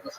Yes,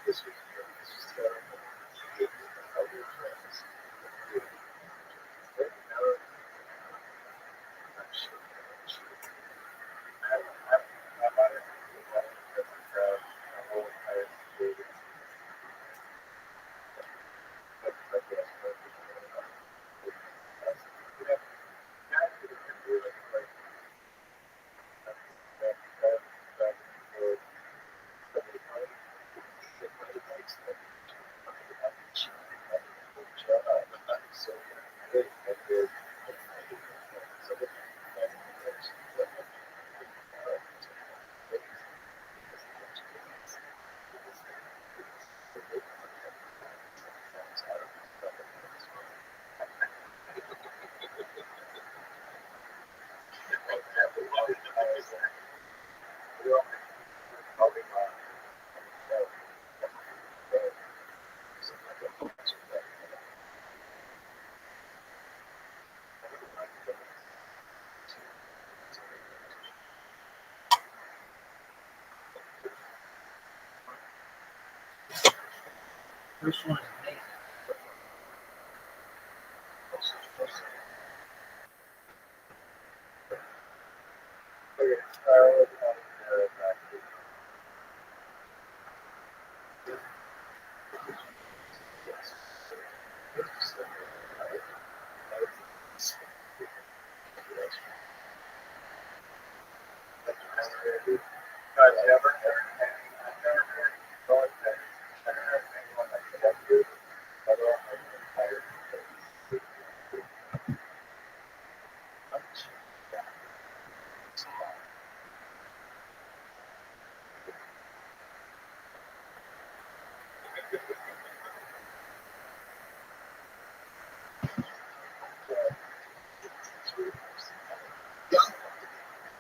yes. first one is amazing.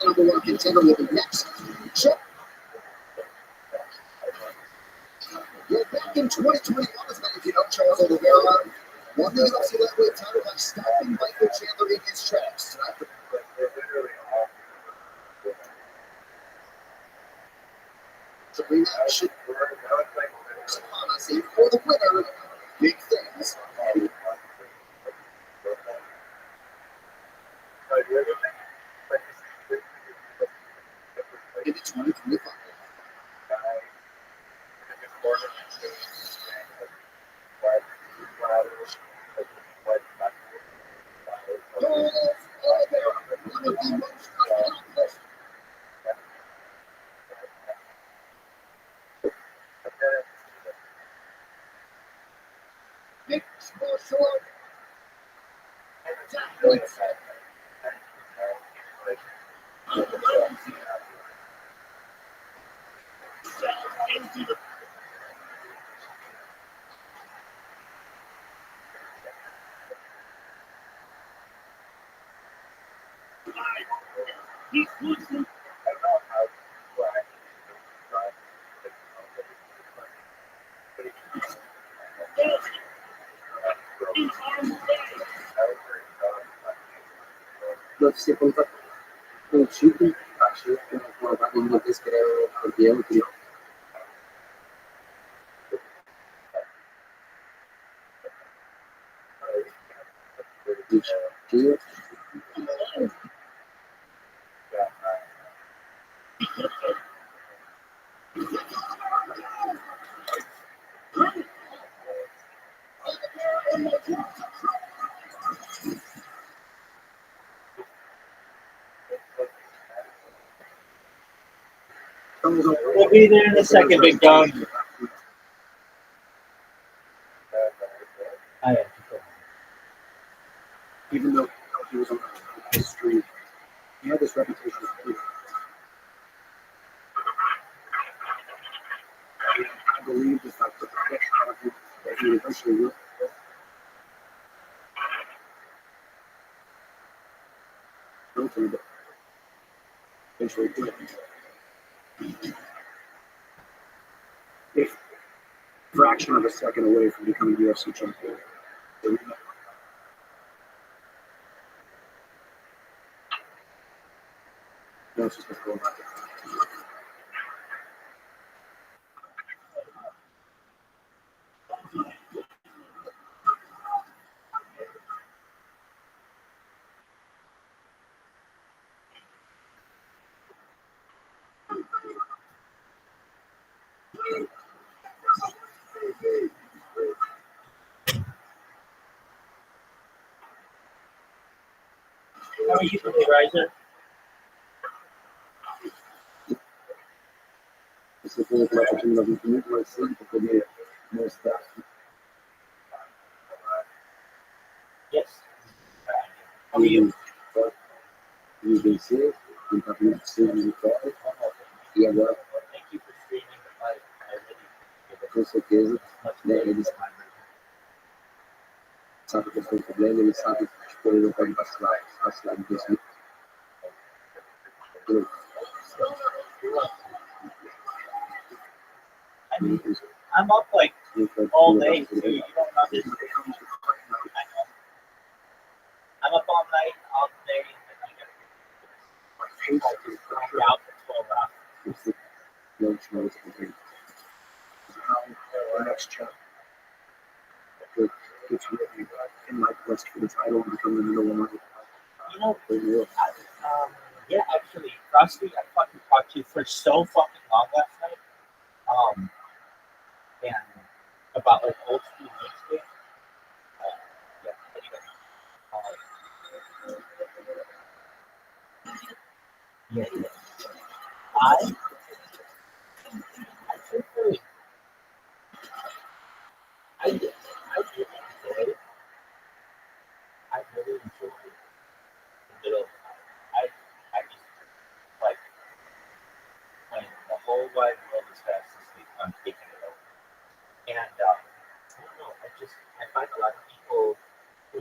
Number one contender will be next. Chip. Well, back in 2021, as many of you know, Charles Oliveira won the UFC lightweight title by stopping Michael Chandler in his tracks. The rematch honestly for the winner. Big things. Into 2025. One of the most accomplished. Mixed martial art. Athletes. UFC contra o título, acho que uma vez que era campeão, que We'll be there in a second, big dog. I am. even though he was on the street, he had this reputation as a leader. I believe the fact that he eventually will. But eventually did. If fraction of a second away from becoming UFC champion. No, it's just going back. How are you today, Riser? Você foi uma oportunidade muito mais cedo para poder mostrar. Yes. How are you? E vencer, tentar vencer de vitória. E agora, Thank you for streaming the fight. com certeza, né, eles sabem que tem problema, eles sabem que tipo, ele não pode vacilar de vencer. I mean, I'm up like all day too. You don't understand. I know. I'm up all night, all day, and I get out for 12 hours. Não, the next chapter. It's really in my quest for the title and becoming the number one. You know, yeah, actually, Frosty, I fucking talked to you for so fucking long last night. And about like old school music. Yeah, anyway. Yeah. I truthfully, I did. I did enjoy it. I really enjoyed the middle of the night. I just like when the whole wide world is fast asleep, I'm taking it over. And I don't know, I find a lot of people who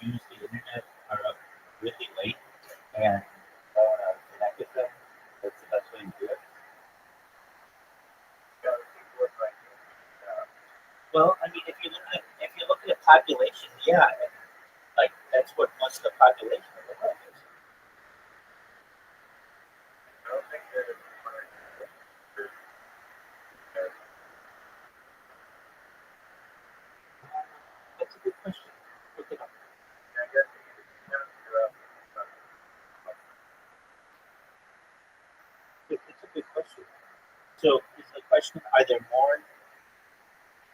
use the internet are up really late and connect with them. That's the best way to do it. Well, I mean, if you look at the population, yeah, and, like that's what most of the population of the world is. That's a good question. Look it up. It's a good question. So, is the question: are there more?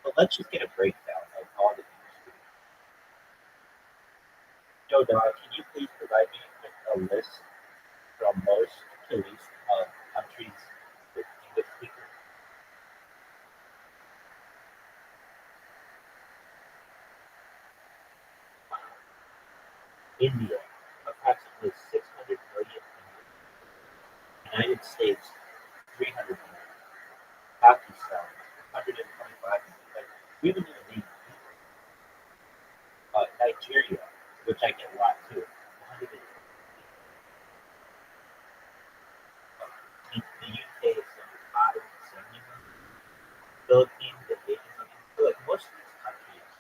Well, let's just get a breakdown of all the things. Joe, can you please provide me with a list from most to least of countries with English speakers? India, approximately 600 million. United States, 300 million. Pakistan, 125 million. Like, we haven't even named Nigeria, which I get a lot too. 100 million. The UK is 75 and 70 million. Philippines and 80 million. So like most of these countries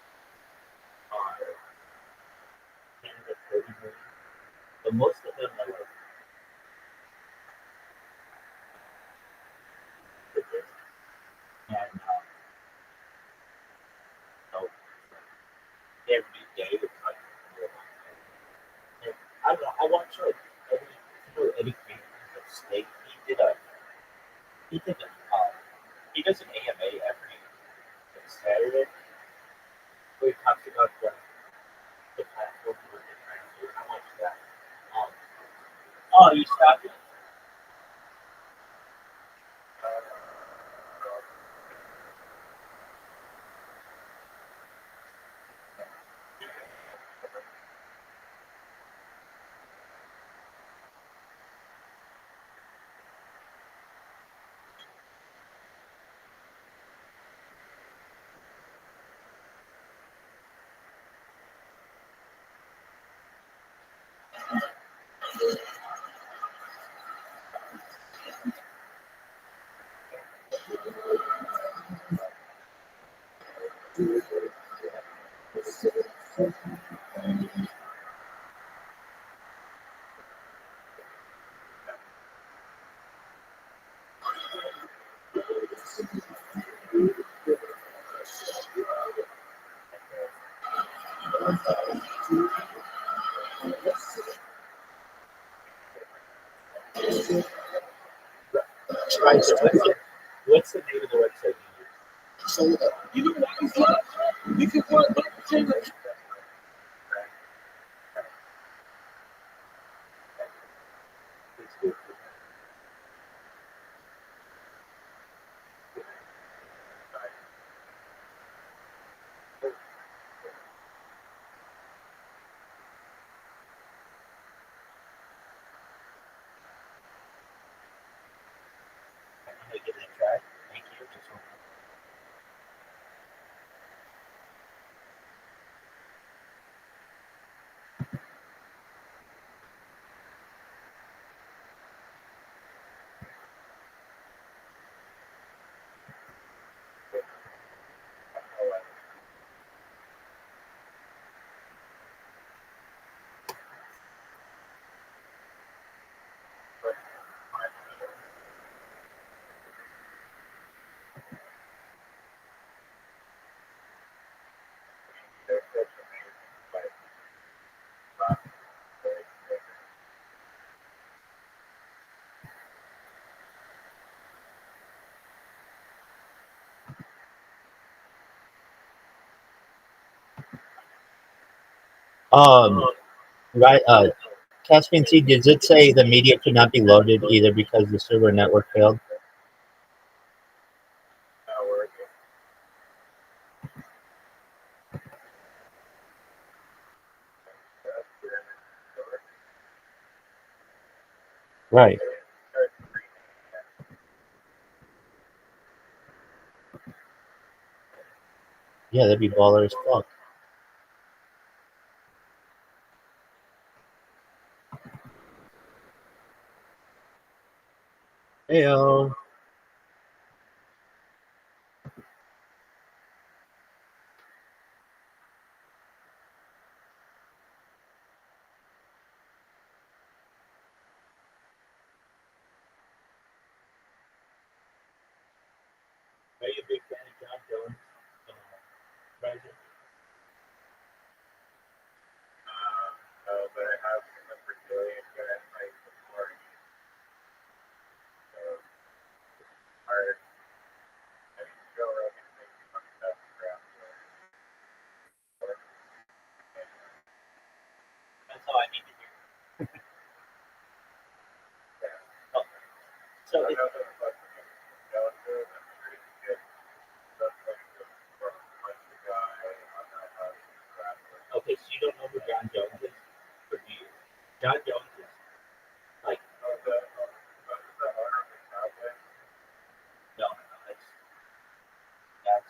are Canada 30 million. But most of them are like British and so every day it's like and I don't know, I watch like Eddie Green of Steak. He did a he does an AMA every Saturday where he talks about the platform what they're trying to do. And I watch that. Um, oh, you stopped it? Right. So what's the name of the website you use? So you know what is love? You can find my Please do. I'm gonna give it a try. Thank you. Just one. Right. Caspian Sea, does it say the media could not be loaded either because the server network failed? Right. Yeah, that'd be baller as fuck. Heyo. Are you a big fan of John Jones? President? That's all I need to hear. Oh, so it, okay, so you don't know who John Jones is? Or do you? John Jones is like no, that's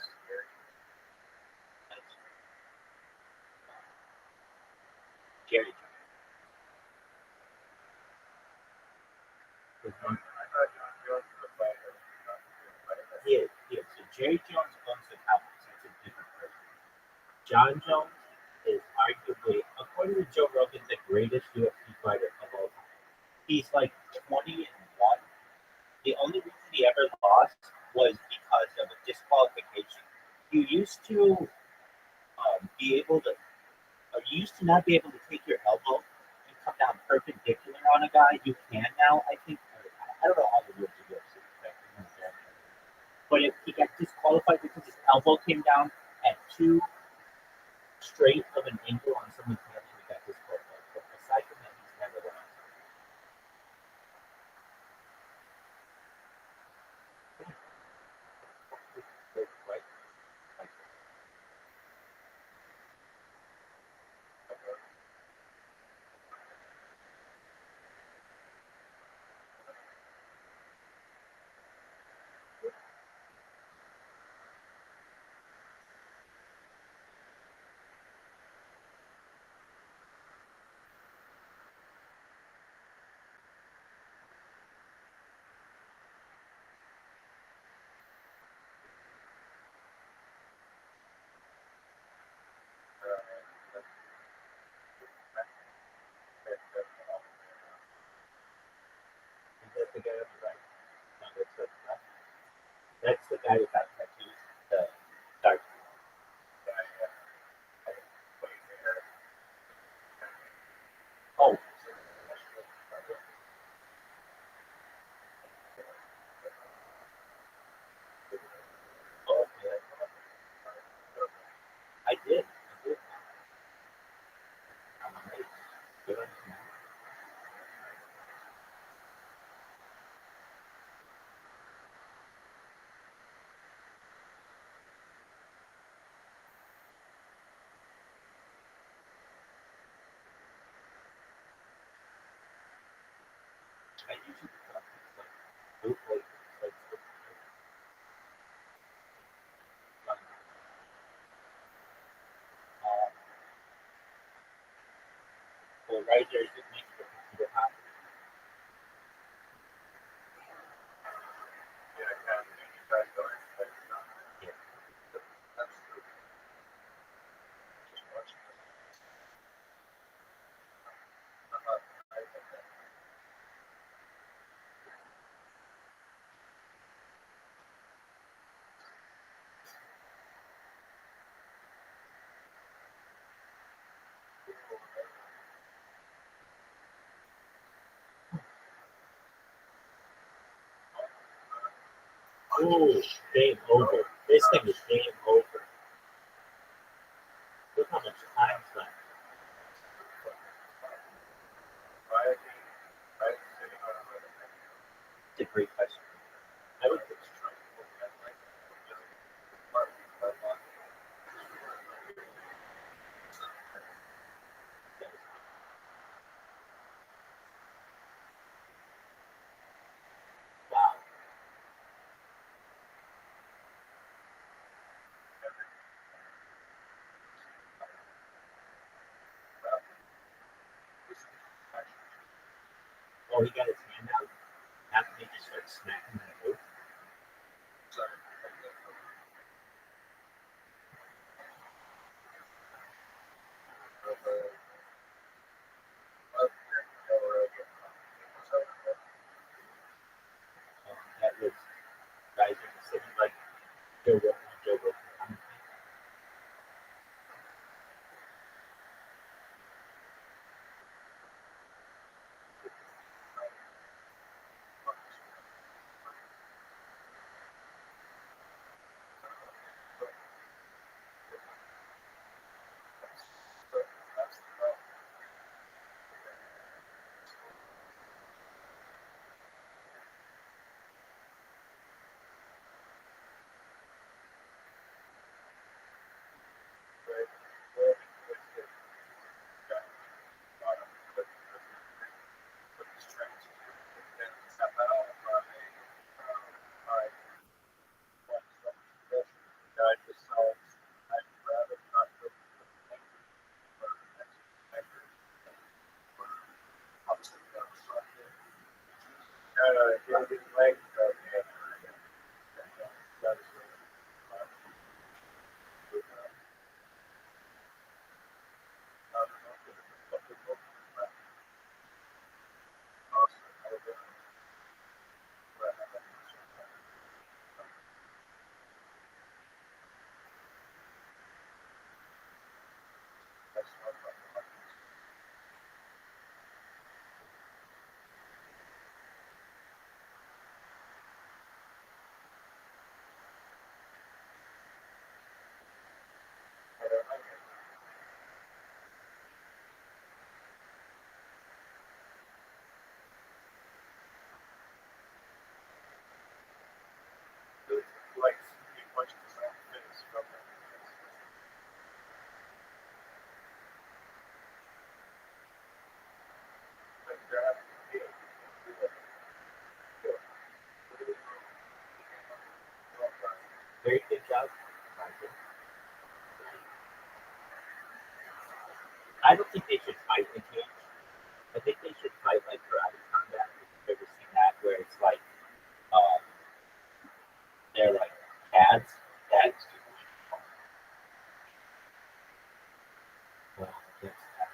Jerry Jones. He is. So Jerry Jones owns the Cowboys. That's a different person. John Jones is arguably, according to Joe Rogan, the greatest UFC fighter of all time. He's like 20-1. The only reason he ever lost was because of a disqualification. You used to be able to, you used to not be able to take your elbow and come down perpendicular on a guy. You can now, I think. I don't know how the rules of UFC are, but he got disqualified because his elbow came down at too straight of an angle on someone's head, and he got disqualified. But aside from that, he's never lost. Right? That's the guy on the right. No, that's the guy without tattoos. The dark. Oh, oh, yeah. I did. I did. Good on you. I usually talk like well, right there, it makes the computer hot. Yeah. Oh, game over. This thing is game over. Look how much time's left. great question. I would think wow. Oh, he got his hand out. After he just starts smacking that oath. That was guys in the city like Joe Rogan, Joe Rogan. Very good job. I don't think they should fight in cage. I think they should fight like karate combat. You've ever seen that where it's like um, they're like pads that well, that's that.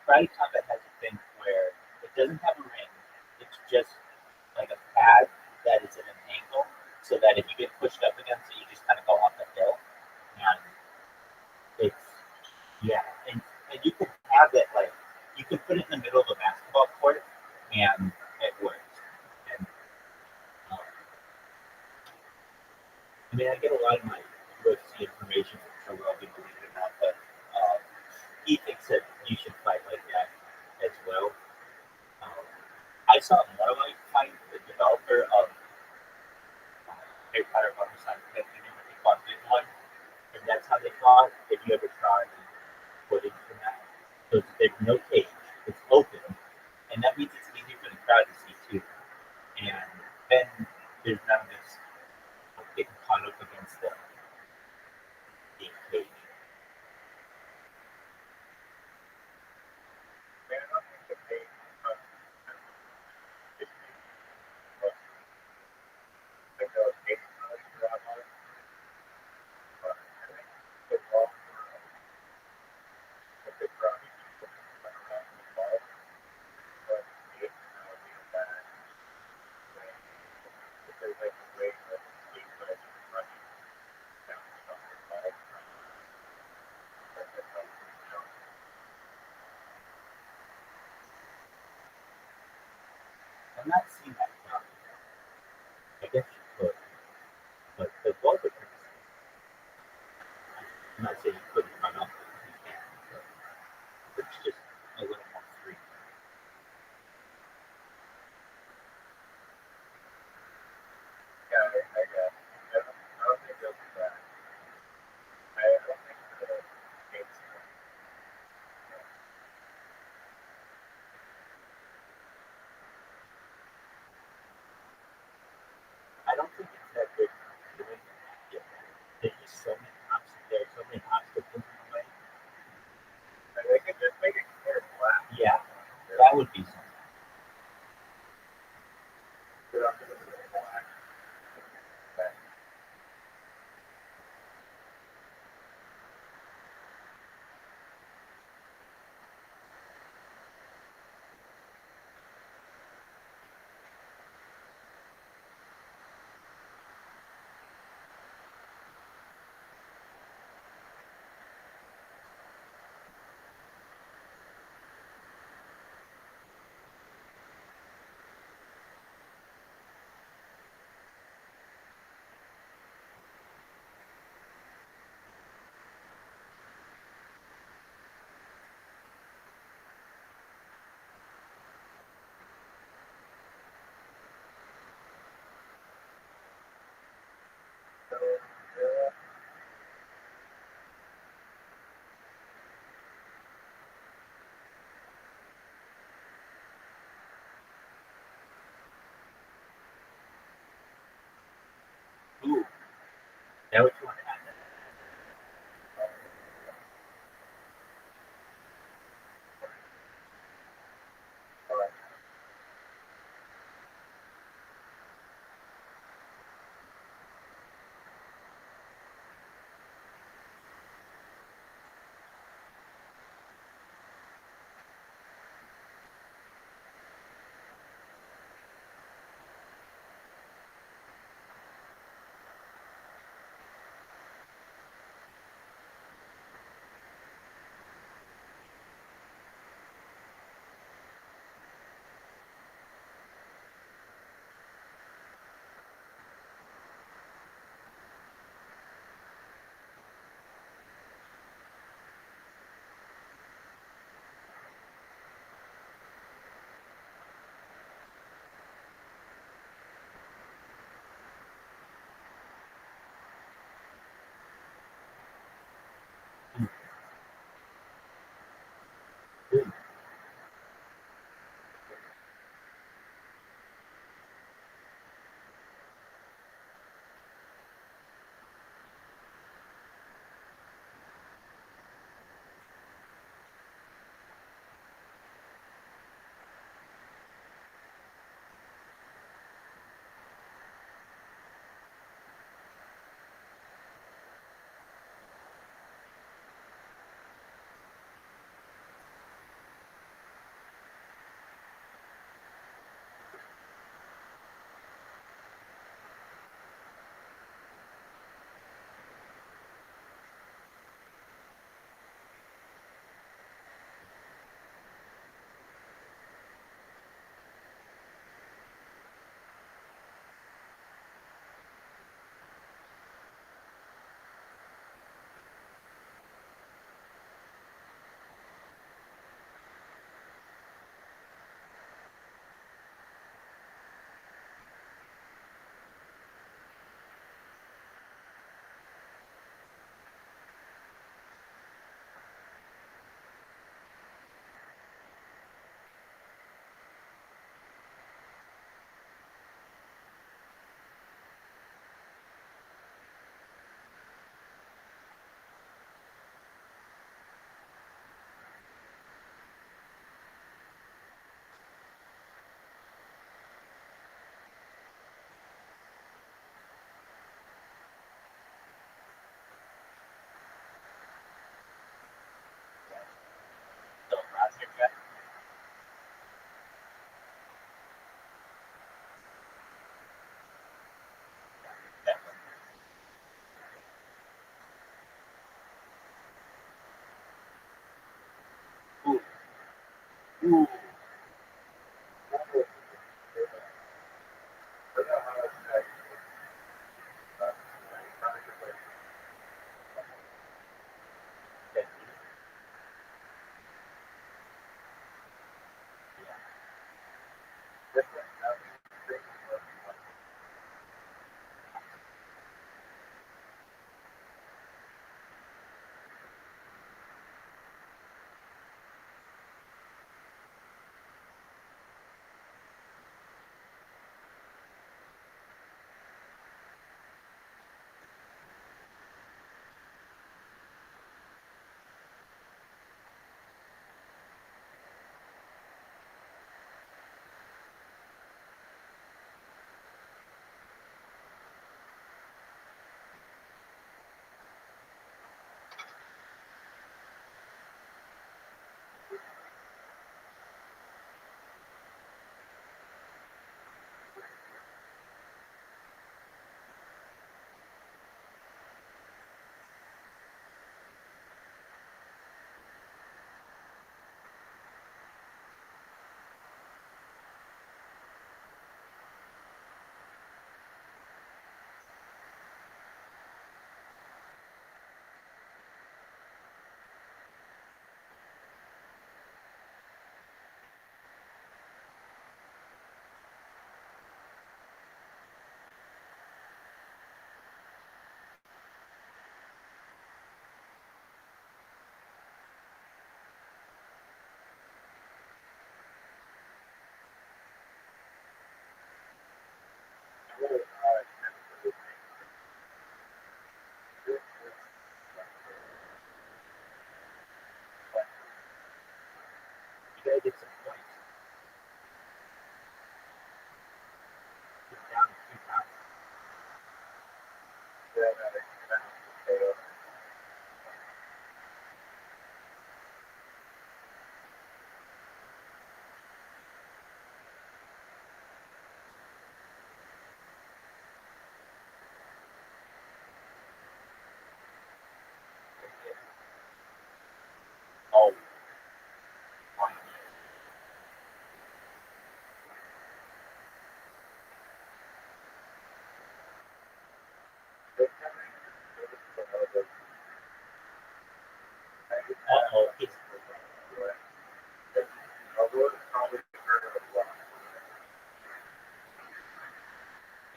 Karate combat has a thing where it doesn't have a ring. It's just like a pad that is at an angle, so that if you get pushed up against it, you just kind of go off the hill. And it's yeah, and you can have it like you can put it in the middle of a basketball court, and it works. And um, I mean, I get a lot of my UFC information from Rabbi, believe it or not, but he thinks that you should fight like that as well. Um, I saw Marlite fight the developer of Harry Potter Motorcycle Technique, and they fought Big One, and that's how they fought. If you ever tried footage from that, so there's no cage, it's open, and that means it's easy for the crowd to see too. And then there's none of this getting caught up against the cage. I'm not seeing that now. I guess you could, but the ball would I'm not saying you couldn't run up, you can, but it's just a little more Ooh. Yeah. You gotta get some points. Get down a few times. Oh, fine. Uh-oh.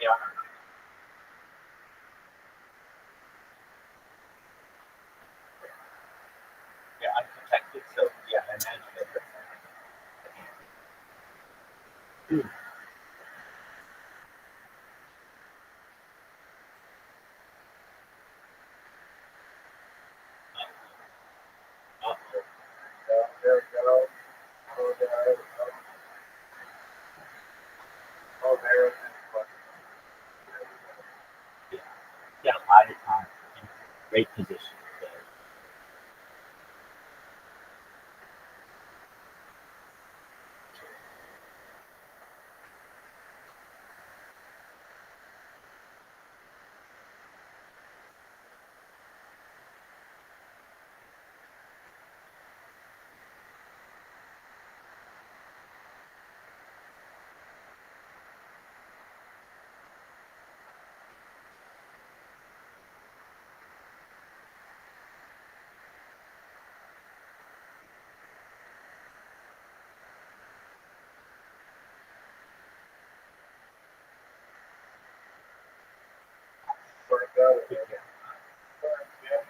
Yeah. Yeah, I'm protected, so yeah, I imagine it. Hmm. Uh-oh. Yeah. Yeah, a lot of time in great position. There. Yeah.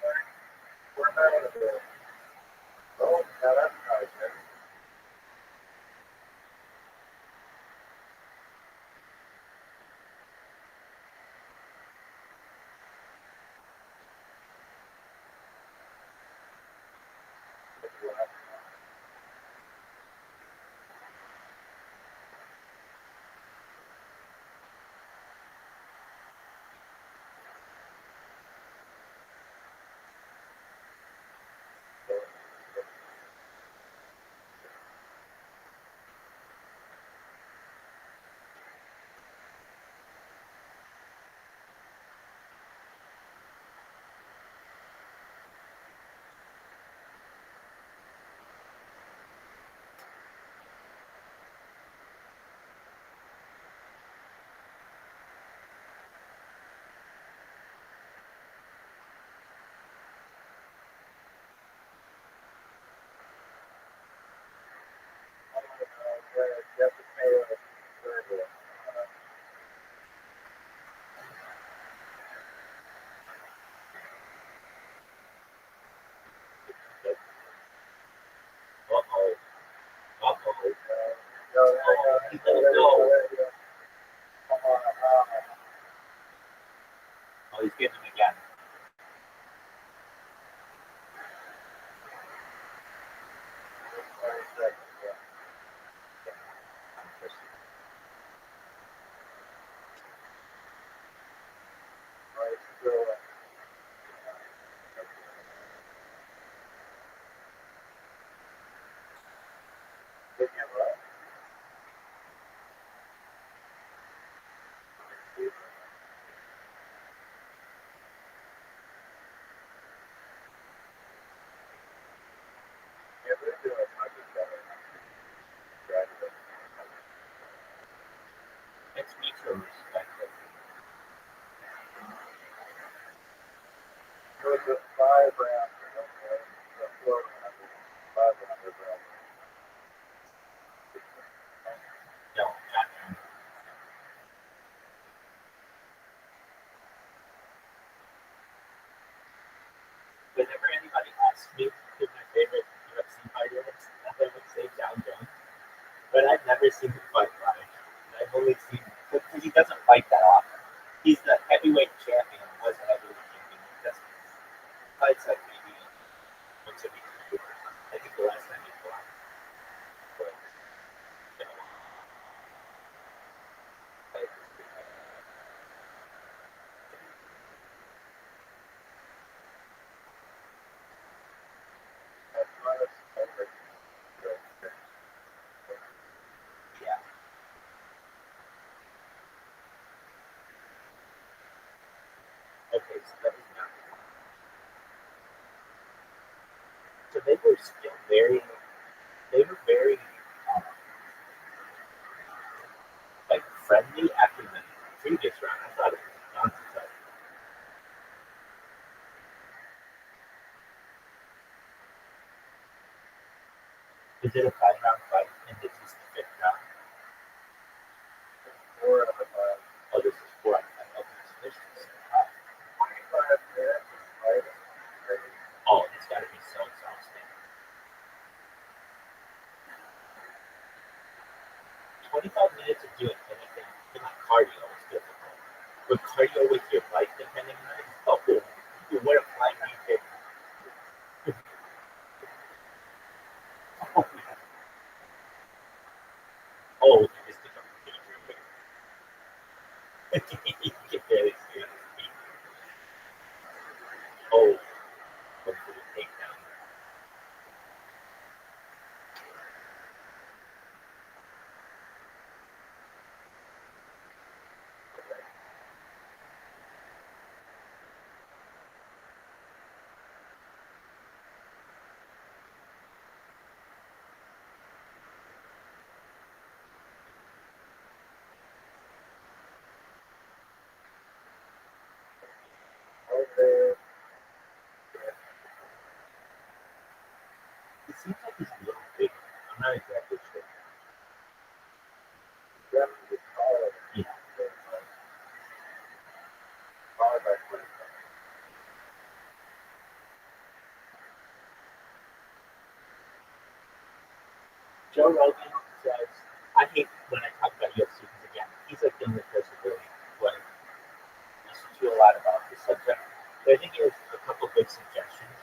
Okay, so that was not. So they were still very um, like friendly after the previous round. I thought it was nonsense. But is it a 5 round fight and this is the 5th round? Oh, this is 4 out of 5. Okay, so this is oh, it's got to be so exhausting. 25 minutes of doing anything, even like cardio is difficult. But cardio with your bike depending on it, oh, you what a flying you oh, oh, you just took a you can barely see it. Oh, hopefully take down. It seems like he's a little bigger. I'm not exactly sure. Yeah. Joe Rogan says, I hate when I talk about UFC because again, he's like the only person really what I listen to a lot about the subject. But I think he has a couple good suggestions.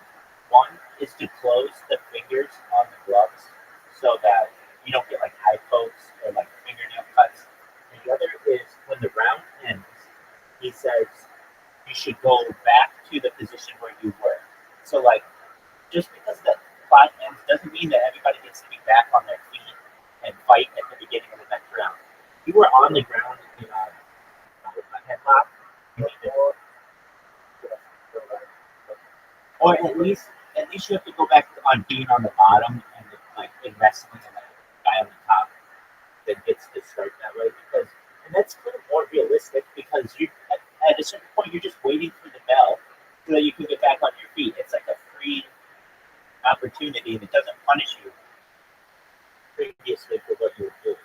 One is to close the fingers on the gloves so that you don't get like eye pokes or like fingernail cuts. And the other is when the round ends, he says you should go back to the position where you were. So like just because the clock ends doesn't mean that everybody gets to be back on their feet and fight at the beginning of the next round. You were on the ground in a headlock. You need to, or at least you have to go back on being on the bottom and like in wrestling and like the guy on the top that gets to start that way because and that's kind of more realistic because you at a certain point you're just waiting for the bell so that you can get back on your feet. It's like a free opportunity and it doesn't punish you previously for what you were doing.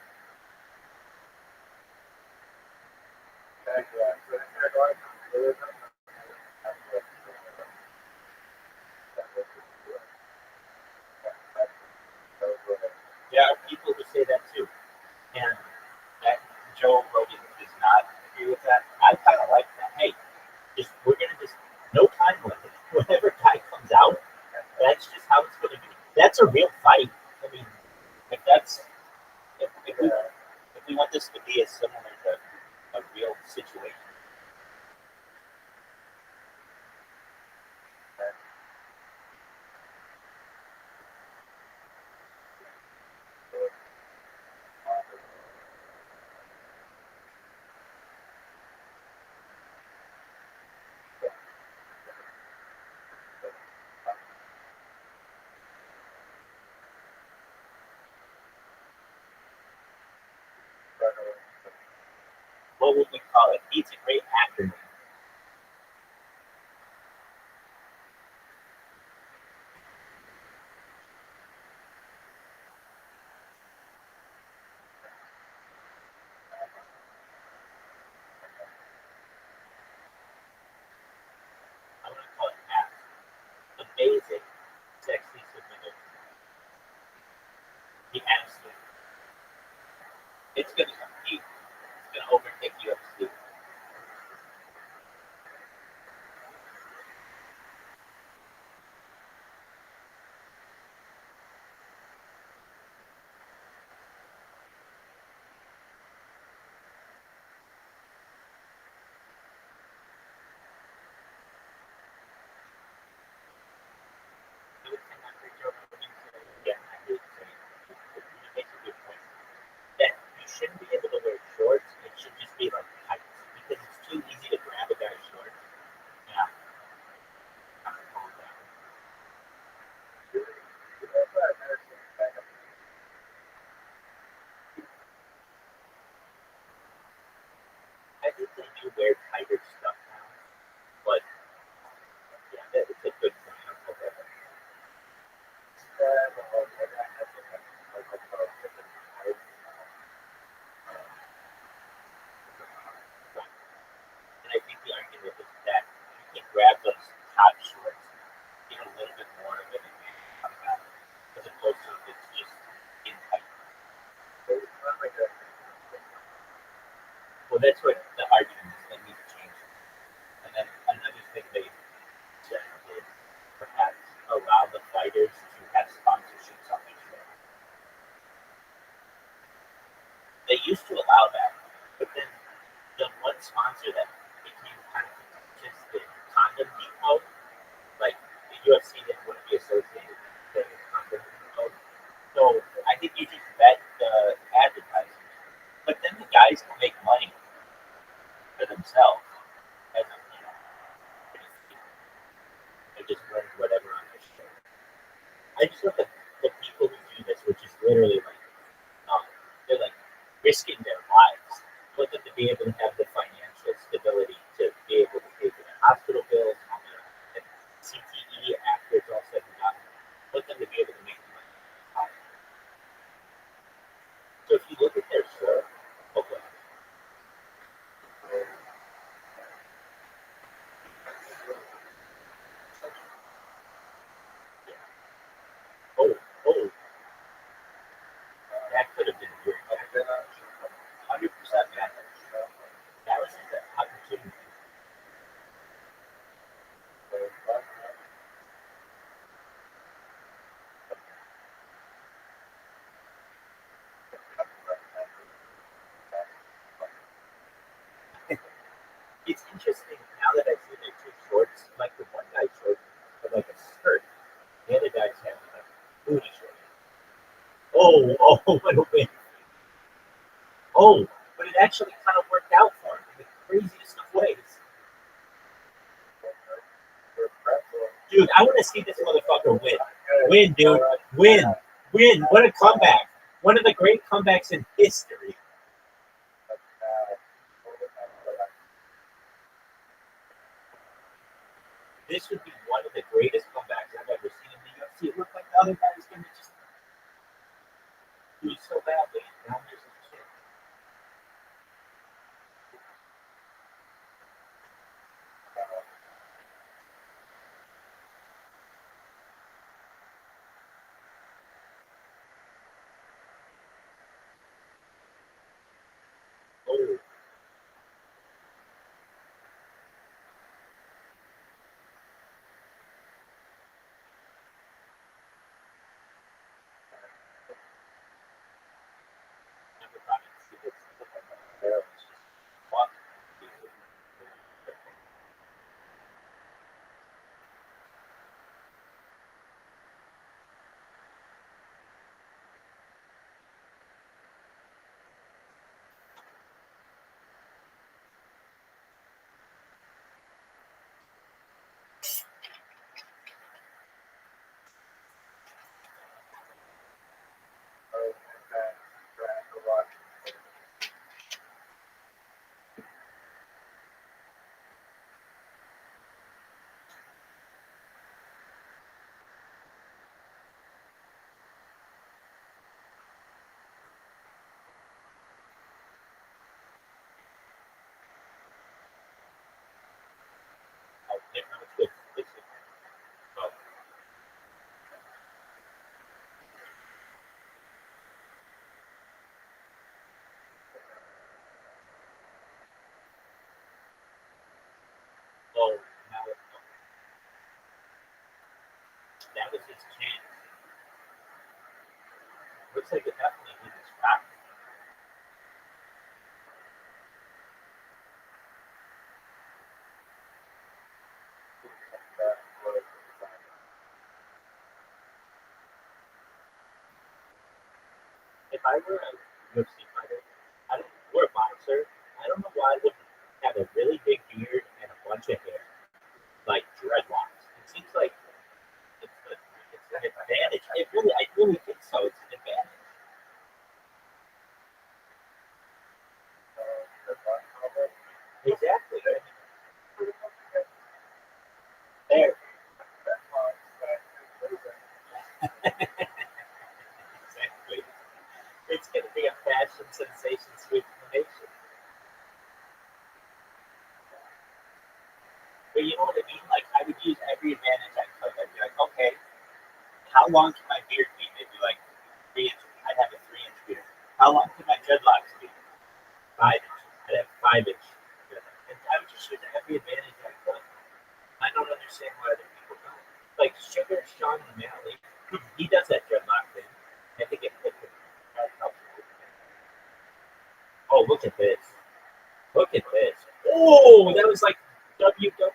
There are people who say that too, and that Joe Rogan does not agree with that. I kind of like that. Hey, just we're gonna just no time limit. Whenever guy comes out, that's just how it's gonna be. That's a real fight. I mean, if that's if we want this to be as similar to a real situation. What would we call it? It's a great acronym. I'm gonna call it ASK. Amazing, sexy submitter. The absolute. It's gonna compete. It's gonna overtake UFC. Well, that's what the argument is that needs to change. And then another thing they said is perhaps allow the fighters to have sponsorships on their show. They used to allow that, but then the one sponsor that became kind of contentious, the Condom Depot, like the UFC didn't want to be associated with the Condom Depot. So I think you just vet the advertisers. But then the guys can make money for themselves as a, they just run whatever on their show. I just look at the people who do this, which is literally like, they're like risking their lives. But them to be able to have the financial stability to be able to pay for their hospital bills, and CTE after it's all said and done. But them to be able to make money. So if you look at their show, okay. Oh, that could have been good. 100% man. That was his opportunity. It's interesting now that I see their two shorts. Like the one guy's shorts are like a skirt. The other guy's have like a booty short. Oh, what a win. Oh, but it actually kind of worked out for him in the craziest of ways. Dude, I want to see this motherfucker win. Win, dude. Win. What a comeback. One of the great comebacks in history. This would be one of the greatest comebacks I've ever seen in the UFC. It looked like the other guy was going to just do so badly. Now there's some shit. Oh, never thought I'd see this. Barrel is just fuck. I didn't know it's good. But oh, now that was his chance. Looks like it definitely hit his back. If I were a UFC fighter, or a boxer, I don't know why I wouldn't have a really big beard and a bunch of hair, like dreadlocks. It seems like it's an advantage. I really think so. It's an advantage. Exactly. There. Exactly. It's going to be a fashion sensation sweep in the nation. But you know what I mean? Like, I would use every advantage I could. I'd be like, okay, how long can my beard be? They'd be like 3 inches. I'd have a 3-inch beard. How long can my dreadlocks be? 5 inches. I'd have 5-inch. And I would just use every advantage I could. I don't understand why other people don't. Like Sugar Sean O'Malley, he does that dreadlock thing. I think it helps. Oh, look at this. Look at this. Oh, that was like WWE. That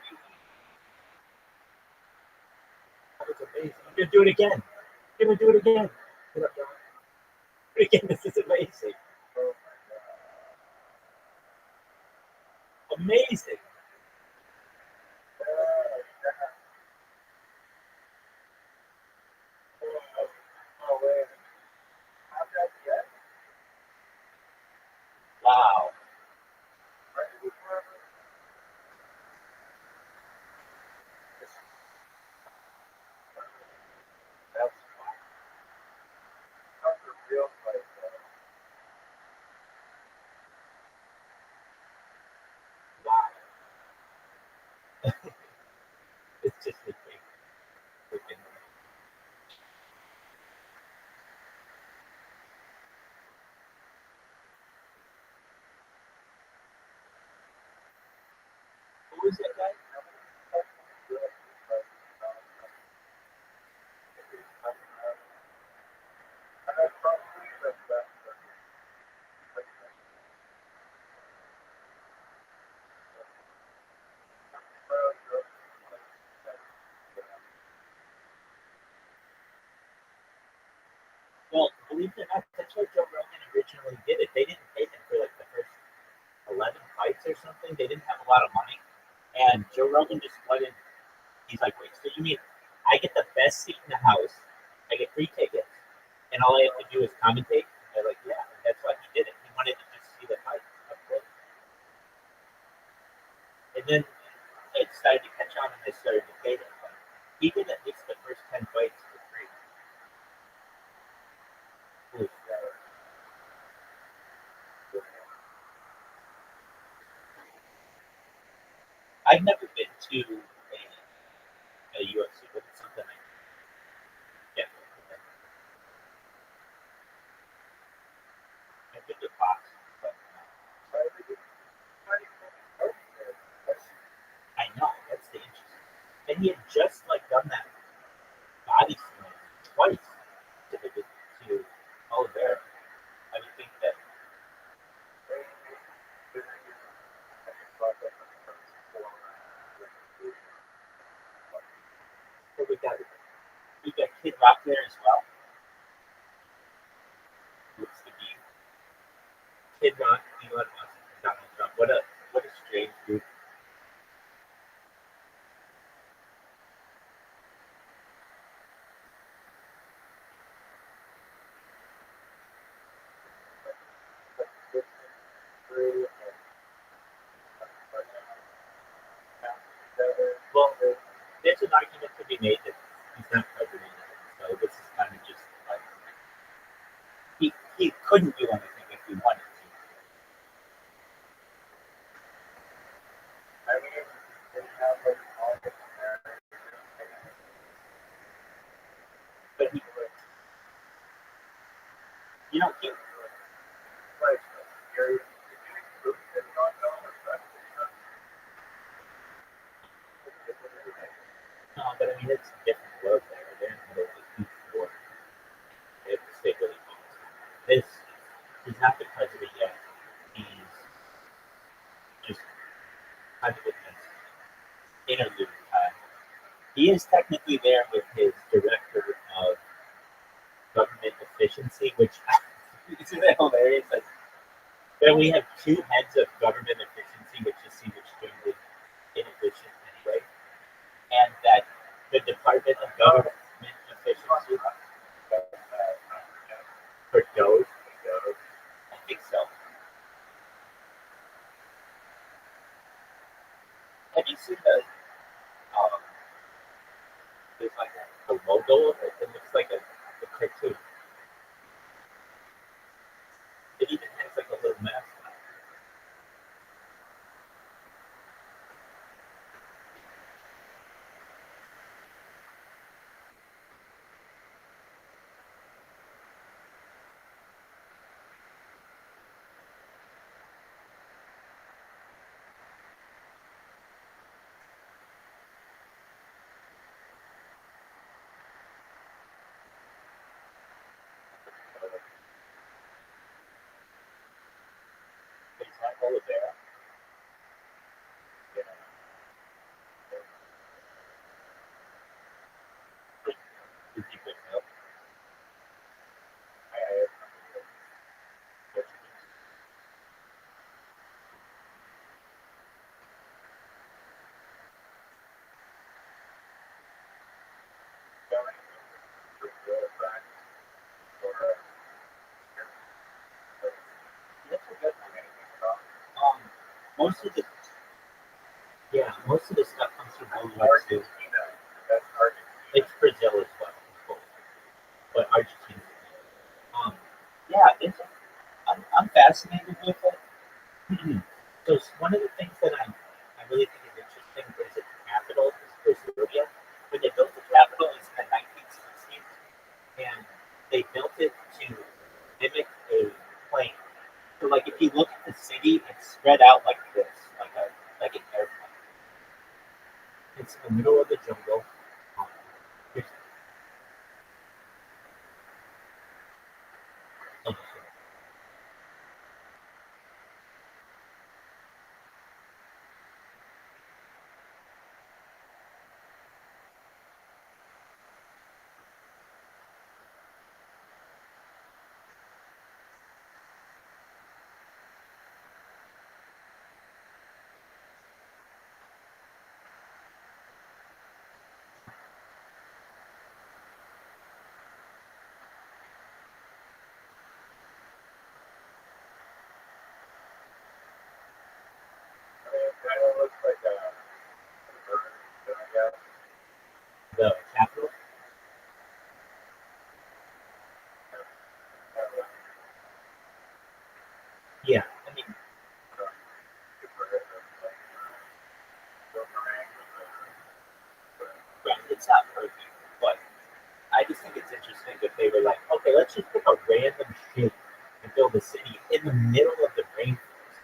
was amazing. I'm going to do it again. I'm going to do it again. Again, this is amazing. Amazing. Wow. Wow. It's just freaking. Who is that guy? Well, believe it or not, that's why Joe Rogan originally did it. They didn't pay him for like the first 11 fights or something. They didn't have a lot of money. And Joe Rogan just wanted, he's like, wait, so you mean I get the best seat in the house, I get free tickets, and all I have to do is commentate? And they're like, yeah, and that's why he did it. He wanted to just see the fight up close. And then it started to catch on and they started to pay them. But he did at least the first 10 fights for free. I've never been to a UFC, but it's something I get. I've been to boxing, but I know that's the interesting. And he had just like done that body slam twice to Oliveira. I would think that. But we got Kid Rock there as well. Looks to be Kid Rock, Elon Musk, Donald Trump. What a strange group. Well, there's an argument to be made that he's not president, so this is kind of just like he couldn't do anything if he wanted to. But he no, but I mean it's a different world there. They're in the middle of a huge war. They have to stay really focused. This he's not the president yet. He's just kind of in this interlude time. He is technically there with his director of government efficiency, which isn't that hilarious? Like, then we have two heads of government efficiency, which just seems extremely inefficient anyway, and that the Department of Government Efficiency for Doge, I think so. Have you seen um, there's like a logo of it? It looks like a cartoon. It even has like a little mascot. most of the most of the stuff comes from World War II. That's Argentina. It's Brazil as well, but Argentina. Yeah, I'm fascinated with it. So one of the things that I really think is interesting is the capital is Serbia. When they built the capital, it's in the 1960s, and they built it to mimic a plane. So, like, if you look at the city, it's spread out like this, like an airplane. It's in the middle of the jungle. Um, it's interesting. It kind of looks like a bird, I guess. The capital. Yeah, I mean, right, it's not perfect, but I just think it's interesting that they were like, okay, let's just pick a random shape and build a city in the middle of the rainforest.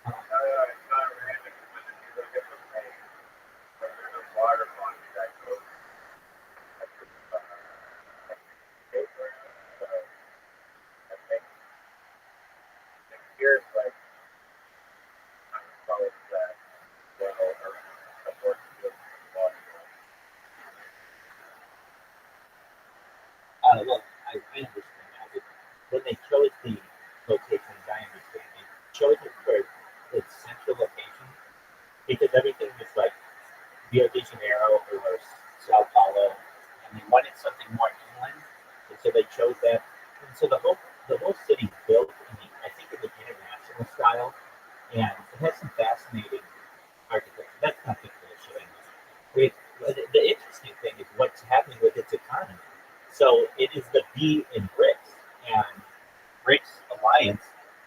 Um, It's not random, but if you look at the lake, there's a water body that goes paper. So I think here's like call it that well or a more water. Look, I understand that. When they chose the locations, I understand they chose it for its central location because everything was like Rio de Janeiro or Sao Paulo, and they wanted something more inland, and so they chose that. And so the whole city built in the I think in the international style, and it has some fascinating architecture. That's not the bullshit. The interesting thing is what's happening with its economy. So it is the B in BRICS, and BRICS alliance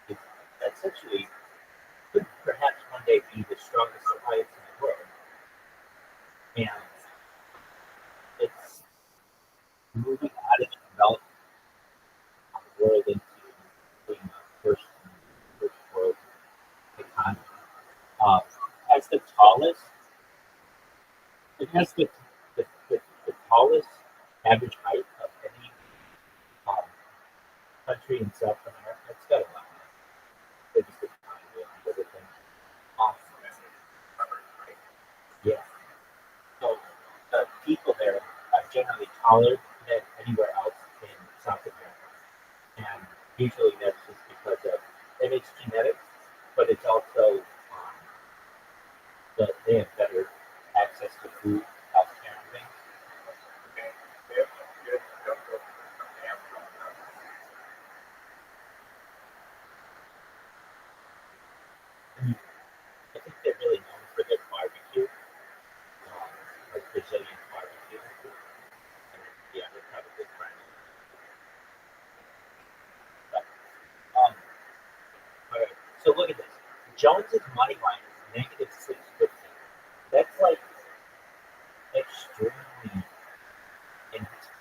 is essentially could perhaps one day be the strongest alliance in the world, and it's moving out of the developed world into being a first world economy. Uh, as the tallest, it has the tallest average height of any um, country in South America. It's got a lot. They just didn't find it and everything. Um, yeah. So the people there are generally taller than anywhere else in South America, and usually that's just because of and it's genetics, but it's also that they have better access to food, healthcare, and things. And I think they're really known for their barbecue, like Brazilian barbecue. And yeah, they're probably friendly. But, all right. So look at this. Jones's money line is negative 650. That's like extremely interesting.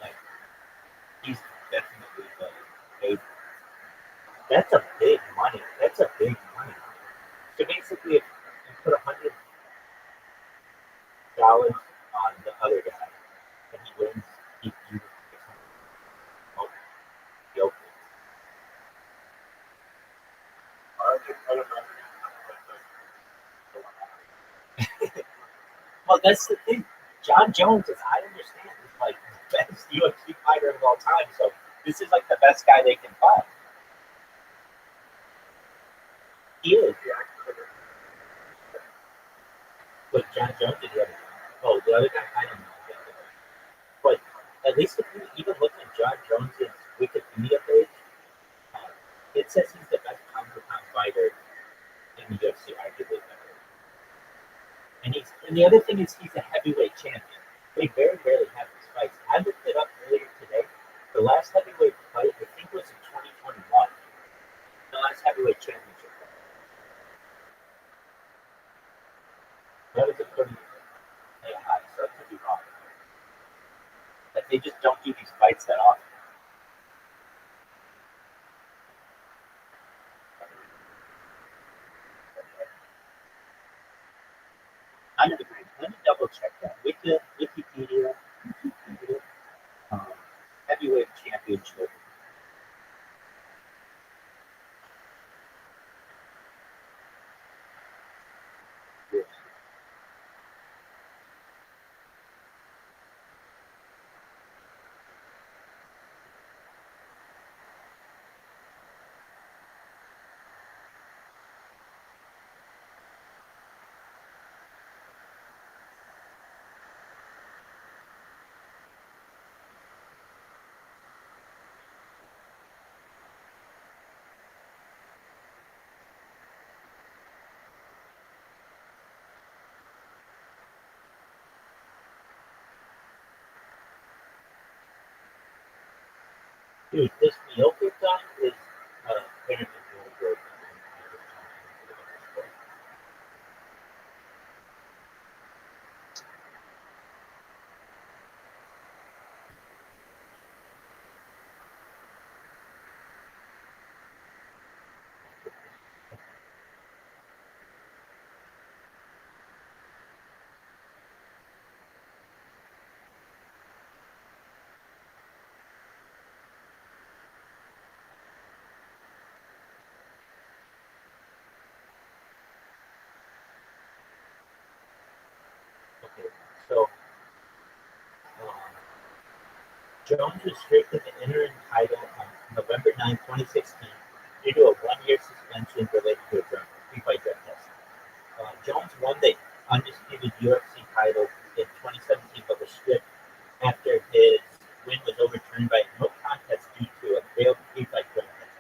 Like he's definitely the favorite. That's a big money. That's a big money. So basically, if you put $100 on the other guy and he wins, he okay. Well, that's the thing. John Jones, as I understand, is like the best UFC fighter of all time. So this is like the best guy they can find. He is. But John Jones is the other guy. Oh, the other guy, I don't know. The other guy. But at least if you even look at John Jones's Wikipedia page, it says he's the best pound for pound fighter in the UFC arguably better. And the other thing is he's a heavyweight champion. They very rarely have these fights. I looked it up earlier today. The last heavyweight fight, I think, was in 2021. The last heavyweight championship fight. That was a pretty high, so I could be wrong. Like they just don't do these fights that often. I'm agree. Let me double check that. With the Wikipedia, um, heavyweight championship. Yes. Dude, this Miyoka guy is apparently really good. Okay, so Jones was stripped of the interim title on November 9, 2016, due to a one-year suspension related to a pre-fight drug test. Jones won the undisputed UFC title in 2017, but was stripped after his win was overturned by no contest due to a failed pre-fight drug test.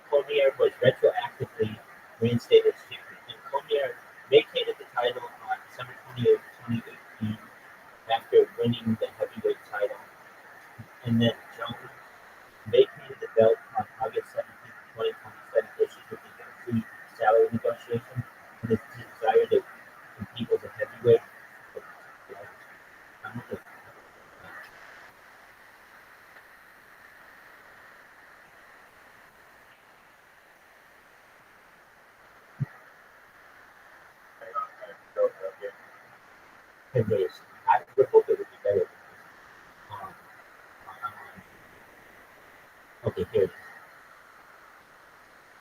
Cormier was retroactively reinstated as champion, and Cormier vacated the title on December 28, 2018, after winning the heavyweight title. And then Jones vacated the belt on August 17, 2027, issues with the UFC salary negotiation and his desire to compete as a heavyweight. I'm not heavyweight. I would hope it would be better. Um, okay, here it is.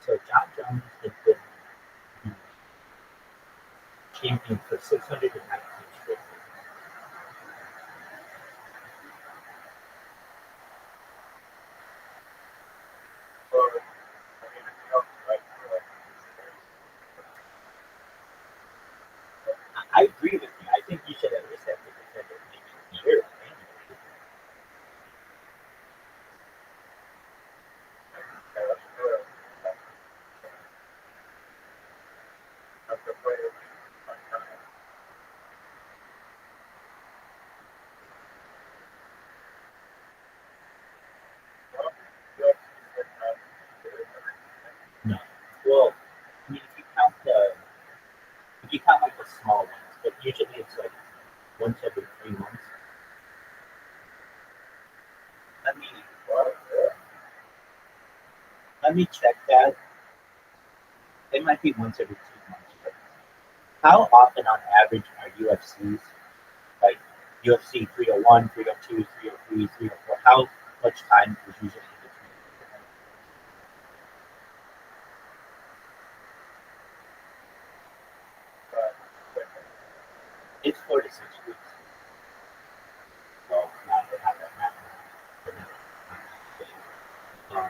So John Jones has been champion for 619 straight. I agree with you. I think you should at least have to defend it maybe a year. No. Well, I mean, if you count like the small ones, but usually it's like once every 3 months. Let me let me check that. It might be once every 2 months. But how often on average are UFCs like UFC 301, 302, 303, 304? How much time is usually in between? It's 4 to 6 weeks. Well, not that. Um,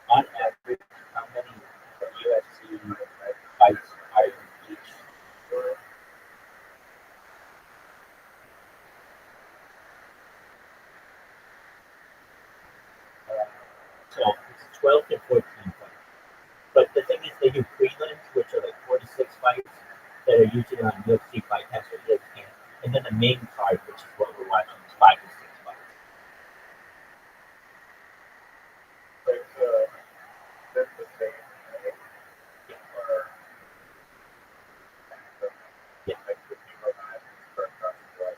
on average, how many UFC fights are in each? they do prelims, which are like 4 to 6 fights that are usually on UFC Fight Pass or ESPN, and then the main card, which is what we're watching, is 5 to 6 fights. There's the same thing, or Yeah. like the people that first like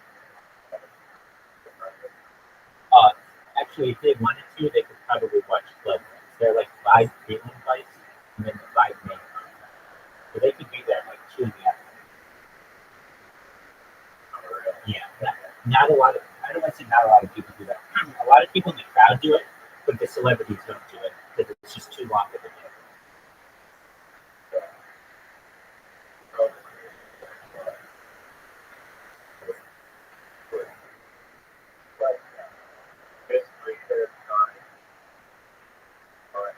Actually, if they wanted to, they could probably watch club fights. They're like 5 prelim fights, and then the 5 main fights. So they could do that like 2 in the afternoon. Yeah, not a lot of. I don't want to say not a lot of people do that. A lot of people in the crowd do it, but the celebrities don't do it because it's just too long of a day. history there's time, but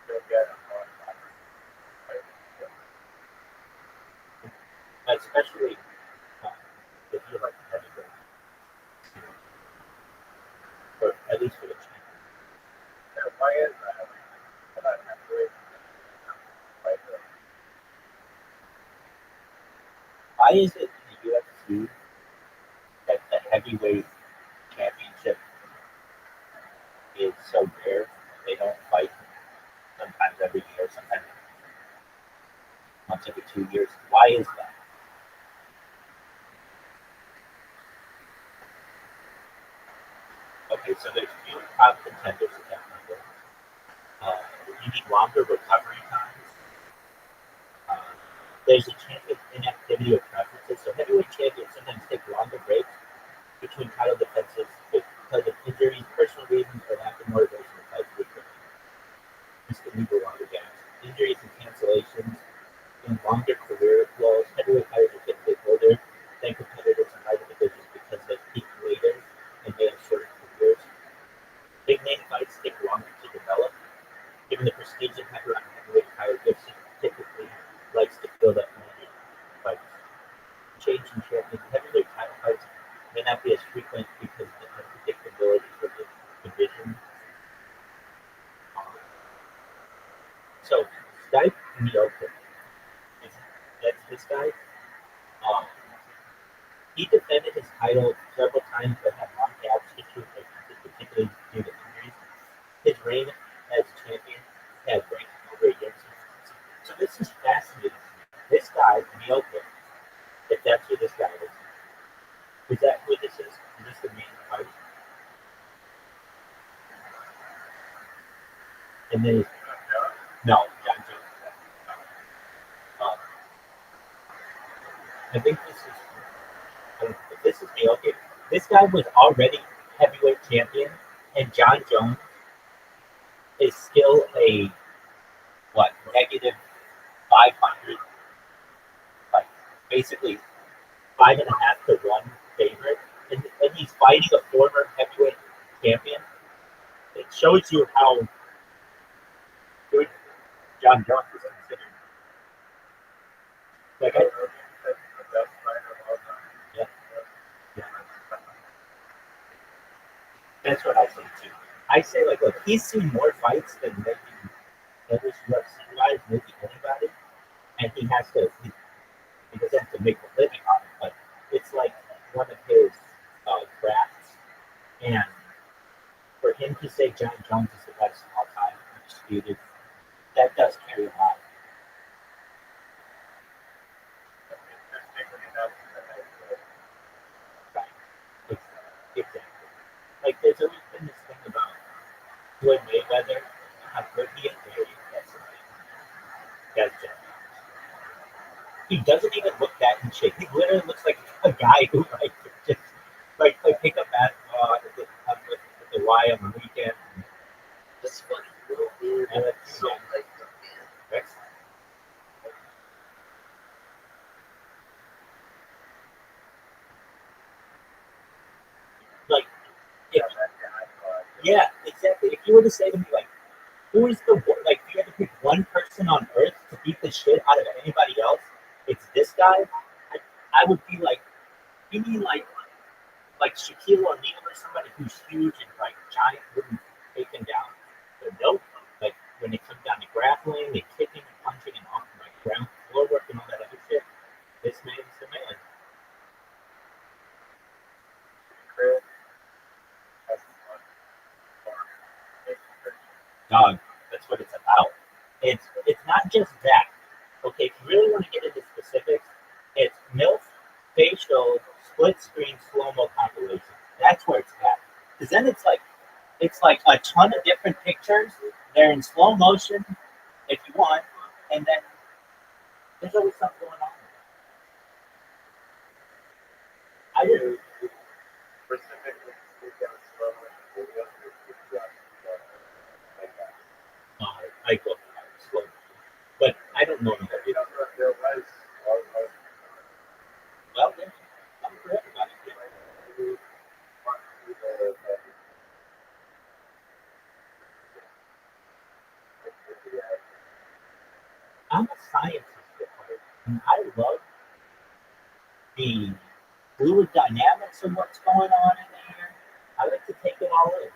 you'll get a lot Especially if you like heavyweight, or at least for the champion. why is that? And I'm actually like Why is it in the UFC that the heavyweight championship is so rare? They don't fight sometimes every year, sometimes once every 2 years. Why is that? Okay, so there's few top contenders at that level. You need longer recovery times. There's a chance of inactivity or preferences. So heavyweight champions sometimes take longer breaks between title defenses because of injuries, personal reasons, or lack of motivation to fight frequently. This can lead to longer gaps. Injuries and cancellations and longer career flows. Heavyweight fighters are typically older than competitors in lighter divisions because they peak later and they have shorter careers. Big name fights take longer to develop. Given the prestige of heavyweight fighter typically likes to build up many fights. Change in champions. Heavyweight title fights may not be as frequent because of the unpredictability of the division. So, Stipe Miocic, that's this guy. Um, he defended his title several times but had long gaps issues, particularly due to injuries. His reign as champion had ranked over a year. So this is fascinating. This guy, Miocic, if that's who this guy is that who this is? Is this the main fight? And then no, John Jones. Um, I think this is Miocic. This guy was already heavyweight champion, and John Jones is still a negative 500, like basically 5.5 to 1 favorite, and he's fighting a former heavyweight champion. It shows you how good John Jones is considered. Like the best fighter of all time. yeah, that's what I say too. I say look, he's seen more fights than maybe others UFC guys, maybe anybody, and he doesn't have to make a living on it, but it's like one of his crafts. And for him to say John Jones is the best of all time, undisputed, that does carry a lot. Right. Exactly. Like there's always been this thing about Floyd Mayweather, how good he is, that's John Jones. He doesn't even look that in shape. He literally looks like a guy who just pick up basketball with the Y on the weekend. This funny little weird. And it's So like, man. like yeah, exactly. If you were to say to me who is if you had to pick one person on earth to beat the shit out of anybody else, it's this guy. I would be like, you mean like Shaquille O'Neal or somebody who's huge and giant wouldn't take him down? But nope. Like when it comes dog. That's what it's about. It's not just that. Okay, if you really want to get into specifics, it's MILF, facial, split screen, slow mo compilation. That's where it's at. Because then it's like a ton of different pictures. They're in slow motion if you want, and then there's always something going on. I do. Specifically speak out slowly. I go slow, but I don't normally You do. don't know if there was Well, then I'm for everybody. I'm a scientist at heart, and I love the fluid dynamics of what's going on in there. I like to take it all in.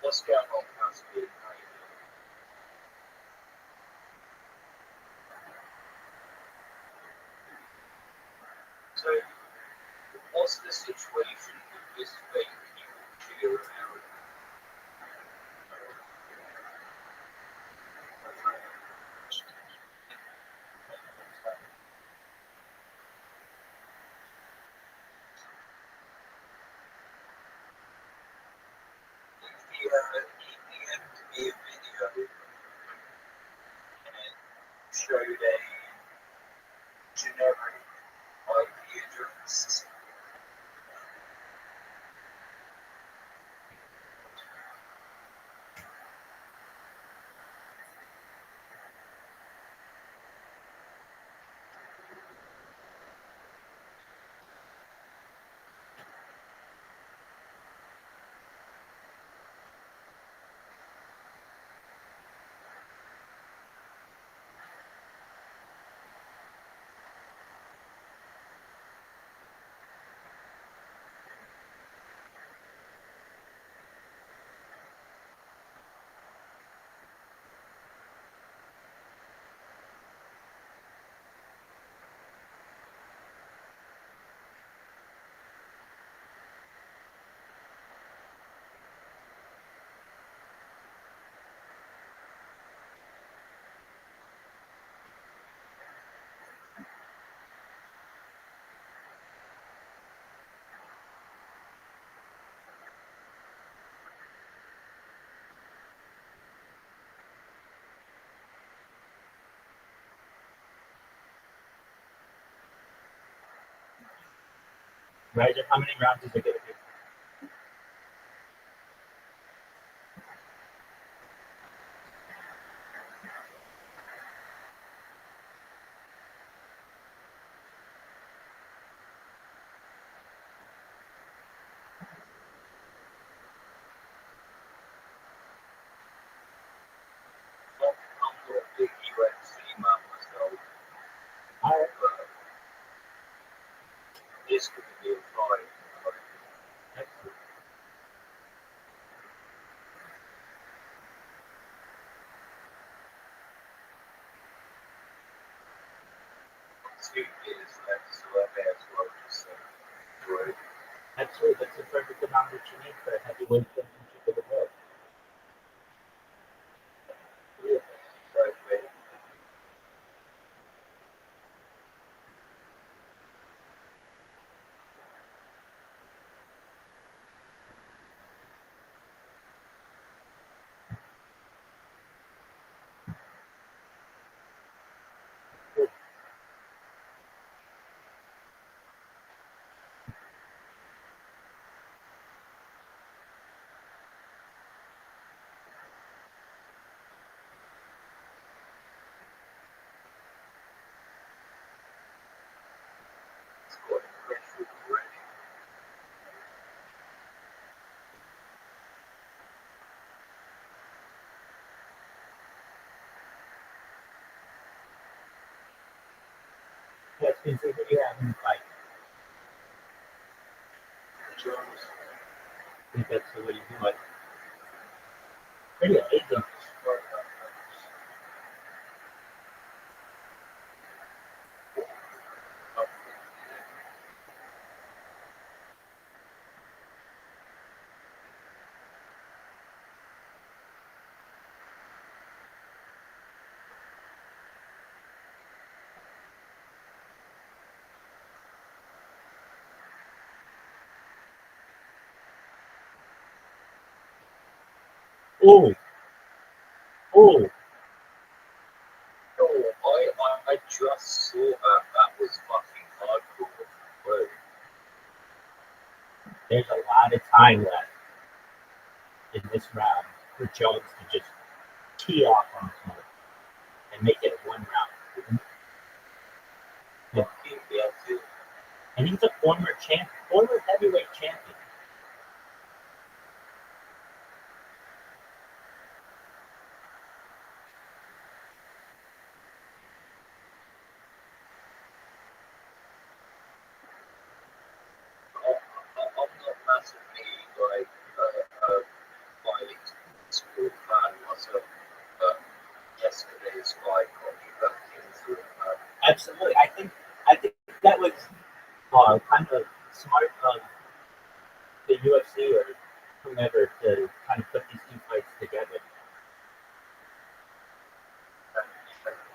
What's going on, Council? So, what's the situation with this fake cheer around? He had me a video and it showed a generic IP address. Right? How many rounds is it going to be? I'm not a big UFC man myself, All right. but this could be a fight. Excellent. Two years left, so I may as well just enjoy it. Absolutely. That's the perfect amount that you need for a heavyweight championship of the world. Yeah, right, right. It's got pressure already. Yes, consider you having a fight. Jones, I think that's the way you do it. Pretty amazing. Oh, oh, No, I just saw that. That was fucking hardcore. Whoa. there's a lot of time left in this round for Jones to just tee off on smoke and make it a one round. Fucking guilty. And he's a former heavyweight champion. I'm not massively like fighting sport fan myself, but yesterday's fight got me back into it. Absolutely, I think that was kind of smart of the UFC or whomever to kind of put these two fights together.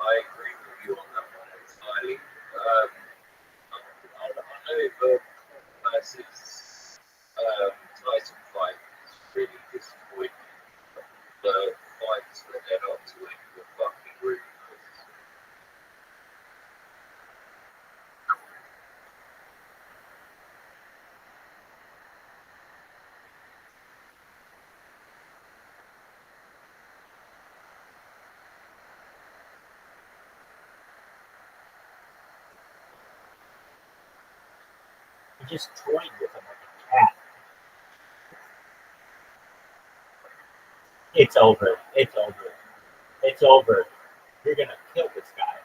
I agree with you on that one entirely. I know the versus Tyson fight is really disappointing. The fights that led up to it were fucking ruthless. He just toyed with him like a cat. It's over. It's over. It's over. You're gonna kill this guy.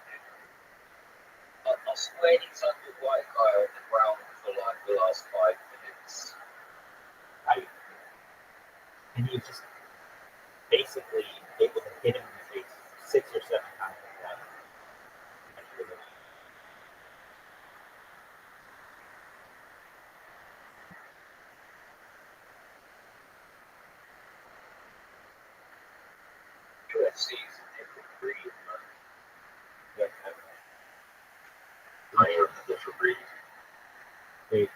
I swear he's had the white guy on the ground for like the last 5 minutes. Right? And you just basically able to hit him in the face 6 or 7 times like that. UFC is a different breed, man. Yeah, I am a different breed. they,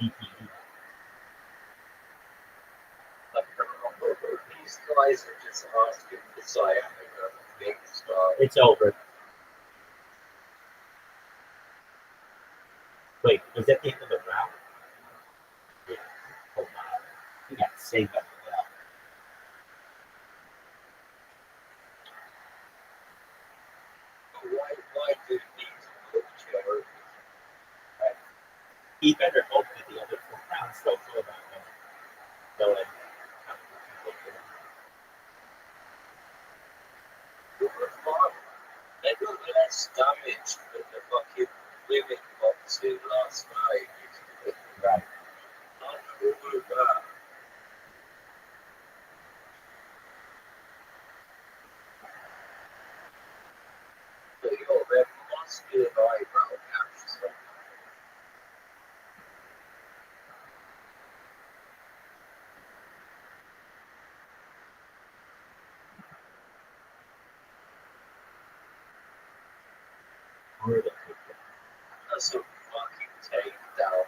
CPU. These guys are just asking for sciatica, big stuff. It's over. Wait, was that the end of the round? Yeah. Hold on. We got saved up for that. Why do these coach errors? He better hope that the other 4 rounds don't go that way. So, They got less damage than the fucking women boxing last night. right. Not all of that. But yo, there must be an eyebrow catch somewhere. That's a fucking takedown.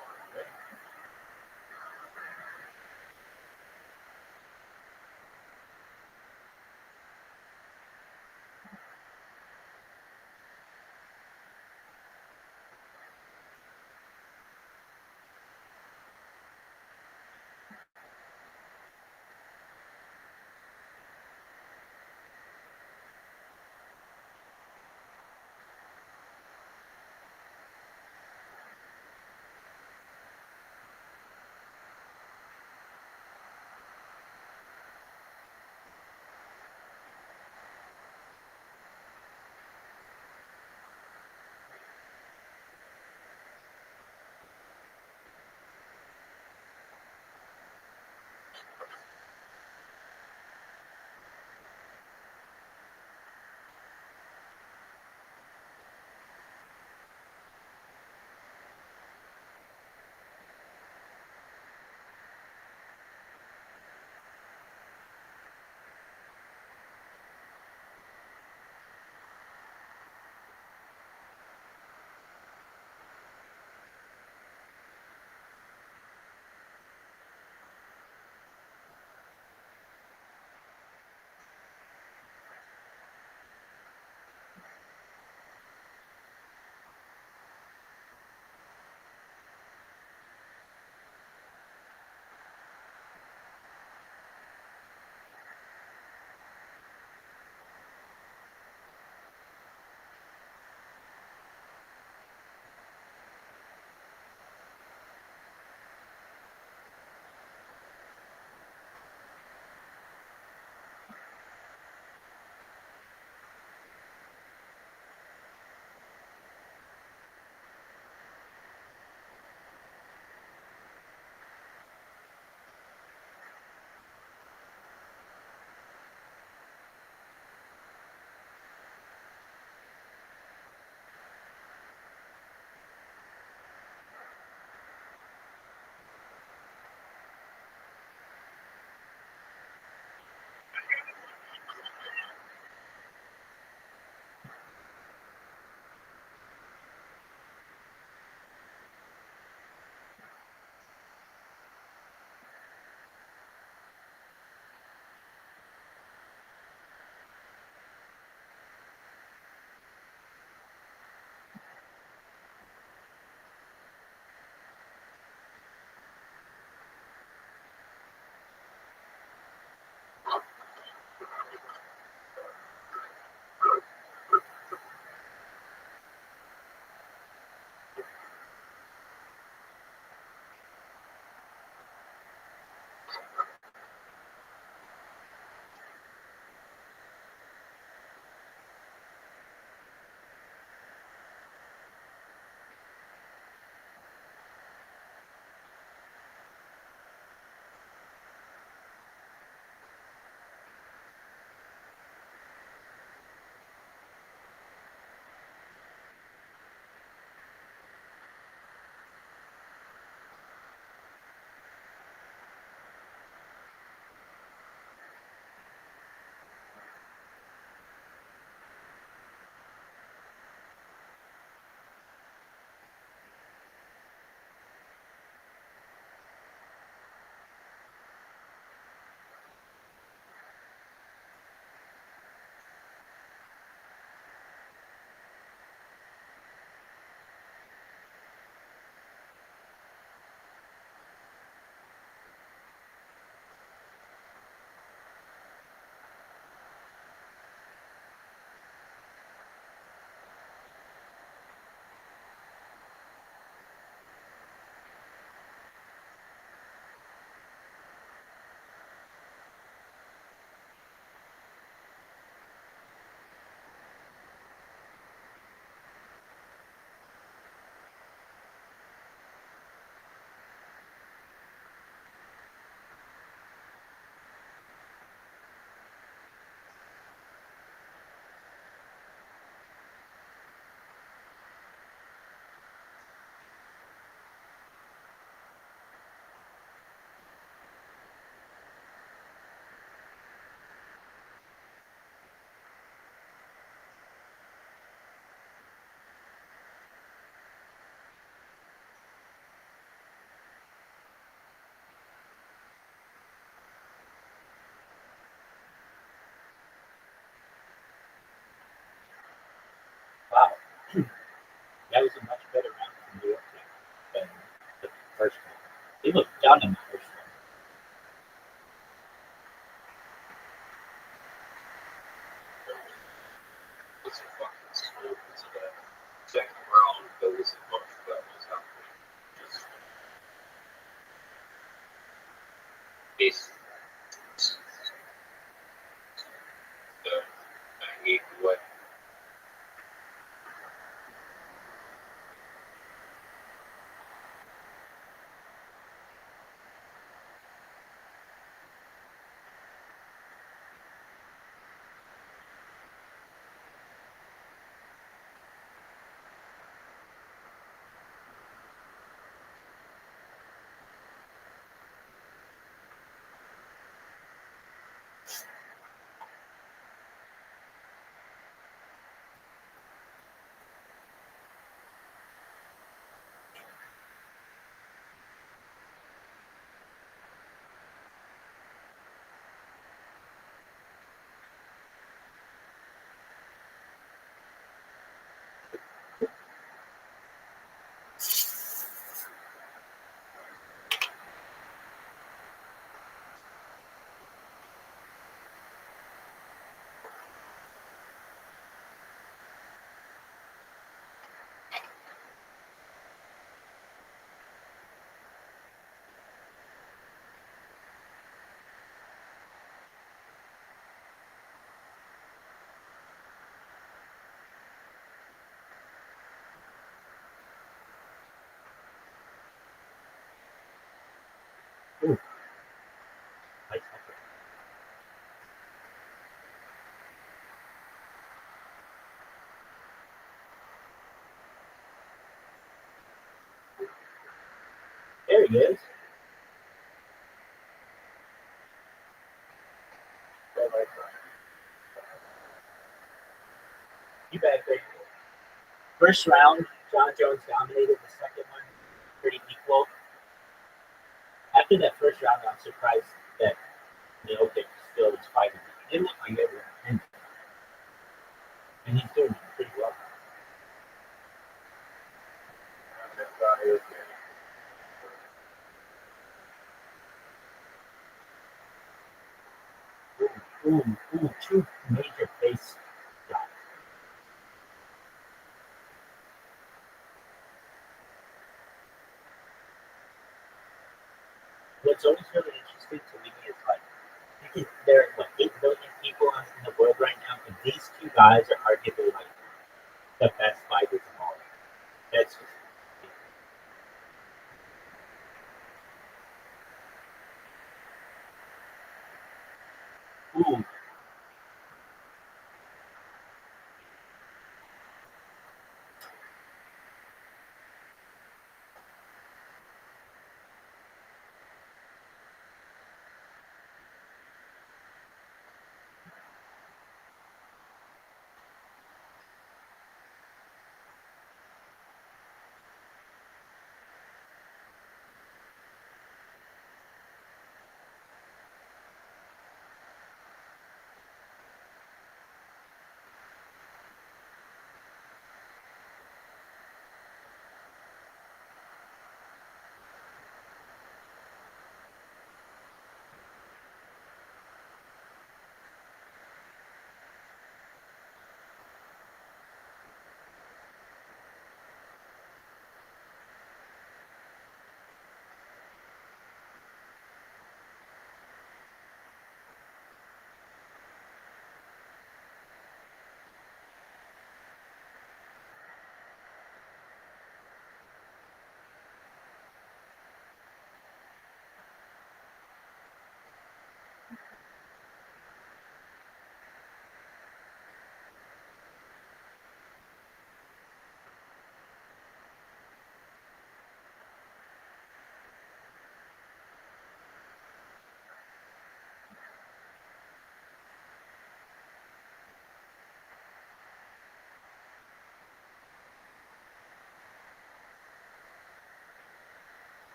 that was a much better round from New York than the first one. They looked done in the first one. It's a fucking school. It's a second round. There wasn't much that was happening. Just this. Hanging away. Ooh. Nice. There he is. You bet, Greg. First round, John Jones dominated. The second one, pretty equal. After that first round, I'm surprised that Neokic still was fighting. It didn't look like it was ending. And he's doing pretty well. Ooh, two major face shots. What's always really interesting to me is like, there are 8 billion people in the world right now, and these two guys are arguably like the best fighters of all. That's just ooh.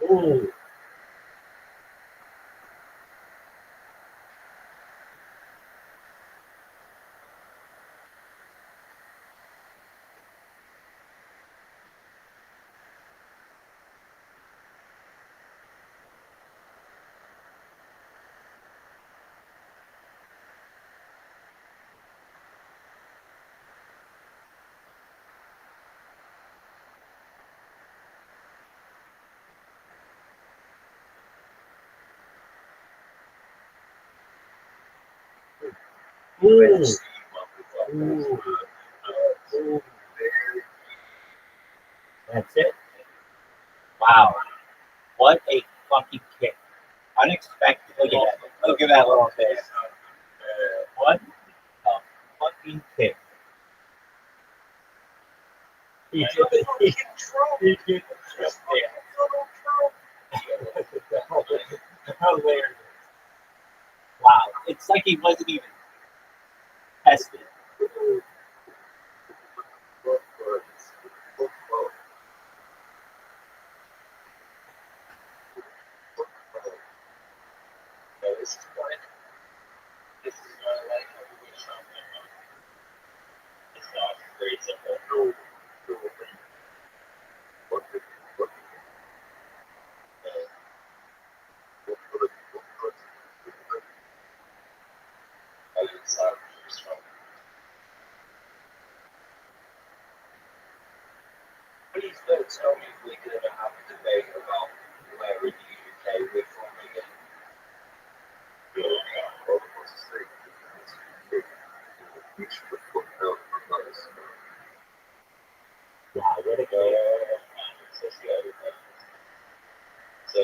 Ooh. Ooh. Ooh. Ooh. That's it. Wow. What a fucking kick. Unexpected. Look at that. Look at that little face. What a fucking kick. He did it. He did it. Hilarious. Wow. It's like he wasn't even tested. This is why I like how we wish on them. It's not very simple. Please don't tell me we're going to have a debate about where in the UK we're from again. Wow, what a kick. So,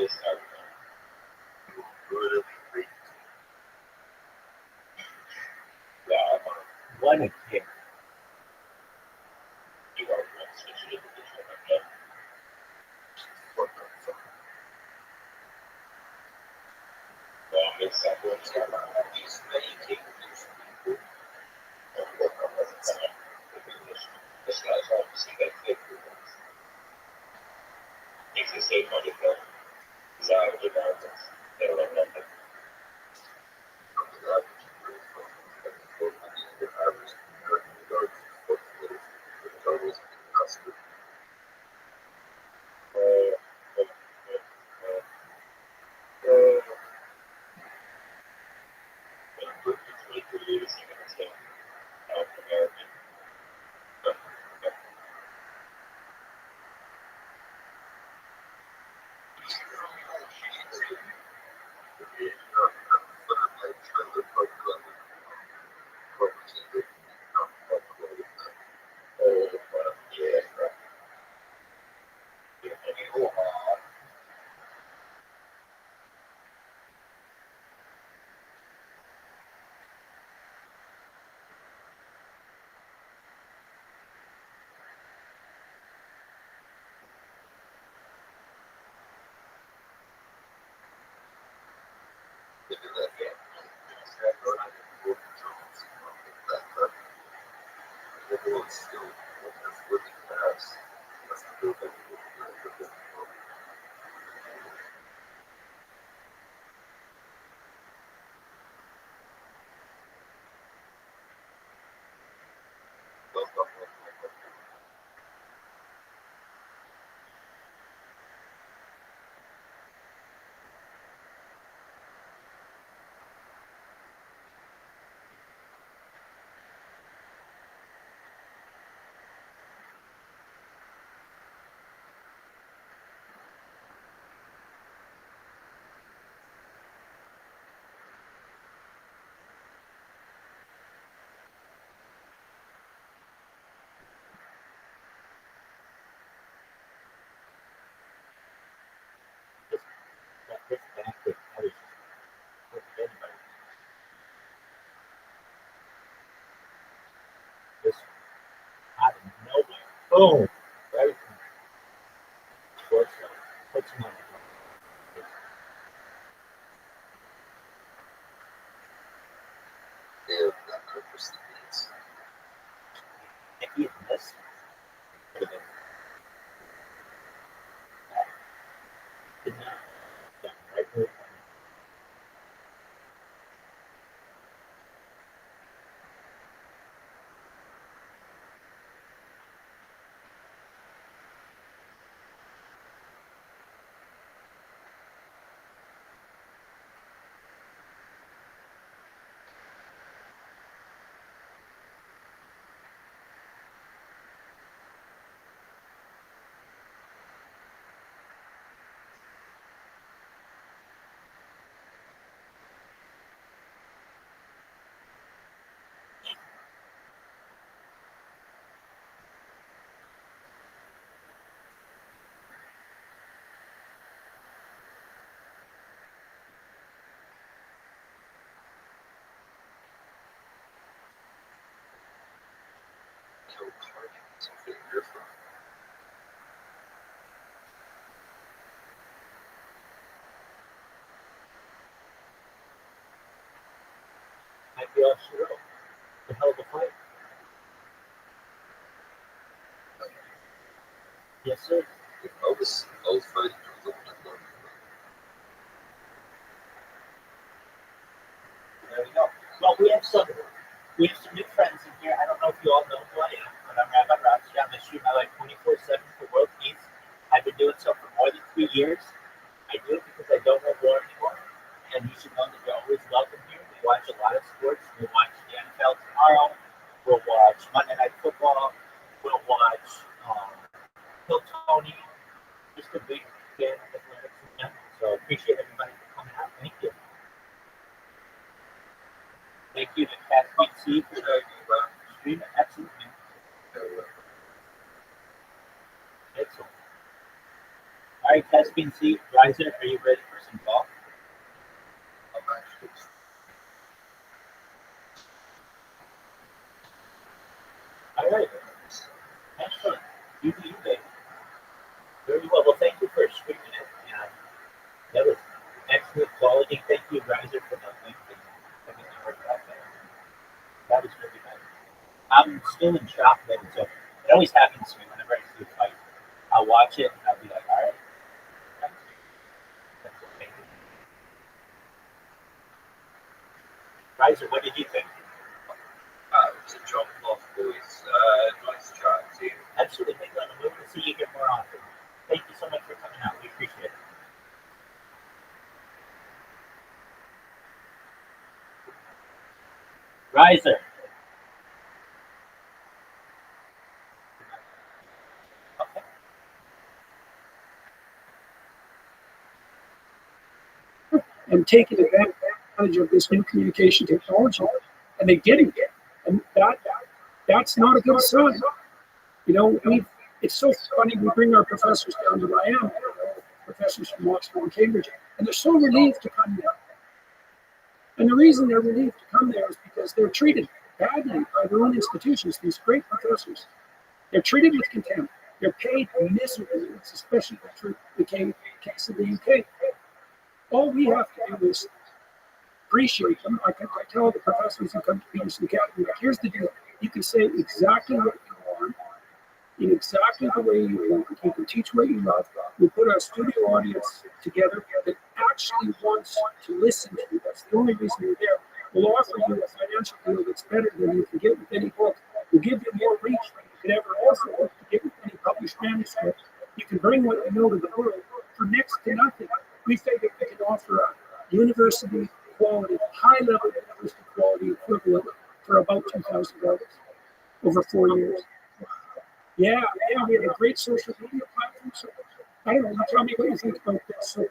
yeah, What a kick. you are right, especially with the children. It's that one he's making these people. This guy's obviously got big ones. He's the same money for he's out of the mountains. They don't have nothing. This back kick, that was just anybody. This out of nowhere. Boom. Right. Short shot. Puts him on the ground. If he had missed, would have been did not. Yeah, right there. kill target, something different. Might be off Shiro. The hell of a fight. Yes, sir. I was fighting for the one. There we go. Well, we have some new friends in here. I don't know if you all know who I am, but I'm Rabbi Rothschild. I stream my life 24/7 for world peace. I've been doing so for more than 3 years. I do it because I don't want war anymore. And you should know that you're always welcome here. We watch a lot of sports. We'll watch the NFL tomorrow. We'll watch Monday Night Football. We'll watch Hill Tony. Just a big fan of athletics in general. So appreciate everybody for coming out. Thank you. Thank you to Caspian C for the stream. Absolutely. Excellent. All right, Caspian C, Riser, are you ready for some golf? All right. Excellent. You do you, baby. Very well. Well, thank you for streaming it. That was excellent quality. Thank you, Riser, for the link and everything worked out there. That was really nice. I'm still in shock that so it always happens to me whenever I see a fight. I'll watch it and I'll be like, all right, that's okay. Riser, what did you think? It was a jump off, boys. Nice chat to you. Absolutely, Glenn. We want to see you here more often. Thank you so much for coming out. We appreciate it. Riser. Okay. And taking advantage of this new communication technology, and they're getting it, and that's not a good sign. You know, it's so funny. We bring our professors down to Miami, professors from Oxford and Cambridge, and they're so relieved to come there. And the reason they're relieved to come there is because they're treated badly by their own institutions. These great professors, they're treated with contempt. They're paid miserably. It's especially the case of the UK. All we have to do is appreciate them. I tell the professors who come to Peterson Academy, like, here's the deal. You can say exactly what you want in exactly the way you want. You can teach what you love. We put a studio audience together that actually wants to listen to you. That's the only reason you're there. We'll offer you a financial deal that's better than you can get with any book. We'll give you more reach than you could ever offer to get with any published manuscript. You can bring what you know to the world for next to nothing. We figure we can offer a university quality, high-level university quality equivalent for about $2,000 over 4 years. Yeah, we have a great social media platform. So I don't know, you tell me what you think about this. So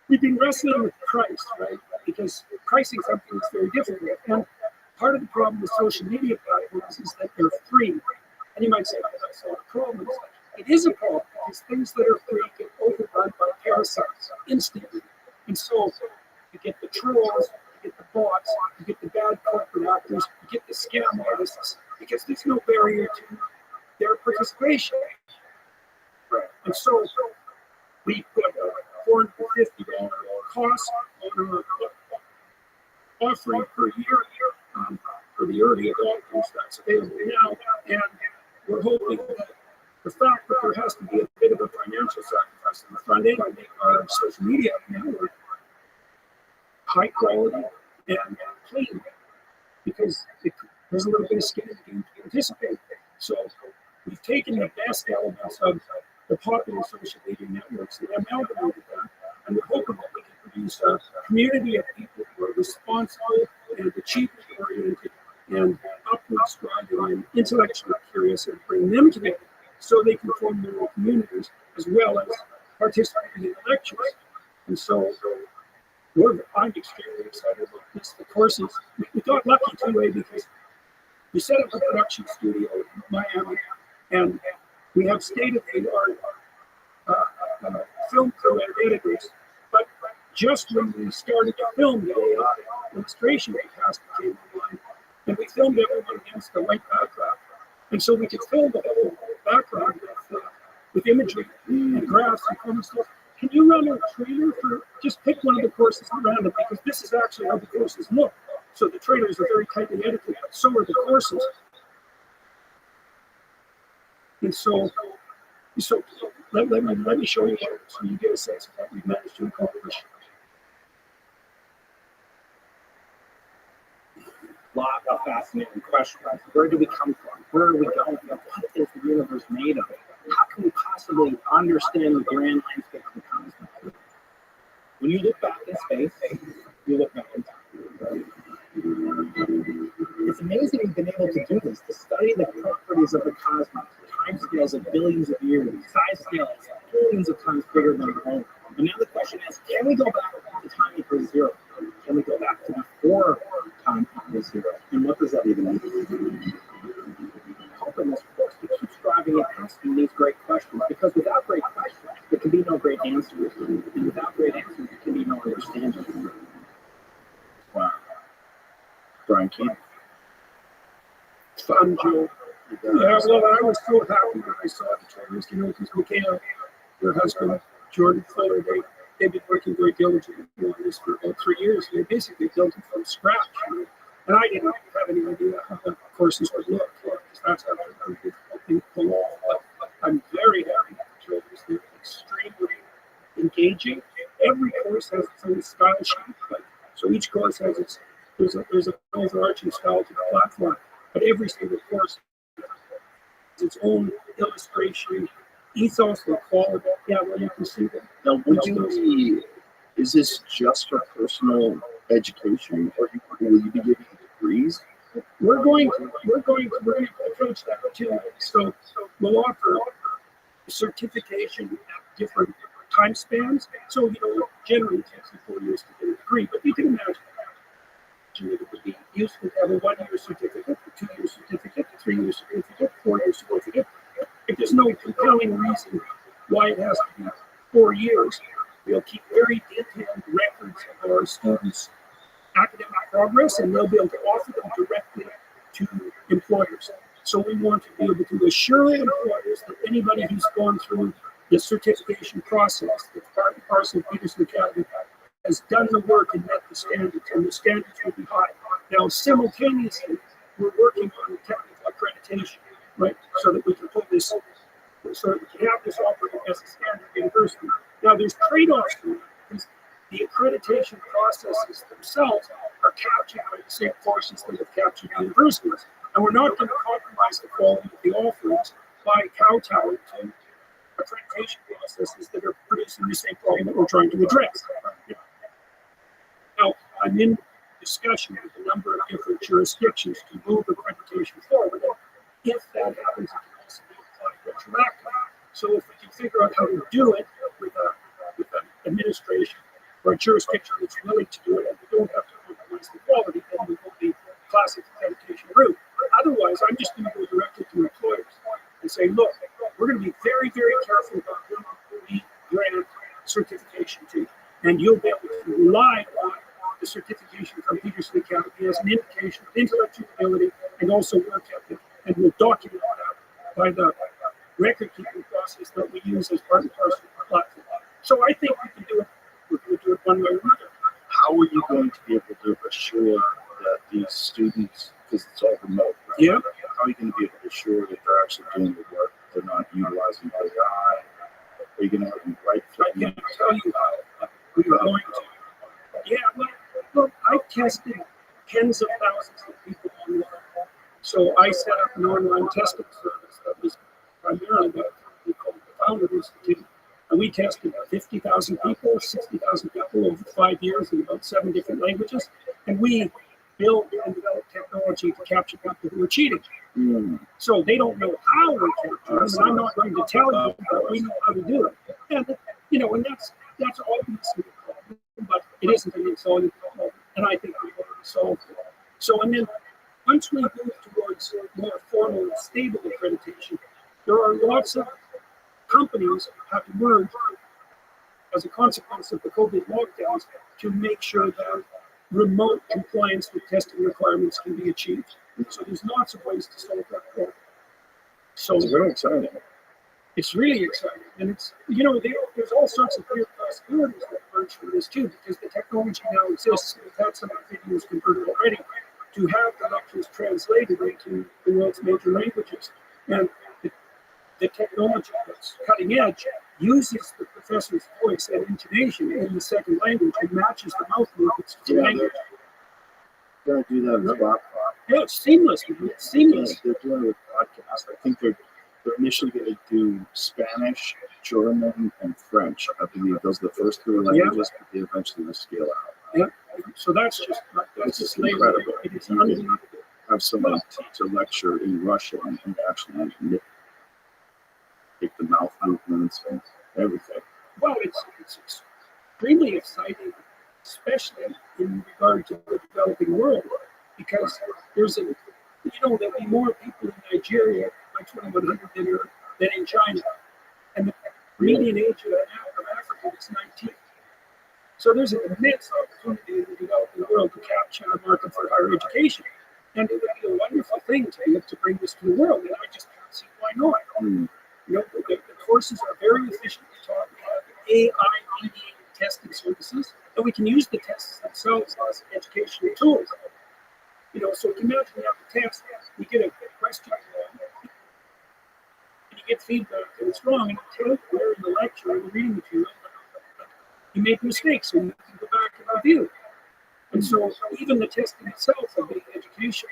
we've been wrestling with price, right? Because pricing something is very difficult. And part of the problem with social media platforms is that they're free. And you might say, oh, that's not a problem. It is a problem because things that are free get overrun by parasites instantly. And so you get the trolls, you get the bots, you get the bad corporate actors, you get the scam artists, because there's no barrier to their participation. Right. And so we put a $450 cost on our offering per year for the early adopters that's available now. And we're hoping that the fact that there has to be a bit of a financial sacrifice on the front end to make our social media network high quality and clean, because there's a little bit of skin in the game to participate. So we've taken the best elements of the popular social media networks and amalgamated that, and we're hoping that we can produce a community of people who are responsible and achievement oriented and upward striving and intellectually curious, and bring them together so they can form their own communities as well as participating in the lectures. And so I'm extremely excited about this. The courses, we got lucky two-way because we set up a production studio in Miami, and we have state-of-the-art film crew and editors. But just when we started to film, the AI illustration capacity came online, and we filmed everyone against the white background. And so we could fill the whole background with imagery and graphs and common stuff. Can you run a trailer for, just pick one of the courses at random, because this is actually how the courses look. So the trailers are very tightly edited, but so are the courses. And so let me show you so you get a sense of what we've managed to accomplish. Lot of fascinating questions. Where do we come from? Where are we going? What is the universe made of? How can we possibly understand the grand landscape of the cosmos? When you look back in space, you look back in time. It's amazing we've been able to do this, to study the properties of the cosmos, time scales of billions of years, size scales billions of times bigger than our own. And now the question is, can we go back to time equals zero? Can we go back to before time equals zero? And what does that even mean? Hoping this course to keep striving and asking these great questions, because without great questions, there can be no great answers. And without great answers, there can be no understanding. Wow. Brian King. Fun, Joe. Yeah, well, I was so happy when I saw the trailers, because Michaela, her husband, Jordan Fuller, they've been working very diligently on this for about 3 years. They basically built it from scratch. And I didn't have any idea how the courses would look, because that's how they pull off. But I'm very happy with the trailers. They're extremely engaging. Every course has its own style sheet. So each course has there's an overarching style to the platform. But every single course has its own illustration, ethos, or quality. Yeah, well, you can see that. Now, is this just for personal education, or will you be giving degrees? We're going to approach that too. So we'll offer certification at different time spans. So, generally it takes you 4 years to get a degree, but you can imagine it would be useful to have a 1 year certificate, a 2 year certificate, a 3 year certificate, 4 year certificate. If there's no compelling reason why it has to be 4 years, we'll keep very detailed records of our students' academic progress, and they'll be able to offer them directly to employers. So we want to be able to assure employers that anybody who's gone through the certification process, the part and parcel of Peterson Academy, has done the work and met the standards, and the standards will be high. Now, simultaneously, we're working on technical accreditation, right, so that we can put this, so that we can have this operating as a standard university. Now, there's trade-offs to it, because the accreditation processes themselves are captured by the same forces that have captured universities. And we're not going to compromise the quality of the offerings by kowtowing to accreditation processes that are producing the same problem that we're trying to address. Now, I'm in discussion with a number of different jurisdictions to move accreditation forward. And if that happens, it can also be applied retroactively. So if we can figure out how to do it with an administration or a jurisdiction that's willing to do it, and we don't have to compromise the quality, then we go the classic accreditation route. Otherwise, I'm just going to go directly to employers and say, look, we're going to be very, very careful about who we grant certification to. And you'll be able to rely on the certification from Peterson Academy as an indication of intellectual ability and also work ethic. And we'll document that by the record-keeping process that we use as part and parcel of the platform. So I think we can do it. We're going to do it one way or another. How are you going to be able to assure that these students, because it's all remote, right? Yeah. How are you going to be able to assure that they're actually doing the work, they're not utilizing AI? Are you going to have them write for I can't tell you how we are going to. Yeah, well, I've tested tens of thousands of people online. So I set up an online testing service that was primarily what we called the Founder Institute. And we tested 50,000 people, 60,000 people over 5 years in about 7 different languages. And we build and develop technology to capture people who are cheating. So they don't know how we capture us. I'm not going to tell you, but we know how to do it. And and that's obviously a problem, but it isn't an insoluble problem. And I think we've already solved it. So, and then once we move towards more formal and stable accreditation, there are lots of companies have emerged as a consequence of the COVID lockdowns to make sure that remote compliance with testing requirements can be achieved. So there's lots of ways to solve that problem. So It's very exciting. it's really exciting, and it's there's all sorts of weird possibilities that emerge from this too, because the technology now exists. We've had some of the videos converted already to have the lectures translated into the world's major languages, and the technology that's cutting edge uses the professor's voice and intonation in the second language and matches the mouth movements to the language. They're gonna do that in Rothschild. Yeah, it's seamless, man. It's seamless. They're doing it with podcasts. I think they're initially going to do Spanish, German, and French. I believe those are the first three languages, but they eventually will scale out. Yeah. So that's just Incredible. It is You unbelievable. can have someone to lecture in Russian and actually take the mouth movements and everything. Well, it's extremely exciting, especially in regard to the developing world, because there'll be more people in Nigeria by 2100 than in China, and the median age of Africa is 19. So there's an immense opportunity in the developing world to capture the market for higher education, and it would be a wonderful thing to be able to bring this to the world. And I just can't see why not. The courses are very efficiently taught. We have AI-mediated testing services, and we can use the tests themselves as educational tools. So imagine you have the test, you get a question wrong, and you get feedback that it's wrong, and you tell you where in the lecture or the reading material you made mistakes, so you can go back and review. And so even the testing itself will be education.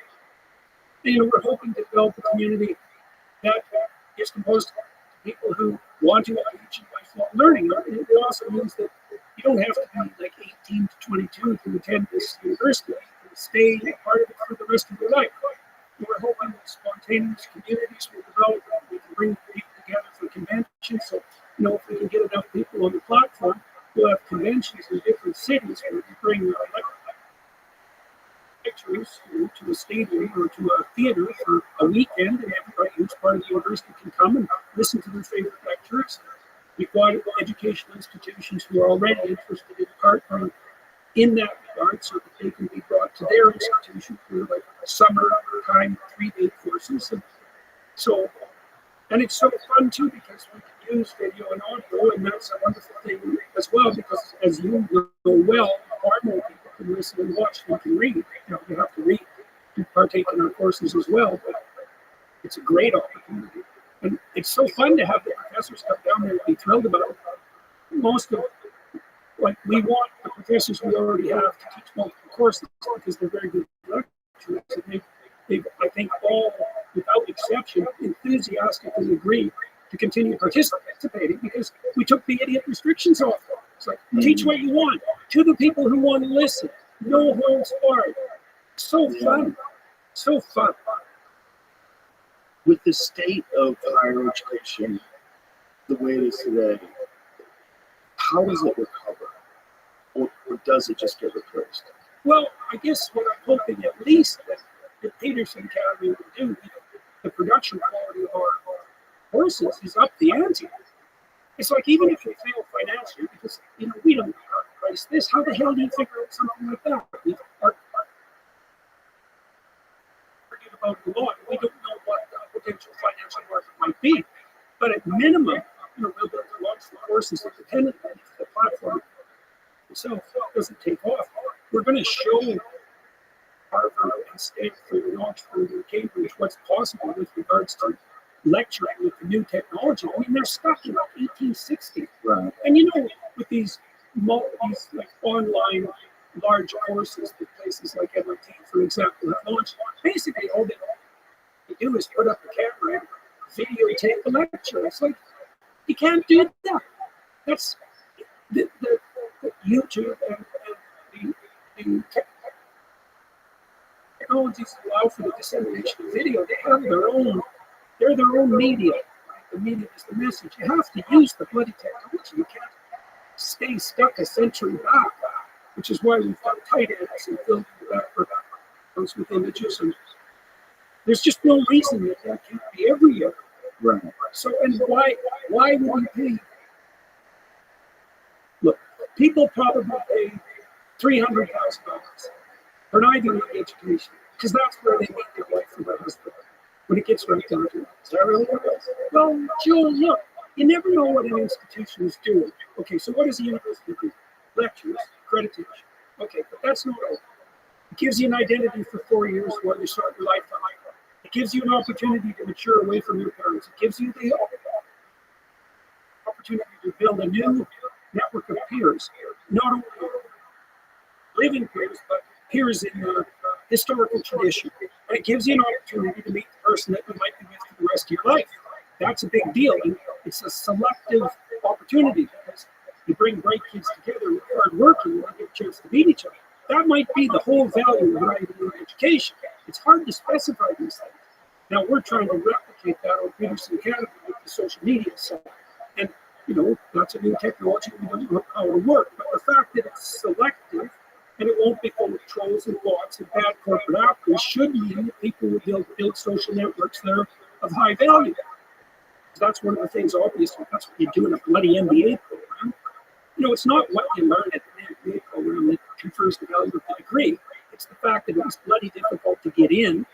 And, we're hoping to develop a community that is composed of people who want to engage in lifelong learning. It also means that you don't have to be like 18 to 22 to attend this university. You can stay a part of it for the rest of your life. We're hoping that spontaneous communities will develop. We can bring people together for conventions. So, if we can get enough people on the platform, we'll have conventions in different cities where we bring lecturers to a stadium or to a theater for a weekend, and everybody who's part of the university can come and listen to their favorite lecturers. We've got educational institutions who are already interested in partnering in that regard so that they can be brought to their institution for like summertime 3-day courses. And it's so fun too because we can use video and audio, and that's a wonderful thing as well because, as you know well, far more people can listen and watch than can read. You have to read to partake in our courses as well, but it's a great opportunity. And it's so fun to have the professors come down there and be thrilled about it. Most of, we want the professors we already have to teach multiple courses because they're very good lecturers. And they've, I think, all, without exception, enthusiastically agreed to continue participating because we took the idiot restrictions off. It's like, teach what you want to the people who want to listen. No holds barred. So fun. So fun. With the state of higher education the way it is today, how does it recover? Or does it just get replaced? Well, I guess what I'm hoping at least that the Peterson Academy will do, the production quality of our courses is up the ante. It's like, even if you fail financially, because we don't price this, how the hell do you figure out something like that? We've argued about the law. We don't know what the potential financial market might be. But at minimum, we'll be able to launch the courses independently if the platform itself doesn't take off. We're going to show Harvard and Stanford and Oxford and Cambridge what's possible with regards to lecturing with the new technology. I mean, they're stuck in like 1860. Right. And with these online large courses that places like MIT, for example, have launched, basically all they do is put up a camera and videotape the lecture. It's like, you can't do that. That's the YouTube and the technologies allow for the dissemination of video. They have they're their own media. The media is the message. You have to use the bloody technology. You can't stay stuck a century back, which is why we've got tight ends and building the backgrounds with images. And there's just no reason that can't be every year. Right. So, and why would we pay? Look, people probably pay $300,000 for an Ivy League education because that's where they make their life for their husband. when it gets right down to it. Is that really what it is? Well, Joe, look, you never know what an institution is doing. Okay, so what does the university do? Lectures, accreditation. Okay, but that's not all. It gives you an identity for 4 years while you start your lifetime. It gives you an opportunity to mature away from your parents. It gives you the opportunity to build a new network of peers, not only living peers, but peers in the historical tradition. And it gives you an opportunity to meet the person that you might be with for the rest of your life. That's a big deal. And it's a selective opportunity because you bring great kids together with hard working and they get a chance to meet each other. That might be the whole value of an Ivy League education. It's hard to specify these things. Now we're trying to replicate that on Peterson Academy with the social media side. And, you know, that's a new technology. We don't know how it'll work. But the fact that it's selective and it won't be full of trolls and bots and bad corporate actors should mean that people will build social networks that are of high value. That's one of the things, obviously, that's what you do in a bloody MBA program. You know, it's not what you learn at the MBA program that confers the value of the degree. It's the fact that it was bloody difficult to get in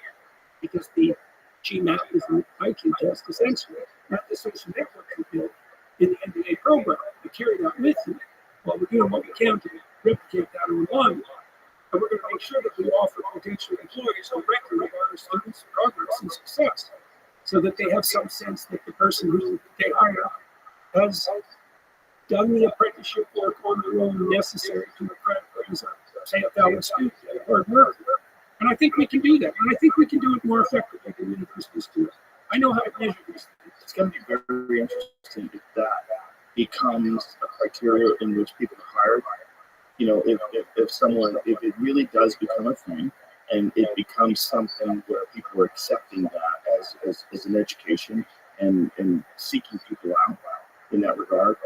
because the GMAT is an IQ test, essentially, not the social network you built in the MBA program. You carry that with you while we're doing what we can to replicate that online. And we're going to make sure that we offer potential employees a record of our students' progress and success so that they have some sense that the person who they hire has done the apprenticeship work on their own necessary to accredit as say a valid student and hard work. And I think we can do that. And I think we can do it more effectively than universities do it. I know how to measure these things. It's going to be very, very interesting if that becomes a criteria in which people are hired. You know, if it really does become a thing and it becomes something where people are accepting that as an education and seeking people out in that regard,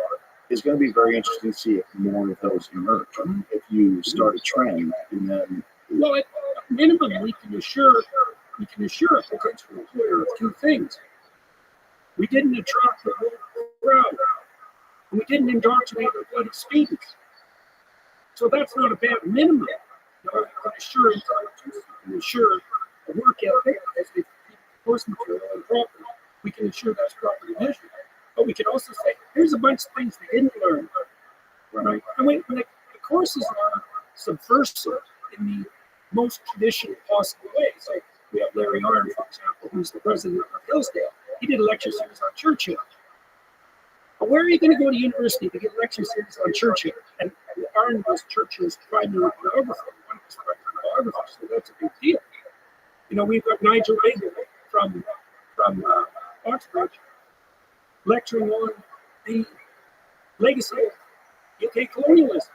it's going to be very interesting to see if more of those emerge. If you start a trend and then... Well, at minimum, we can assure a potential employer of two things. We didn't attract the whole crowd. We didn't indoctrinate our bloody students. So that's not a bad minimum. You know, we can assure intelligence, we can assure a work ethic as the course material and property. We can assure that's properly measured. But we can also say, here's a bunch of things they didn't learn. Right? And the courses are subversive in the most traditional possible way. So we have Larry Arnn, for example, who's the president of Hillsdale. He did a lecture series on Churchill. But where are you going to go to university to get lecture series on Churchill? And Arnn was Churchill's primary biographer, one of his primary biographers, so that's a big deal. You know, we've got Nigel Reagan from Oxford lecturing on the legacy of UK colonialism.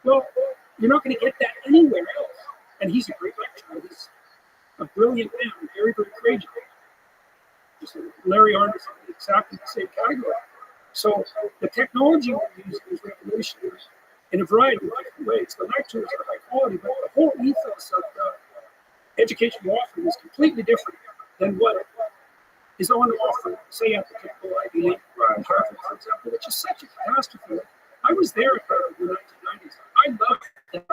Well, you're not going to get that anywhere else. And he's a great lecturer. He's a brilliant man, very, very courageous. Larry Arnn is exactly the same category. So the technology we use is revolutionary in a variety of different ways. The lectures are high quality, but the whole ethos of the education we're offering is completely different than what is on offer, say at the typical Ivy League, Harvard, for example, which is such a catastrophe. I was there at Harvard in the 1990s. I loved that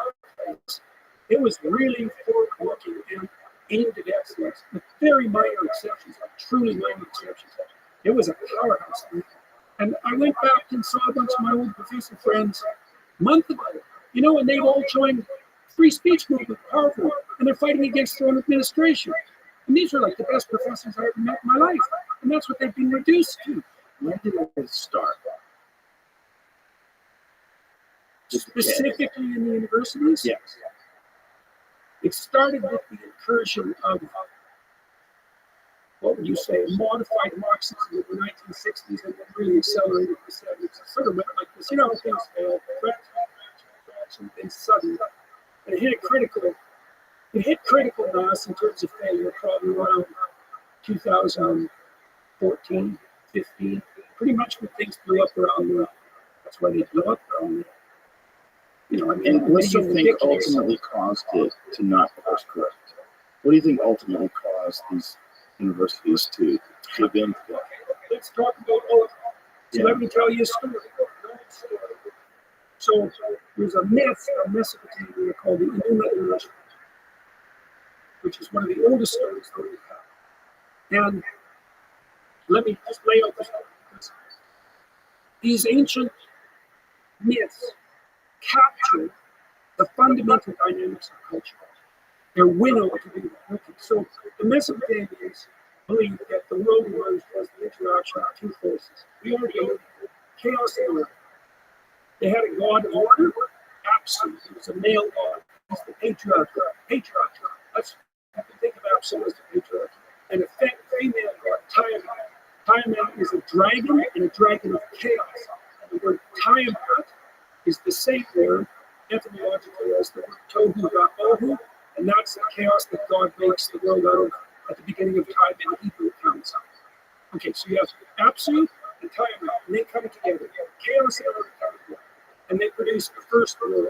place. It was really forward-looking and aimed at excellence, with very minor exceptions, like truly minor exceptions. It was a powerhouse. And I went back and saw a bunch of my old professor friends a month ago, you know, and they've all joined free speech movement at Harvard, and they're fighting against their own administration. And these are like the best professors I ever met in my life. And that's what they've been reduced to. When did it start? Specifically in the universities? Yes. It started with the incursion of, what would you say, modified Marxism in the 1960s and then really accelerated in the 70s. It sort of went like this. You know how things fail, and then suddenly, and it hit critical mass in terms of failure probably around 2014, 15, pretty much when things blew up around the, that's why they blew up around the, you know, I mean, and what do you think ultimately caused it to not course correct? What do you think ultimately caused these universities to give in to that? Let's talk about all of it. So let me tell you a story. So there's a myth from Mesopotamia called the Enuma Elish, which is one of the oldest stories that we have. And let me just lay out this. These ancient myths capture the fundamental dynamics of culture. They're winnowed to be reflected. So the Mesopotamians believed that the world emerged as the interaction of two forces. We already know chaos and order. They had a god of order, Apsu. He was a male god. He's the patriarch. That's, you can think of Apsu as the patriarch. And a female god, Tiamat. Tiamat is a dragon and a dragon of chaos. And the word Tiamat is the same word etymologically as the word Tohu Bohu, and that's the chaos that God makes the world out of at the beginning of time in the Hebrew accounts. Okay, so you have Apsu and Tiamat, and they come together. Chaos and order come together, and they produce the first world.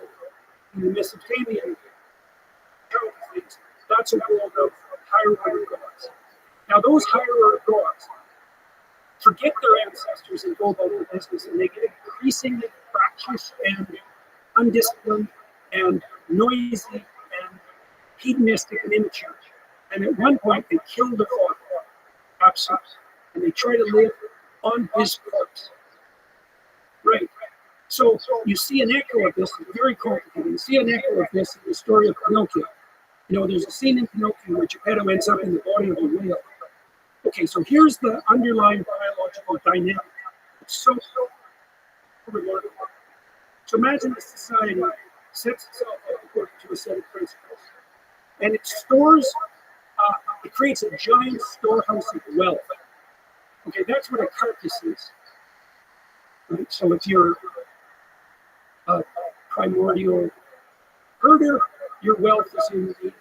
In the Mesopotamian account of things, that's a world of higher order gods. Now, those higher order gods forget their ancestors and go about their business, and they get increasingly fractious and undisciplined and noisy and hedonistic and immature. And at one point, they killed the father, Apsu, and they try to live on his corpse. Right. So you see an echo of this, it's very complicated. You see an echo of this in the story of Pinocchio. You know, there's a scene in Pinocchio where Geppetto ends up in the body of a whale. Okay, so here's the underlying biological dynamic. It's so remarkable. So imagine a society sets itself up according to a set of principles, and it stores, it creates a giant storehouse of wealth. Okay, that's what a carcass is. Right? So if you're a primordial herder, your wealth is in the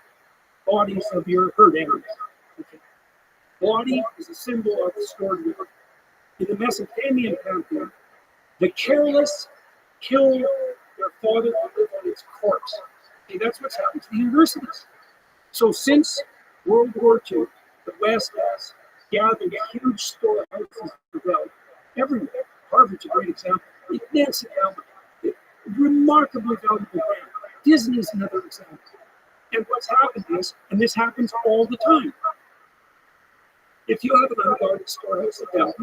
bodies of your herd animals. Okay. Body is a symbol of stored wealth. In the Mesopotamian pantheon, the careless kill their father and live on its corpse. Okay, that's what's happened to the universities. So since World War II, the West has gathered huge storehouses of wealth everywhere. Harvard's a great example. Immense endowment. Remarkably valuable brand. Disney's another example. And what's happened is, and this happens all the time, if you have an unguarded storehouse of wealth,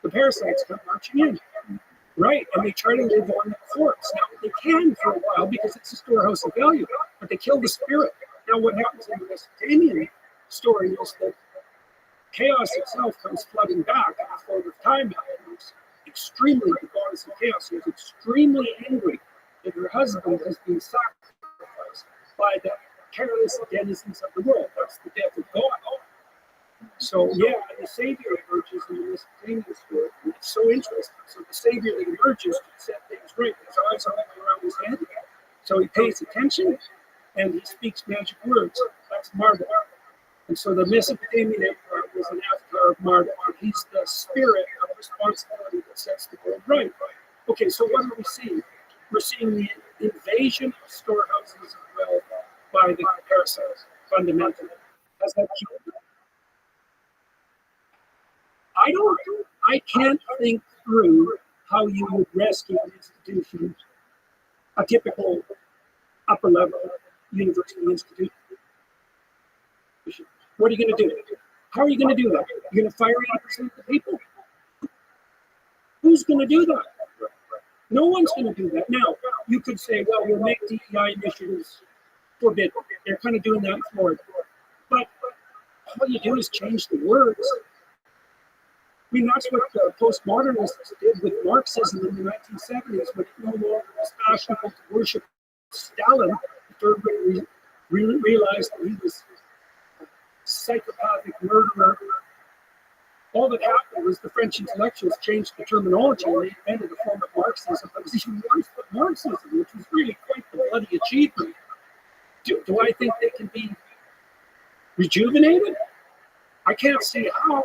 the parasites come marching in. Right, and they try to live on the corpse. Now, they can for a while because it's a storehouse of value, but they kill the spirit. Now, what happens in the Mesopotamian story is that chaos itself comes flooding back in the form of time. Extremely, the goddess of chaos is extremely angry that her husband has been sacrificed by the careless denizens of the world. That's the death of God. So, yeah, the Savior emerges in the Mesopotamian story. And it's so interesting. So, the Savior that emerges to set things right. His eyes are around his head. So, he pays attention and he speaks magic words. That's Marduk. And so, the Mesopotamian Empire was an avatar of Marduk. And he's the spirit of responsibility that sets the world right. Okay, so what are we seeing? We're seeing the invasion of storehouses of wealth by the parasites, fundamentally. Has that killed them? I can't think through how you would rescue an institution, a typical upper level university institution. What are you going to do? How are you going to do that? You're going to fire 80% of the people? Who's going to do that? No one's going to do that. Now, you could say, well, we'll make DEI initiatives forbidden. They're kind of doing that in Florida. But all you do is change the words. I mean, that's what the postmodernists did with Marxism in the 1970s, when it no longer was fashionable to worship Stalin. The third way we realized that he was a psychopathic murderer. All that happened was the French intellectuals changed the terminology and they invented a form of Marxism that was even worse than Marxism, which was really quite the bloody achievement. Do I think they can be rejuvenated? I can't see how.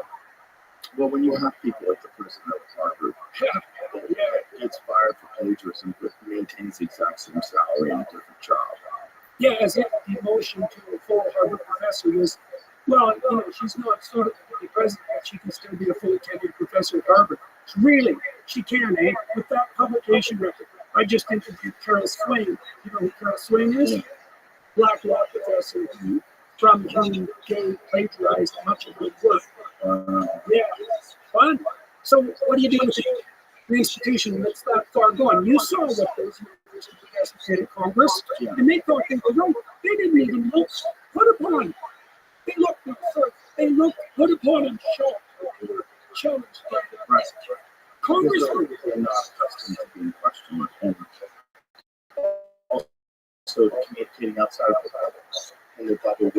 Well, when you have people like the person at Harvard that gets fired for plagiarism but maintains the exact same salary in a different job. Yeah, as if the emotion to a full Harvard professor was, well, you know, she's not sort of the president, but she can still be a fully tenured professor at Harvard. Really, she can, eh? With that publication record. I just interviewed Carol Swain. You know who Carol Swain is? Black law professor who from whom Kay plagiarized much of his work. Yeah, fun. So what do you do with the institution that's that far gone? You saw what those universities did at Congress, and they thought they were right. They didn't even look put upon. They looked put upon and shocked. They were challenged by the press. Congress they're not accustomed to being questioned, and also communicating outside of the bubble, in the bubble,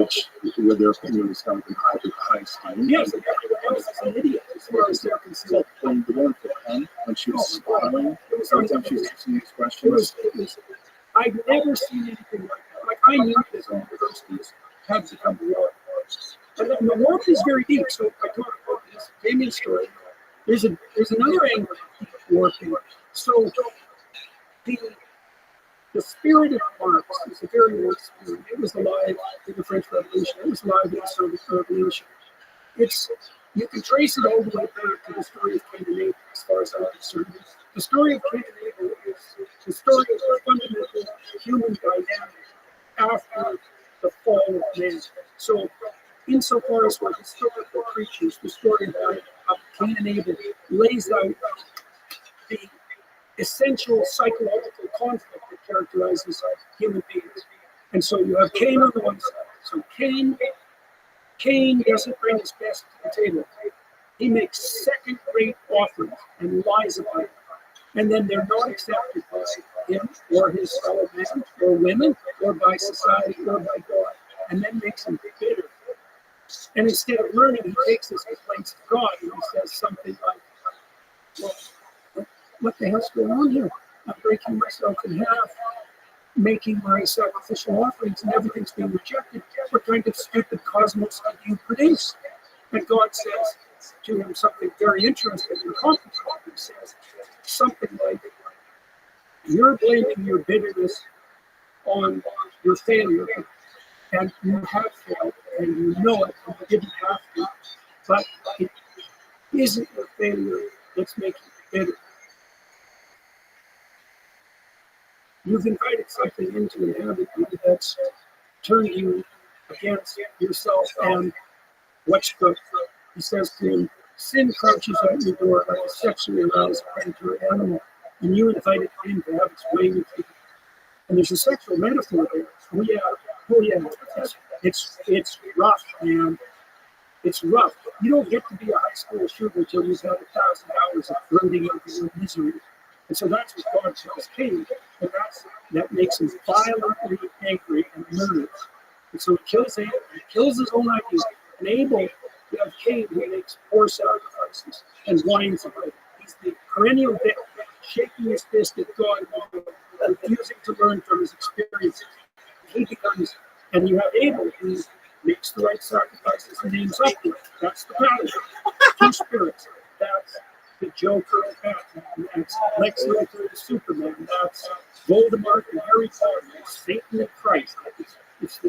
where their opinion is held in high esteem. Yes, and everyone else is an idiot as far as they're concerned. When the one for Penn, when she was smiling, every time she was asking these questions, I've never seen anything like that. Like, I knew that universities had become war. And the war is very deep. So I talk about this Damien story. There's another angle of war thing. So the spirit of Marx is a very old spirit. It was alive in the French Revolution. It was alive in the Soviet Revolution. You can trace it all the way back to the story of Cain and Abel, as far as I'm concerned. The story of Cain and Abel is the story of the fundamental human dynamic after the fall of man. So, insofar as we're historical creatures, the story of Cain and Abel lays out the essential psychological conflict that characterizes human beings. And so you have Cain on the one side. So Cain doesn't bring his best to the table. He makes second-rate offerings and lies about it. And then they're not accepted by him or his fellow men or women or by society or by God, and then makes him bitter. And instead of learning, he takes his complaints to God and he says something like, well, what the hell's going on here? I'm breaking myself in half, making my sacrificial offerings, and everything's being rejected. What kind of stupid cosmos did you produce? And God says to him something very interesting and complicated. He says something like, you're blaming your bitterness on your failure, and you have failed, and you know it, and you didn't have to, but it isn't your failure that's making you bitter. You've invited something into inhabit you that's turned you against yourself and what's good. He says to him, sin crouches at your door like a sexually aroused predator animal, and you invited him to have its way with you. And there's a sexual metaphor there. Oh yeah. It's rough, man. It's rough. You don't get to be a high school shooter until you've had 1,000 hours of flirting over your misery. And so that's what God tells Cain, and that makes him violently angry and murderous. And so he kills Abel, he kills his own idea. And Abel, you have Cain who makes poor sacrifices and whines about it. He's the perennial victim, shaking his fist at God, refusing to learn from his experiences. He becomes, and you have Abel who makes the right sacrifices and names up to it. That's the pattern. Two spirits. That's the Joker and Batman. That's Lex Luthor and Superman. That's Voldemort and Harry Potter. That's Satan and Christ. It's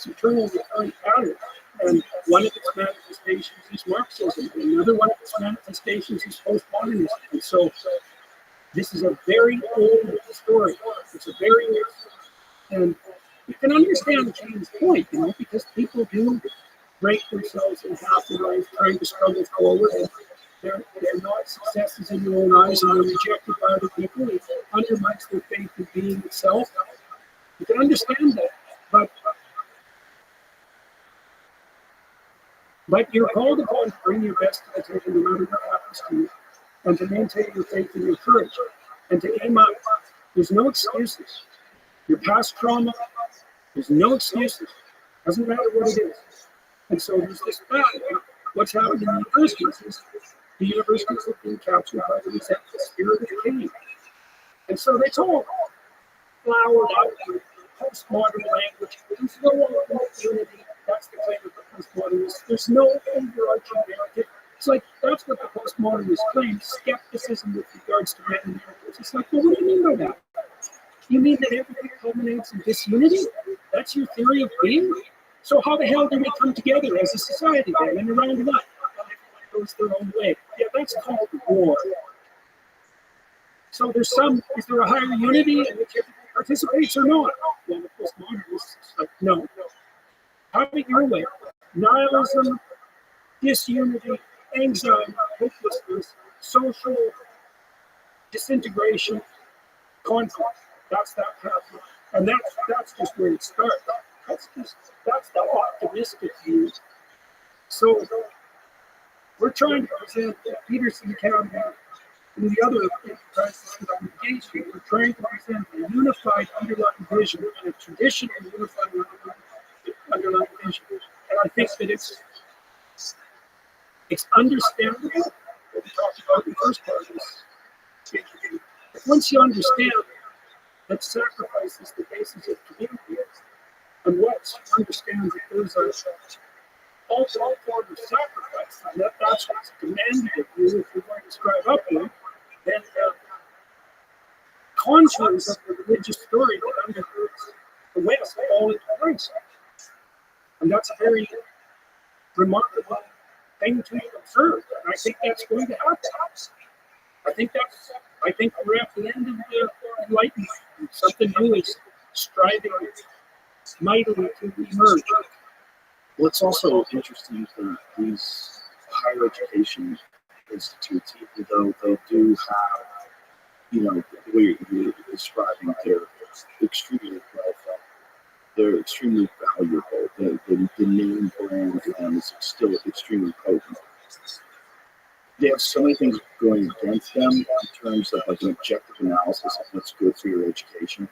eternal recurring pattern. And one of its manifestations is Marxism, and another one of its manifestations is postmodernism. And so this is a very old story. It's a very old story. And you can understand James' point, because people do break themselves in half in life trying to struggle forward, and they're not successes in their own eyes, and they're rejected by other people. It undermines their faith in being itself. You can understand that, but you're called upon to bring your best to the table no matter what happens to you, and to maintain your faith and your courage, and to aim up. There's no excuses. Your past trauma, there's no excuses. Doesn't matter what it is. And so there's this battle. What's happened in the universities is the universities have been captured by the resentful spirit of Cain. And so it's all flowered out with postmodern language. There's no unity. That's the claim of the postmodernists. There's no overarching narrative. It's like, that's what the postmodernists claim, skepticism with regards to man and narratives. It's like, well, what do you mean by that? You mean that everything culminates in disunity? That's your theory of being? So how the hell do we come together as a society then? And around what? Everyone goes their own way. Yeah, that's called war. So is there a higher unity in which everyone participates or not? well, the postmodernists, like, no. Have it your way. Nihilism, disunity, anxiety, hopelessness, social disintegration, conflict. That's that path. And that's just where it starts. That's the optimistic view. So we're trying to present at Peterson Academy and the other enterprises that I'm engaged in. We're trying to present a unified underlying vision and a traditional unified underlying vision. And I think that it's understandable what we talked about in the first part of this interview. But once you understand that sacrifice is the basis of community, and once you understand that those are also a form of sacrifice, and that's what's demanded of you if you're going to strive upward, then contours of the religious story that undergirds the West fall into place. And that's a very remarkable thing to observe. And I think that's going to happen. I think we're at the end of the Enlightenment. Something new is striving mightily to emerge. Well, it's also interesting that these higher education institutes, even though they do have, the way you're describing, they're extremely well funded. They're extremely valuable. The name brand is still extremely potent. They have so many things going against them in terms of like an objective analysis of what's good for your education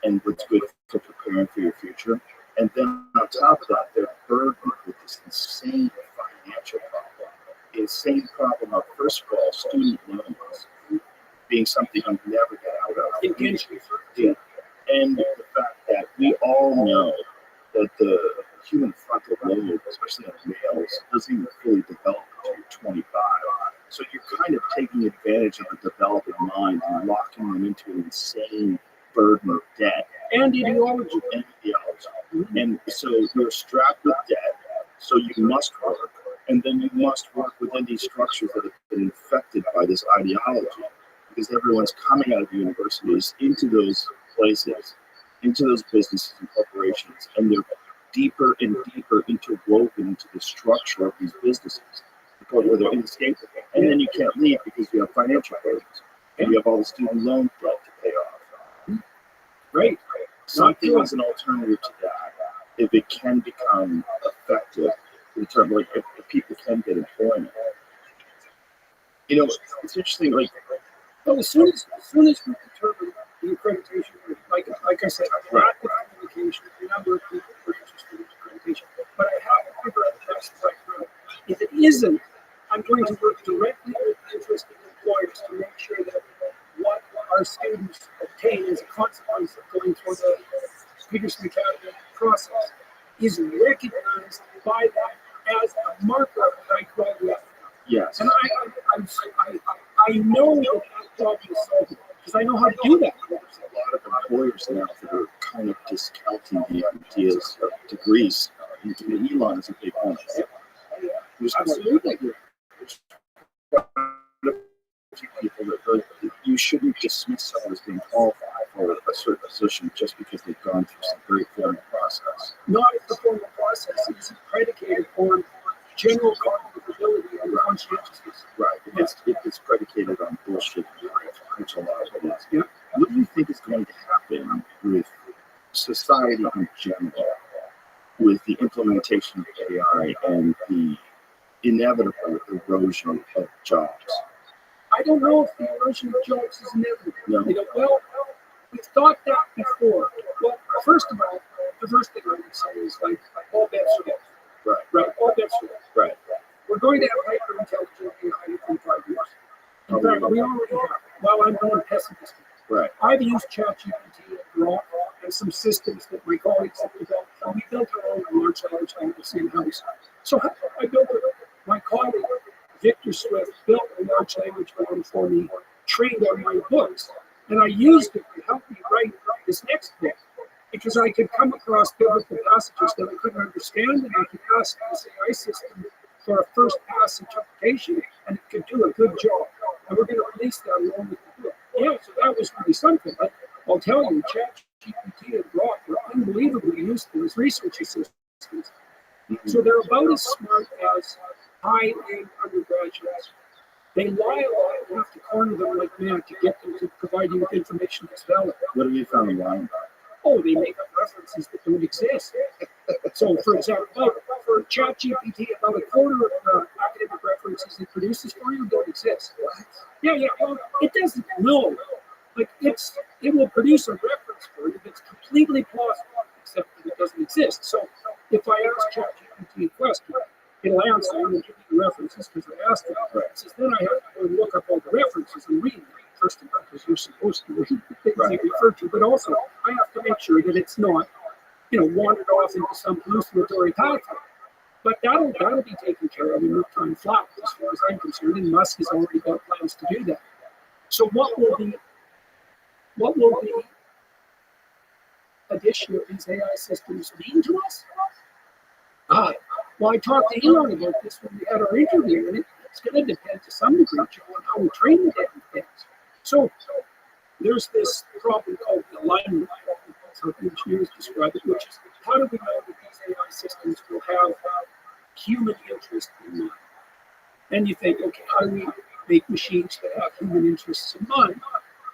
and what's good for preparing for your future. And then on top of that, they're burdened with this insane financial problem. The insane problem of, first of all, student loans being something you'll never get out of. And the fact that we all know that the human frontal lobe, especially on males, doesn't even fully develop until you're 25. So you're kind of taking advantage of a developing mind and locking them into an insane burden of debt. And ideology. And so you're strapped with debt, so you must work. And then you must work within these structures that have been infected by this ideology. Because everyone's coming out of universities into those places, into those businesses and corporations, and they're deeper and deeper interwoven into the structure of these businesses, where they're inescapable. And then you can't leave because you have financial burdens, and you have all the student loan debt to pay off. Right. Something as an alternative to that, if it can become effective, in terms like if people can get employment. It's interesting, like, well, as soon as we determine the accreditation, like I said, I'm not with communication, and I'm working for interested in accreditation, but I have to figure out the best right now. If it isn't, I'm going to work directly with interested employers to make sure that what our students obtain as a consequence of going through the Peterson Academy process is recognized by them as a marker of high quality. yes. And I know that problem is solvable because I know how to do that. A lot of employers now that are kind of discounting the ideas of degrees. Elon is a big one. Absolutely. There's quite a few people that you shouldn't dismiss someone as being qualified for a certain position just because they've gone through some very formal process. Not if the formal process is predicated on general cognitive ability and conscientiousness. Right. It's predicated on bullshit, which a lot of it is. Yeah. What do you think is going to happen with society in general, with the implementation of AI and the inevitable erosion of jobs? I don't know if the erosion of jobs is inevitable. No. Well, we've thought that before. Well, first of all, the first thing I would say is like all bets are off. Right. All bets are off. Right. We're going to have hyper-intelligent AI in 5 years. In fact, we already have. While I'm being pessimistic. Right. I've used ChatGPT and Grok and some systems that my colleagues have developed. And we built our own large language models in-house. So I built it. My colleague, Victor Swift, built a large language model for me, trained on my books, and I used it to help me write this next book. Because I could come across biblical passages that I couldn't understand, and I could ask this AI system for a first pass interpretation, and it could do a good job. And we're going to release that along with the book. Yeah, so that was really something. But I'll tell you, ChatGPT and Rothschild unbelievably useful as research assistants. So they're about as smart as high-end undergraduates. They lie a lot. You have to corner them like mad to get them to provide you with information that's valid. What have you found lying about? Oh, they make up references that don't exist. So, for example, for ChatGPT, about a quarter of the academic references it produces for you don't exist. Yeah. Well, it doesn't know. Like it will produce a reference for you that's completely plausible, except that it doesn't exist. So, if I ask ChatGPT a question, it'll answer and it'll give me the references because I asked it the references. Then I have to go look up all the references and read them. First of all, because you're supposed to read the things they refer to, but also I have to make sure that it's not, wandered off into some hallucinatory pathway. But that'll be taken care of in no time flat, as far as I'm concerned. And Musk has already got plans to do that. So what will the addition of these AI systems mean to us? Well, I talked to Elon about this when we had our interview, and it's going to depend to some degree on how we train the damn things. So there's this problem called the alignment problem. That's how the engineers describe it, which is how do we know that these AI systems will have human interest in mind? Then you think, okay, how do we make machines that have human interests in mind?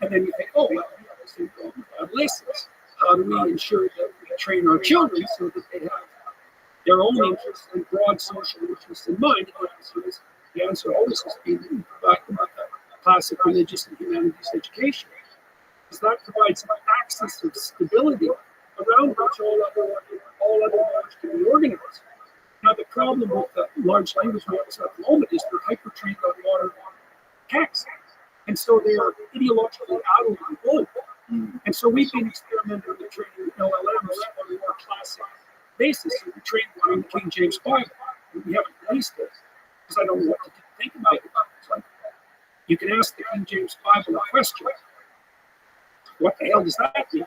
And then you think, well, we have the same problem with adolescents. How do we ensure that we train our children so that they have their own interests and broad social interests in mind? And the answer always has been that we provide them with a classic religious and humanities education, because that provides an axis of stability around which all other knowledge can be organized. Now, the problem with the large language models at the moment is they're hyper-trained on modern text, and so they're ideologically addled and bold. And so we've been experimenting with training LLMs on a more classic basis. So we trained one on the King James Bible, and we haven't released it because I don't know what to think about it. It's like, you can ask the King James Bible a question. What the hell does that mean?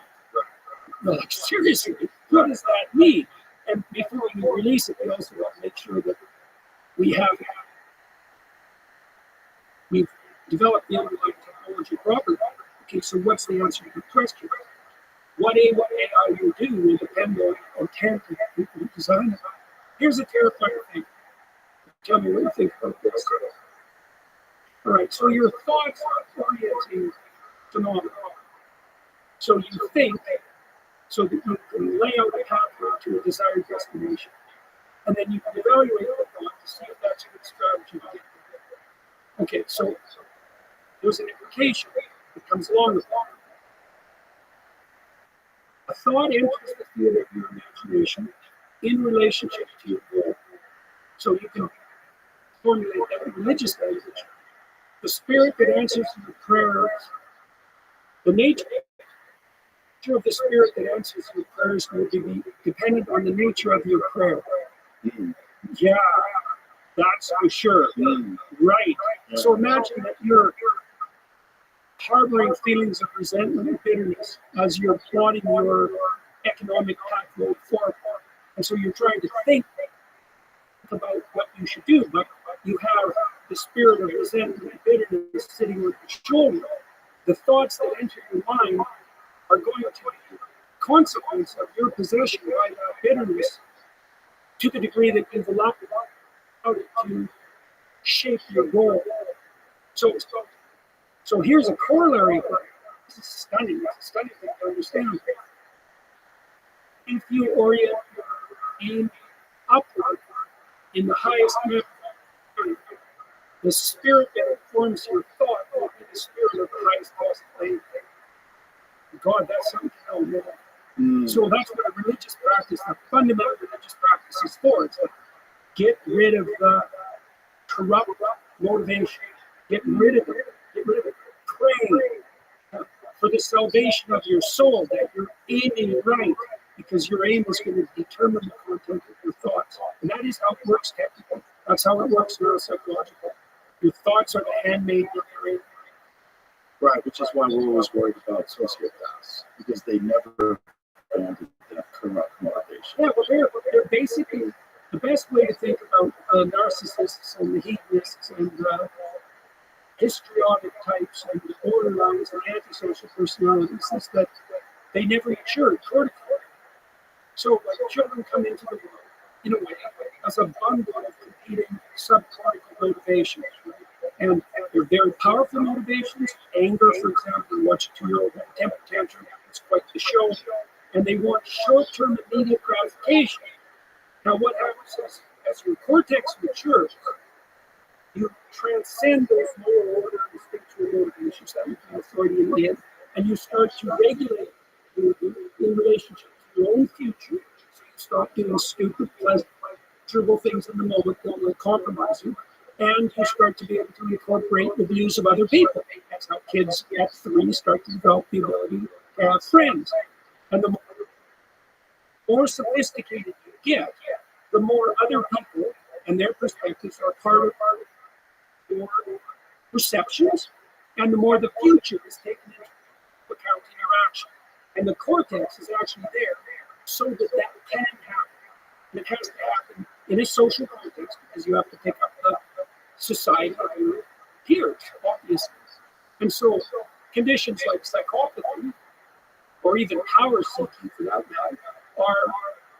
Like, seriously, what does that mean? And before we release it, we also want to make sure that we've developed the underlying technology properly. Okay, so what's the answer to the question? What AI will do will depend on intent and people who design it. Here's a terrifying thing. Tell me what you think about this. All right, so your thoughts are orienting phenomena. So you think so that you can lay out a pathway to a desired destination. And then you can evaluate the thought to see if that's a good strategy to get there. Okay, so there's an implication that comes along with that. A thought enters the field of your imagination in relationship to your goal. So you can formulate that in religious language. The spirit that answers your prayers, the nature of the spirit that answers your prayers will be dependent on the nature of your prayer. Yeah, that's for sure. Right. So imagine that you're harboring feelings of resentment and bitterness as you're plotting your economic pathway forward. And so you're trying to think about what you should do, but you have the spirit of resentment and bitterness sitting on your shoulder. The thoughts that enter your mind are going to be a consequence of your possession by that bitterness to the degree that you've allowed it to shape your goal. So here's a corollary. This is stunning. It's a stunning thing to understand. If you orient your aim upward in the highest manner, the spirit that informs your thought will be the spirit of the highest possible aim. God, that's something to know more. So that's what a religious practice, a fundamental religious practice is for. It's like, get rid of the corrupt motivation. Get rid of it. Get rid of it. Pray for the salvation of your soul, that you're aiming right, because your aim is going to determine the content of your thoughts. And that is how it works technically. That's how it works neuropsychologically. Your thoughts are the handmaid of your aim. Right, which is why we're always worried about sociopaths, because they never abandon that corrupt motivation. Yeah, well, they're basically the best way to think about narcissists and the hedonists and histrionic types and the borderlines and antisocial personalities is that they never mature cortically. So like children come into the world in a way as a bundle of competing subcortical motivations, right? And they're very powerful motivations. Anger, for example, watch a 2-year-old have a temper tantrum, it's quite the show. And they want short-term immediate gratification. Now what happens is, as your cortex matures, you transcend those lower order instinctual motivations that would be Freudian did, and you start to regulate in relationship to your own future. So you stop doing stupid, pleasurable things in the moment that will compromise you, and you start to be able to incorporate the views of other people. That's how kids at 3 start to develop the ability to have friends. And the more sophisticated you get, the more other people and their perspectives are part of your perceptions, and the more the future is taken into account in your action. And the cortex is actually there so that that can happen. And it has to happen in a social context because you have to pick up the society of your peers, obviously. And so conditions like psychopathy, or even power seeking for that matter, are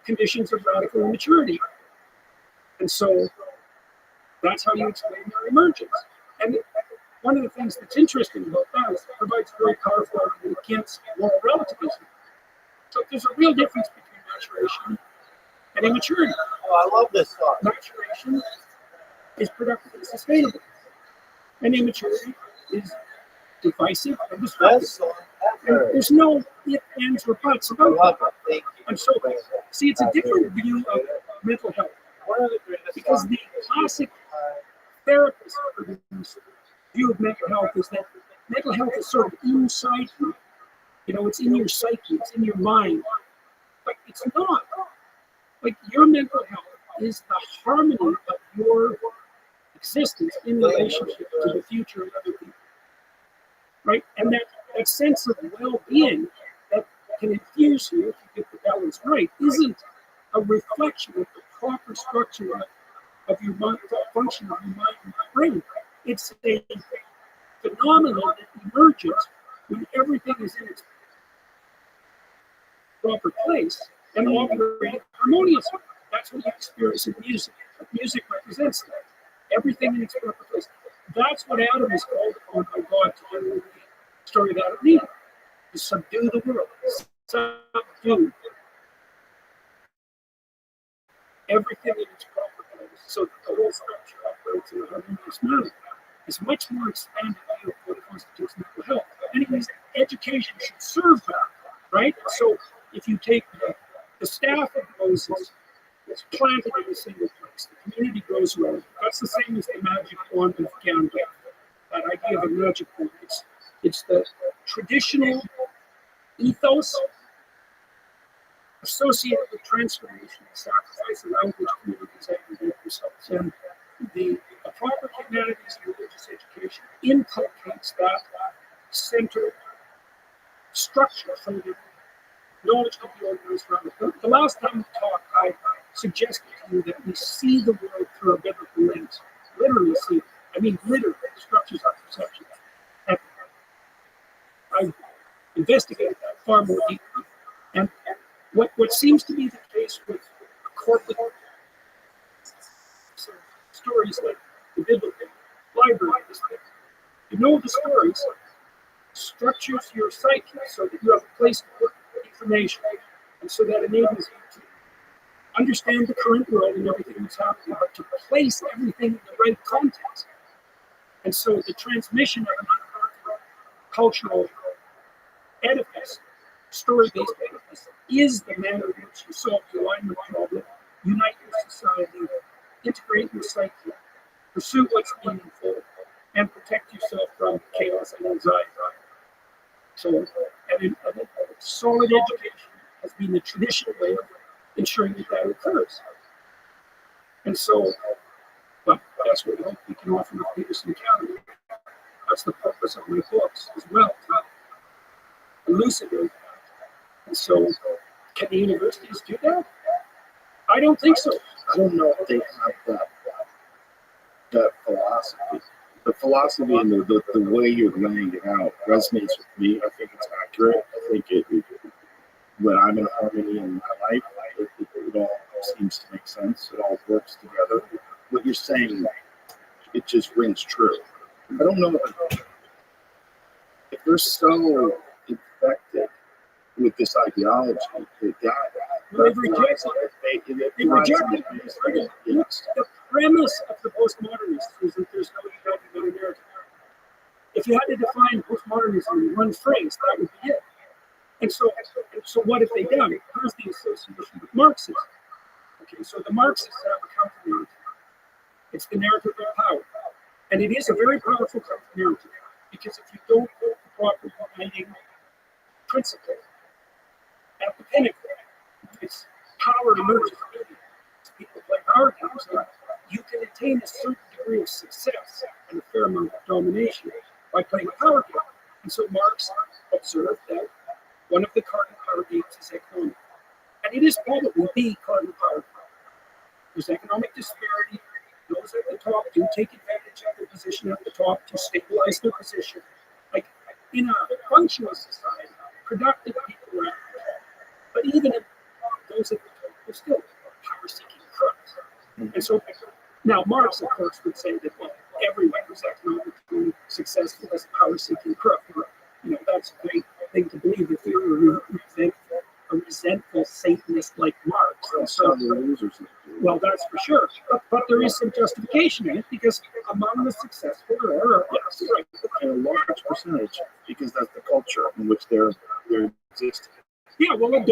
conditions of radical immaturity. And so that's how you explain their emergence. And one of the things that's interesting about that is it provides a very powerful argument against moral relativism. So there's a real difference between maturation and immaturity. Oh, I love this song. Maturation is productive and sustainable, and immaturity is divisive and destructive. Best song And ever. there's no ifs, ands, or buts I about love that. it. Thank you. And so, see, it's a different view of mental health, One of the greatest because songs the classic therapist view of mental health is that mental health is sort of inside you. You know, it's in your psyche, it's in your mind. But it's not. Like, your mental health is the harmony of your existence in relationship to the future of other people. Right? And that sense of well-being that can infuse you if you get the balance right isn't a reflection of the proper structure of your mind, function of your mind and brain. It's a phenomenon that emerges when everything is in its proper place and operating harmoniously. That's what you experience in music. Music represents that. Everything in its proper place. That's what Adam is called upon by God to do in the story of Adam and Eve, to subdue the world. Subdue everything in its proper place so that the whole structure operates in a harmonious manner. It's much more expanded view of what constitutes mental health. Anyways, education should serve that, right? So if you take the staff of Moses, it's planted in a single place. The community grows around it. That's the same as the magic wand of Gandalf. That idea of a magic wand. It's the traditional ethos associated with transformation and sacrifice around which communities aggregate themselves. And the proper humanities and religious education inculcates that centered structure so that knowledge can be organized around it. The last time we talked, I suggested to you that we see the world through a biblical lens. Literally see, I mean literally, structures of perception. And I investigated that far more deeply. And what seems to be the case with corporate stories like the biblical library is that you know the stories structures your psyche so that you have a place to put information, and so that enables you to understand the current world and everything that's happening, but to place everything in the right context. And so the transmission of an unearthly cultural edifice, story-based edifice, is the manner in which you solve the alignment problem, unite your society, integrate your psyche, pursue what's meaningful, and protect yourself from chaos and anxiety. So, a solid education has been the traditional way of ensuring that occurs. And so, well, that's what we hope we can offer with Peterson Academy. That's the purpose of my books as well, to elucidate that. And so, can the universities do that? I don't think so. I don't know if they have that philosophy. The philosophy and the way you're laying it out resonates with me. I think it's accurate. I think when I'm in harmony in my life, seems to make sense. It all works together. What you're saying, it just rings true. I don't know if they're so infected with this ideology that They've rejected it. They reject it. Yes. The premise of the postmodernists is that there's no united narrative. If you had to define postmodernism in one phrase, that would be it. And so what have they done? Here's the association with Marxism. Okay, so the Marxists have a counter narrative. It's the narrative of power. And it is a very powerful counter narrative, because if you don't put the proper uniting principle at the pinnacle, it's power emerges. People play power games. You can attain a certain degree of success and a fair amount of domination by playing a power game. And so Marx observed that one of the cardinal power games is economic. And it is probably the cardinal power game. There's economic disparity. Those at the top do take advantage of their position at the top to stabilize their position. Like in a functional society, productive people are at the top. But even if those at the top are still power-seeking crooks. And so now Marx, of course, would say that everyone who's economically successful is a power-seeking crook. You know, that's a great thing to believe if you're a resentful Satanist like Marx. And so, well, that's for sure. But there is some justification in it, because among the successful there are, yes, right, and a large percentage, because that's the culture in which they're existing. yeah, well, a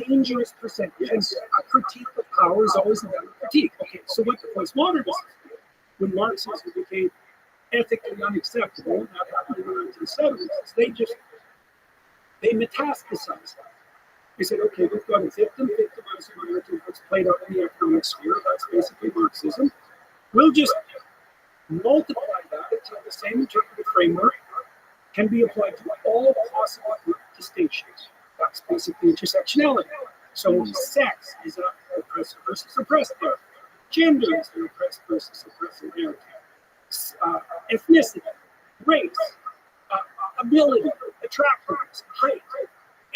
dangerous percentage. Yes. And a critique of power is always a better critique. Okay, so what the postmodernists did, when Marxism became ethically unacceptable, and that happened in the 1970s, they metastasized. They said, okay, we've got a victimizing narrative that's played out in the economic sphere. That's basically Marxism. We'll just multiply that until the same interpretive framework can be applied to all possible group distinctions. That's basically intersectionality. So sex is an oppressive versus oppressed narrative. Gender is an oppressed versus oppressive narrative. Ethnicity, race, ability, attractiveness, height.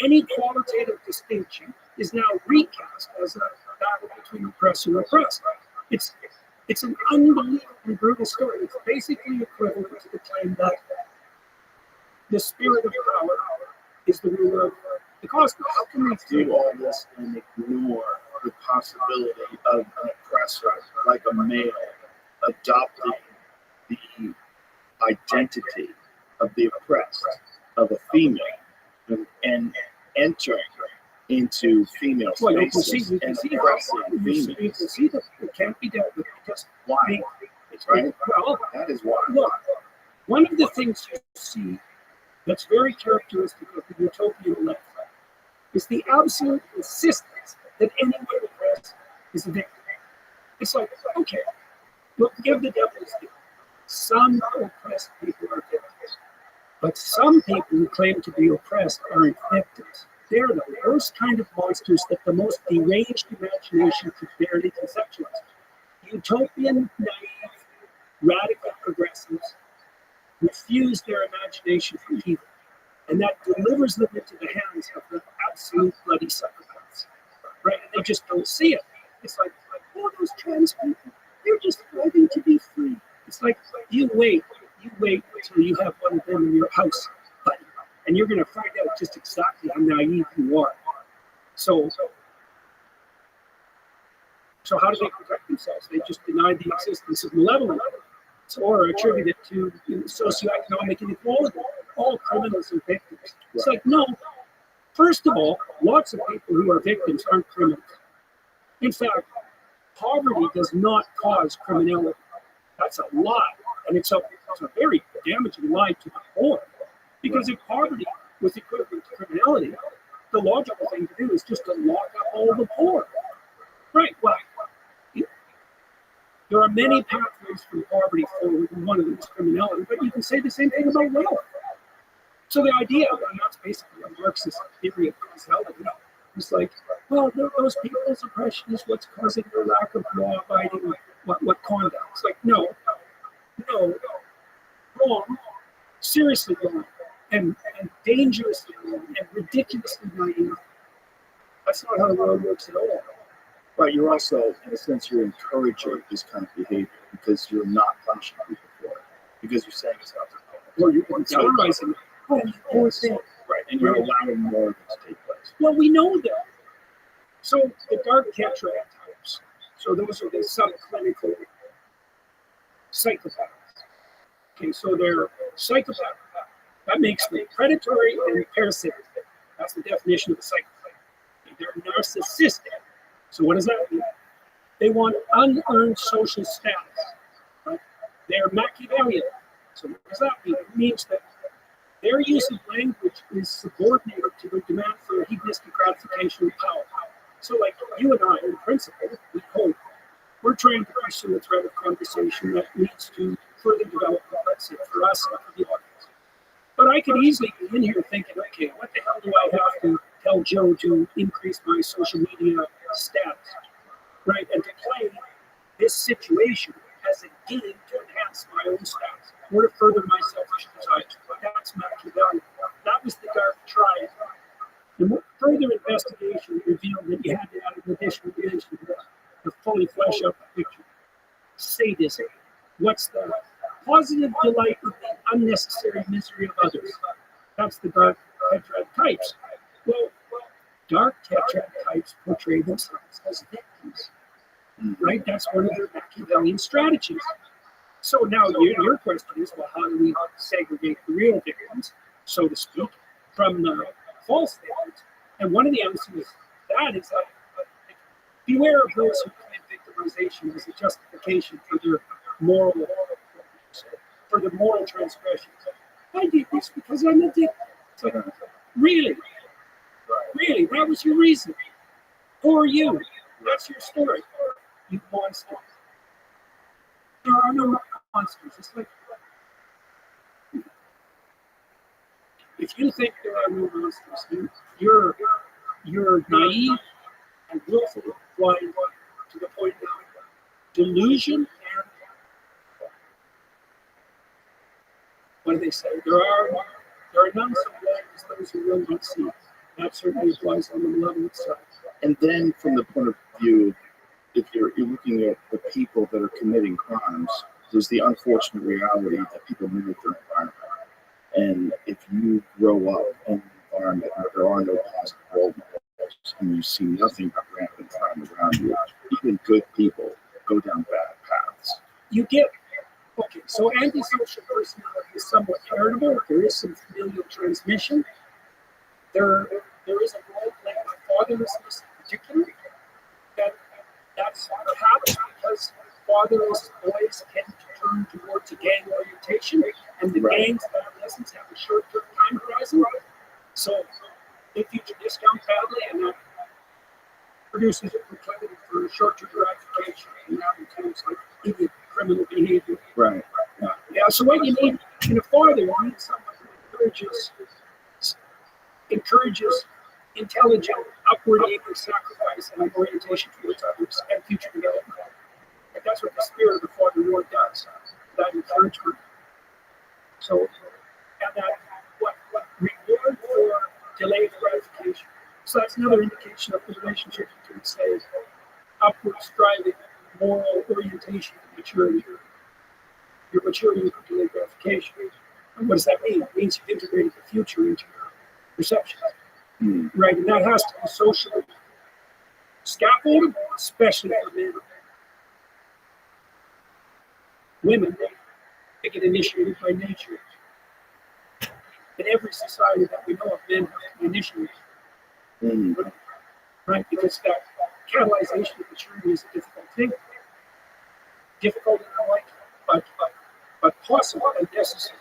Any qualitative distinction is now recast as a battle between oppressor and oppressed. It's an unbelievably brutal story. It's basically equivalent to the claim that the spirit of power is the ruler of the cosmos. How can we Do all this and ignore the possibility of an oppressor, like a male, adopting the identity of the oppressed, of a female, and entering into female spaces and oppressing females? You can see that it can't be dealt with because Why? Right? well, That is why. look, one of the things you see that's very characteristic of the utopian left is the absolute insistence that anyone oppressed is a victim. It's like, okay, look, give the devil's due. Some oppressed people are victims, but some people who claim to be oppressed aren't victims. They're the worst kind of monsters that the most deranged imagination could barely conceptualize. Utopian, naive, radical progressives refuse their imagination for evil, and that delivers them into the hands of the absolute bloody psychopaths. Right? And they just don't see it. It's like, oh, those trans people, they're just fighting to be free. It's like, you wait until you have one of them in your house, buddy, and you're going to find out just exactly how naive you are. So how do they protect themselves? They just deny the existence of malevolence, or attribute it to socioeconomic inequality. All criminals are victims. It's like, no. First of all, lots of people who are victims aren't criminals. In fact, poverty does not cause criminality. That's a lie, and it's a very damaging lie to the poor. Because if poverty was equivalent to criminality, the logical thing to do is just to lock up all the poor. Right, well, there are many pathways from poverty forward, and one of them is criminality, but you can say the same thing about wealth. So the idea, and that's basically a Marxist theory of causality, is like, well, those people's oppression is what's causing their lack of law-abiding, what conduct. It's like, no, wrong, seriously wrong, and dangerously wrong, and ridiculously naive. That's not how the world works at all. But you're also, in a sense, you're encouraging this kind of behavior because you're not punishing people for it. Because you're saying it's not their fault. Or you're tolerizing it. Right, and you're allowing more of it to take place. Well, we know that. So the dark tetrad types, so those are the subclinical psychopaths. Okay, so they're psychopaths. That makes them predatory and parasitic. That's the definition of a psychopath. Okay, they're narcissistic. So what does that mean? They want unearned social status. Right? They're Machiavellian. So what does that mean? It means that their use of language is subordinated to the demand for hedonistic gratification and power. So like you and I, in principle, we hope, we're trying to pursue a thread of conversation that leads to further development, let's say, for us and for the audience. But I could easily be in here thinking, okay, what the hell do I have to tell Joe to increase my social media status, right? And to play this situation as a game to enhance my own status or to further my selfish desires. That's Machiavellian. That was the dark triad. The further investigation revealed that you had to add an additional dimension to fully flesh out the picture. Sadism. What's the positive delight in the unnecessary misery of others? That's the dark tetrad types. Well, dark tetrad types portray themselves as victims, right? That's one of their Machiavellian strategies. So now your question is, well, how do we segregate the real victims, so to speak, from the false victims? And one of the answers to that is that beware of those who claim victimization as a justification for their moral transgressions. I did this because I'm a victim. It's like, really? Really? That was your reason? Who are you? That's your story. You monster. There are no monsters. It's like, if you think there are no monsters, you're naive and willful, blind to the point of delusion and what do they say? There are none so blind as those who will not see. That certainly applies on the malevolent side. And then, from the point of view, if you're looking at the people that are committing crimes, there's the unfortunate reality that people mimic their environment. And if you grow up in an environment where there are no positive role models and you see nothing but rampant crime around you, even good people go down bad paths. You get, okay, so antisocial personality is somewhat heritable. There is some familial transmission. There is a role played by fatherlessness in particular. That's perhaps because fatherless boys tend to turn towards a gang orientation, and the gangs of adolescents have a short-term time horizon. So if you discount badly, and that produces a proclivity for short-term gratification, and that includes like even criminal behavior. Right. Yeah. So what you need in a father, you need someone who encourages intelligent, upward aiming sacrifice and orientation towards others and future development. And that's what the spirit of the Father Lord does, that encouragement. So, and that what reward for delayed gratification. So that's another indication of the relationship between, say, upward striving, moral orientation, and maturity. Your maturity with delayed gratification. And what does that mean? It means you've integrated the future into your perception. Right, and that has to be socially scaffolded, especially for men. Women, they get initiated by nature. In every society that we know of, men have to be initiated. Right, because that catalyzation of maturity is a difficult thing. Difficult in our life, but possible and necessary.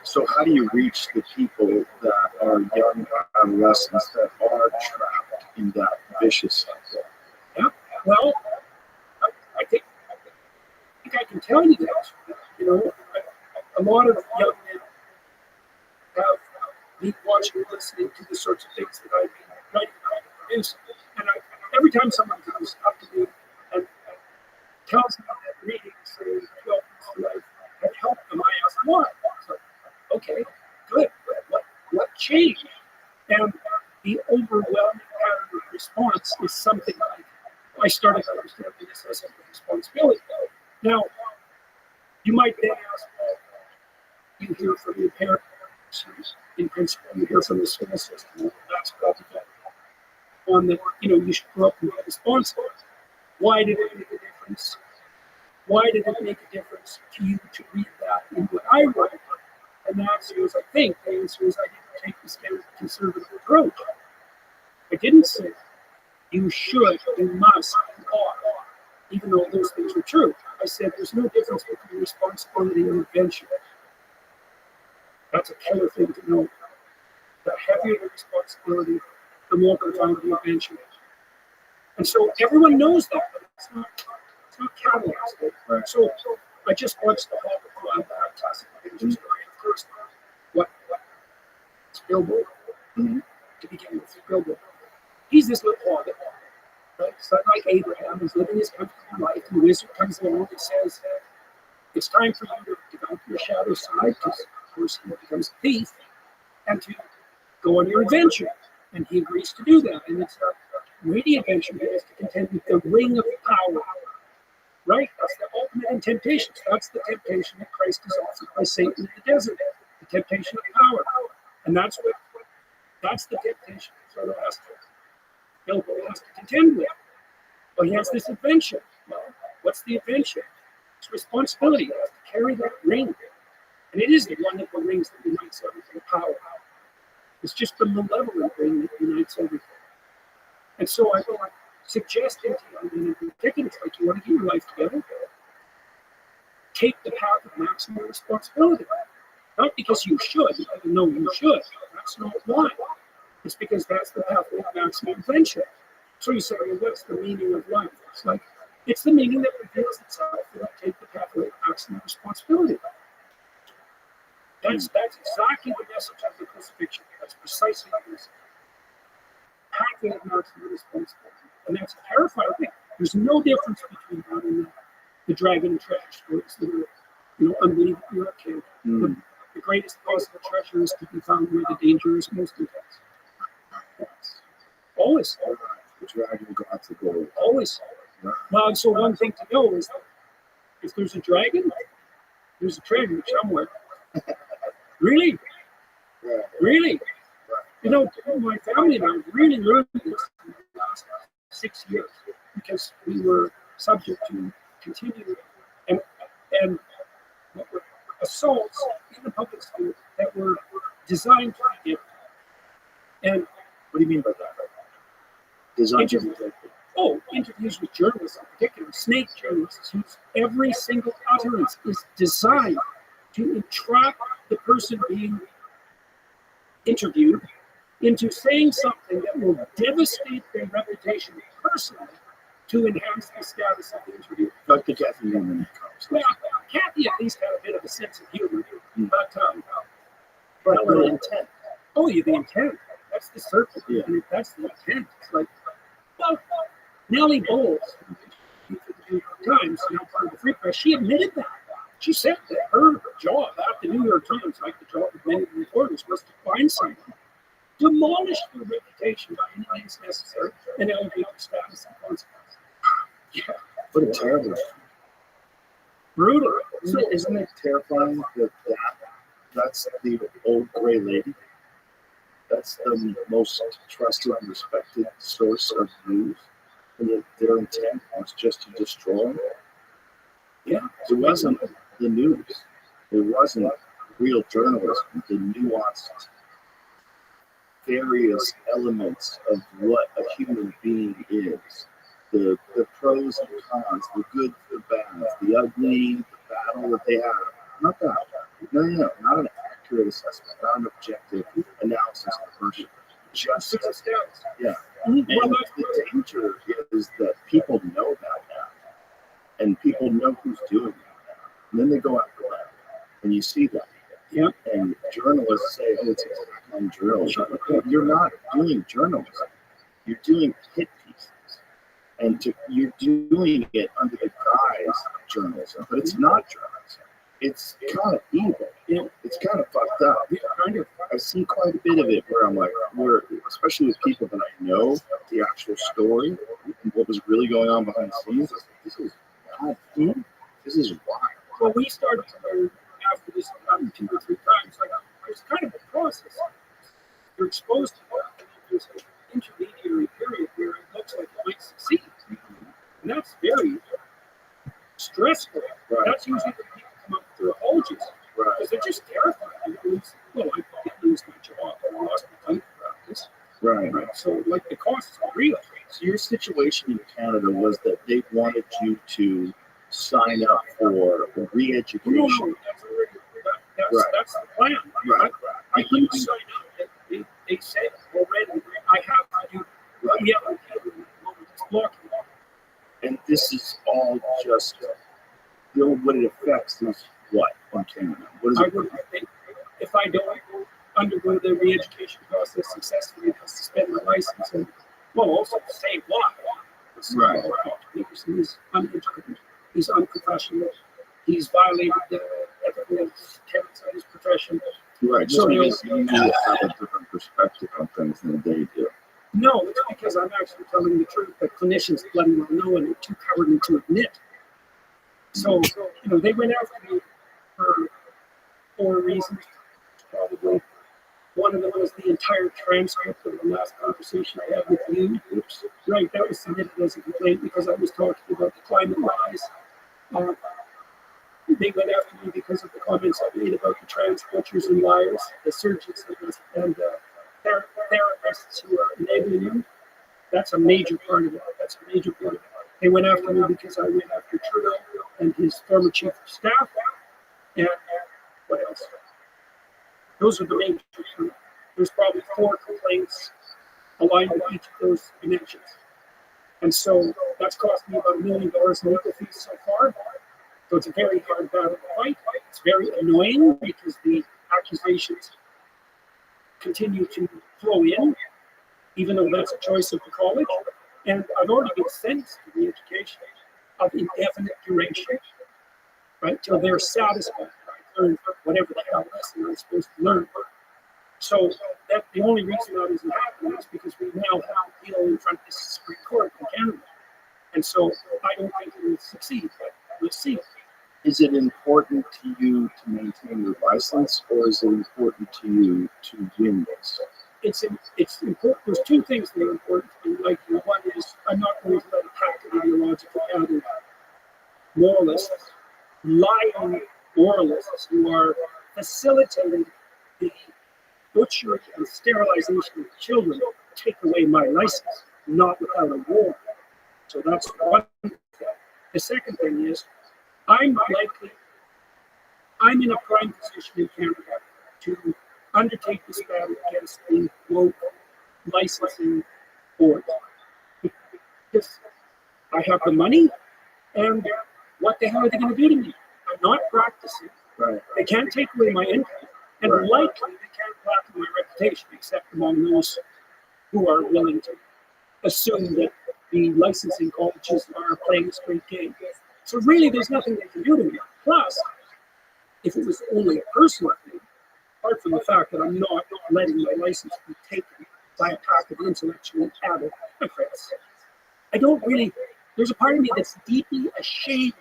So how do you reach the people that are young adolescents that are trapped in that vicious cycle? Yeah, well, I think I can tell you that. You know, a lot of young men have been watching and listening to the sorts of things that I've been writing about and producing. And every time someone comes up to me and tells me that reading, say, 12 months of life had helped them, I ask why. Okay, good. What changed? And the overwhelming pattern of response is something I started to understand this as a responsibility. Now, you might then ask, well, you hear from your parents, in principle, you hear from the school system. Well, that's probably on the, you should grow up and be responsible. Why did it make a difference? Why did it make a difference to you to read that in what I wrote? And the answer is, I think, the answer is I didn't take this kind of conservative approach. I didn't say, you should, you must, you ought, even though those things are true. I said, there's no difference between responsibility and invention. That's a killer thing to know. The heavier the responsibility, the more profound the invention is. And so everyone knows that, but it's not catalyzed. Right? So I just watched the Hobbit classic images story. Of course, what? Spielberg, to begin with, Spielberg. He's this little hobbit, right? Son like Abraham, he's living his comfortable life, and the wizard comes along and says, it's time for you to develop your shadow side, because of course he becomes a thief, and to go on your adventure. And he agrees to do that. And it's a weighty adventure. He has to contend with the ring of power. Right? That's the ultimate in temptations. That's the temptation that Christ is offered by Satan in the desert. The temptation of power. And that's the temptation that Frodo has to contend with. But he has this adventure. Well, what's the adventure? It's responsibility. He has to carry that ring. And it is the one of the rings that unites everything, power. It's just the malevolent ring that unites everything. And so I thought, suggesting to young men in particular, it's like, you want to get your life together? Take the path of maximum responsibility. Not because you should, even though you should. That's not why. It's because that's the path of maximum adventure. So you say, well, what's the meaning of life? It's like, it's the meaning that reveals itself when I take the path of maximum responsibility. That's exactly the message of the crucifixion. That's precisely the message. Pathway of maximum responsibility. And that's a terrifying thing. There's no difference between that and the dragon and treasure stories that are, unbelievable. You're a kid. The greatest possible treasure is to be found where the danger is most intense. Always. The dragon will go out to gold. Always. Well, and so one thing to know is that if there's a dragon, there's a treasure somewhere. Really? Right. Really? My family and I really learned this in the last 6 years because we were subject to continued and assaults in the public school that were designed to be different. And what do you mean by that? Designed to be different. Interviews with journalists in particular, snake journalists, whose every single utterance is designed to entrap the person being interviewed into saying something that will devastate their reputation personally to enhance the status of the interview. Like the Kathy Newman comes. Well, Kathy at least had a bit of a sense of humor, but the intent. Oh, yeah, the intent. That's the surface. Yeah. I mean, that's the intent. It's like, well, Nellie Bowles, for the New York Times, now part of the Free Press, she admitted that. She said that her job at the New York Times, like the job of many reporters, was to find someone, demolish their reputation by any means necessary, and elevate their status and consequences. Yeah. What a terrible. Brutal. Isn't it terrifying that that's the old gray lady? That's the most trusted and respected source of news, and that their intent was just to destroy. Yeah. It wasn't the news. It wasn't real journalism. The nuanced various elements of what a human being is. The pros and cons, the good, the bad, the ugly, the battle that they have. Not that. No, not an accurate assessment, not an objective analysis of the person. Just status. Yeah. And the danger is that people know that now. And people know who's doing that. And then they go after that. And you see that. Yeah. And journalists say, oh, it's attack on journalism. You're not doing journalism. You're doing hit pieces. And you're doing it under the guise of journalism. But it's not journalism. It's kind of evil. Yeah, It's kind of fucked up. yeah, kind of. I've seen quite a bit of it where I'm like, especially with people that I know the actual story and what was really going on behind the scenes. I was like, this is wild. This is wild. Well, we started to learn after this happened 2 or 3 times. Like, there's kind of a process. You're exposed to that, and then there's an intermediary period where it looks like it might succeed. And that's very stressful. Right. That's usually when people come up with their apologies. Right. Because they're just terrified. Well, I did lose my job. I lost my time practice. Right. So, like, the costs are real. So your situation in Canada was that they wanted you to sign up for re-education. No, that's already, that's the plan. Right. I couldn't sign up. They said already, I have to do, yeah, it's blocking. And this is all just, what it affects is what in Canada? What is I it? would, if I don't undergo the re-education process successfully, I have to suspend my license and, well, also say why. Right. He's uneducated. He's unprofessional. He's violated the ethical tenets of his profession. Right. So You have a different perspective on things than they do. no, it's because I'm actually telling the truth that clinicians bloody well know and they're too cowardly to admit. So, they went after me for 4 reasons, probably. One of them was the entire transcript of the last conversation I had with you. Oops. Right, that was submitted as a complaint because I was talking about the climate rise. They went after me because of the comments I made about the trans butchers and liars, the surgeons and therapists who are enabling them. That's a major part of it. They went after me because I went after Trudeau and his former chief of staff. And what else? Those are the major two. There's probably 4 complaints aligned with each of those dimensions. And so that's cost me about $1 million in legal fees so far. So it's a very hard battle to fight. It's very annoying because the accusations continue to flow in, even though that's a choice of the college. And I've already been sentenced to the education of indefinite duration, right, till they're satisfied. I learn whatever the hell lesson I'm supposed to learn. So that the only reason that isn't happening is because we now have a appeal in front of the Supreme Court in Canada. And so I don't think it will succeed, but we'll see. Is it important to you to maintain your license, or is it important to you to win this? It's important. There's 2 things that are important to me. Like, one is I'm not going to let a pack of ideological gathered moralists, lying moralists who are facilitating the butchery and sterilization of children take away my license, not without a warrant. So that's one thing. The second thing is I'm in a prime position in Canada to undertake this battle against the woke licensing board. Because I have the money, and what the hell are they going to do to me? I'm not practicing. Right. They can't take away my income, and Right. likely they can't blacken my reputation, except among those who are willing to assume that the licensing colleges are playing a straight game. So really, there's nothing they can do to me. Plus, if it was only a personal thing, apart from the fact that I'm not letting my license be taken by a pack of intellectual adult hypocrites, I don't really, there's a part of me that's deeply ashamed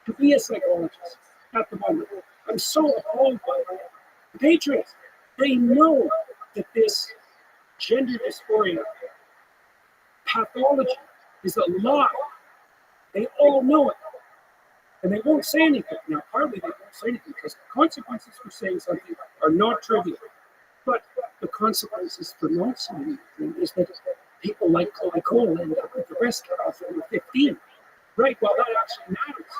to be a psychologist at the moment. I'm so appalled by it. The patriots, they know that this gender dysphoria pathology is a lie. They all know it. And they won't say anything. Now, partly they won't say anything because the consequences for saying something are not trivial. But the consequences for not saying anything is that people like Chloe Cole end up with the breast cut off when they're 15. Right, well, that actually matters.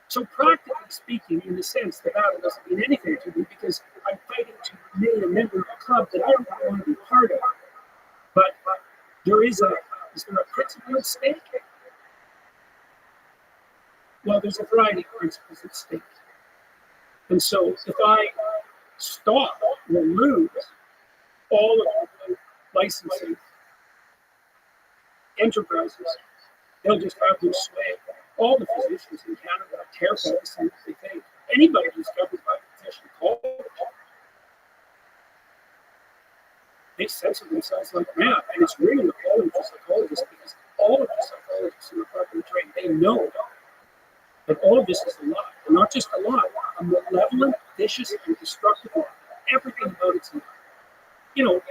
So practically speaking, in a sense, the battle doesn't mean anything to me because I'm fighting to remain a member of a club that I don't want to be part of. But is there a principle at stake? Well, there's a variety of principles at stake. And so if I stop or lose all of the licensing enterprises, they'll just have their sway. All the physicians in Canada are terrified to say anybody who's covered by professional college, they censor themselves like mad. And it's really appalling to psychologists because all of the psychologists who are properly trained, they know that all of this is a lie. And not just a lie, a malevolent, vicious, and destructive lie. Everything about it's a lie. You know,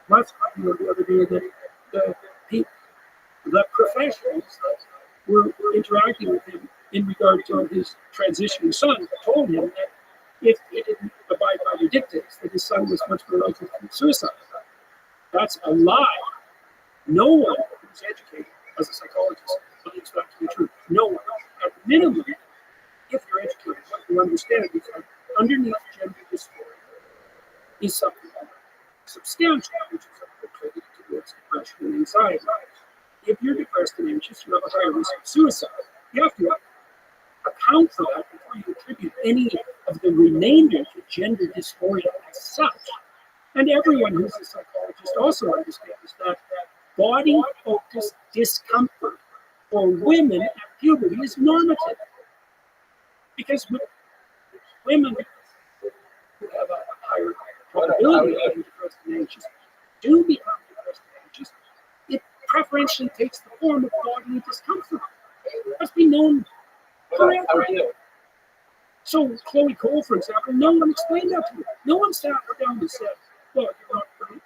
last the other day that the people, the professionals that were interacting with him in regard to his transitioning son told him that if he didn't abide by the dictates, that his son was much more likely to commit suicide. That's a lie. No one who's educated as a psychologist believes that to be true. No one. At minimum, if you're educated, what you understand is that underneath gender dysphoria is something substantial, which is attributed towards depression and anxiety. If you're depressed and anxious, you have a higher risk of suicide. You have to account for that before you attribute any of the remainder to gender dysphoria as such. And everyone who's a psychologist also understands that body-focused discomfort for women at puberty is normative. Because women who have a higher probability of being depressed and anxious do become depressed and anxious, it preferentially takes the form of bodily discomfort. That's been known forever. So Chloe Cole, for example, no one explained that to her. No one sat her down and said, well, you're not right.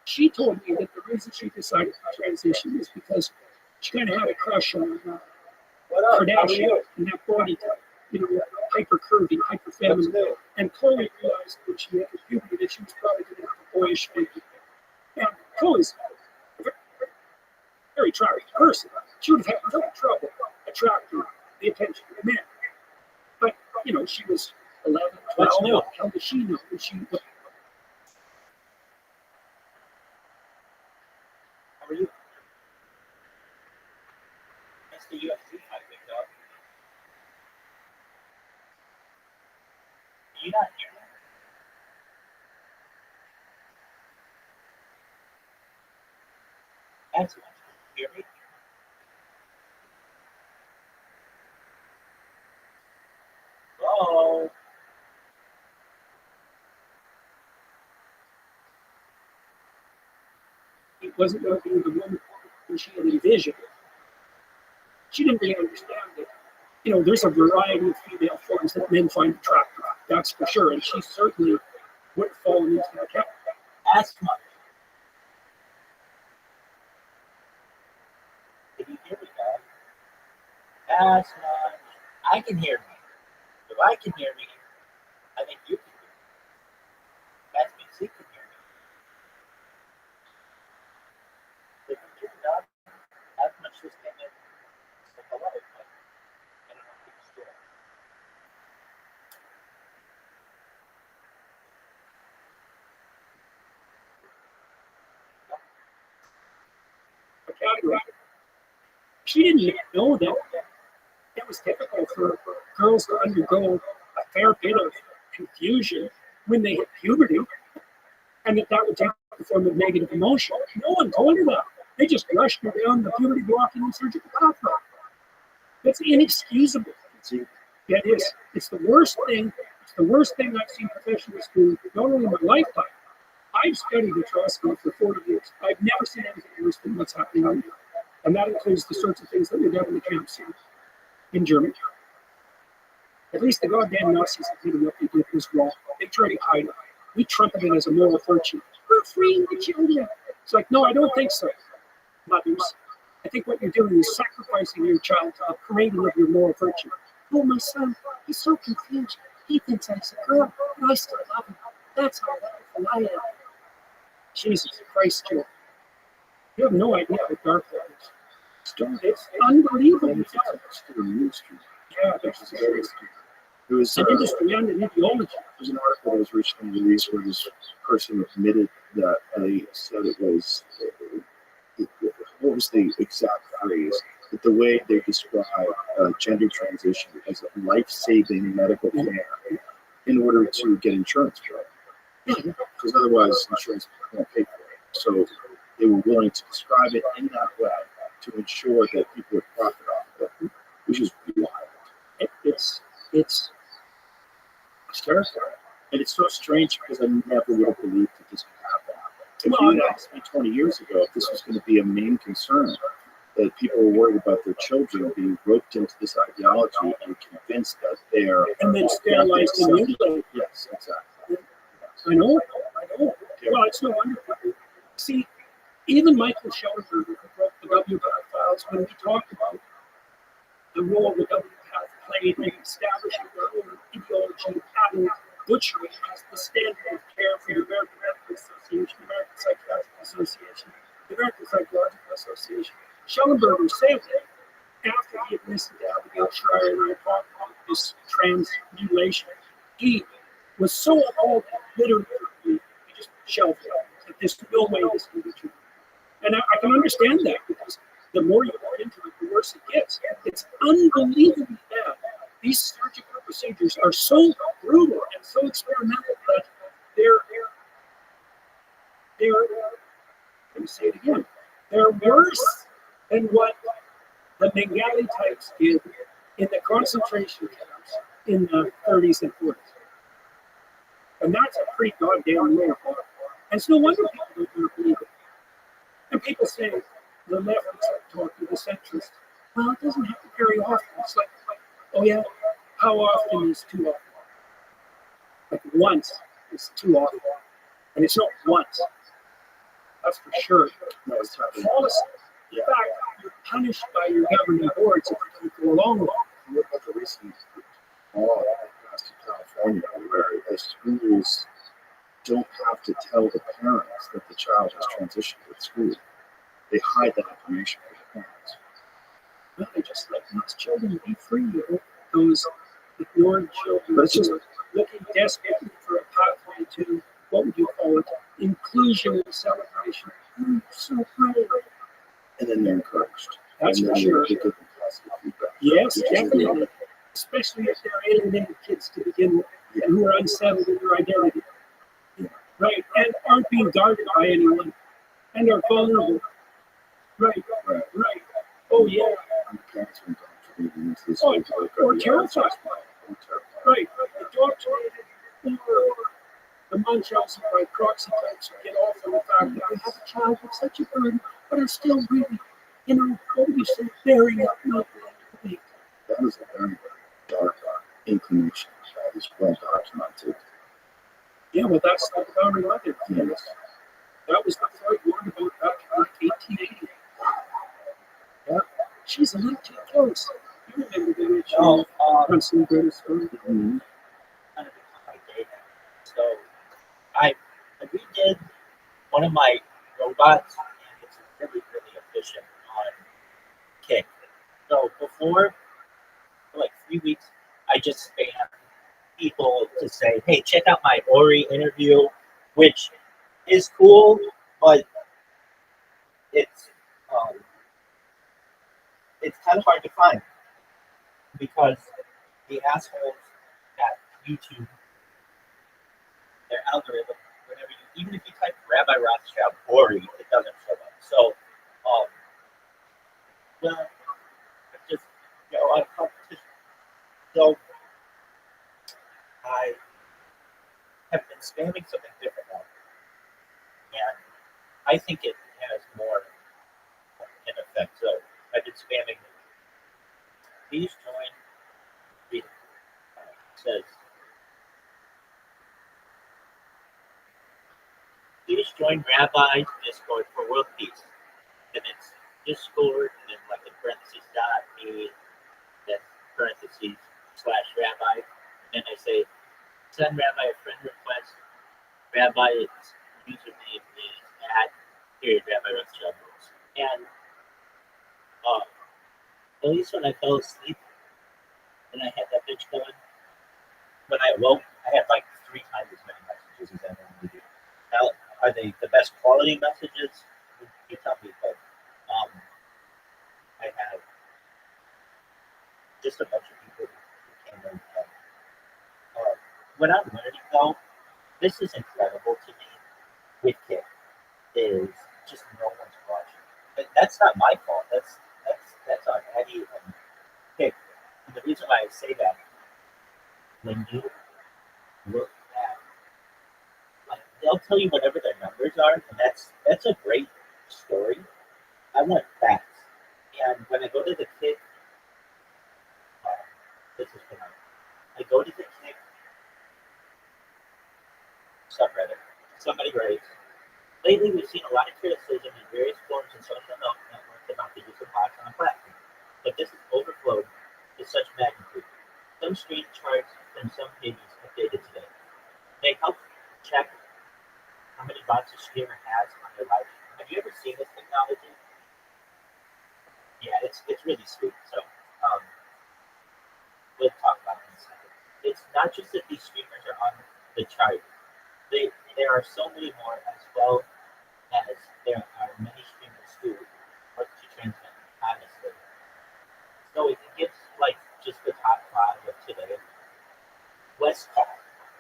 She told me that the reason she decided to transition is because she kind of had a crush on Kardashian and that body type, you know, hyper curvy, hyper feminine. And Chloe realized when she entered puberty that she was probably going to have a boyish figure. And Chloe's a very attractive person. She would have had no trouble attracting the attention of men. But, you know, she was 11, 12. How does she know? How are you? That's the UFC fight, big dog. You not hear me? That's what you hear me? Hello? It wasn't going to be the woman who she had envisioned. She didn't really understand that, you know, there's a variety of female forms that men find attractive. That's for sure. And she certainly would have fallen into that category. Ask much. Can you hear me, dog? Ask much. I can hear me. If I can hear me, I think you can hear me. That means he can hear me. If you hear me, dog, ask much just came in. So hello, but I don't know if you can still. A category. She didn't know that it was difficult for girls to undergo a fair bit of confusion when they hit puberty, and that would take the form of negative emotion. No one told her that. They just rushed her down the puberty blocking and surgical pathway. That's inexcusable. Yeah, it is. It's the worst thing. It's the worst thing I've seen professionals do, not only in my lifetime. I've studied atrocity for 40 years. I've never seen anything worse than what's happening out here. And that includes the sorts of things that we done in the camps in Germany. At least the goddamn Nazis that did what they did was wrong. They tried to hide it. We trumpet it as a moral virtue. We're freeing the children. It's like, no, I don't think so. Mothers, I think what you're doing is sacrificing your child to the parading of your moral virtue. Oh, my son, he's so confused. He thinks I'm a girl, but I still love him. That's how wonderful I am. Jesus Christ, Joe. You have no idea how dark that is. It's unbelievable. Yeah, that's very scary. There was an industry and an ideology. There's an article that was recently released where this person admitted that they said it was, what was the exact phrase? That the way they describe gender transition as a life-saving medical care in order to get insurance for it. Because otherwise insurance won't pay for it. So they were willing to describe it in that way to ensure that people would profit off of it, which is wild. It's It's terrifying. And it's so strange because I never would have believed that this could happen. If Well, you had asked me 20 years ago if this was going to be a main concern, that people were worried about their children being roped into this ideology and convinced that they're and then sterilized and mutilated. Yes, exactly. I know. Well, it's no wonder. See, even Michael Schellenberger, who wrote the WPATH files, when we talked about the role the WPATH played in establishing their own ideology, having butchery as the standard of care for the American Medical Association, the American Psychiatric Association, the American Psychological Association. Schellenberger said that after he had listened to Abigail Schreier and I talked about this trans mutilation, he was so appalled that literally he just shelved it. That there's no way this can be true. And I can understand that because the more you go into it, the worse it gets. It's unbelievably bad. These surgical procedures are so brutal and so experimental that they're let me say it again, they're worse than what the Bengali types did in the concentration camps in the 30s and 40s. And that's a pretty goddamn low bar. And it's no wonder people don't believe it. And people say the left is talking to the centrists. Well, it doesn't have to very often. It's like, oh yeah, how often is too often? Like once is too often. And it's not once. That's for sure. No, it's a policy. In fact, you're punished by your governing boards if you don't go along with it. What about the recent law that passed in California where the schools don't have to tell the parents that the child has transitioned with school? They hide that information from the parents. Well, they just let these children be free. Those ignored children. But it's just looking desperately for a pathway to, what would you call it, inclusion and celebration. So brave. and then they're encouraged. That's and for then sure. they give them positive feedback. Yes, Which is definitely. really- Especially if they're alienated kids to begin with and who are unsettled in their identity. Right, and aren't being guarded by anyone and are vulnerable. Right. Oh, yeah. And the parents are indoctrinated into this Oh, whole or terrified. Or terrified. Right. Indoctrinated or the Munchausen by proxy types who get off on the fact that they have a child with such a burden, but are still really, what would you say, bearing up, not being. That is a very dark inclination that is well documented. Yeah, well, that's the founding mother. Yes. That was the Freud warned about back in like 1880. Yeah, she's a little too close. You remember the original Prince and Greatest story? Mm-hmm. Kind of my data. So I redid one of my robots, and it's really, really efficient on Kick. So before, for like 3 weeks, I just spammed people to say, hey, check out my Ori interview, which is cool, but it's kind of hard to find because the assholes at YouTube, their algorithm, whenever you, even if you type Rabbi Rothschild Ori, it doesn't show up. So, well, just on competition. So, I have been spamming something different now, and I think it has more in effect. So, I've been spamming. Please join. It says, please join Rabbi Discord for world peace. And it's Discord, and then like in parentheses .me, then parentheses /Rabbi. And then I say, send Rabbi a friend request. Rabbi's username is @Rabbi Rothschild. And at least when I fell asleep and I had that bitch going, when I awoke, I had like 3 times as many messages as I normally do. Now, are they the best quality messages? You tell me, but I have just a bunch of people who came in. What I'm learning though, this is incredible to me with Kick, is just no one's watching. But that's not my fault. That's on Eddie and Kick. And the reason why I say that, when you look at, like, they'll tell you whatever their numbers are, and that's a great story. I want facts. And when I go to the kick, this is when I go to the kick subreddit. Somebody writes, lately we've seen a lot of criticism in various forms and social networks about the use of bots on the platform, but this has overflowed to such magnitude. Some stream charts from some pages updated today. They help check how many bots a streamer has on their live stream. Have you ever seen this technology? Yeah, it's really sweet. So we'll talk about it in a second. It's not just that these streamers are on the chart. There are so many more, as well as there are many streamers who work to transmit honestly. So it gives like just the top five of today. Westcall,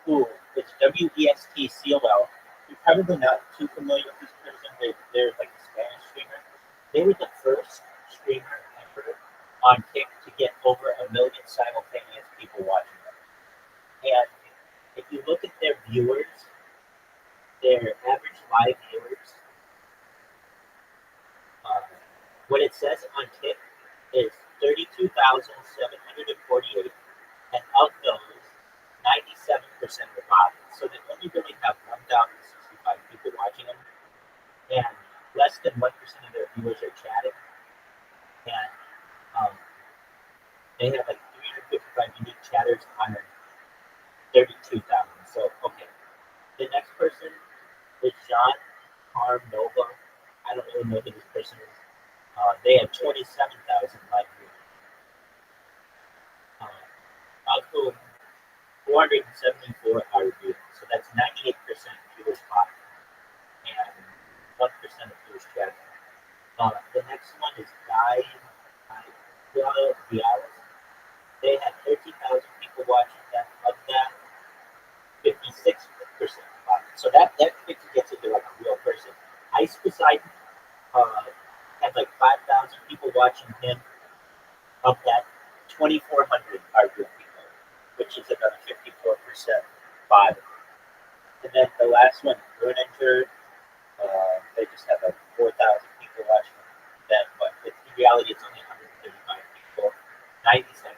who it's WESTCOL. You're probably not too familiar with this person. They're like a Spanish streamer. They were the first streamer ever on Kick to get over 1 million simultaneous people watching them. And if you look at their viewers, their average live viewers, what it says on Kick is 32,748, and of those, 97% are bots. So they only really have 1,065 people watching them, and less than 1% of their viewers are chatting, and they have like 355 unique chatters on 32,000. So, okay. The next person is John Nova. I don't really know who this person is. They have 27,000 live viewers. Of whom 474 are viewers. So that's 98% viewers bot and 1% of viewers chat. The next one is Guy Vialis. They had 13,000 people watching that. Of that, 56% bot. So that gets into like a real person. Ice Poseidon had like 5,000 people watching him. Of that, 2,400 are real people, which is another 54% bot. And then the last one, Gruninger, they just have like 4,000 people watching them, but in reality, it's only 135 people, 97%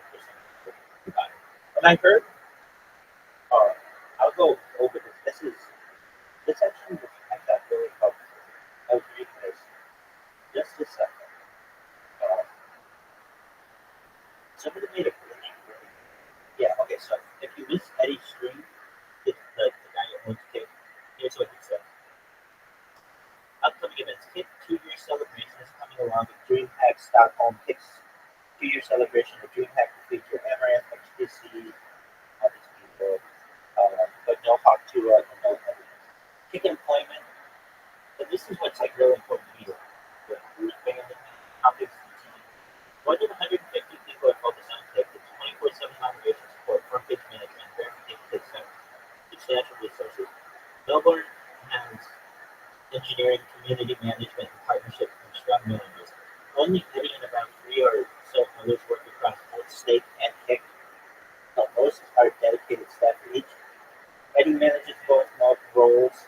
people. And I heard, I'll go over this. This actually was, I thought, really helpful. I was reading this just a second. Somebody made a really, yeah, okay, so if you miss Eddie's stream, it's the guy who owns Kick. Here's what he said. Upcoming events. Kick 2-year celebration is coming along with DreamHack Stockholm. Kick's 2-year celebration of DreamHack will feature Amaranth, XTC, all these people, but no Hawk 2 and no evidence. Kick employment. And this is what's like really important to me. Who's family, how big is the team? More than 150 people are focused on Kick. It's 24/7 moderation support, front page management, verification, substantial resources. Melbourne has engineering, community management, and partnership from strong managers. Only Eddie and about 3 or so others work across both Stake and Kick. But most are dedicated staff to each. Eddie manages both roles,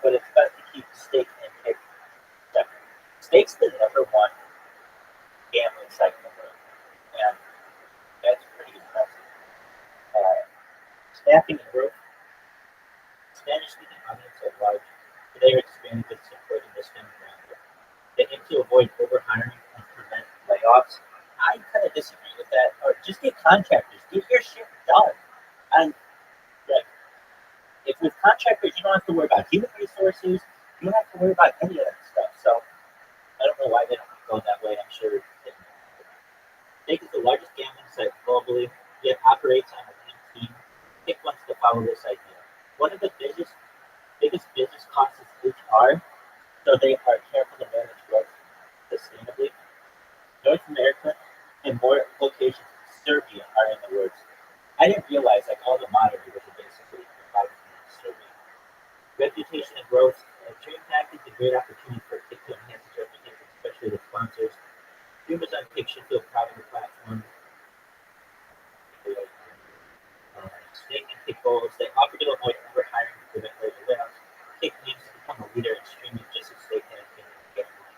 but it's best to keep Stake and Kick separate. Stake's the number one gambling site in the world, and that's pretty impressive. Staffing and growth. Spanish-speaking audience at large. They are expanding with supporting this demographic. They aim to avoid overhiring and prevent layoffs. I kind of disagree with that. Or just get contractors. Get your shit done. And like, if with contractors, you don't have to worry about human resources. You don't have to worry about any of that stuff. So I don't know why they don't go that way. I'm sure. Stake is the largest gambling site globally. It operates on a lean team. Kick wants to follow this idea. One of the biggest business costs is HR, so they are careful to manage growth sustainably. North America and more locations in Serbia are in the works. I didn't realize like all the moderators are basically involved in Serbia. Reputation and growth. DreamHack is a great opportunity for Kick to enhance its reputation, especially with sponsors. Streamers on Kick should feel proud of the platform. Stake and Kick goals. They offer to avoid overhiring to prevent later layoffs. Take leads to become a leader in streaming just as they can get money.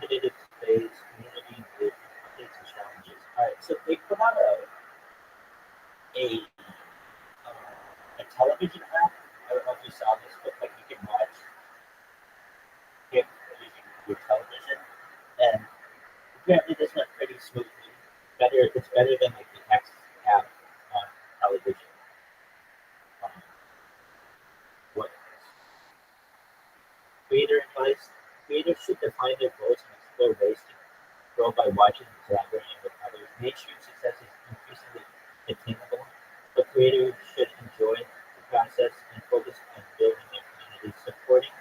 Competitive phase, community engagement, updates and challenges. All right, so they put out a television app. I don't know if you saw this, but like you can watch it using your television, and apparently this went pretty smoothly. It's better than like the X app on television. What creator advice? Creators should define their goals and explore ways to grow by watching and collaborating with others. Mainstream success is increasingly attainable, but creators should enjoy the process and focus on building their community. Supporting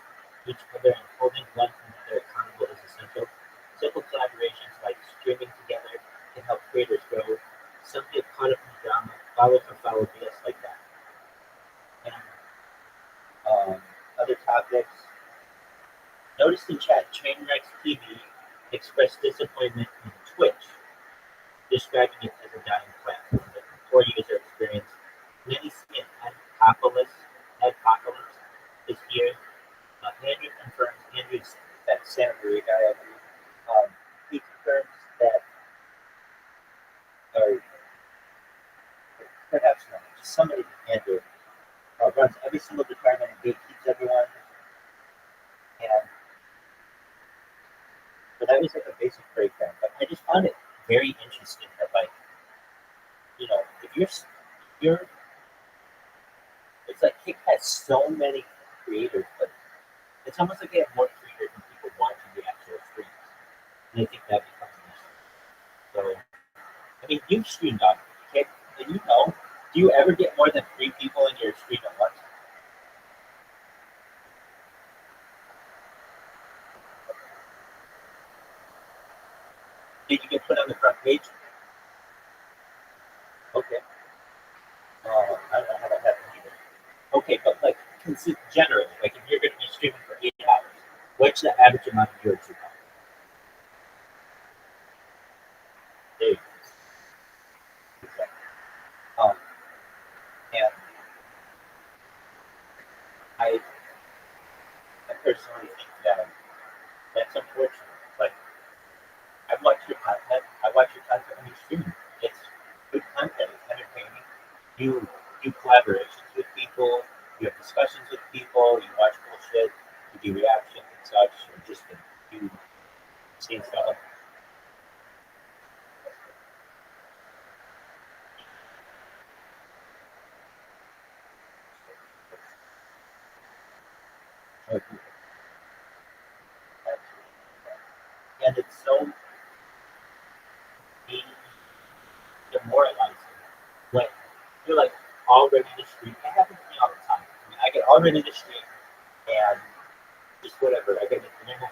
each other and holding one another accountable is essential. Simple collaborations like streaming together can help creators grow. Some get caught up in drama, follow BS like that. And other topics. Noticed in chat, Trainwrecks TV expressed disappointment in Twitch, describing it as a dying platform with poor user experience. Many see an adpocalypse is here. Andrew's that Santa Maria guy, I believe. He confirms that, or perhaps not, just somebody, Andrew, runs every single department and gatekeeps everyone. But that was like a basic breakdown. But I just found it very interesting that, like, if you're, it's like Kick has so many creators, but it's almost like they have more creators than people watching the actual streams. And I think that becomes an issue. So, I mean, you've streamed on Kick, and do you ever get more than 3 people in your stream at once? Did you get put on the front page? Okay. I don't know how that happened either. Okay, but like generally, like if you're going to be streaming for 8 hours, what's the average amount of viewers you have? There you go. And I personally think that that's unfortunate. Like, I watch your content when you stream. It's good content, it's entertaining. You do collaborations with people, you have discussions with people, you watch bullshit, you do reactions and such, or just you see stuff. And it's so demoralizing when you're like all ready to stream. It happens to me all the time. I mean, I get all ready to stream and just whatever. I get an internet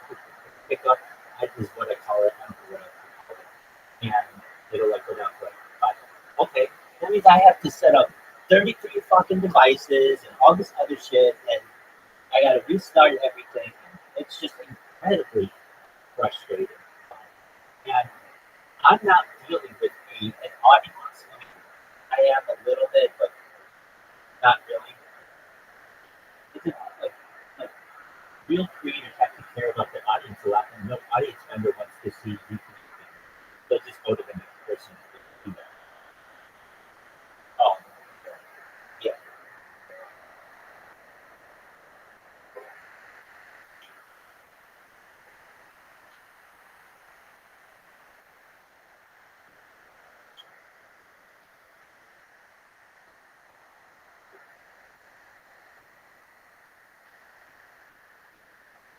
pickup. That is what I call it. I don't know what I call it. And it'll like go down to like 5. Okay, that means I have to set up 33 fucking devices and all this other shit, and I gotta restart everything. It's just incredibly frustrating. And I'm not dealing with an audience. I mean, I am a little bit, but not really. It's like real creators have to care about their audience a lot, and no audience member wants to see you communicate. They'll just go to the next person to do that. Oh, yeah.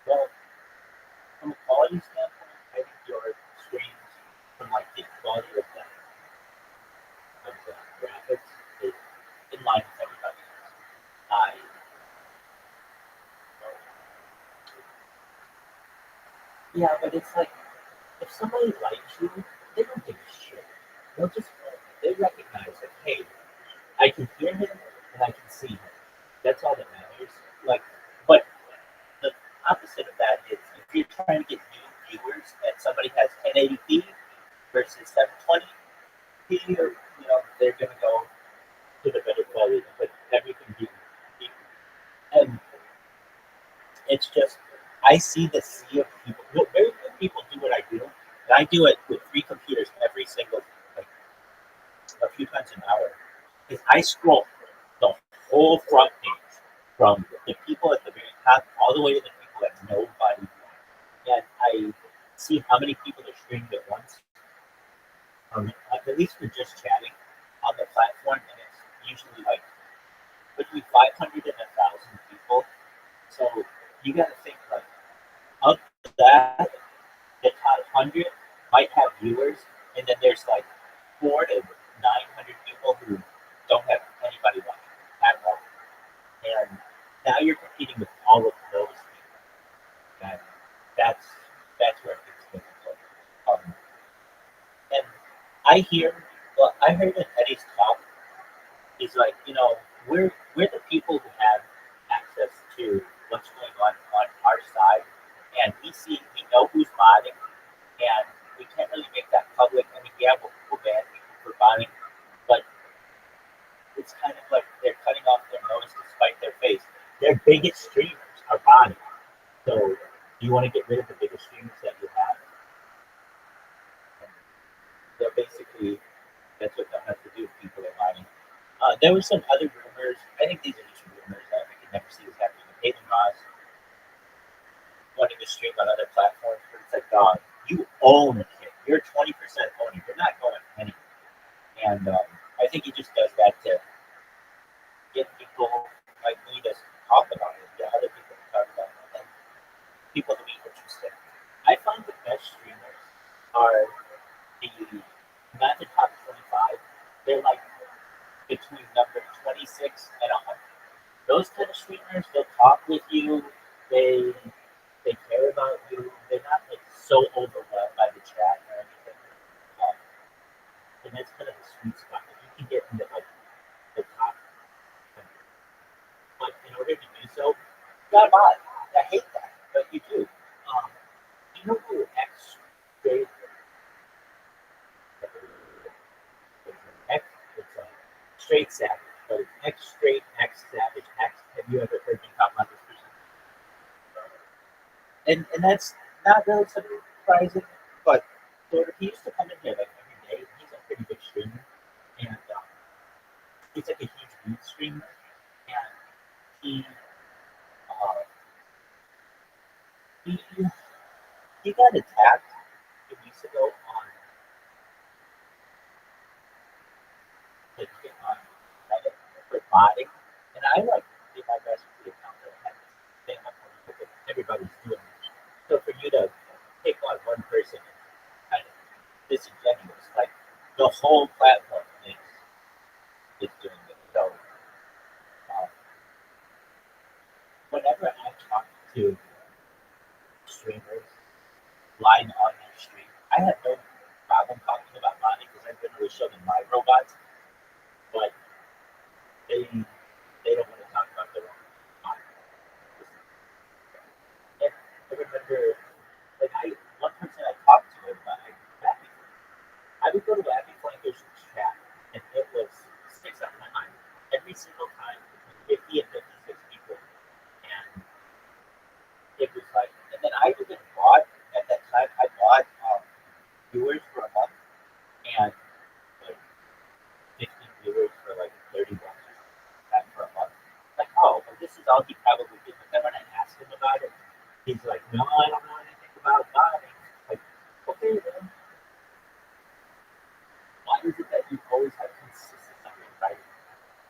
Well, from a quality standpoint, I think your streams, from like the quality of the graphics, is in line with everybody else. Yeah, but it's like if somebody likes you, they don't give a shit. They recognize that, hey, I can hear him and I can see him. That's all that matters. Like, but the opposite of that is if you're trying to get new viewers and somebody has 1080p versus 720p, or they're gonna go to the better quality I see the sea of people. Well, very few people do what I do, and I do it with 3 computers every single, like a few times an hour. Is I scroll the whole front page from the people at the very top all the way to the people that nobody, and I see how many people are streaming at once. At least for just chatting on the platform, and it's usually like between 500 and 1,000 people. So you got to think like of that, the top 100 might have viewers, and then there's like 400 to 900 people who don't have anybody watching at all. And now you're competing with all of those people, and that's where it gets difficult. And I hear, well, I heard in Eddie's talk, he's like, we're the people who have access to what's going on our side, and we know who's modding, and we can't really make that public. I mean, yeah, we'll ban people for botting, but it's kind of like they're cutting off their nose to spite their face. Their biggest streamers are botting. So do you want to get rid of the biggest streamers that you have? They're basically, that's what that has to do with people are botting. There were some other rumors. I think these are just rumors that we can never see this happening. Hayden Ross wanting to stream on other platforms, but it's like, dog, you own it. You're 20% owner. You're not going anywhere. And I think he just does that to get people like me to talk about it, get other people to talk about it, and people to be interested. I find the best streamers are not the top 25. They're like between number 26 and 100. Those kind of streamers, they'll talk with you. They care about you. They're not like so overwhelmed by the chat or anything. And that's kind of the sweet spot. If you can get into like the top, but in order to do so, you gotta buy it. I hate that, but you do. You know who X straight? It's straight savage. So X straight, X savage, X. Have you ever heard me talk about this person? And that's not really surprising, but sort of, he used to come in here like every day. He's a pretty big streamer, and he's like a huge beat streamer, and he got attacked 2 weeks ago on Reddit for modding, and I like did my best with the account that I had to stand up for what everybody's doing. So for you to take on one person is kind of disingenuous. Like the whole platform is doing it. So whenever I talk to streamers live on their stream, I have no problem talking about modding because I've been really showing my robots, but they don't want to talk about their own modding. And I remember, like one person I talked to about Rabbi, I would go to Rabbi Flanker's chat, and it was sticks out in my mind every single time, between 50 and 56 people, and it was like, and then I even bought at that time. I bought viewers for a month, and like 50 viewers for like $30 for a month. Like, oh, well, this is all he probably did. But then when I asked him about it, he's like, no, I don't know anything about buying. Like, okay, then why is it that you always have consistency on your writing?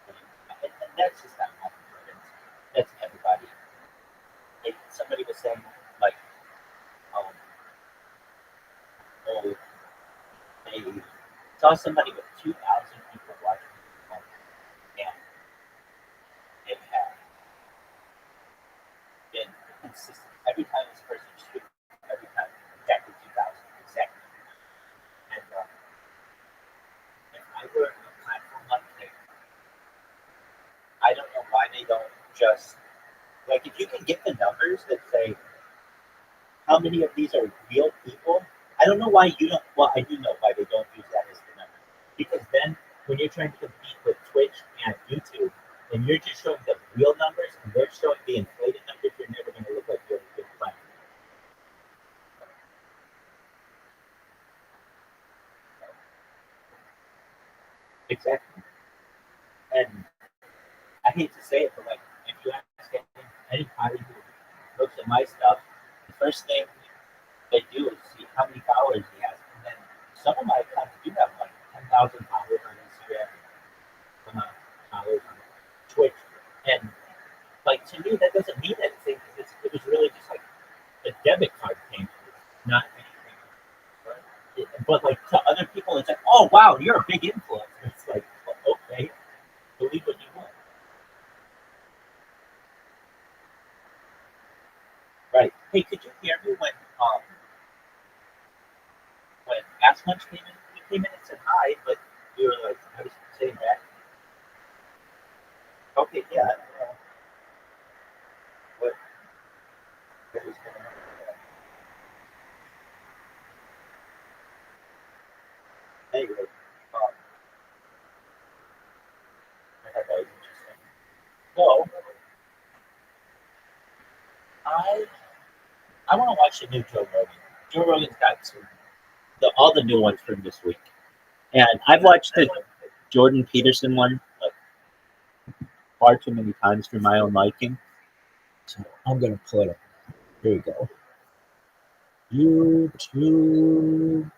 And that's just not my preference. That's everybody. Like somebody was saying, like, they saw somebody with 2,000 people watching, and they have been consistent every time this person streams, every time exactly 2,000 exactly. And if I were a platform like this, I don't know why they don't just like if you can get the numbers that say how many of these are real people. I don't know why you don't. Well, I do know why they don't use that as the number. Because then, when you're trying to compete with Twitch and YouTube, and you're just showing the real numbers, and they're showing the inflated numbers, you're never going to look like you're a good player. exactly. And I hate to say it, but like, if you ask any potty who looks at my stuff, the first thing they do is see how many followers he has. And then some of my accounts do have like 10,000 followers on Instagram, followers on Twitch. And like, to me, that doesn't mean anything because it was really just like a debit card payment, not anything. But like, to other people, it's like, oh, wow, you're a big influencer. It's like, well, okay, believe what you want. Right. Hey, could you hear me when Ask Munch came in? He came in and said hi, but you were like, I was saying that. Okay, yeah. What was going on? Anyway, I thought that was interesting. So, I want to watch the new Joe Rogan. Joe Rogan's got all the new ones from this week. And I've watched the Jordan Peterson one like far too many times for my own liking. So I'm going to pull it up. Here we go. YouTube.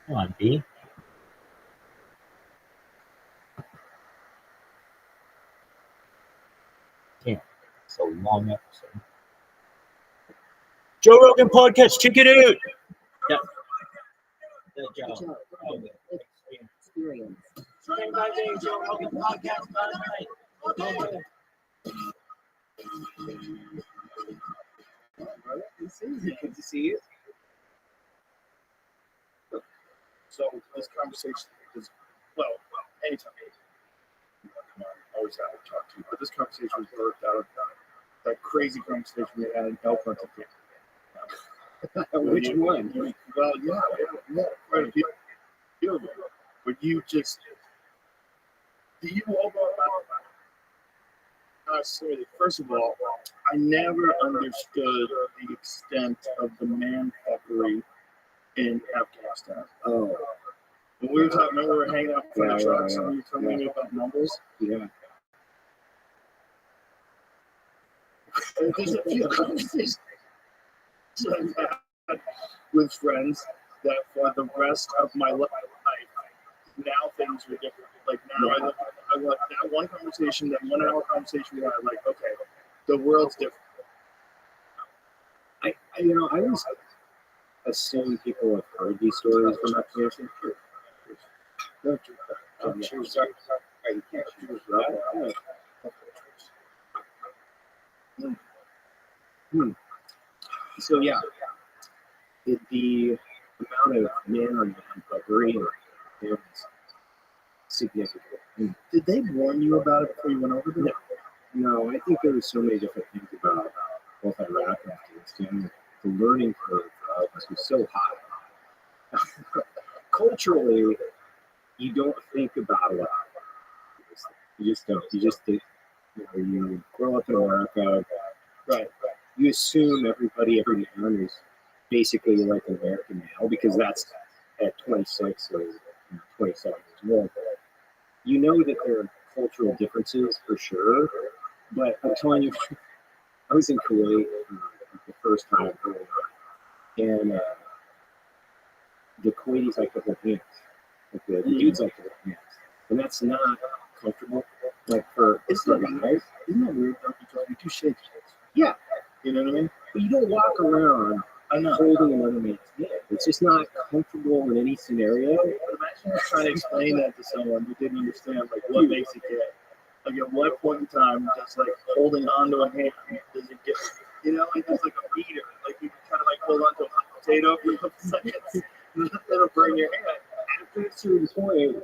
Come on, B. Damn, it's a long episode. Joe Rogan podcast, check it out. Yeah. Good job. Experience. Joe Rogan podcast last night. Okay. Good to see you. So this conversation is, well, anytime. I'm always happy to talk to you, but this conversation was birthed out of that crazy conversation we had in Elk Hunting Camp. Which one? Well, yeah, quite a few of them. But you just, do you all know about first of all, I never understood the extent of the man-fuckery in Afghanistan. Oh, When we were talking, remember we were hanging out in the trucks yeah. and you were telling me about numbers? yeah. And there's a few conversations I've had with friends that for the rest of my life, now things are different. Like now, I want that one conversation, that 1 hour conversation where I'm like, okay, the world's different. I always assume people have heard these stories from Afghanistan. So yeah, the amount of man-on-man fuckery is significant. Did they warn you about it before you went over there? No, I think there were so many different things about both Iraq and Afghanistan. The learning curve was so high. Culturally, you don't think about a lot. You just don't. You just think, you grow up in America, Right. you assume every man is basically like an American male because that's at 26 or 27 years old. You know that there are cultural differences for sure, but I'm telling you, I was in Kuwait the first time early on, and the Kuwaitis like to hold hands. Like the dudes like to hold hands. And that's not comfortable. Like for guys. Isn't that weird though? Because you do shake hands. Yeah. You know what I mean? But you don't walk around holding another man's hand. It's just not comfortable in any scenario. But imagine trying to explain that to someone who didn't understand like what makes it gay. Like at what point in time does like holding onto a hand does it get, you know, like there's like a meter, like you can kind of like hold onto a hot potato for a couple seconds, and it'll burn your hand. After a certain point,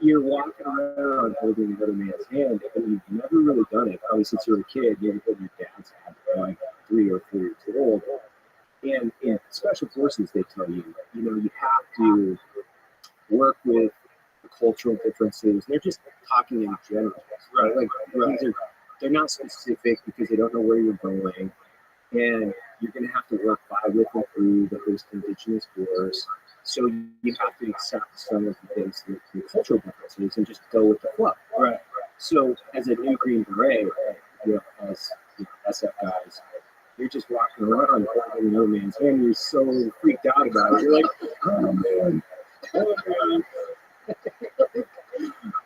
you're walking around holding another man's hand, and you've never really done it. Probably since you were a kid, you ever your dad's hand, like 3 or 4 years old. And in special forces, they tell you, you know, you have to work with the cultural differences. They're just talking in general, right? Like they're not specific because they don't know where you're going, and you're going to have to work by, with, and through the host indigenous force. So you have to accept some of the things, the cultural differences, and just go with the flow. Right. So as a new Green Beret, you know, as SF guys, you're just walking around holding another man's hand. You're so freaked out about it. You're like, oh man,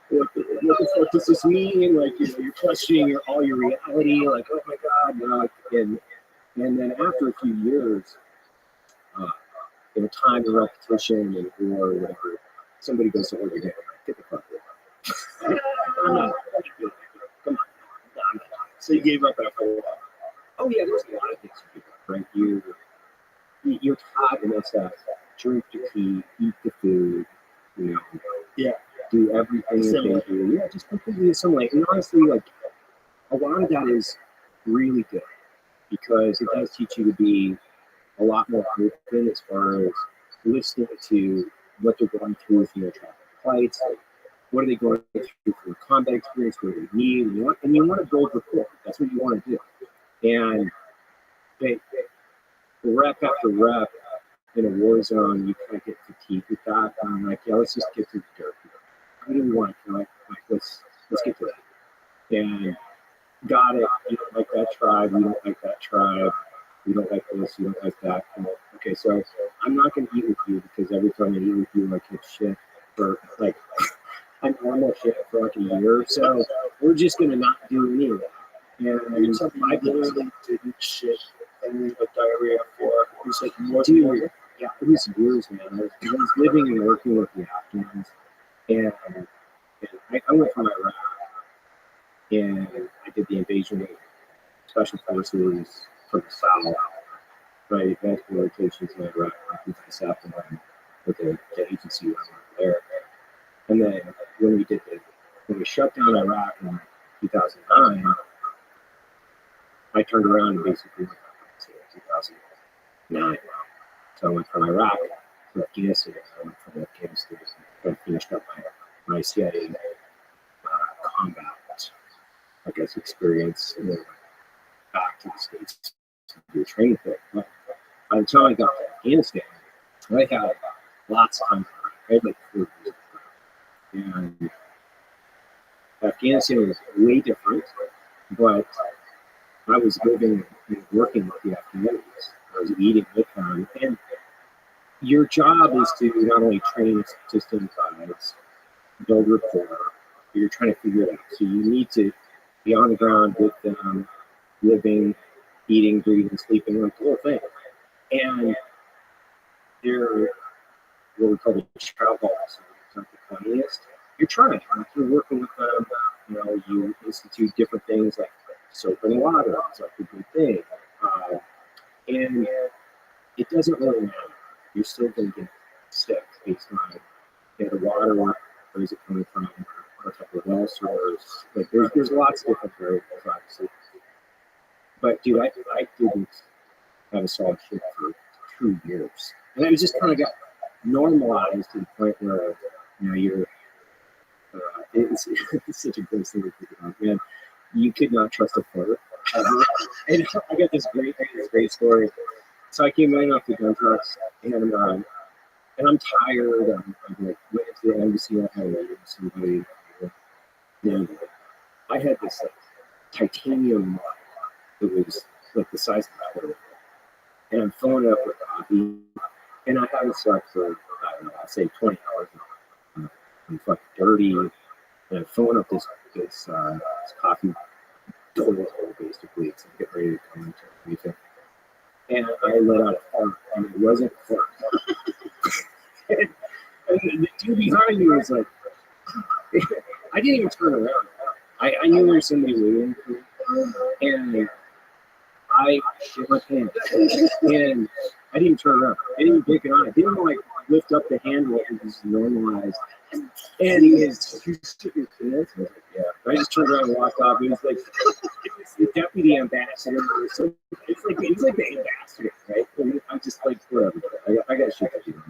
what the fuck does this mean? Like, you know, you're questioning all your reality. Like, oh my god, you know, and then after a few years, you know, time and repetition and or whatever, somebody goes to hold your hand. Get the fuck out. I'm not. Come on. So you gave up after a while. Oh yeah, there's a lot of things you do, right? You're taught in SF, drink the tea, eat the food, you know, do everything that they do. Yeah, just completely assimilate. And honestly, like a lot of that is really good because it does teach you to be a lot more open as far as listening to what they're going through with your traffic flights, like what are they going through for a combat experience, what do they need, and you want to build rapport. That's what you want to do. And rep after rep in a war zone, you kind of get fatigued with that. And I'm like, yeah, let's just get to the dirt. I really want to like let's get to that. And got it. You don't like that tribe. You don't like that tribe. You don't like this. You don't like that. Okay, so I'm not going to eat with you because every time I eat with you, I get shit for like I'm normal shit for like a year or so. We're just going to not do any of that. And I literally didn't shit and leave a diarrhea for it was like more dude, yeah, it was years, man. I was living and working with the Afghans, and I went from Iraq, and I did the invasion of special forces from the south, right? Advanced rotations in Iraq, with ISAF and with the agency around there. And then when we shut down Iraq in 2009. I turned around and basically went back to 2009. So I went from Iraq to Afghanistan. I went from Afghanistan and finished up my CIA combat, I guess, experience. And then went back to the States to do a training thing. But by the time I got to Afghanistan, I had lots of time. I had like 4 years. And Afghanistan was way different, but I was living and working with the Afghanis. I was eating with them. And your job is to not only train to sympathize, build rapport, but you're trying to figure it out. So you need to be on the ground with them, living, eating, breathing, sleeping, like the whole thing. And they're what we call the travel officers, like the funniest. You're trying, you're working with them, you know, you institute different things like soap and water, it's like a good thing. And it doesn't really matter. You're still going to get sick based on the water, where is it coming from, what type of well source. Like there's lots of different variables, obviously. But dude, I didn't have a solid shit for 2 years. And I just kind of got normalized to the point where, you know, you're, it's such a gross thing to think about, man. You could not trust a flirt. And I got this great story. So I came in off the gun trucks, and I'm tired. I'm like went to the embassy. I had to somebody. And I had this like titanium it was like the size of a toilet. And I'm filling it up with coffee, and I haven't slept for, I don't know, I'd say 20 hours. I'm fucking dirty, and I'm filling up this coffee toilet hole, basically. It's getting ready to come into everything. And I let out a fart, and it wasn't a fart. and the dude behind me was like, I didn't even turn around. I knew there was somebody waiting for me, and I shit my pants. And I didn't turn around. I didn't even blink an eye. I didn't like lift up the handle and just normalize. And he goes, "You shit your pants?" I was like, "Yeah." I just turned around and walked off. It was like the deputy ambassador. So it's like he's like the ambassador, right? And I'm just like, whatever. I got shit to do.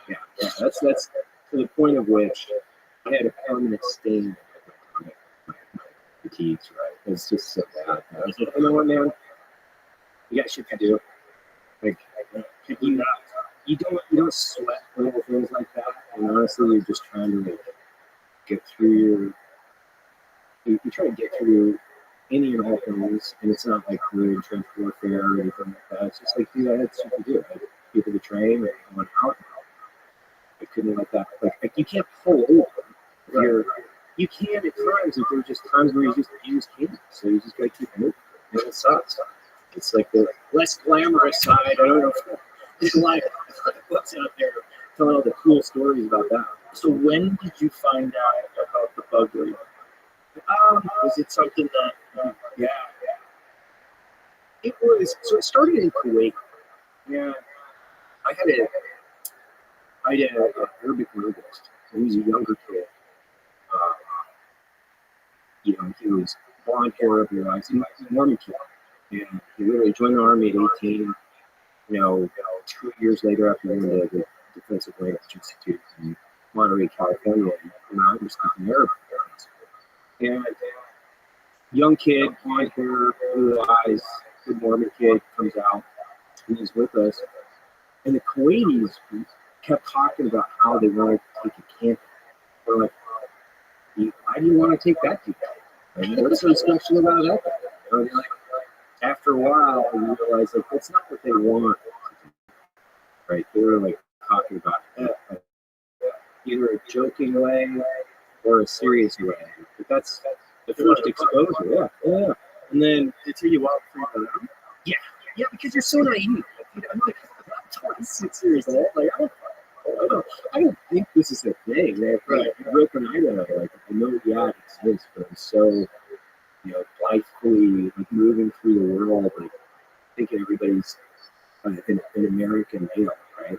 Yeah. That's to the point of which I had a permanent stain on my fatigues, right? It's just so bad. I was like, you know what, man? You got shit to do. Like you don't sweat little things like that. And honestly, you're just trying to like get through you try to get through any and all things, and it's not like career and trench warfare or anything like that. It's just like, dude, I had stuff to do. I had people to train, I went out. I couldn't let that like you can't pull over. You can at times, but there's just times where you just can't. So you just gotta keep moving. And it sucks. It's like the less glamorous side. I don't know if there's a lot of books out there telling all the cool stories about that. So when did you find out about the buggery? Was it something that? Yeah. It was. So it started in Kuwait. Yeah. I had an Arabic linguist. He was a younger kid. He was blonde hair, blue eyes. He was a Mormon kid. And he literally joined the army at 18. 2 years later, after going to the Defensive Language Institute in Monterey, California, and I was speaking Arabic. And young kid, blonde hair, blue eyes, good Mormon kid comes out, and he's with us. And the Kuwaitis kept talking about how they wanted to take a camp. We're like, why do you want to take that to camp? What's so special about that? Like, after a while, you realize like that's not what they want. Right? They were like talking about it, either a joking way or a serious way. But that's the first exposure. Yeah. And then They take you out for them? yeah, because you're so naive. I'm like 26 years old. Like I don't think this is a thing. Right. I grew up in Idaho. Like I know it exists, but I'm so blithely like moving through the world, like thinking everybody's an American male, right?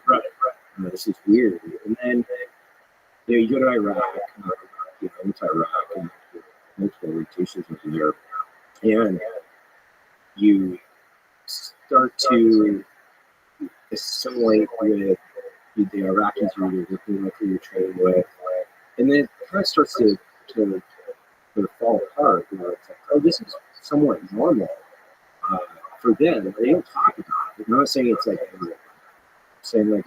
This is weird. And then you go to Iraq, went to Iraq and multiple rotations over there, and you start to assimilate with the Iraqis you're working with, who you're training with, and then it kind of starts to fall apart. It's like, oh, this is somewhat normal for them. They don't talk about it. I'm not saying it's like everyone. I'm saying like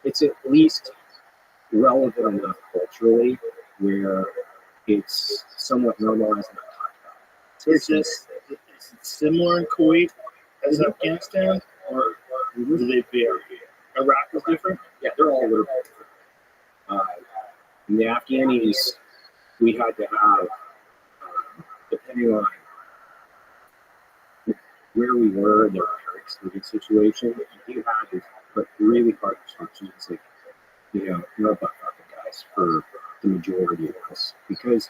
it's at least relevant enough culturally where it's somewhat normalized and not talked about. So is it similar in Kuwait as Afghanistan, or do they vary? Iraq is different? Yeah, they're all a little bit different. In the Afghanis, we had to have, depending on where we were in the living situation, you had to put really hard restrictions, like, no butt fucking guys for the majority of us, because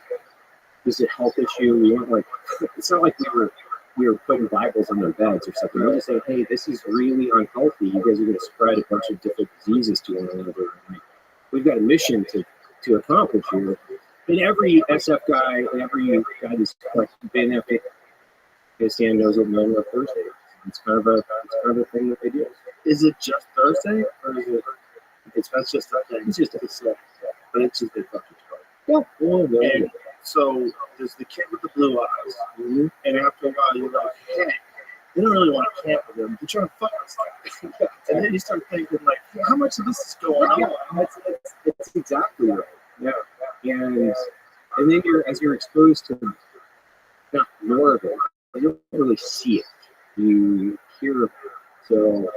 this is a health issue. We weren't like, it's not like we were putting Bibles on their beds or something. We're just saying, hey, this is really unhealthy. You guys are going to spread a bunch of different diseases to one another. Like, we've got a mission to accomplish here. And every SF guy, every guy that's been in Afghanistan knows what Men Love Thursday is. It's kind of a thing that they do. Is it just Thursday, or is it? That's just a thing. It's just a thing. But it's just a fucking Yeah. And so there's the kid with the blue eyes, and after a while you're like, hey, you don't really want to camp with them. You're trying to fuck this guy. And then you start thinking like, how much of this is going on? That's exactly right. Yeah. And then you're exposed to not more of it, but you're really see it. You hear it. So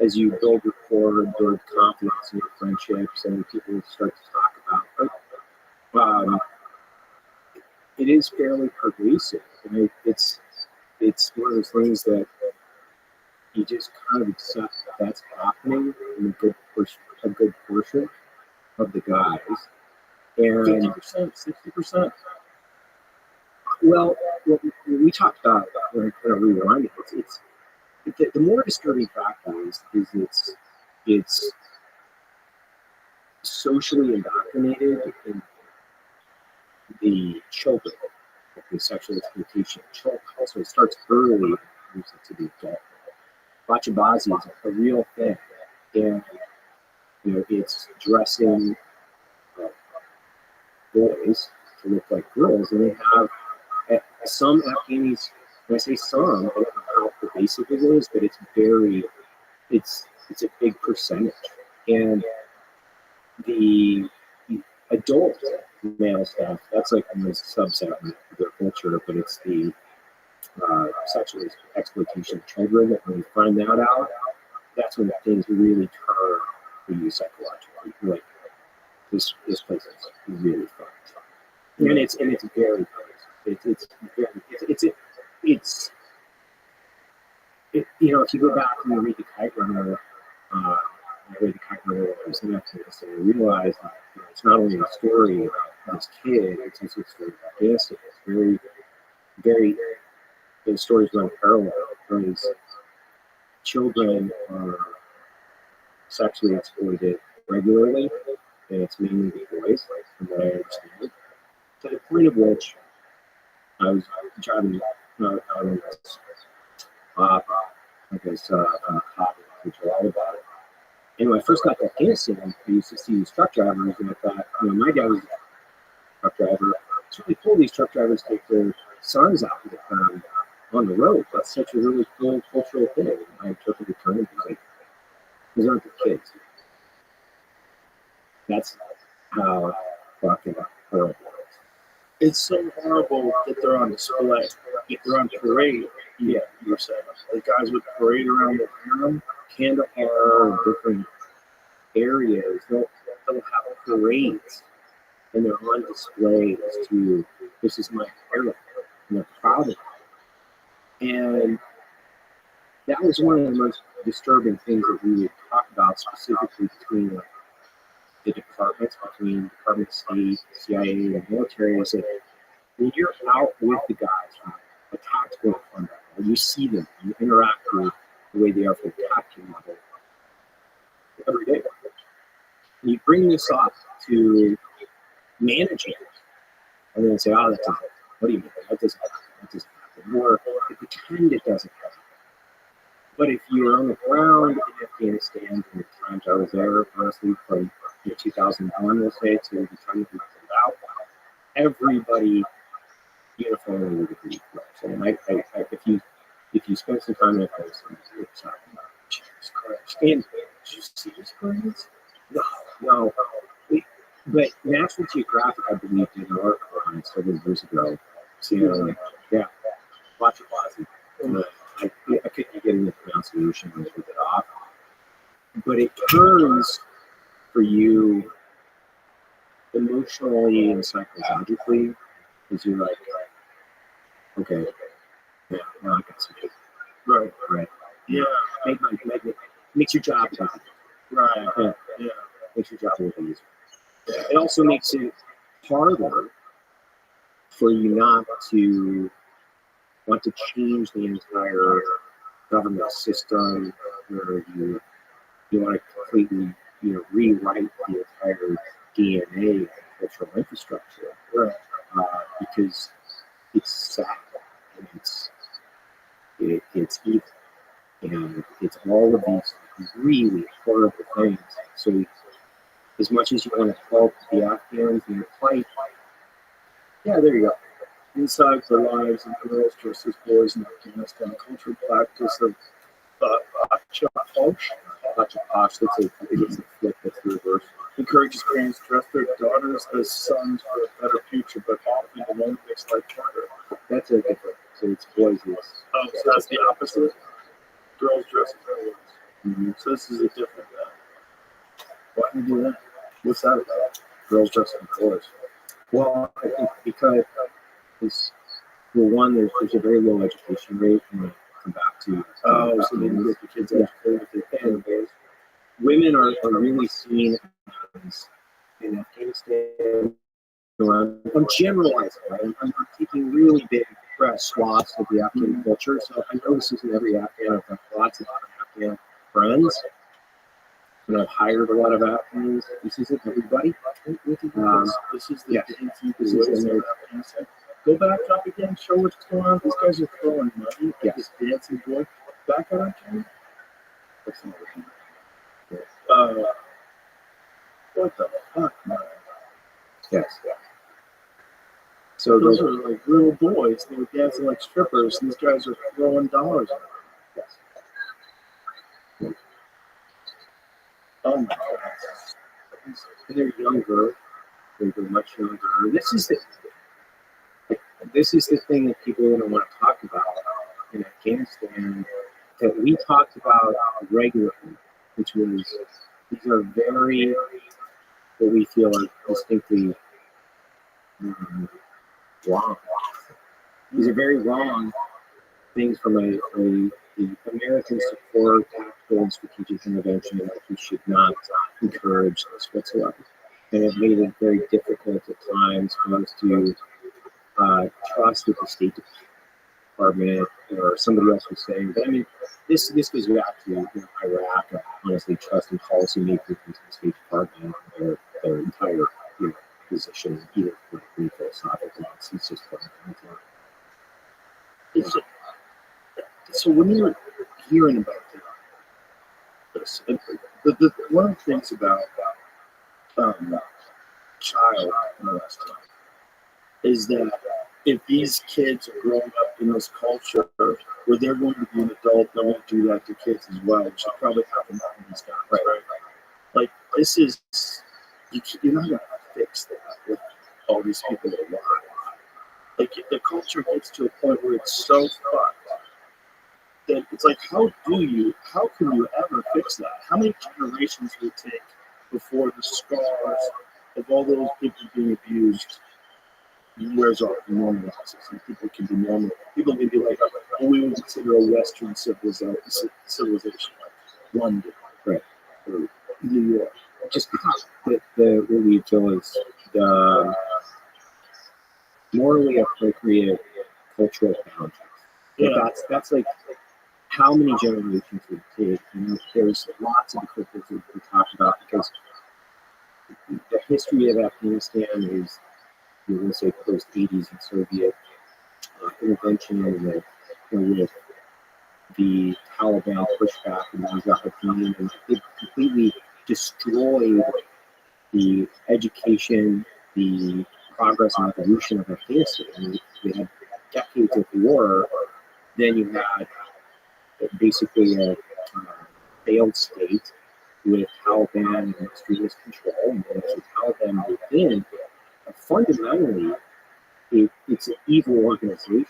as you build rapport and build confidence in your friendships and people start to talk about it, it is fairly pervasive. And it's one of those things that you just kind of accept that's happening in a good portion of the guys. And 50%, 60%. Well, what we talked about when I kind of rewind it, the more disturbing factor is it's socially indoctrinated in the children, the sexual exploitation of children. So it starts early to the adult. Bachabazi is a real thing, and it's dressing boys to look like girls, and they have some Afghanis. When I say some, I don't know how pervasive it is, but it's a big percentage, and the adult male stuff, that's like a subset of their culture, but it's the sexual exploitation of children. That when you find that out, that's when things really turn for you psychologically. Like this place is really fun, and it's very if you go back and you read the Kite Runner. I read the Kite Runner when I was in Afghanistan, I realized that it's not only a story about this kid, it's also a story about Afghanistan. It's very, very, the stories run parallel because children are sexually exploited regularly, and it's mainly the boys, from what I understand. To the point of which I was driving out on this like I saw on the cop, which are all about it. And when I first got to Afghanistan, I used to see these truck drivers, and I thought, my dad was a truck driver. It's really cool these truck drivers take their sons out with them on the road. That's such a really cool cultural thing. And I took it to turn and was like, these aren't the kids. That's how fucking horrible it is. It's so horrible that they're on display. If they're on parade, yeah, you're saying. The guys would parade around the harem, Kandahar and different areas, they'll have parades, and they're on display as to, this is my harem, and they're proud of it. And that was one of the most disturbing things that we would talk about, specifically between the departments, between Department of State, CIA, and military, is that when you're out with the guys from a tactical front, you see them, you interact with the way they are from a tactical level every day. And you bring this up to management, and then say, that doesn't happen. What do you mean? That doesn't happen. That doesn't happen. Or they pretend it doesn't happen. But if you're on the ground in Afghanistan, from the times I was there, honestly, from 2001, we'll say, to the time we pulled out, everybody uniformly would agree. And if you spend some time in Afghanistan, you're talking about Jesus Christ. And did you see these parades? No. But National Geographic, I believe, did an article on it several years ago. Watch it, Ozzy. I couldn't get in the pronunciation with it off. But it turns for you emotionally and psychologically, because you're like, okay, yeah, now I got some shit. Right. Yeah. Makes your job easier. Right. Yeah. Makes your job a little easier. It also makes it harder for you not to want to change the entire government system, where you want to completely rewrite the entire DNA of cultural infrastructure, because it's sad and it's evil, and it's all of these really horrible things. So as much as you want to help the Afghans in the fight, yeah, there you go. Inside their lives and girls dressed as boys in Afghanistan, cultural practice of Bachaposh, that's a flip, that's the reverse. Encourages parents to dress their daughters as sons for a better future, but often the one makes life harder. That's a different. So it's boys is. Oh, so that's the opposite. Girls dress as boys. Mhm. So this is a different. Why do you do that? What's that about? Girls dressing as boys. Well, I think because it's, well, one, there's a very low education rate, and I come back to. Oh, so they can get the kids educated with their And women are really seen as in Afghanistan. I'm generalizing, right? I'm taking really big swaths of the Afghan culture. So I know this isn't every Afghan. I've got lots of Afghan friends, and I've hired a lot of Afghans. This isn't everybody. this is the This is Afghanistan. Go back up again. Show what's going on. These guys are throwing money. Yes. This dancing boy. Back up again. That's not what What the fuck, man? yes. So Those are like little boys. They were dancing like strippers. These guys are throwing dollars at them. yes. Oh my god. And they're younger. They're much younger. This is the thing that people don't want to talk about in Afghanistan that we talked about regularly, which was these are very what we feel are distinctly wrong. These are very wrong things from the American support tactical and strategic intervention that we should not encourage this whatsoever. And it made it very difficult at times for us to trust that the State Department or somebody else was saying. But I mean, this goes back to Iraq. Honestly, trusting policymakers into the State Department, their entire position, either for philosophical. It's just So when you're hearing about this, one of the things about child molesting is that if these kids are growing up in this culture where they're going to be an adult, they're going to do that to kids as well, which will probably happen to these guys, right? Like, this is, you're not going to fix that with all these people alive. Like, the culture gets to a point where it's so fucked that it's like, how can you ever fix that? How many generations will it take before the scars of all those people being abused wears off and normalizes, and people can be normal? People can be like, oh, we would consider a Western civilization like London, right, or New York. just what we feel is the morally appropriate cultural boundaries. Yeah. That's like how many generations would it take? There's lots of equipment that we talk about because the history of Afghanistan is, you will say, post 80s and Soviet intervention with the Taliban pushback and the Mujahideen, and it completely destroyed the education, the progress and evolution of Afghanistan. We had decades of war. Then you had basically a failed state with Taliban and extremist control. And then as the Taliban moved in, fundamentally, it's an evil organization.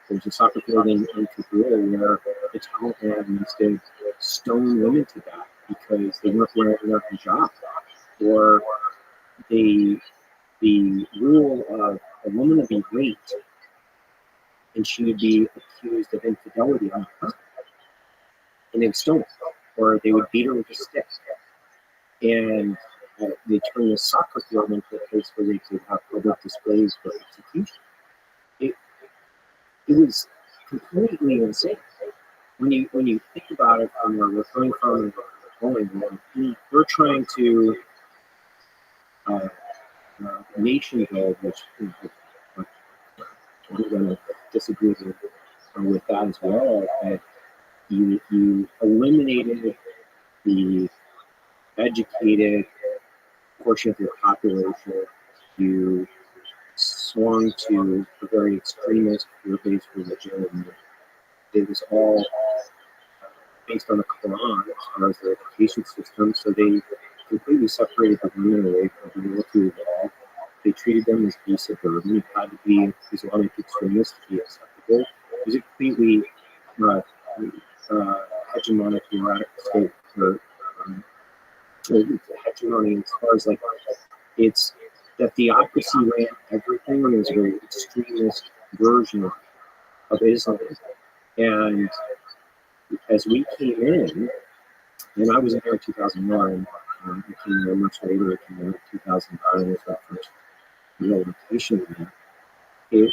There's a soccer field in Kabul where the Taliban used to stone women to death because they weren't wearing their hijab, or the rule of a woman would be raped and she would be accused of infidelity on her, and they would stone her, or they would beat her with a stick. And they turned the soccer field into a place where they could have public displays for execution. It was completely insane. When you think about it from where we're coming from and where we're going, we're trying to nation build, which I'm going to disagree with that as well. That you eliminated the educated portion of your population. You swung to a very extremist fear-based religion. It was all based on the Quran as far as their education system. So they completely separated the women away from being able to evolve. they treated them as beasts of burden. It had to be Islamic extremists to be acceptable. It was a completely hegemonic erratic state for hegemony as far as like it's that theocracy ran everything, and it was a very extremist version of Islam. And as we came in, and I was in there in 2009, I came there much later, I came there in 2009 was my first real rotation there. It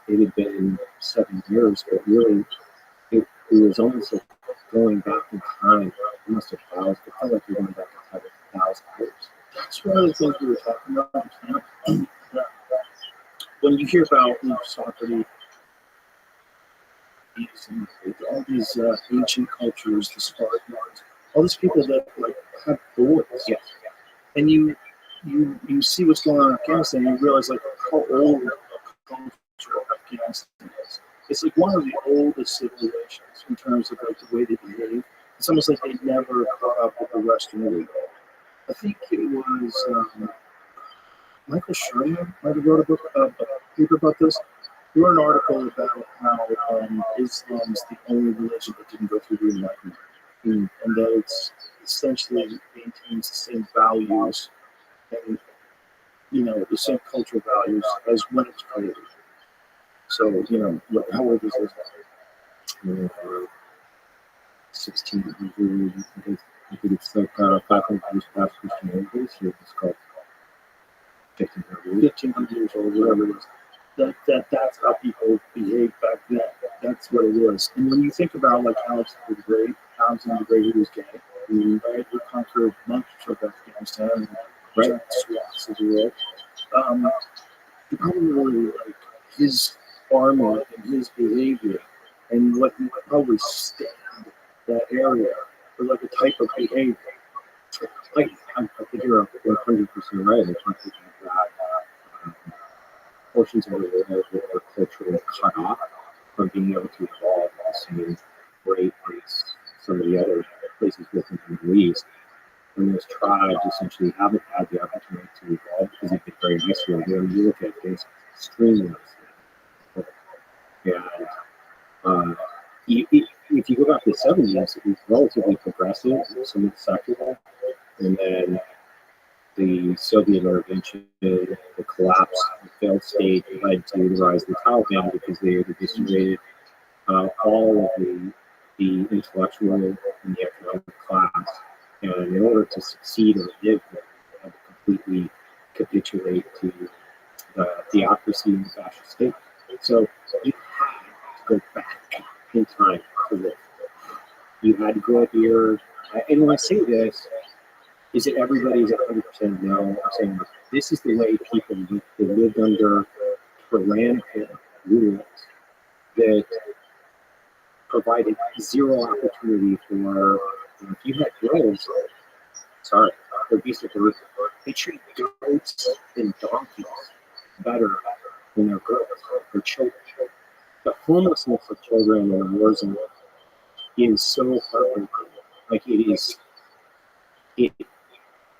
had been 7 years, but really it was almost like going back in time, almost 1,000. It felt like we were going back in time 1,000 years. That's one of the things we were talking about. When you hear about Socrates, all these ancient cultures, the Spartans, all these people that like have boys, and you see what's going on in Afghanistan, and you realize like how old the culture of Afghanistan is. It's like one of the oldest civilizations in terms of like the way they behave. It's almost like they never caught up with the Western world. I think it was Michael Sherman might have wrote a paper about this. He wrote an article about how Islam is the only religion that didn't go through the Enlightenment, and that it's essentially maintains the same values and the same cultural values as when it's created. So how old is Islam? 1600. I think it's like 500 years past Christianity. So it's called 1500 years old, whatever it is. That's how people behaved back then. That's what it was. And when you think about like Alexander the Great, he was gay. He conquered much of Afghanistan, right? Swaths of the world. The problem really like his army and his behavior and what he probably stained that area for like a type of behavior. Like I think you're 100% right. I think that portions of the world are culturally cut off from being able to evolve in the same rate as some of the other places within the Middle East. And those tribes essentially haven't had the opportunity to evolve because they've been very isolated. When you look at this, extremely isolated. And if you go back to the 70s, it was relatively progressive, somewhat secular, and then the Soviet intervention, the collapse, the failed state led to the rise of the Taliban because they distributed all of the intellectual and the economic class. And in order to succeed or live, they had to completely capitulate to the theocracy and the fascist state. So you had to go back in time to live. You had to grow up here. And when I say this, is that everybody's 100% no? I'm saying this is the way people lived. They lived under tyrannical rules that provided zero opportunity for. If you had girls, they're beasts of burden. They treat goats and donkeys better than their girls or children. The homelessness of children in a war zone is so heartbreaking. Like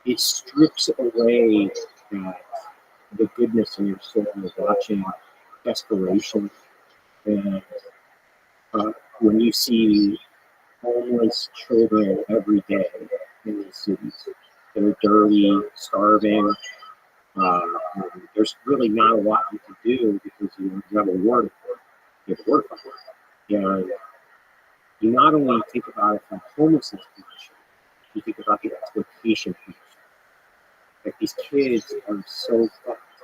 it strips away the goodness in your soul of watching desperation. And when you see homeless children every day in these cities that are dirty, starving, there's really not a lot you can do because you have a war to work. You have to work on it. And you not only think about it from homelessness position, you think about the exploitation position. Like these kids are so fucked.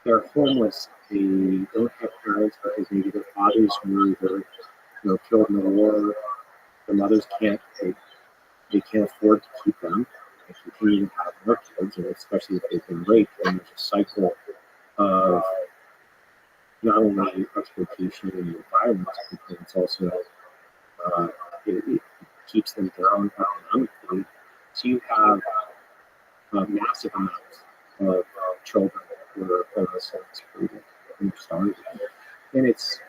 They're homeless. They don't have parents because maybe their fathers were either killed in the war. The mothers can't. They can't afford to keep them. They continue to have more kids, and especially if they've been raped. And there's a cycle of not only exploitation and violence, but it's also it keeps them down economically. So you have massive amounts of children who are homeless and excluded and starving. And it's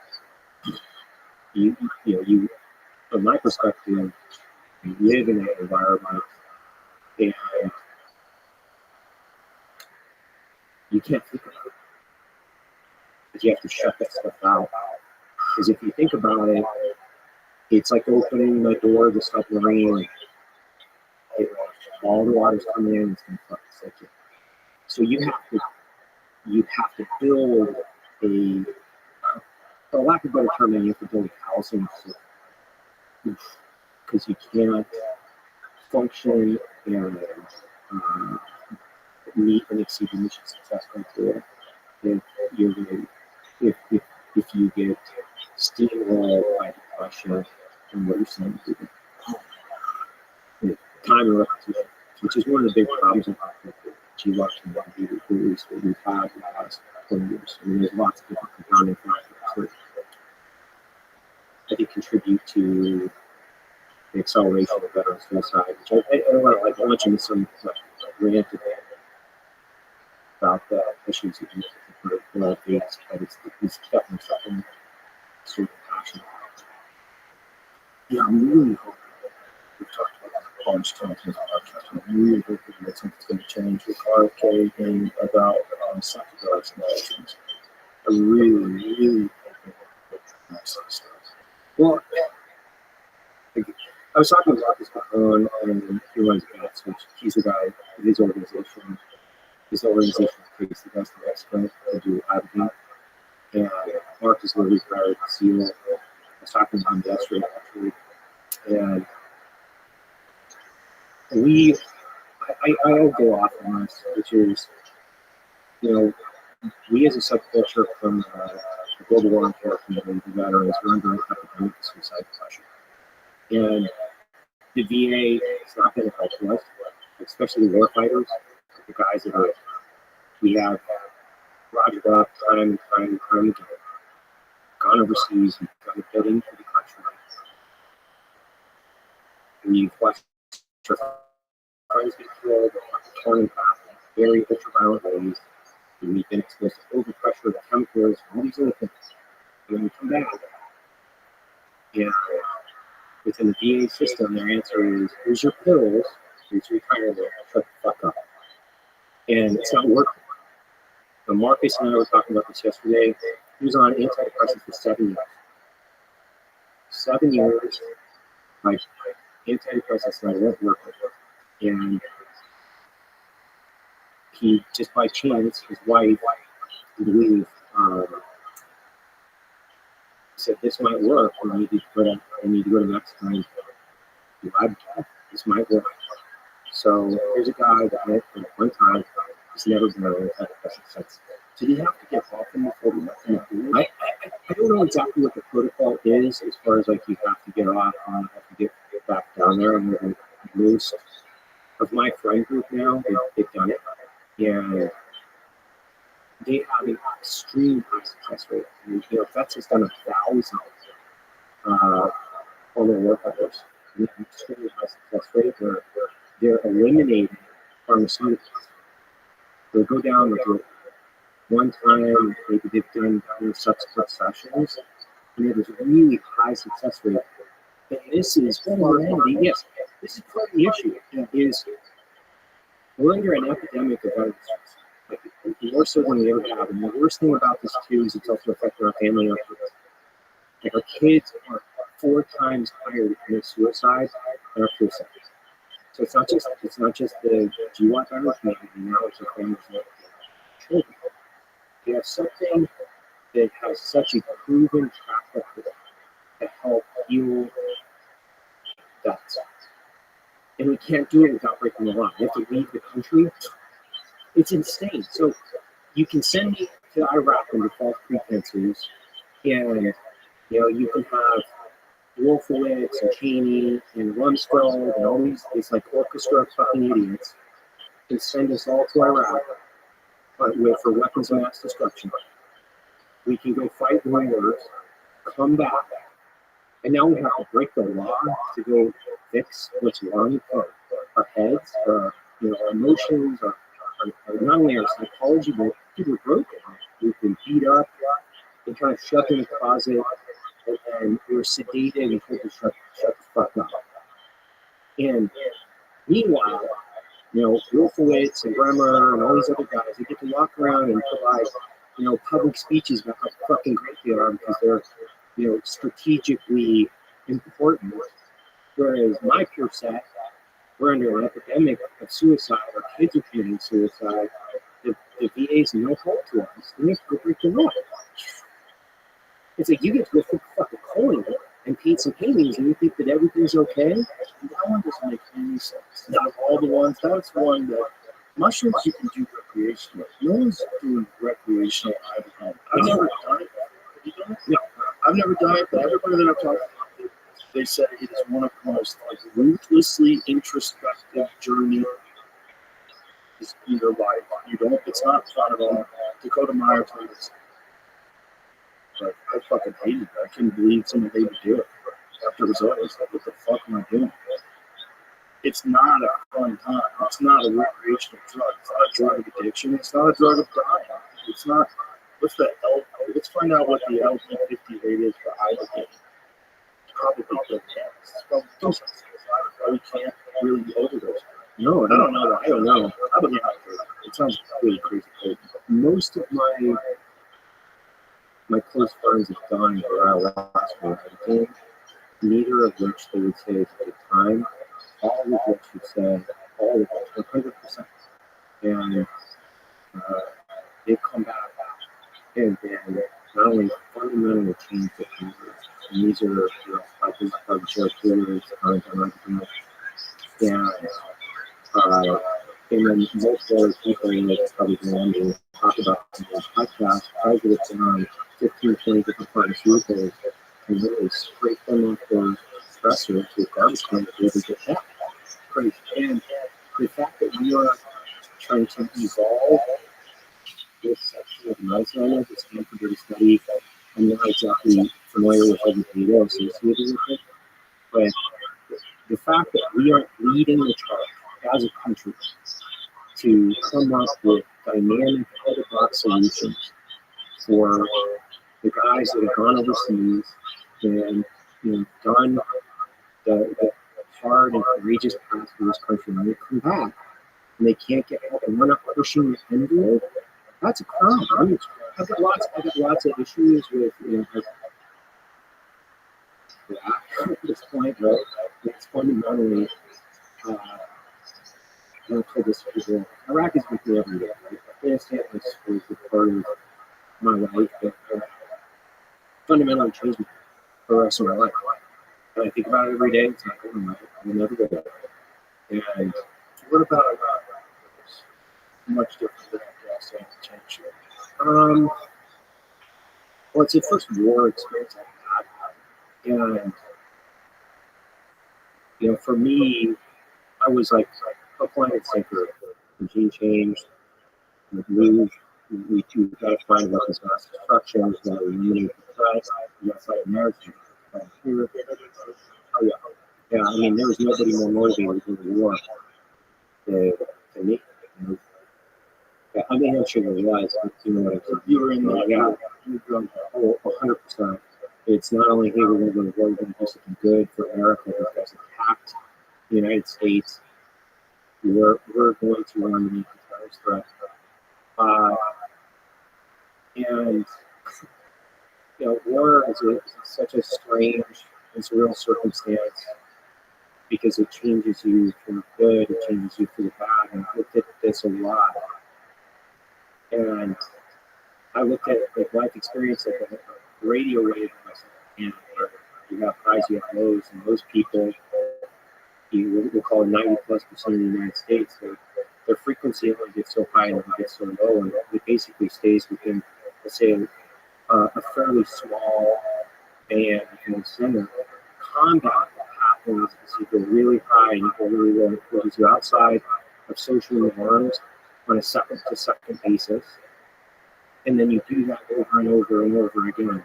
you from my perspective, you live in an environment and you can't think about it. Because you have to shut that stuff out. Because if you think about it, it's like opening the door of the submarine. All the water's coming in, it's going to fucking sink you. So you have to build a, for lack of a better term, you have to build a housing system. Because you can't function and meet and exceed the mission success criteria if you get steamrolled by depression and what you're saying to do. Time and repetition, which is one of the big problems in G-Watch and what we've had in the last 20 years. I mean, there's lots of different compounding factors that I think contribute to the acceleration of veteran suicide, which I don't want to launch into some rant about the issues that you for these, but it's definitely something super passionate about. Yeah, I'm really hoping, we've talked about that a bunch of times in this podcast, I'm really hoping that something's going to change with RFK and about psychedelics and medicines. I really hoping that stuff. Well, I was talking about this before, and he runs Guinness, which he's a guy, his organization takes the best of Mexico to do advocacy. And Mark is literally retired SEAL. I was talking to him yesterday, actually. And I'll go off on this, which is, we as a subculture from the global war on terror community, the veterans, we're under an epidemic of suicide pressure. And the VA has not been helpful to us, especially the war fighters, the guys that are, we have rogered up time and time again, gone overseas and gone to get into the country. And you've watched your friends get killed, torn in half in very ultraviolet ways, and we've been exposed to overpressure, the chemicals, all these other things. And when we come back, and within the VA system, their answer is, here's your pills, here's your retirement, shut the fuck up. And it's not working. So Marcus and I were talking about this yesterday. He was on antidepressants for 7 years. 7 years, like antidepressants that weren't working. And he, just by chance, his wife, I believe, said this might work. I need to go to Mexico and do this might work. So here's a guy that went for one time. He's never been on antidepressant since. Did he have to get off him before we let him do it? I don't know exactly what the protocol is as far as like you have to get off and you have to get back down there. And most of my friend group now, they've done it. And they have an extreme high success rate. And, that's just done 1,000 on their workouts. An extremely high success rate where they're eliminating pharmaceuticals. They'll go down with one time, maybe they've done subsequent sessions, and they have this really high success rate. And this is yes, this is part of the issue. Is we're under an epidemic of violence, like more so than we ever have. And the worst thing about this too is it's also affecting our family life. Like our kids are 4 times higher to commit suicide than our peers. So it's not just the GWAT veteran community, now it's our families and children. You have something that has such a proven track record to help heal that. And we can't do it without breaking the law. We have to leave the country. It's insane. So you can send me to Iraq under false pretenses, and you can have Wolfowitz and Cheney and Rumsfeld and all these like orchestra of fucking idiots can send us all to Iraq for weapons of mass destruction. We can go fight wars, come back, and now we have to break the law to go fix what's wrong with our heads, our emotions, our not only our psychology, but people are broken. We've been beat up and kind of shoved in a closet, and we were sedated and told to shut the fuck up. And meanwhile, Wolfowitz and Bremer and all these other guys, they get to walk around and provide, public speeches about how fucking great they are because they're, strategically important. Whereas my peer set, we're under an epidemic of suicide. Our kids are committing suicide. The VA's no help to us. We have to go break the law. It's like you get to go flip a fucking coin and paint some paintings and you think that everything's okay. And that one doesn't make any sense. Out of all the ones, that's one that mushrooms you can do recreational. No one's doing recreational either. I've never done it. Have you done it? No, I've never done it, but everybody that I've talked to, they said it is one of the most ruthlessly introspective journeys in your life. It's not fun at all. Dakota Meyer told us. But I fucking hated it. I couldn't believe someone made me do it. After it was over, it's like, what the fuck am I doing? It's not a fun time. It's not a recreational drug. It's not a drug of addiction. It's not a drug of dying. It's not. What's the L? Let's find out what the LD50 rate is for ibogaine. Probably good. We can't really overdose. No, I don't know. I don't know. It sounds really crazy. Most of my close friends have gone around last week, neither of which they would say at the time, all of which would say, all of which, 100%. And they've come back and not only fundamentally changed the behavior, and these are, probably short theories, and then multiple other people that probably go on to talk about in this podcast, try to get down 15, 20 different pharmaceuticals and really scrape them off their stressor to a garbage can to be able to get that. Crazy. And the fact that we are trying to evolve this section of medicine, I know the Stanford study, I'm not exactly familiar with every data associated with it, but the fact that we are leading the charge as a country to come up with dynamic out-of-box solutions for the guys that have gone overseas and done the hard and courageous path for this country, and they come back and they can't get help and we're not pushing the envelope, that's a crime. I've got lots of issues with at this point, right? It's fundamentally for this people. Iraq is with me every day, right? Afghanistan is a part of my life that fundamentally changed me for the rest of my life. And I think about it every day. It's not going right. I will never go there. And what about Iraq? It's much different than Afghanistan to change it. Well, it's the first war experience I've had. And for me, I was like a planet sinker. Regime change, we got to find weapons of mass destruction, we need the press, we got to fight Americans. Oh yeah. Yeah, I mean, there was nobody more motivated in the war than me. Yeah, I mean, I'm sure there was, but you were in the, yeah, 100%. It's not only, hey, we're going to go to war, we're going to do something good for America. These guys attacked the United States. We're going to run underneath the terrorist threat. And war is such a strange and surreal circumstance because it changes you for the good, it changes you for the bad, and I looked at this a lot. And I looked at life experience like a radio wave and where you have highs, you have lows, and those people, we'll call it 90+% of the United States, their frequency only gets so high and it gets so low, and it basically stays within, let's say, a fairly small band in the center. Combat happens as you go really high and you go really low, because you're outside of social norms on a second-to-second basis, and then you do that over and over and over again.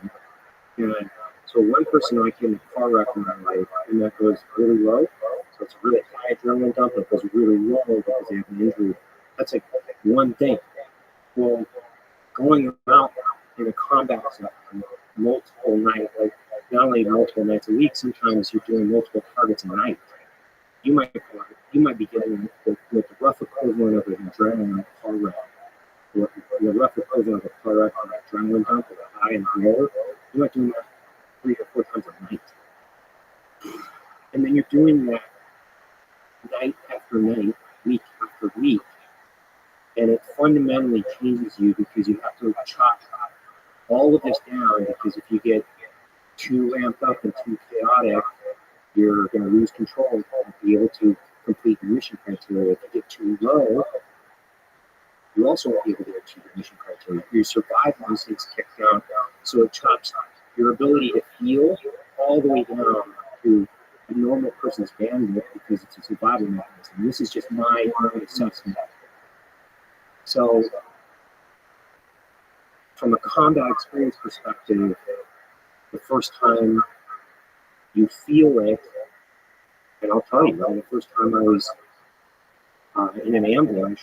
And so one person I came in a car wreck in my life, and that goes really low. So it's a really high adrenaline dump, it goes really low because they have an injury. That's like one thing. Well, going out in a combat zone multiple nights, like not only multiple nights a week, sometimes you're doing multiple targets a night. you might be getting the rough equivalent of an adrenaline car wreck, or the rough equivalent of a car wreck, or an adrenaline dump, or a high and low. You might do that 3 or 4 times a night, and then you're doing that night after night, week after week, and it fundamentally changes you because you have to chop all of this down, because if you get too ramped up and too chaotic, you're going to lose control and won't be able to complete your mission criteria. If you get too low, you also won't be able to achieve your mission criteria. Your survival instincts kick down, so it chops your ability to heal all the way down to a normal person's bandwidth, because it's a survival mechanism. This is just my own assessment. So, from a combat experience perspective, the first time you feel it, and I'll tell you, the first time I was in an ambush,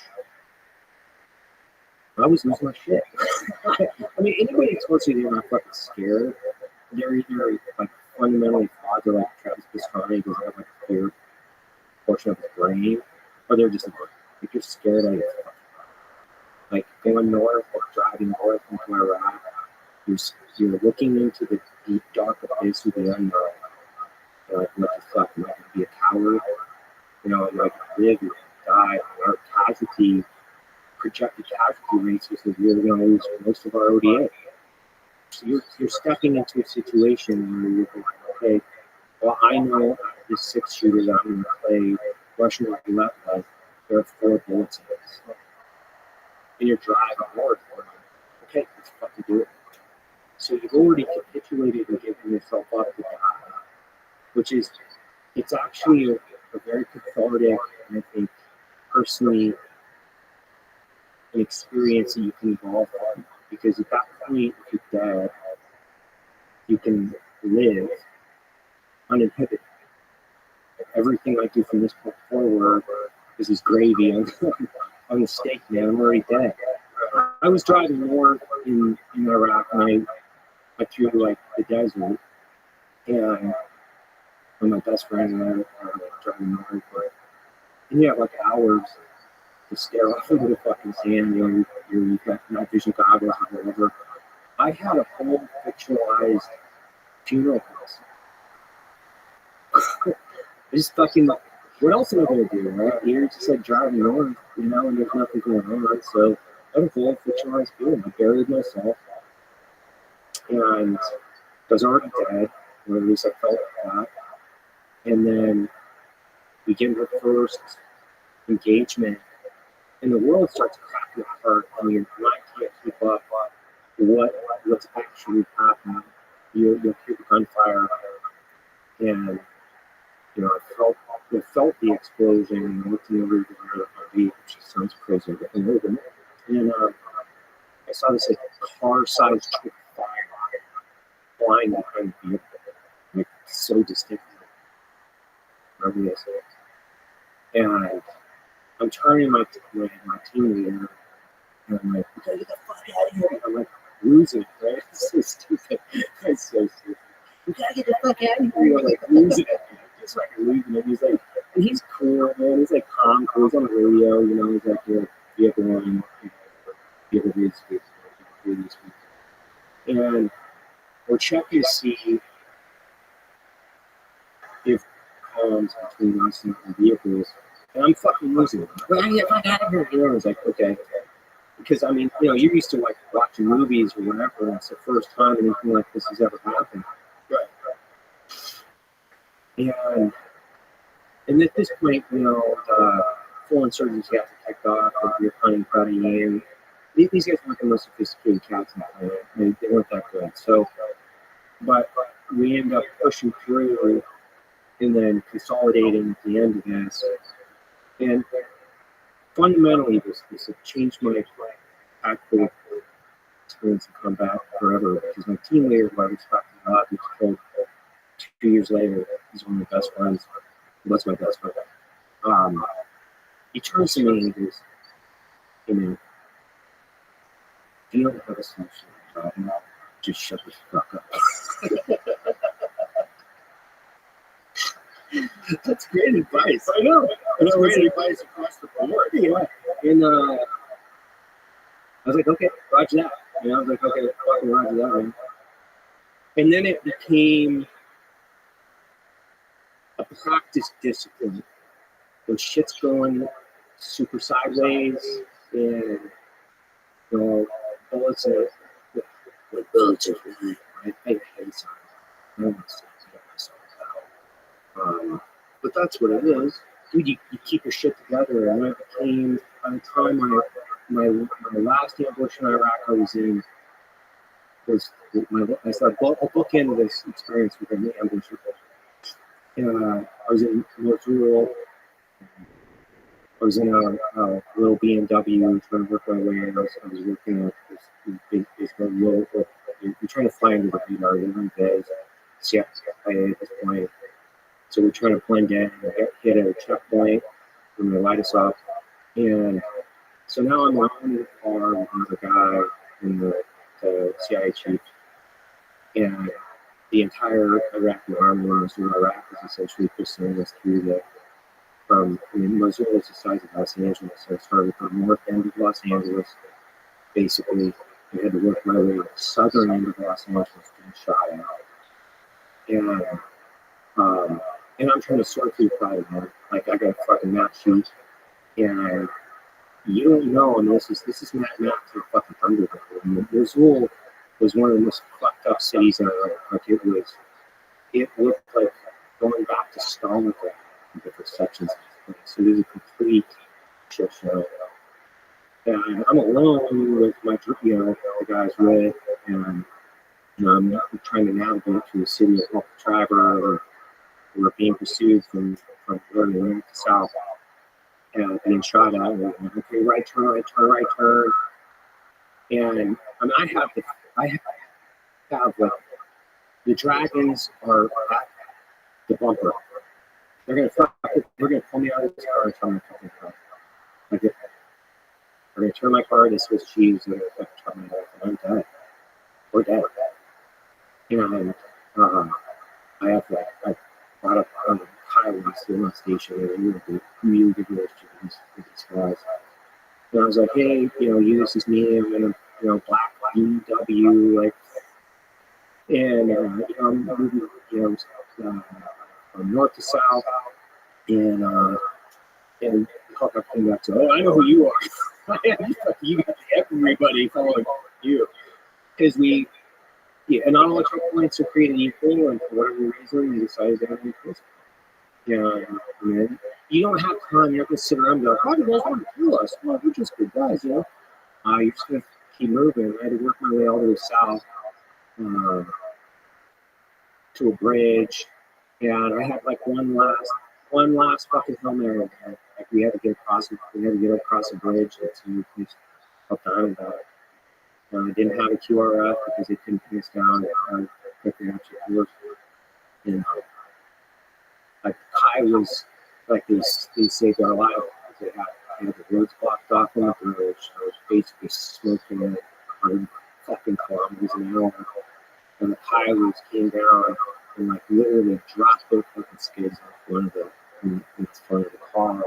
I was losing my shit. I mean, anybody that tells you they're not fucking scared, they're either like fundamentally flawed, they're like Travis Pastrana, doesn't have like a clear portion of his brain, or they're just like you're scared out of your fucking mind. Like going north or driving north into Iraq, you're looking into the deep dark abyss of the unknown. You're like, what the fuck? Am I gonna be a coward? You know, am I gonna live or die? Our projected casualty rates is that we're gonna lose most of our ODA. So you're stepping into a situation where you're going, okay, well, I know this 6-shooter that I'm gonna play Russian roulette with, there are 4 bullets in this. And you're driving north, okay, let's fucking do it. So you've already capitulated and given yourself up to die, which is, it's actually a very cathartic, and I think, personally, an experience that you can evolve from. Because at that point, if you're dead, you can live uninhibited. Everything I do from this point forward is gravy on the steak, man. I'm already dead. I was driving north in Iraq, and I through like the desert, and my best friend and I were driving north, and you have like hours to stare off into the fucking sand. You've got night vision goggles or whatever. I had a whole fictionalized funeral house. Just fucking, what else am I gonna do, right? You're just like driving north, and there's nothing going on. So I had a whole fictionalized funeral. I buried myself, and I was already dead, or at least I felt like that. And then we get into the first engagement, and the world starts cracking apart. I mean, your mind can't keep up what's actually happening. You'll hear the gunfire, and I felt the explosion, and I looked in the rear view of the RV, which sounds crazy, and I saw this like car-sized chip fire flying behind the vehicle, like so distinctly. Wherever they say it. And I'm turning my team leader, and I'm like, we gotta get the fuck out of here. And I'm like losing it, right? It's so stupid. It's so stupid. We gotta get the fuck out of here. I'm like losing it. Just like losing it. He's like, and he's cool, man. He's like calm, cool. He's on the radio, he's like, vehicle one, vehicle three, and we're checking to see if comms between us and the vehicles, and I'm fucking losing it. Well, I get fuck out of here. I was like, okay. Because, I mean, you're used to, like, watching movies or whatever, and it's the first time anything like this has ever happened. Right. And at this point, the full insurgents have to kick off, and you're cutting in. These guys weren't the most sophisticated cats in the planet. They weren't that good. So, but we end up pushing through and then consolidating at the end of this. And fundamentally, this changed my tactical experience in combat forever, because my team leader, who I respected a lot, was killed 2 years later. He's one of my best friends. He was my best friend. He turns to me and he goes, "Hey man, if you don't have a solution to the problem, just shut the fuck up." That's great advice. I know. That's And I was great like, advice across the board. yeah. And I was like, okay, roger that. I was like, okay, fucking roger that, man. And then it became a practice discipline. When shit's going super sideways and, bullets are, like bullets are flying. I hate signs. I don't want to get myself out. But that's what it is. Dude, you keep your shit together. And I became, by the time my last ambush in Iraq I was in, I started a bookend of this experience with an ambush. I was in Mosul. I was in a little BMW trying to work my way in. I was working at this little, you're trying to fly under the radar. You're in bed. CIA at this point. So we're trying to blend in and get hit at a checkpoint when they light us up. And so now I'm alone in the car with another guy and the CIA chief. And the entire Iraqi army in Mosul, Iraq, is essentially pursuing us through Mosul is the size of Los Angeles, so it started from the north end of Los Angeles. Basically, I had to work my way to the southern end of Los Angeles getting shot at. And I'm trying to sort through pride, man. Like, I got a fucking map sheet, and you don't know, and this is not for fucking thunder. Mosul was one of the most fucked up cities in Iraq. Like, it looked like going back to Stalingrad in different sections of the place. So there's a complete shit show. And I'm alone with my, the guys with, and I'm trying to navigate through the city of Al Traver. We're being pursued from north to south, and being shot at. And okay, right turn. And I have like the dragons are at the bumper. They're gonna pull me out of this car and turn my fucking car. Like they're gonna turn my car to Swiss cheese and they're gonna turn my life, and I'm dead. We're dead. And I have I brought up Kyle last year on station, and we have a really good relationship with these guys. And I was like, hey, this is me. I'm in a black BMW, like, and I'm moving, from north to south, and Hawkeye came back to, oh, I know who you are. You got everybody following you, because and not all the checkpoints are created equal, and for whatever reason, they decided to have an equal. And you don't have time. You're not going to sit around and go, how do you guys want to kill us? Well, we're just good guys, You're just going to keep moving. I had to work my way all the way south to a bridge, and I had like one last fucking Hail Mary. Like we had to get across a bridge to up the island. I didn't have a QRF because they couldn't pin us down quickly after the war. And like Kai was like they saved our life. They had the roads blocked off on the bridge. I was basically smoking at 100 fucking kilometers an hour. And the pilots came down and like literally dropped their fucking skids in front of the car and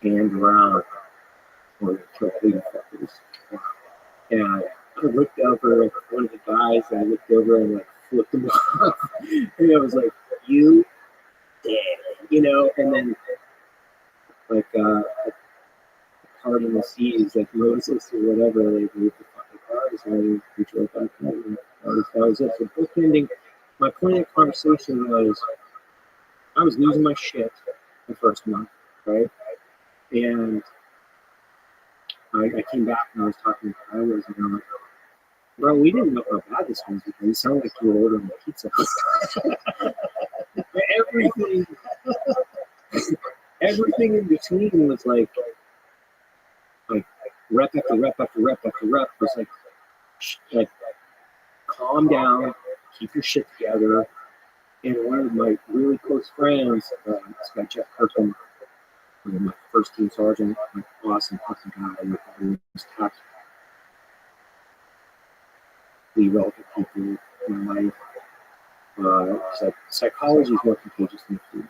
panned around for the complete fuckers. And I looked over at one of the guys, and I looked over and like flipped him off. And I was like, you dead, and then like part in the seas, like Moses or whatever, they moved the fucking cars and we drove back home. That was it. So bookending, my point of the conversation was I was losing my shit the first month, right? And I came back and I was talking to Tyler, and I'm like, bro, we didn't know how bad this was because it sounded like you were ordering a pizza. Everything in between was like rep after rep after rep after rep was like calm down, keep your shit together. And one of my really close friends, this guy Jeff Kirkham, my first team sergeant, my awesome fucking guy, who was tapped the relevant people in my life. Psychology is more contagious than food.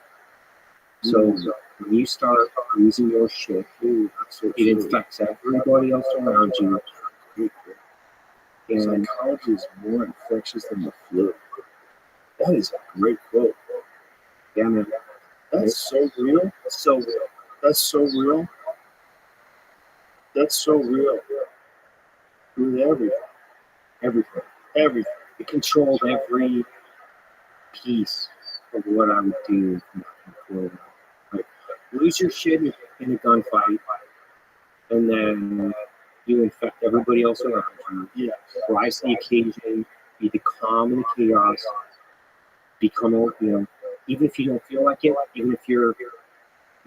So when you start losing your shit, it infects everybody else around you. And Psychology is more infectious than the flu. That is a great quote. yeah, man, That's so real. it's so real. That's so real. That's so real. With Everything. everything. It controlled every piece of what I would do. Like, lose your shit in a gunfight, and then you infect everybody else around you. Yeah. Rise to the occasion, be the calm in the chaos, become a, even if you don't feel like it, even if you're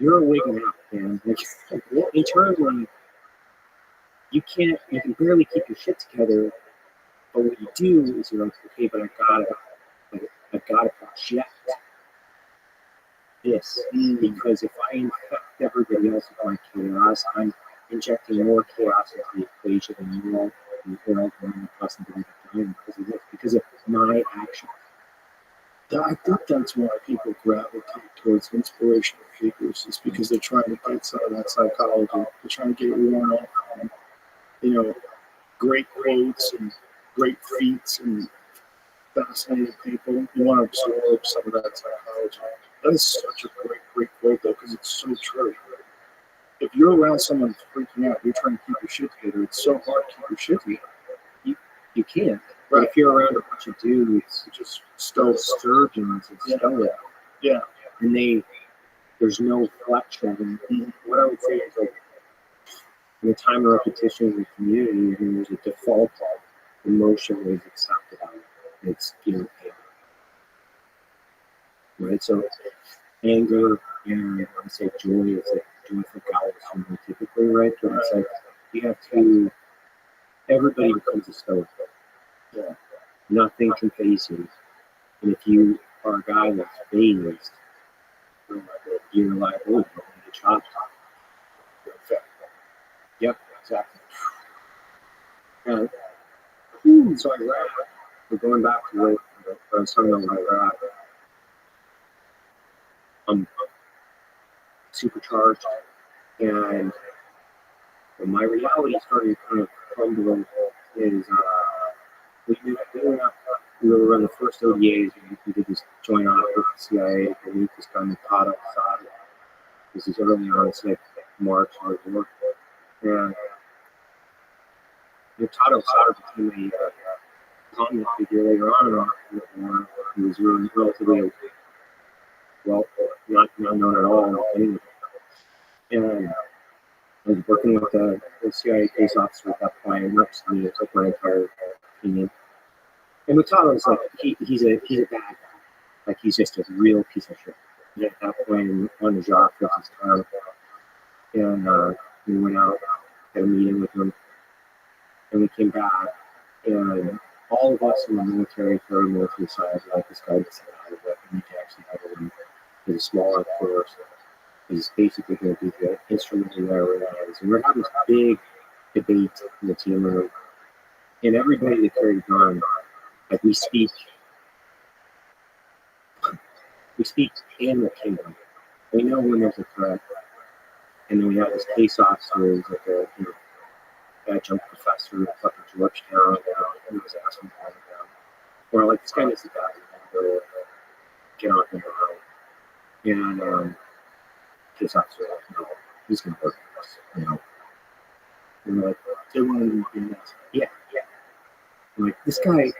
awake now, man. Like, internally, you can barely keep your shit together. But what you do is you're like, okay, but I gotta project this, because if I infect everybody else with my chaos, I'm injecting more chaos into the equation, and you're all going to possibly dying because of my actions. I think that's why people gravitate towards inspirational figures. It's because they're trying to get some of that psychology. They're trying to get it worn off. Great quotes and great feats and fascinating people. You want to absorb some of that psychology. That is such a great quote, though, because it's so true. If you're around someone who's freaking out, you're trying to keep your shit together. It's so hard to keep your shit together. You can't. Right. But if you're around a bunch of dudes, just sturgeons and stoic, Yeah. and there's no flexion. And what I would say is, like, in the time of repetition in the community, and there's a default emotion that is accepted on it. It's pain. Right? So anger and I say joy, it's like joyful cows typically, right? But it's like you have to, everybody becomes a stoic. Yeah. Nothing can phase you. And if you are a guy that's phased, you're like, oh, you're going to get chopped. Yep, exactly. And so I rap. We're going back to what I was talking about when I rap. I'm supercharged, and when my reality started kind of crumbling is we were on the first ODAs. We did this joint op with the CIA to meet this guy Mikado Asada. This is early on, it's like March or war. And Mikado Asada became a prominent figure later on in the war. He was really relatively well, not known at all. Anyway. And I was working with the CIA case officer at that point, and not just me, it's like my entire opinion. And Mutado's like, he's a bad guy. Like, he's just a real piece of shit. And at that point, on the job for his time, and we went out, had a meeting with him, and we came back, and all of us in the military, paramilitary side, like, this guy gets out of it, we need to actually have him with a smaller force. Is basically going to be the instrument in there is. And we're having this big debate in the team room. And everybody that carried a gun, like, we speak animal kingdom. We know when there's a threat. And then we have this case officer who's like a adjunct professor at fucking Georgetown. He was asking for it. Or like, this guy needs to die. Get on him. And case officer, like, no, he's going to work for us, And like, they wanted him to be nice. Yeah. I'm like, this guy is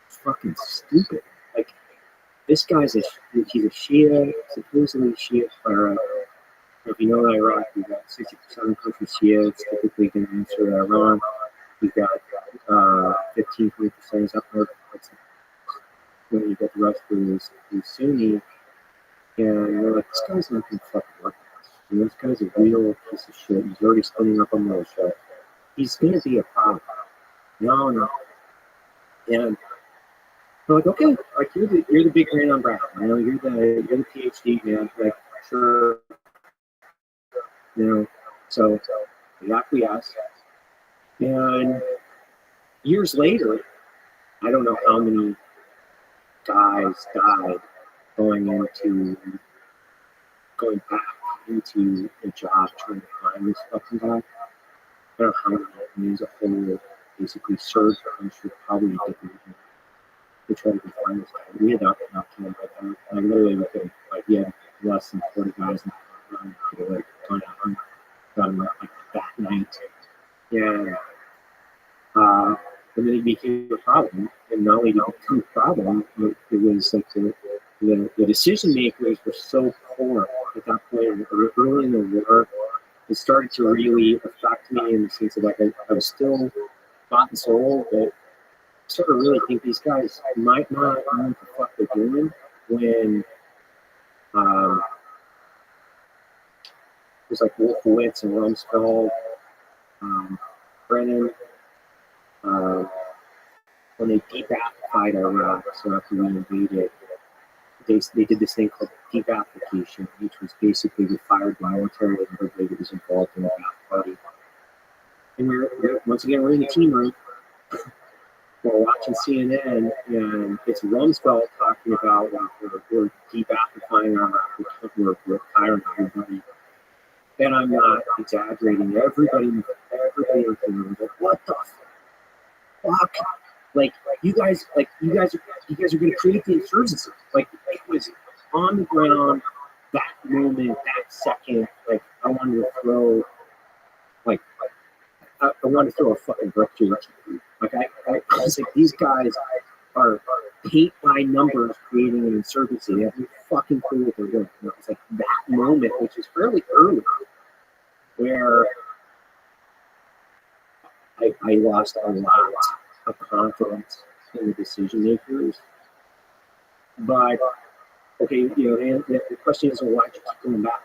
fucking stupid. Like, this guy's he's a Shia, supposedly Shia Clara. If you know Iraq, we've got 60% of the country Shia. It's typically going to answer Iran. We've got 15-20% is up north. When you get the rest of is Sunni. And we're like, this guy's not going to fucking work with us. And this guy's a real piece of shit. He's already spinning up a militia. He's going to be a problem. No. And we're like, okay, like, you're the big man on Brown. You're the PhD man. Like, sure. So we acquiesced. And years later, I don't know how many guys died going into going back into a job trying to find this fucking guy. I don't know how many companies a whole basically surge country probably didn't to try to find this guy. We had not time like that. I literally looked at like he had less than 40 guys in the front could have like gone out and got him like that night. And then it became a problem. And not only did it become a problem, it was like the decision makers were so poor at that point early in the war. It started to really affect me in the sense of like I was still bought and sold, but I started to really think these guys might not know what the fuck they're doing when there's like Wolfowitz and Rumsfeld, Brennan, when they debathified Iraq, so after we invaded, they did this thing called debathification, which was basically we fired military and everybody that was involved in the Ba'ath party. And we're once again, we're in the team room, we're watching CNN, and it's Rumsfeld talking about we're debathifying Iraq, we're firing everybody. And I'm not exaggerating. Everybody in the room was like, what the fuck? Like you guys are gonna create the insurgency. Like it was on the ground that moment, that second. Like I wanted to throw, I wanted to throw a fucking brick through it. Like I was like, these guys are paint by numbers creating an insurgency. They have no fucking clue what they're doing. And it was like that moment, which is fairly early, where I lost a lot of confidence in the decision makers. But okay, the question is, well, why did you keep going back?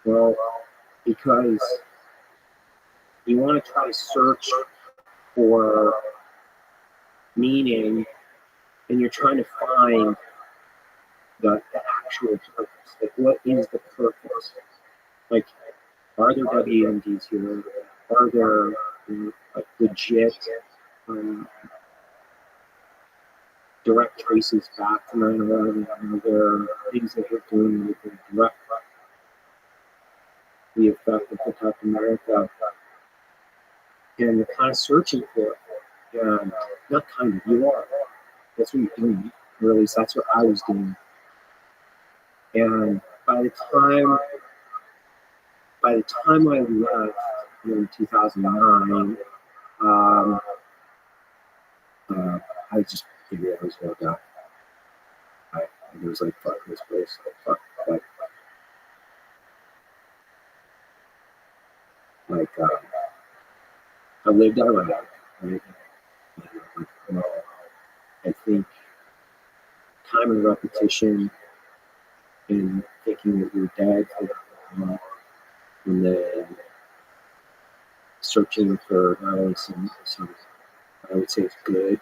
Well, because you want to try to search for meaning, and you're trying to find the actual purpose. Like, what is the purpose? Like, are there WMDs here? Are there like legit direct traces back to 9/11? Are there things that we're doing that can direct the effect of protect America? And you're kind of searching for it. And not kind of, you are. That's what you're doing. Or at least that's what I was doing. And by the time I left in 2009, I just figured I was going to die. I was like, fuck this place. I lived out of that. Right? I think time and repetition and thinking that you're dead, and then searching for not only some I would say it's good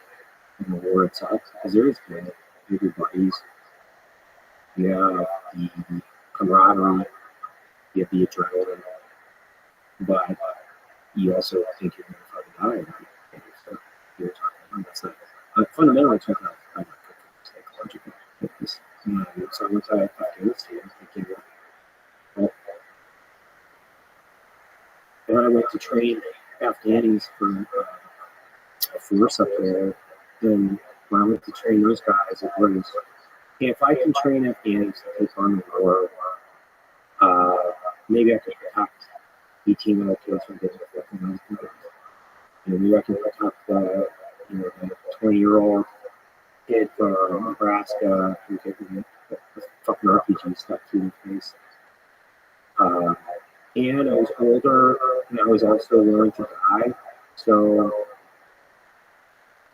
in the war itself, because there is good. Everybody's, you have the camaraderie, you have the adrenaline, but you also think you're going to fucking die. Right? So you're talking about that's not fundamentally talking about psychological fitness. So I went to Afghanistan thinking, well, and I went to train Afghanis for a force up there. And when I went to train those guys, it was, hey, if I can train Afghanis to take on the war, maybe I could protect 18-year-old kids from getting fucking weapons. Maybe I can protect the 20-year-old kid from Nebraska who getting a fucking RPG stuck through the face. And I was older, and I was also willing to die. So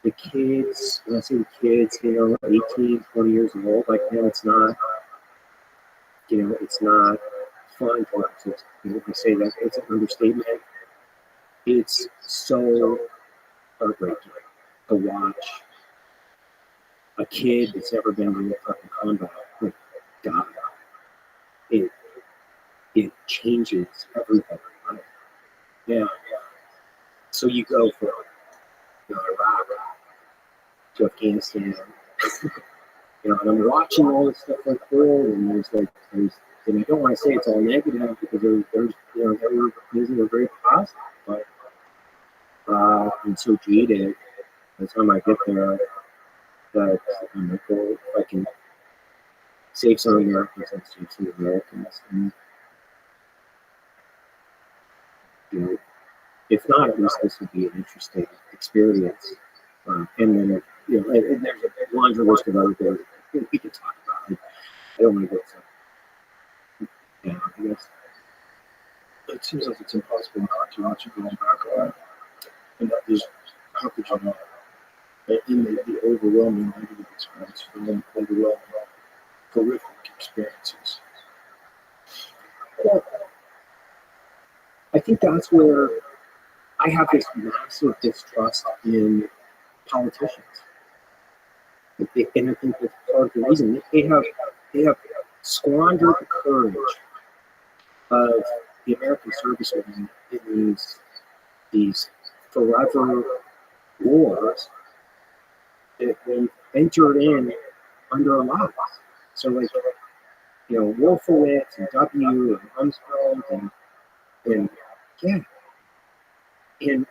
the kids, when I say the kids, 18, 20 years old, like, it's not fun to watch. I say that, it's an understatement. It's so heartbreaking to watch a kid that's never been in fucking combat die. It changes everything. Right? Yeah. So you go from Iraq to Afghanistan, and I'm watching all this stuff unfold, and there's And I don't want to say it's all negative because there's there were things that were very positive, but I'm so jaded by the time I get there that I'm like, well, if I can save some Americans, I'll save some Americans. And, if not, at least this would be an interesting experience. And then, and there's a laundry list of other things we can talk about. I don't want to get I guess It seems like it's impossible not to watch it going back on. And that is, how could you not? In the overwhelming negative experience, the overwhelming horrific experiences. Well, I think that's where I have this massive distrust in politicians. And I think that's part of the reason they have squandered the courage of the American servicemen in these forever wars that we entered in under a lot. So like, Wolfowitz and W and Rumsfeld and yeah. And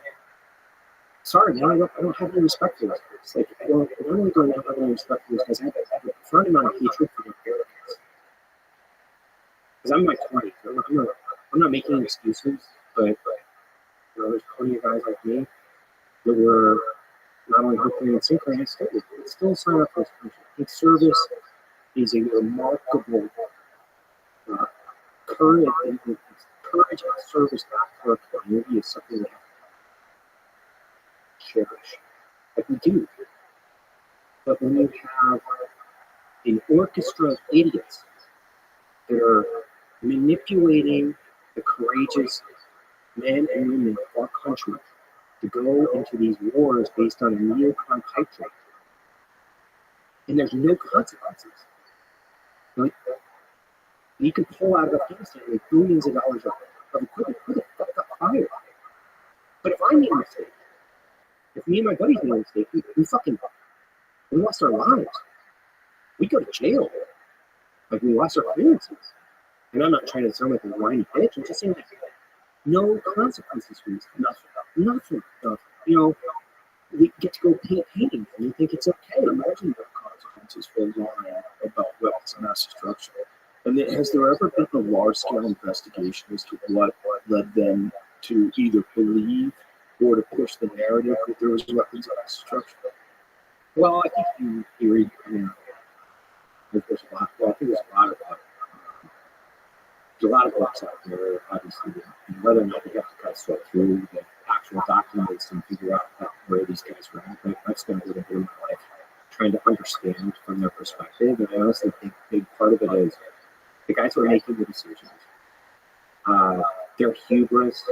sorry, man, I don't have any respect for those guys. Like, I don't really don't have any respect for those guys. I have a profound amount of hatred for the Americans. Because I'm in my 20s. I'm not making excuses, but there's plenty of guys like me that were not only hoping and sinking, but still sign up for this country. I think service is a remarkable courage and service back to our community is something that cherish. Like we do. But when you have an orchestra of idiots that are manipulating the courageous men and women of our country to go into these wars based on a neocon pipe dream, and there's no consequences. Like, you can pull out of Afghanistan with billions of dollars of equipment. Who the fuck got fired? But if I made a mistake, if me and my buddies made a mistake, we lost our lives. We go to jail. Like, we lost our clearances. And I'm not trying to sound like a whiny bitch. I'm just saying, like, no consequences for this. Nothing. We get to go paint paintings and you think it's okay. Imagine the consequences for lying about wealth and mass destruction. And has there ever been a large-scale investigation as to what led them to either believe or to push the narrative that there was weapons of mass destruction? Well, I think you read, there's a lot. Well, I think there's a lot of books out there, obviously, and whether or not you have to kind of sort through the actual documents and figure out where these guys were at. I've spent a little bit of my life trying to understand from their perspective, and I honestly think a big part of it is the guys who are making the decisions. Their hubris,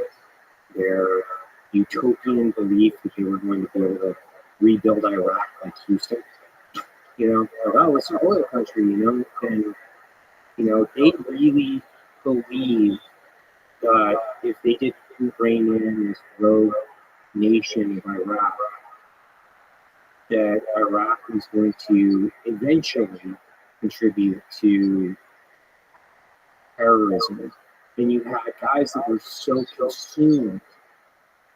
their utopian belief that they were going to be able to rebuild Iraq like Houston. It's an oil country, and they really believe that if they did bring in this rogue nation of Iraq, that Iraq was going to eventually contribute to terrorism. And you had guys that were so consumed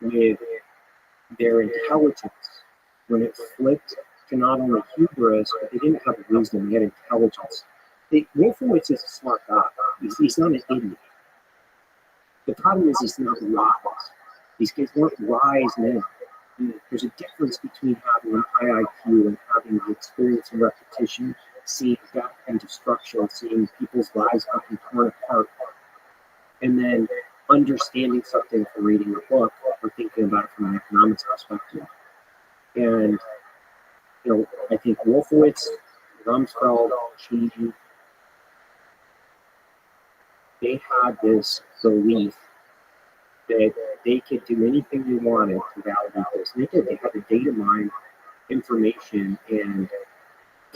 with their intelligence when it flipped to not only hubris, but they didn't have wisdom, they had intelligence. Wolfowitz is a smart guy. He's not an idiot. The problem is he's not wise. These guys weren't wise men. There's a difference between having an high IQ and having the experience and repetition, seeing death and destruction, seeing people's lives fucking torn apart, and then understanding something from reading a book or thinking about it from an economics perspective. And, I think Wolfowitz, Rumsfeld, Cheney, they had this belief that they could do anything they wanted to validate this. And they did. They had the data mine information and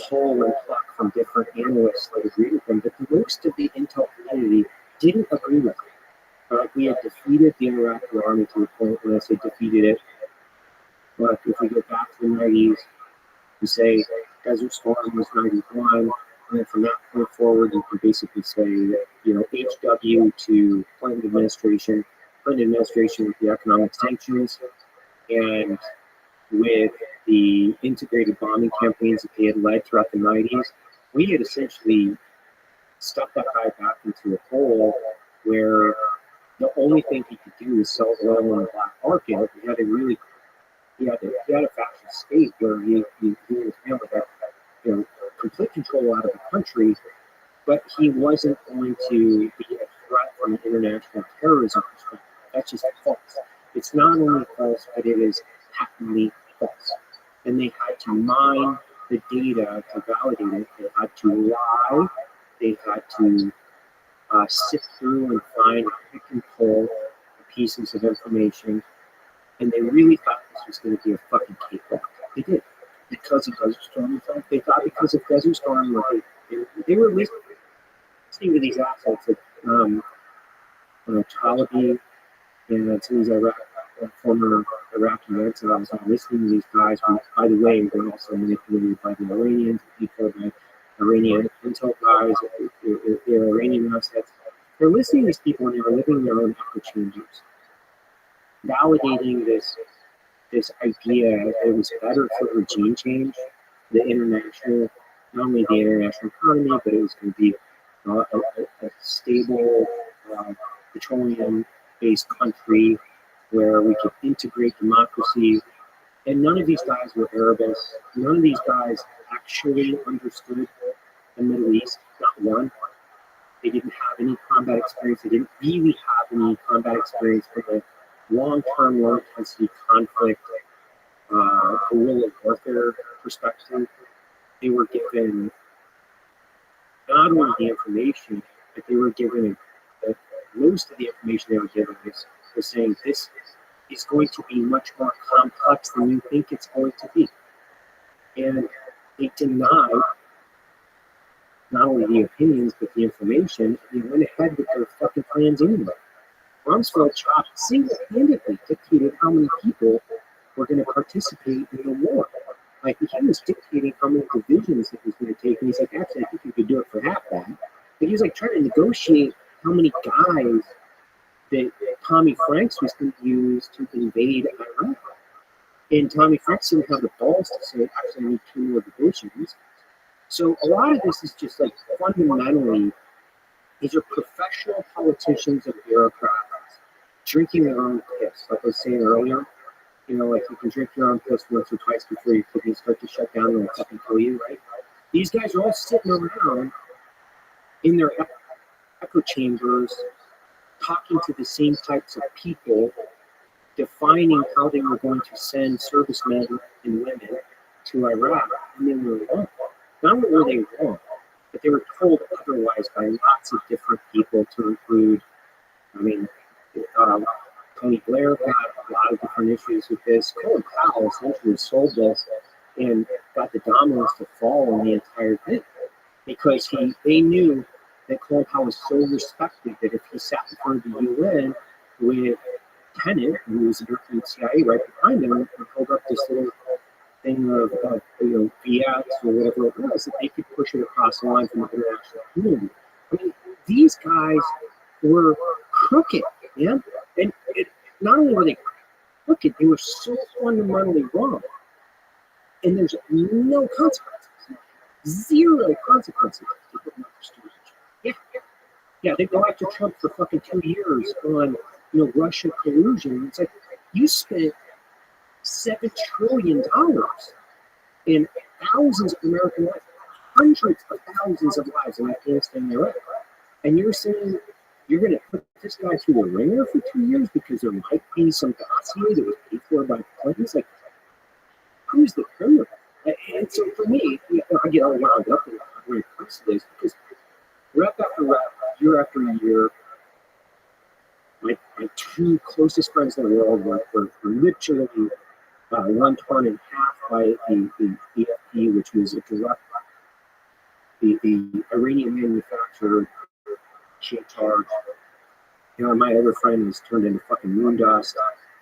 pull and pluck from different analysts that agreed with them. But most of the intel community didn't agree with them. Like, we had defeated the Iraqi army to the point when I say defeated it. But if we go back to the 90s, we say Desert Storm was 91, And then from that point forward, you can basically say that, HW to Clinton administration with the economic sanctions, and with the integrated bombing campaigns that they had led throughout the 90s, we had essentially stuck that guy back into a hole where the only thing he could do was sell oil on the black market. He had a fascist state where he and his family had complete control out of the country, but he wasn't going to be a threat from an international terrorism perspective. That's just false. It's not only false, but it is patently false. And they had to mine the data to validate it. They had to lie. They had to sift through and find, pick and pull pieces of information. And they really thought this was going to be a fucking cakewalk. They did. Because of Desert Storm, They thought because of Desert Storm, they were listening to these assets like Taliban and some of these former Iraqi exiles, and listening to these guys who, by the way, were also manipulated by the Iranians, people by Iranian intel guys, their Iranian assets. They're listening to these people and they were living in their own echo chambers, validating this idea that it was better for regime change, the international, not only the international economy, but it was going to be a stable petroleum-based country where we could integrate democracy. And none of these guys were Arabists. None of these guys actually understood the Middle East, not one. They didn't have any combat experience. They didn't really have any combat experience from a long-term, low-intensity conflict, guerrilla warfare perspective. They were given not only the information, but they were given most of the information they were given was saying this is going to be much more complex than you think it's going to be. And they denied not only the opinions, but the information, and they went ahead with their fucking plans anyway. Rumsfeld single-handedly dictated how many people were going to participate in the war. Like, he was dictating how many divisions it was going to take, and he's like, actually, I think you could do it for half that. But he was like trying to negotiate how many guys that Tommy Franks was going to use to invade Iraq. And Tommy Franks didn't have the balls to say, actually, I need 2 more divisions. So a lot of this is just like fundamentally, these are professional politicians and bureaucrats drinking their own piss. Like I was saying earlier, like you can drink your own piss once or twice before your kidneys start to shut down and fucking kill you, right? These guys are all sitting around in their echo chambers, talking to the same types of people, defining how they were going to send servicemen and women to Iraq, and they were wrong. Not only were they wrong, but they were told otherwise by lots of different people, to include, Tony Blair got a lot of different issues with this. Colin Powell essentially sold this and got the dominoes to fall on the entire thing, because they knew that Colin Powell was so respected that if he sat in front of the UN with Tenet, who was the director of the CIA, right behind him, and held up this little thing of BS or whatever it was, that they could push it across the line from the international community. These guys were crooked, man. And not only were they crooked, they were so fundamentally wrong. And there's no consequences. Zero consequences. Yeah, they go after Trump for fucking 2 years on, Russia collusion. It's like, you spent $7 trillion in thousands of American lives, hundreds of thousands of lives in Afghanistan and Iraq. And you're saying you're going to put this guy through the ringer for 2 years because there might be some dossier that was paid for by the Clintons? Like, who's the criminal? And so for me, I get all wound up in when it comes to this, because rep after rep, year after year, my 2 closest friends in the world were literally one torn in half by the EFP, which was a direct, the Iranian manufacturer in charge. My other friend was turned into fucking moon dust.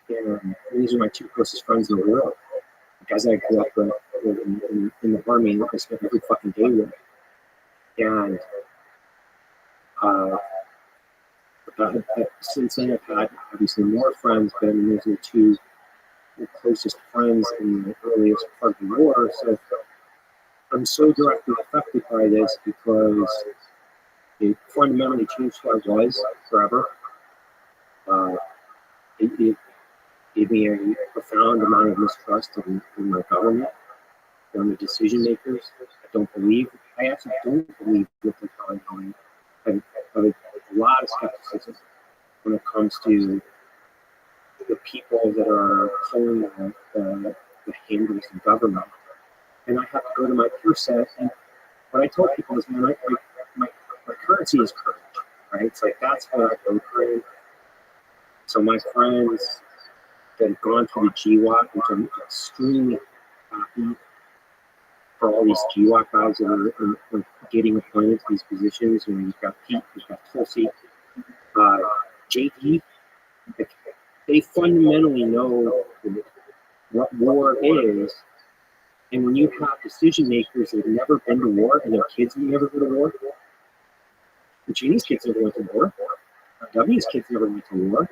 And these are my 2 closest friends in the world. Guys I grew up with in the army, and I spent every fucking day with. And since then, I've had obviously more friends, but I mean, those are the two closest friends in the earliest part of the war. So I'm so directly affected by this because it fundamentally changed who I was forever. It gave me a profound amount of mistrust in my government, in the decision makers. I actually don't believe what they're telling me. I have a lot of skepticism when it comes to the people that are pulling the handles of government. And I have to go to my peer set, and what I tell people is, man, my currency is courage, right? It's like, that's what I go through. So my friends that have gone through the GWAT, which I'm extremely happy for all these GWAT guys that are getting appointed to these positions. You know, you've got Pete, you've got Tulsi, JD. Like, they fundamentally know what war is. And when you have decision makers that have never been to war and their kids have never been to war, the Chinese kids never went to war, W's kids never went to war.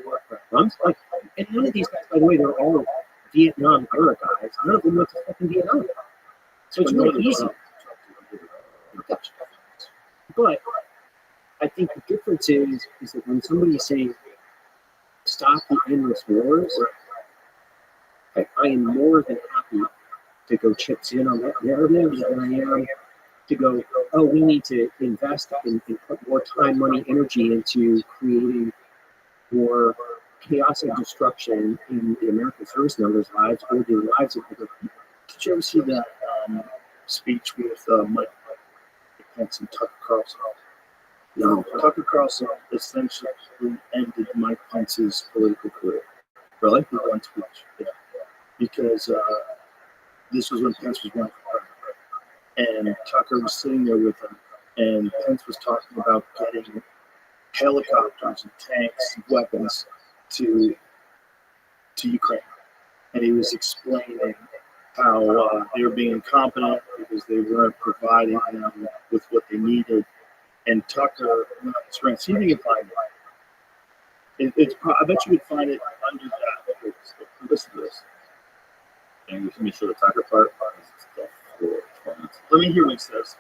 And none of these guys, by the way, they're all Vietnam era guys. None of them went to fucking Vietnam. So it's really easy. But I think the difference is that when somebody's saying, stop the endless wars, I am more than happy to go chips in on that narrative than I am to go, oh, we need to invest and put more time, money, energy into creating more chaos and destruction in the American service members' lives or the lives of other people. Did you ever see that speech with Mike Pence and Tucker Carlson? No, Tucker Carlson essentially ended Mike Pence's political career. Really? With one speech. Yeah. Because this was when Pence was running for president. And Tucker was sitting there with him, and Pence was talking about getting helicopters and tanks and weapons to Ukraine. And he was explaining how they were being incompetent because they weren't providing them with what they needed. And Tucker went on his rant. See if you can find it. I bet you would find it under that. Listen to this. And you can be sure the Tucker part is Let me hear what he says.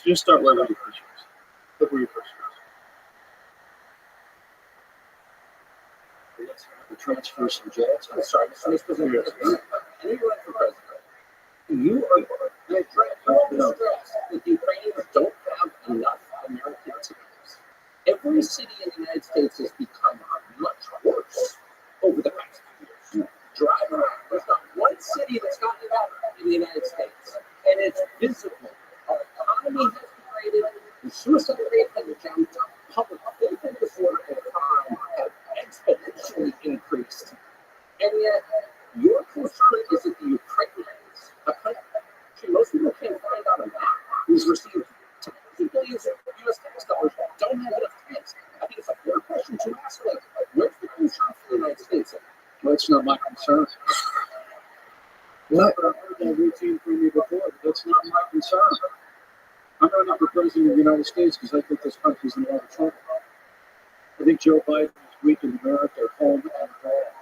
Just start right where your first was. Look where your first was. The transfers from jail. Sorry, Vice President. And you run for president. You are stressed that the Ukrainians don't have enough American citizens. Every city in the United States has become much worse over the past few years. Drive around. There's not one city that's gotten better in the United States. And it's visible. Our economy has degraded. The suicide rate has jumped up. Public faith in disorder and crime have exponentially increased. And yet, your concern is that the Ukrainians, a country most people can't find on a map, who's received tens of billions of US tax dollars, don't have enough tanks. I think it's a fair question to ask, like, where's the concern for the United States? Well, it's not my concern. Well, I've heard that routine from you before, but that's not my concern. I'm running for president of the United States because I think this country's in a lot of trouble. I think Joe Biden has weakened America at home and abroad.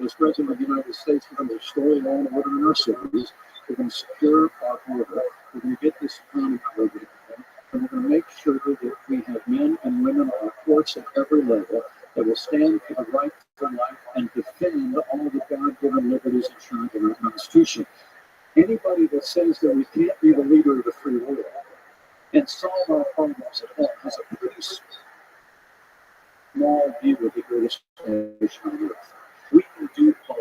As president of the United States, we're going to restore law and order in our cities. We're going to secure our border. We're going to get this economy moving again. And we're going to make sure that we have men and women on our courts at every level that will stand for the right to life and defend all the God-given liberties enshrined in our Constitution. Anybody that says that we can't be the leader of the free world and solve our problems at home has a pretty small view of the greatest nation on earth. We can do both.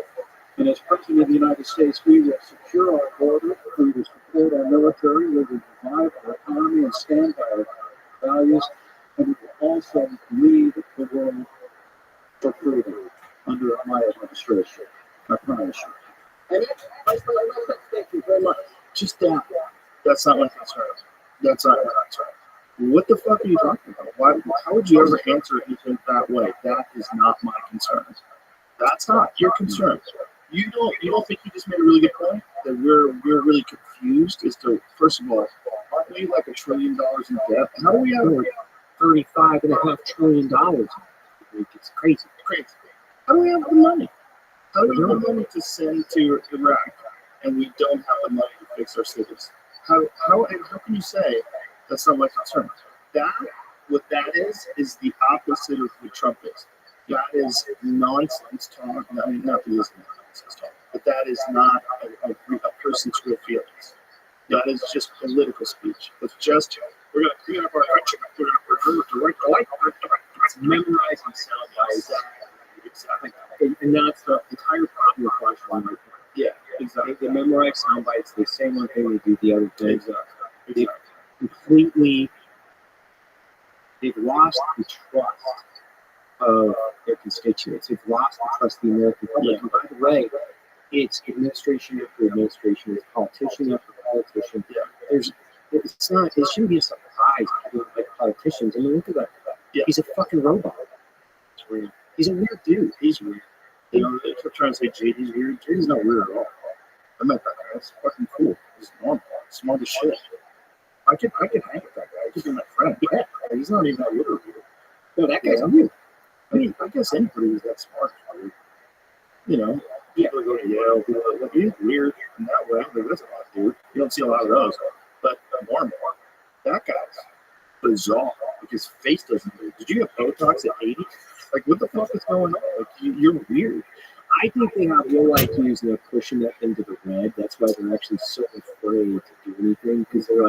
And as President of the United States, we will secure our border, we will support our military, we will revive our economy and stand by our values, and we will also lead the world for freedom under my administration. I promise you. And Vice President, thank you very much. Just that. That's not my concern. That's not my concern. What the fuck are you talking about? Why? How would you ever answer anything that way? That is not my concern. That's not your concern. You don't think you just made a really good point that we're really confused as to, first of all, our we like $1 trillion in debt? How do we have $35.5 trillion. It's crazy. crazy? How do we have the money? How do we have the money to send to Iraq and we don't have the money to fix our cities? How can you say that's not my concern? What that is the opposite of what Trump is. That is nonsense talk. I mean, not that it is nonsense talk, but that is not a person's real feelings. That is just political speech. It's just, we're going to clean up our country, we're going to revert to right, It's memorizing sound bites. Exactly. And that's the entire problem with Rothschild. Yeah, exactly. They memorize sound bites. They say one thing, they do the other thing. Exactly. They've lost the trust of their constituents. They've lost the trust of the American public. And by the way, it's administration after administration, it's politician after politician. It shouldn't be a surprise to like politicians. I mean, look at that. Yeah. He's a fucking robot. It's weird. He's a weird dude. He's weird. You know, they're trying to say JD's weird. JD's not weird at all. I met that guy. That's fucking cool. He's normal. Smart as shit. I could hang with that guy. I could be my friend. Yeah. He's not even that weird. No, that guy's weird. I mean, I guess anybody who's that smart is weird. You know, people that go to Yale, people that look, he's weird in that way. Like, that's a lot, dude. You don't see a lot of those. But normal. That guy's bizarre. Like, his face doesn't move. Did you have Botox at 80? Like, what the fuck is going on? Like, you're weird. I think they have low IQs and they're pushing that into the red. That's why they're actually so afraid to do anything, because they're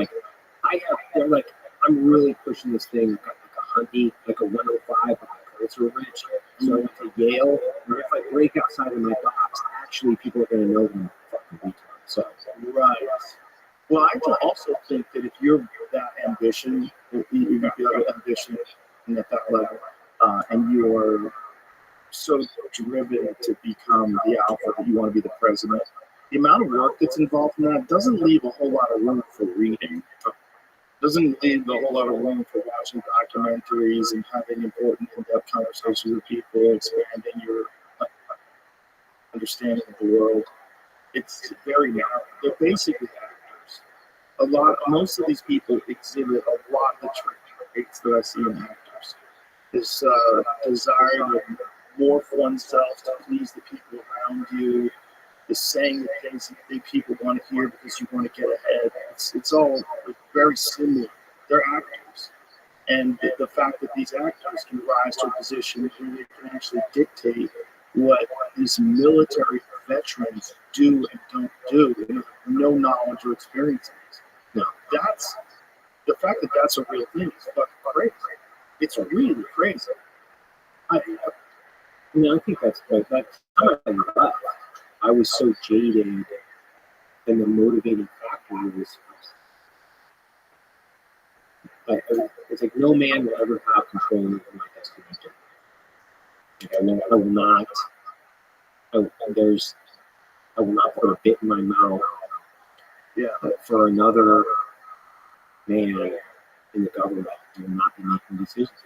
like, I'm really pushing this thing like a hundy, like a 105, like a Pulitzer Rich. So I went to Yale, and if I break outside of my box, actually people are going to know them fucking retard. So, right. Well, I also think that if you're that ambition, if you got the ambition and at that level, and you're so driven to become the alpha that you want to be the president, the amount of work that's involved in that doesn't leave a whole lot of room for reading. Doesn't leave a whole lot of room for watching documentaries and having important in-depth conversations with people, expanding your understanding of the world. It's very narrow. They're basically actors. Most of these people exhibit a lot of the traits that I see in actors. This desire to morph oneself to please the people around you, is saying the things you think people want to hear because you want to get ahead. It's all very similar. They're actors. And the fact that these actors can rise to a position where they can actually dictate what these military veterans do and don't do, and have no knowledge or experience in it. Now, that's the fact that that's a real thing is fucking crazy. It's really crazy. I think that's right. That's how I was so jaded, and the motivating factor was it's like no man will ever have control over my destiny. I will not put a bit in my mouth. Yeah. For another man in the government, I will not be making decisions.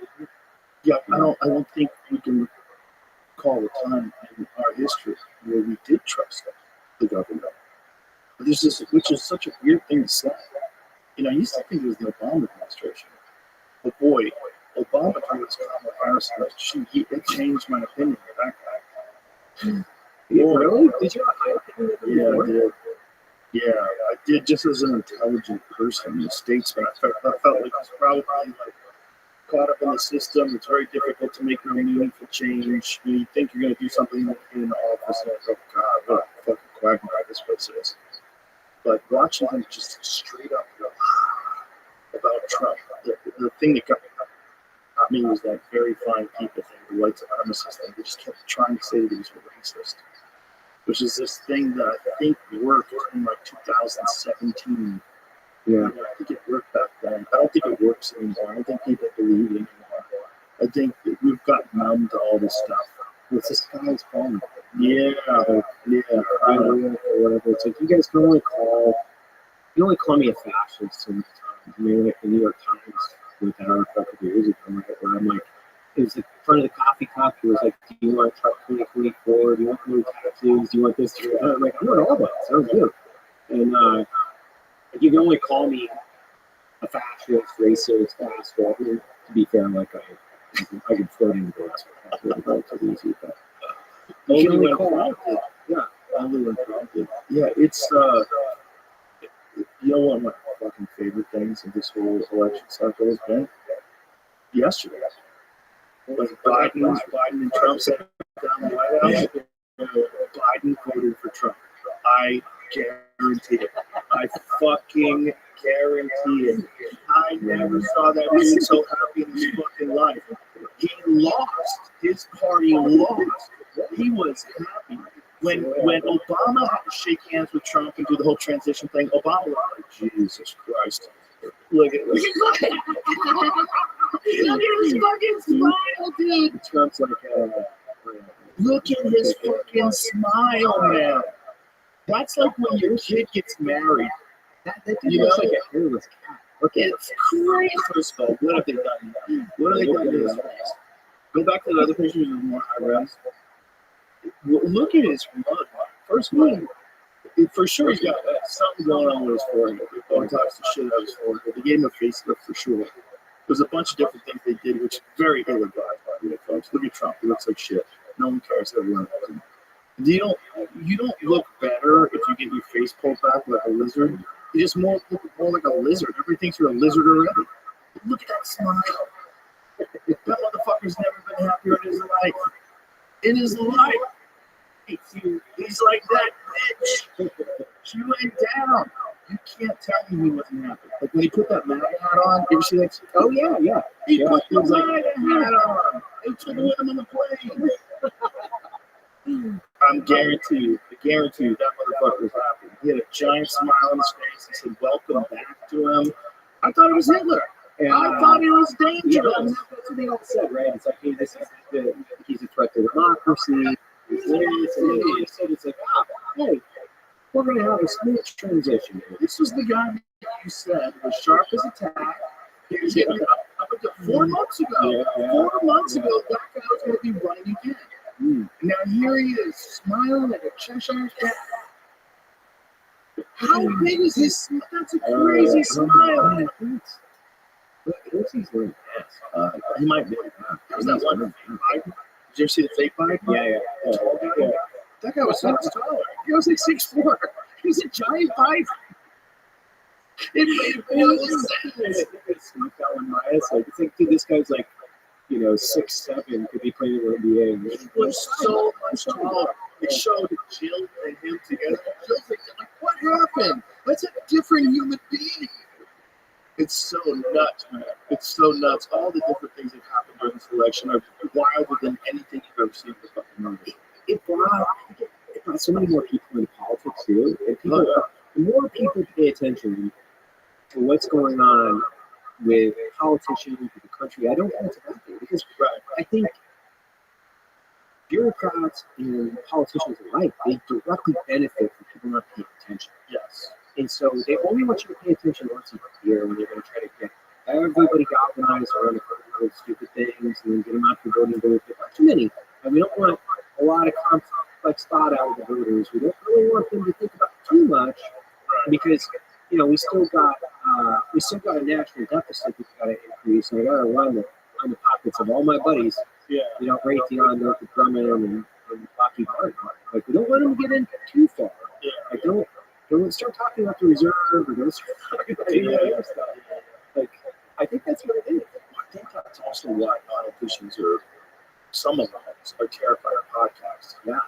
Yeah, I don't think we can call a time in our history where we did trust the government. Which is such a weird thing to say. You know, I used to think it was the Obama administration. But boy, Obama during this Kamala Harris election, it changed my opinion of that guy. Really? Did you have a high opinion of him? Yeah, I did. Yeah, I did, just as an intelligent person, a statesman. I felt like he was probably like caught up in the system. It's very difficult to make any meaningful change. You think you're going to do something in the office, and it's like, God, what a fucking quagmire this place is. But watching him just straight up about Trump, the thing that got me was that very fine people thing, the white supremacist thing. They just kept trying to say that he was a racist, which is this thing that I think worked in like 2017. Yeah. I think it worked back then. I don't think it works anymore. I don't think people believe it anymore. I think that we've got numb to all this stuff. It's this guy's phone. Yeah. Or whatever. It's like, you guys can only call me a fascist sometimes. I mean, like the New York Times with that article a couple years ago, where I'm like, it was like in front of the coffee cup. It was like, do you want Trump 2024? Do you want new tattoos? Do you want this? I'm like, I want all that. Sounds good. And you can only call me fascist, racist, asshole. I mean, to be fair, like I can float into the rest of it relatively easy, but you can only call out. Only when prompted. Yeah, it's you know what my fucking favorite things of this whole election cycle has been? Yesterday. Like Biden and Trump sat down in the White House. Biden voted for Trump. I guarantee it. I fucking guarantee it. I never saw that man so happy in his fucking life. He lost. His party lost. He was happy. When Obama had to shake hands with Trump and do the whole transition thing, Obama was like, Jesus Christ. Look at this. Look at his fucking smile, dude. Trump's like, look at his fucking smile, man. That's like when your kid gets married. That dude looks like a hairless cat. Okay, it's crazy. First of all, what have they done? What have they done to his face? Go back to the other pictures with more eyebrows. Look at his mug. First one, for sure he's got something going on with his forehead. Botox the shit out of his forehead. They gave him a facelift for sure. There's a bunch of different things they did, which is very ill-advised, by the way, folks. Look at Trump. He looks like shit. No one cares. Everyone loves him. You don't look better if you get your face pulled back like a lizard. You just look more like a lizard. Everybody thinks you're a lizard already. Look at that smile. That motherfucker's never been happier in his life. In his life. He's like that bitch. She went down. You can't tell me he wasn't happy. Like when he put that MAGA hat on, did you see that? Oh yeah. He put the MAGA hat on. They took it with him on the plane. I guarantee you that motherfucker was happy. He had a giant smile on his face. He said, welcome back to him. I thought it was Hitler. And, I thought it was dangerous. Yeah, that's what they all said, right? It's like, hey, he's a threat to democracy. It's like, hey, we're going to have a smooth transition. This was the guy you said was sharp as a tack. He was getting up until 4 months ago. Yeah. 4 months ago, that guy was going to be running again. Now here he is, smiling like a Cheshire cat. How big is his smile? That's a crazy smile. He might be. That was that one. Did you ever see the fake Biden? Yeah. That guy was so much taller. He was like 6'4". He was a giant Biden. It made no sense. It's like, dude, this guy's like, 6'7", could be playing in the NBA. He was so much taller. It showed Jill and him together. Jill's like, what happened? That's a different human being. It's so nuts, man. It's so nuts. All the different things that happened during this election are wilder than anything you've ever seen in the fucking movie. It brought so many more people into politics too, and the more people pay attention to what's going on with politicians, with the country. I don't want it to happen because I think bureaucrats and politicians alike, they directly benefit from people not paying attention. Yes. And so they only want you to pay attention once a year when they're going to try to get everybody galvanized around a couple of stupid things and then get them out for voting. Not too many. And we don't want a lot of complex thought out of the voters. We don't really want them to think about too much because, we still got a national deficit we've got to increase, and I got to run the pockets of all my buddies. Yeah. Raytheon, Northrop Grumman, and Lockheed Martin. Like, we don't want them to get in too far. Yeah. Like, don't start talking about the reserve or don't start talking about any other stuff. Like, I think that's what it is. I think that's also why politicians some of them are terrified of podcasts. Yeah.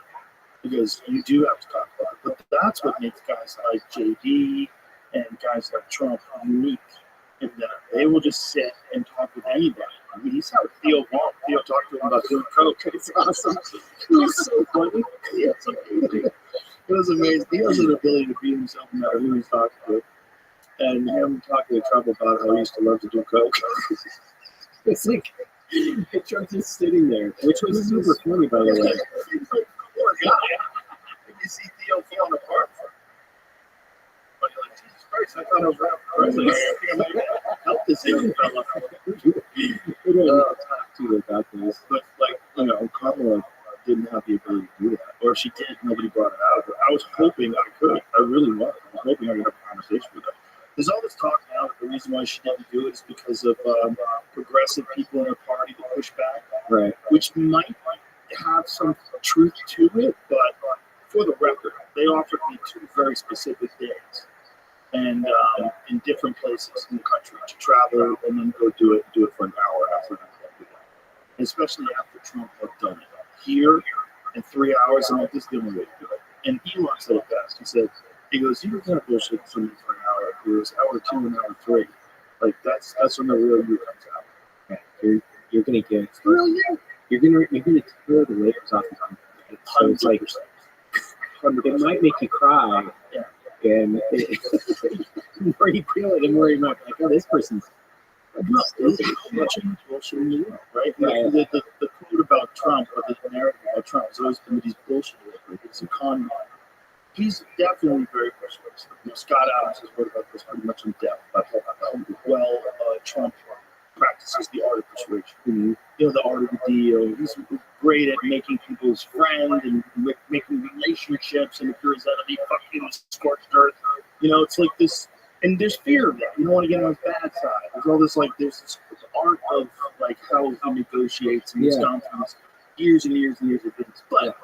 Because you do have to talk about it. But that's what makes guys like JD and guys like Trump unique in that they will just sit and talk with anybody. I mean, he's how Theo talked to him about doing coke. It's awesome. It was so funny. It's amazing. It was amazing. He has an ability to be himself no matter who he's talking to. And him talking to Trump about how he used to love to do coke. It's like, Trump's just sitting there, which was super funny, by the way. He's like, poor guy. You see Theo falling apart. But you're like, Jesus Christ, I thought I was right president. I might help this young fella. We don't know talk to you about this. But, Kamala didn't have the ability to do that. Or if she did, nobody brought it out of her. I was hoping I could. I really was. I was hoping I could have a conversation with her. There's all this talk now that the reason why she didn't do it is because of progressive people in her party to push back, Right. which might have some truth to it, but for the record, they offered me 2 very specific days and in different places in the country to travel and then go do it for an hour after that. Especially after Trump had done it. Here, in 3 hours, I'm like, this is the only way to do it. And Elon said it best. He goes, you were kind of bullshit for me for an hour. It was hour 2 and hour 3. Like, that's when the real you comes out. Yeah, you're gonna get Real you? you're gonna tear the labels off your feet. So it's like 100%. it might make you cry, Yeah. and the more you feel it, the more you might be like, oh, this person's. No, how much of bullshit you know, right? Yeah. The quote about Trump, or the narrative about Trump, has always been that he's bullshit. It's a con man. He's definitely very persuasive. Scott Adams has wrote about this pretty much in depth, about how well Trump practices the art of persuasion. Mm-hmm. You know, the art of the deal. He's great at making people his friend and making relationships, and if you're his enemy, fucking scorched earth. You know, it's like this. And there's fear of that. You don't want to get on his bad side. There's all this, like, there's this art of, like, how he negotiates and he's gone through this years and years and years of things. But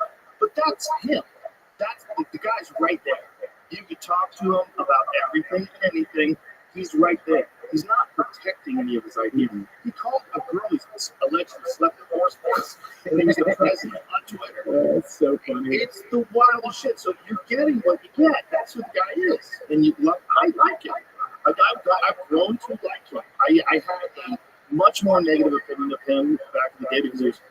that's him. That's the guy's right there. You could talk to him about everything and anything. He's right there. He's not protecting any of his ideas. He called a girl he's allegedly slept with horse face, and he was the president on Twitter. That's so funny. It's the wildest shit. So you're getting what you get. That's what the guy is. And I like him. I've grown to like him. I had a much more negative opinion of him back in the day because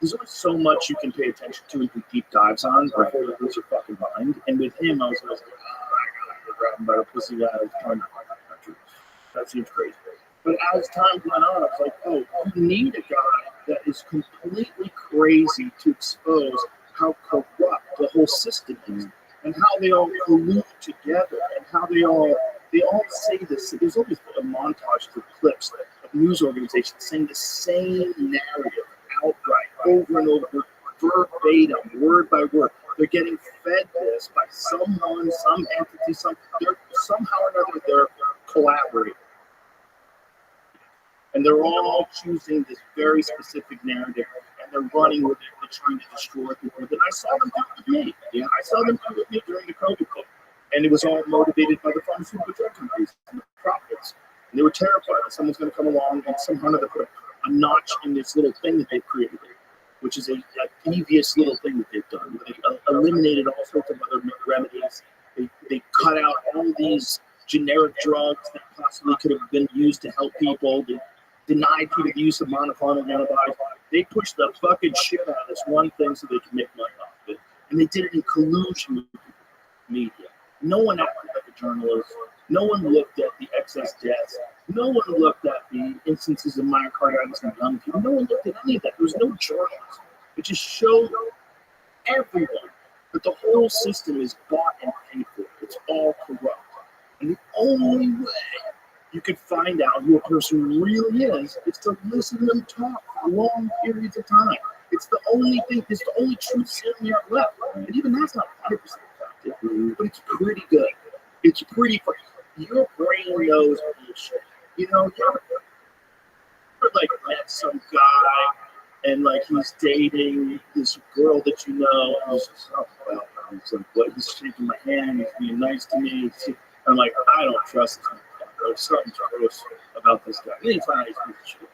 there's only so much you can pay attention to and do deep dives on before you lose your fucking mind. And with him, I was always like, I gotta grab him by the pussy guy. That seems crazy. But as time went on, I was like, oh, you need a guy that is completely crazy to expose how corrupt the whole system is and how they all collude together and how they all say this. There's always a montage of clips of news organizations saying the same narrative outright, over and over, verbatim, word by word. They're getting fed this by someone, some entity, somehow or another they're collaborating. And they're all choosing this very specific narrative, and they're running with it. They're trying to destroy people. And I saw them do it with me. Yeah, I saw them do it with me during the COVID thing. And it was all motivated by the pharmaceutical drug companies and the profits. And they were terrified that someone's going to come along and somehow they put a notch in this little thing that they've created, which is a devious little thing that they've done. They eliminated all sorts of other remedies. They cut out all these generic drugs that possibly could have been used to help people. They denied people the use of monoclonal antibodies. They pushed the fucking shit out of this one thing so they could make money off of it. And they did it in collusion with media. No one acted like a journalist. No one looked at the excess deaths. No one looked at the instances of myocarditis in young people. No one looked at any of that. There was no journalism. It just showed everyone that the whole system is bought and paid for. It's all corrupt. And the only way you could find out who a person really is to listen to them talk for long periods of time. It's the only thing, it's the only truth serum you have left. And even that's not 100% effective, but it's pretty good. It's pretty funny. Your brain knows bullshit. You know, you ever like met some guy and like he's dating this girl that you know, and he's just, oh, well, he's like, what? He's shaking my hand, he's being nice to me. I'm like, I don't trust him. There's something gross about this guy. He's not his shit.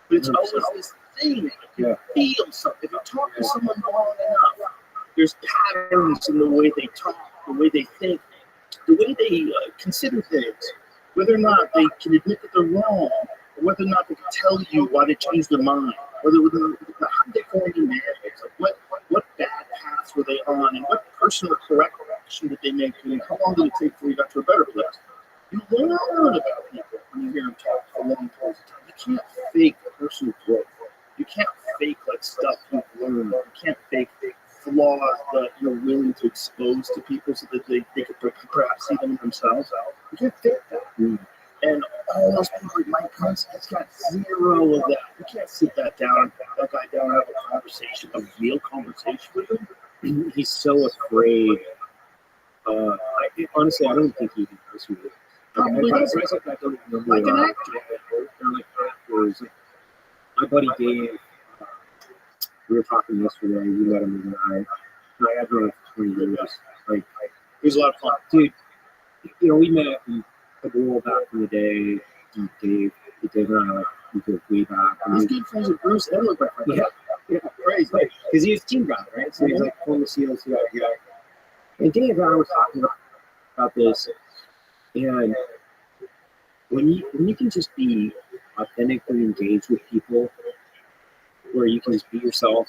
But it's always this thing. You feel something. If you talk to someone long enough, there's patterns in the way they talk, the way they think, the way they consider things, whether or not they can admit that they're wrong, or whether or not they can tell you why they changed their mind, how did they form new narratives, like what bad paths were they on, and what personal correction did they make, and how long did it take before you got to a better place. You learn about people when you hear them talk for long periods of time. You can't fake personal growth. You can't fake like stuff you've learned. You can't fake flaws that you're willing to expose to people so that they could perhaps see them themselves. You can't fake that. And all those people like Mike Pence, it's got zero of that. You can't sit that guy down and have a conversation, a real conversation with him. He's so afraid Honestly, I don't think he can pursue it. Probably Guys doesn't. like that don't remember. Like an actor. They're like actors. Like, my buddy Dave, we were talking yesterday. We met him and I had known him for 20 years. Like, He was a lot of fun. dude, you know, we met a while back in the day. Dave and I, like, we go way back. He's good friends with Bruce and with my friend. Yeah, crazy. Because he was a team guy, right? So he's like former SEALs guy. And Dave and I were talking about this, and when you can just be authentically engaged with people, where you can just be yourself,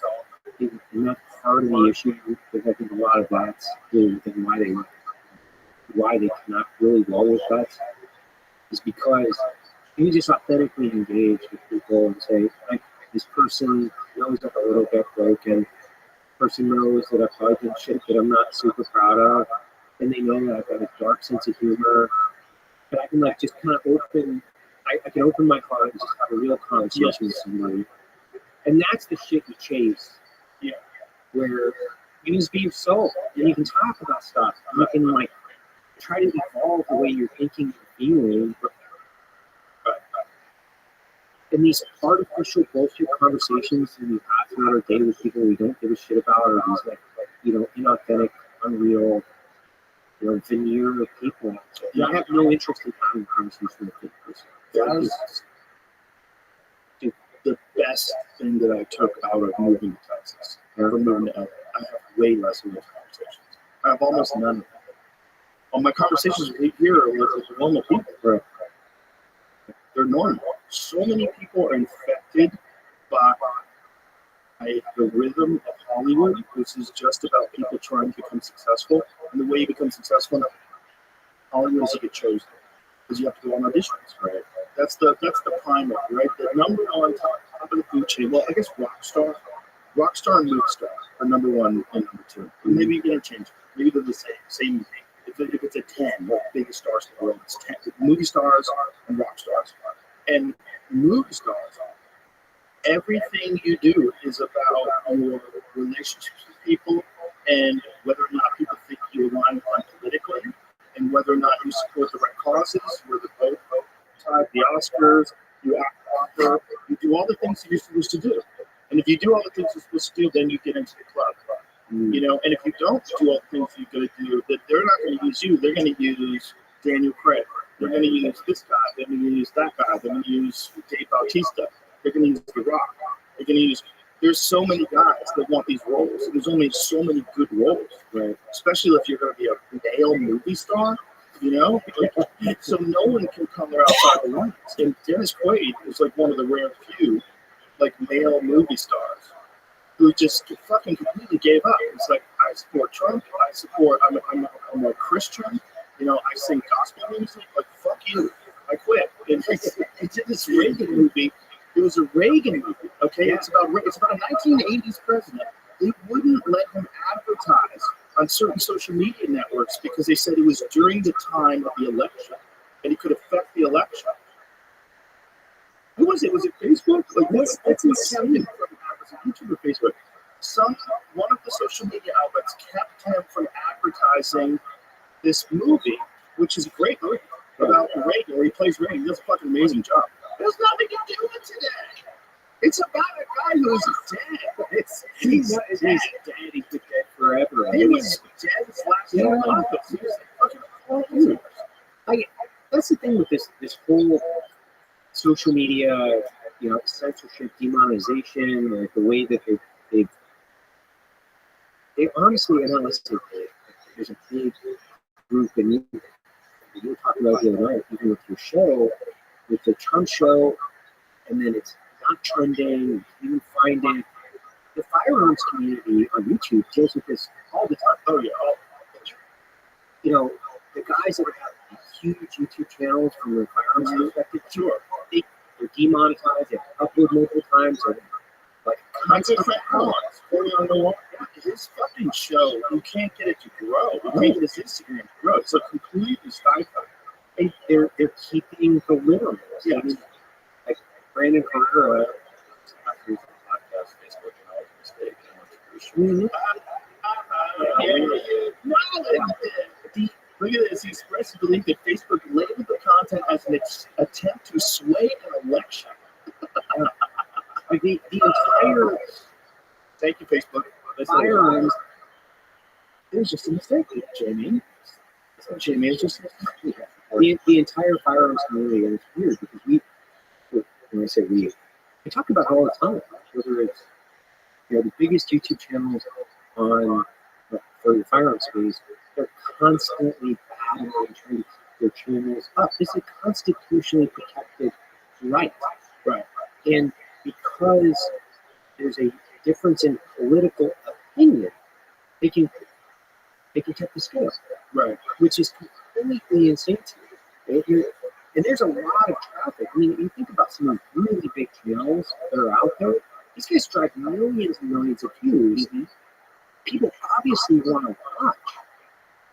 and that's part of the issue. Because I think a lot of that's really why they cannot really well with vets is because you just authentically engage with people and say, like, this person knows I'm a little bit broken. Person knows that I've probably done shit that I'm not super proud of, and they know that I've got a dark sense of humor. But I can, like, just kind of open. I can open my heart and just have a real conversation with somebody, and that's the shit you chase. Yeah. Where you can just be yourself and you can talk about stuff. And you can, like, try to evolve the way you're thinking and feeling. And these artificial bullshit conversations that we have throughout our day with people we don't give a shit about, or these, like, you know, inauthentic, unreal, you know, veneer of people. And I have no interest in having conversations with people. That was the best thing that I took out of moving to Texas. From moving to LA. I have way less of those conversations. I have almost none of them. All my conversations here are with normal people. Right. They're normal. So many people are infected by the rhythm of Hollywood, which is just about people trying to become successful. And the way you become successful in Hollywood is you get chosen, because you have to go on auditions, right? That's the primer, right? The number on top of the food chain. Well, I guess Rockstar and Movie Star are number one and number two. And maybe you can interchange. Maybe they're the same. If it's a 10, what biggest stars in the world? It's 10. Movie stars and rock stars. And movie stars, everything you do is about your relationships with people and whether or not people think you align with them politically and whether or not you support the right causes, whether both sides, the Oscars, you act proper, you do all the things that you're supposed to do. And if you do all the things you're supposed to do, then you get into the club. You know, and if you don't do all the things you're going to do, that they're not going to use you. They're going to use Daniel Craig. They're going to use this guy. They're going to use that guy. They're going to use Dave Bautista. They're going to use The Rock. They're going to use. There's so many guys that want these roles. There's only so many good roles, right? Especially if you're going to be a male movie star. You know, so no one can color outside the lines. And Dennis Quaid is like one of the rare few, like, male movie stars who just fucking completely gave up. It's like, I support Trump. I'm a Christian. You know, I sing gospel music. Like, fuck you. I quit. And he did this Reagan movie. It was a Reagan movie. Okay, it's about a 1980s president. They wouldn't let him advertise on certain social media networks because they said it was during the time of the election and it could affect the election. Who was it? Was it Facebook? Like, that's insane. YouTube or Facebook. One of the social media outlets kept him from advertising this movie, which is a great movie about Reagan, where he plays Reagan. He does a fucking amazing job. It has nothing to do with today. It's about a guy who's dead. He's dead. He's dead. He's been dead forever. He was dead his last year in office. He was fucking That's the thing with this whole social media, you know, censorship, demonetization, like the way that they honestly, and honestly, there's a big group, and you were talking about the other night, even with your show, with the Trump show, and then it's not trending, you find it. The firearms community on YouTube deals with this all the time. Oh yeah. You know, the guys that have huge YouTube channels from the firearms perspective, sure, they're demonetized, they have to upload multiple times, or like constantly on the wall. His fucking show, you can't get it to grow. You can't get his Instagram to grow. It's like completely stifled. And they're keeping the literal. Yeah. I mean, like Brandon Herrera, after his podcast, Facebook, and all his mistakes, Look at this. He expressed his belief that Facebook labeled the content as an attempt to sway an election. Like the entire Thank you, Facebook. firearms, It was just a mistake, Jamie. Jamie, it's just a mistake. the entire firearms community, and it's weird because when I say we talk about it all the time, whether it's the biggest YouTube channels on for the firearms space, they're constantly battling and trying to keep their channels up. It's a constitutionally protected right. Right. And because there's a difference in political opinion, they can tip the scale. Right. Which is completely insane to me. And there's a lot of traffic. I mean, you think about some of the really big channels that are out there. These guys drive millions and millions of views. Mm-hmm. People obviously want to watch,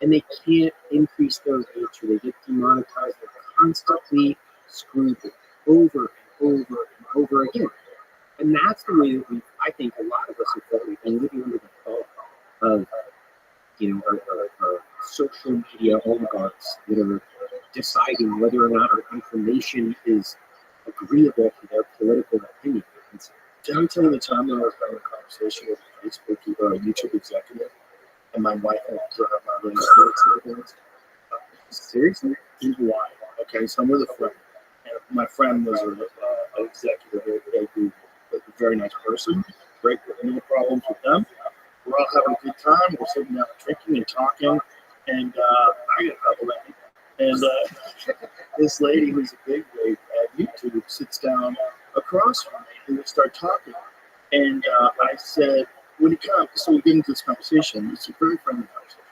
and they can't increase their reach, or they get demonetized. They're constantly screwed over and over and over again. And that's the way that I think a lot of us have felt. We've been living under the thought of our social media oligarchs that are deciding whether or not our information is agreeable to their political opinion. Did I tell you the time that I was having a conversation with a Facebook YouTube executive, and my wife had to have my really spirits? Seriously? Here's why. Okay, so I'm with a friend, and my friend was an executive at Google, a very nice person, great, no problems with them. We're all having a good time. We're sitting down drinking and talking, and I get a couple of them. And this lady who's a big wig at YouTube sits down across from me, and we start talking. And I said, when you come, so we get into this conversation. It's a very friendly conversation.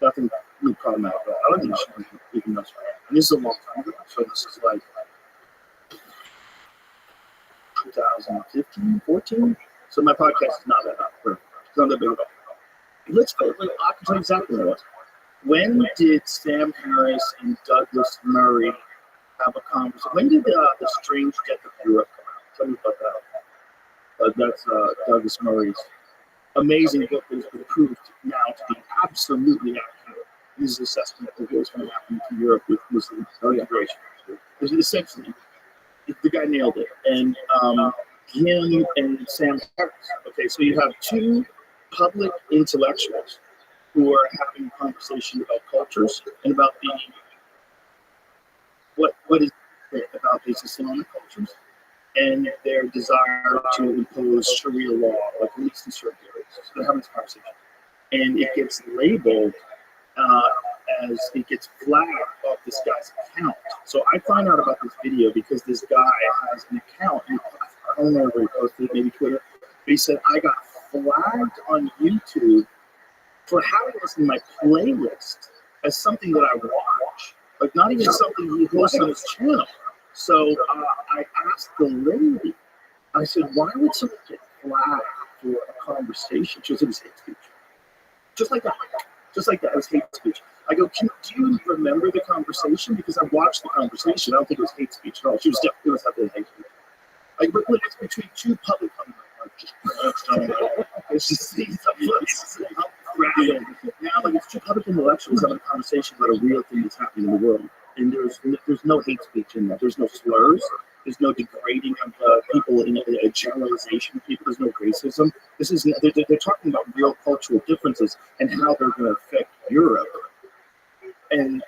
Nothing really problematic. I don't think she even knows who I am. And this is a long time ago. So this is like 2015, 14. So my podcast is not that big. It's not that big at all. Let's go. I can tell you exactly what it was. When did Sam Harris and Douglas Murray have a conversation? When did the Strange Death of Europe come out? Tell me about that. That's Douglas Murray's amazing book that has been proved now to be absolutely accurate. His assessment of what was going to happen to Europe with Muslim integration. Because essentially, the guy nailed it. And him and Sam Harris. Okay, so you have two public intellectuals who are having a conversation about cultures and about what is it about these Islamic cultures and their desire to impose Sharia law, like at least in certain areas. So they're having this conversation, and it gets labeled as it gets flagged off this guy's account. So I find out about this video because this guy has an account. And I don't know where he posted it, maybe Twitter. But he said, I got flagged on YouTube for having this in my playlist as something that I watch, like not even something he posts on his channel. So I asked the lady, I said, why would someone get flagged for a conversation? She said, it was hate speech. Just like that. It was hate speech. I go, do you remember the conversation? Because I watched the conversation. I don't think it was hate speech at all. It was definitely hate speech. Like, but it's between two public it's just now, like, it's two public intellectuals having a conversation about a real thing that's happening in the world, and there's no hate speech in that. There's no slurs. There's no degrading of people in a generalization of people. There's no racism. This is they're talking about real cultural differences and how they're going to affect Europe. And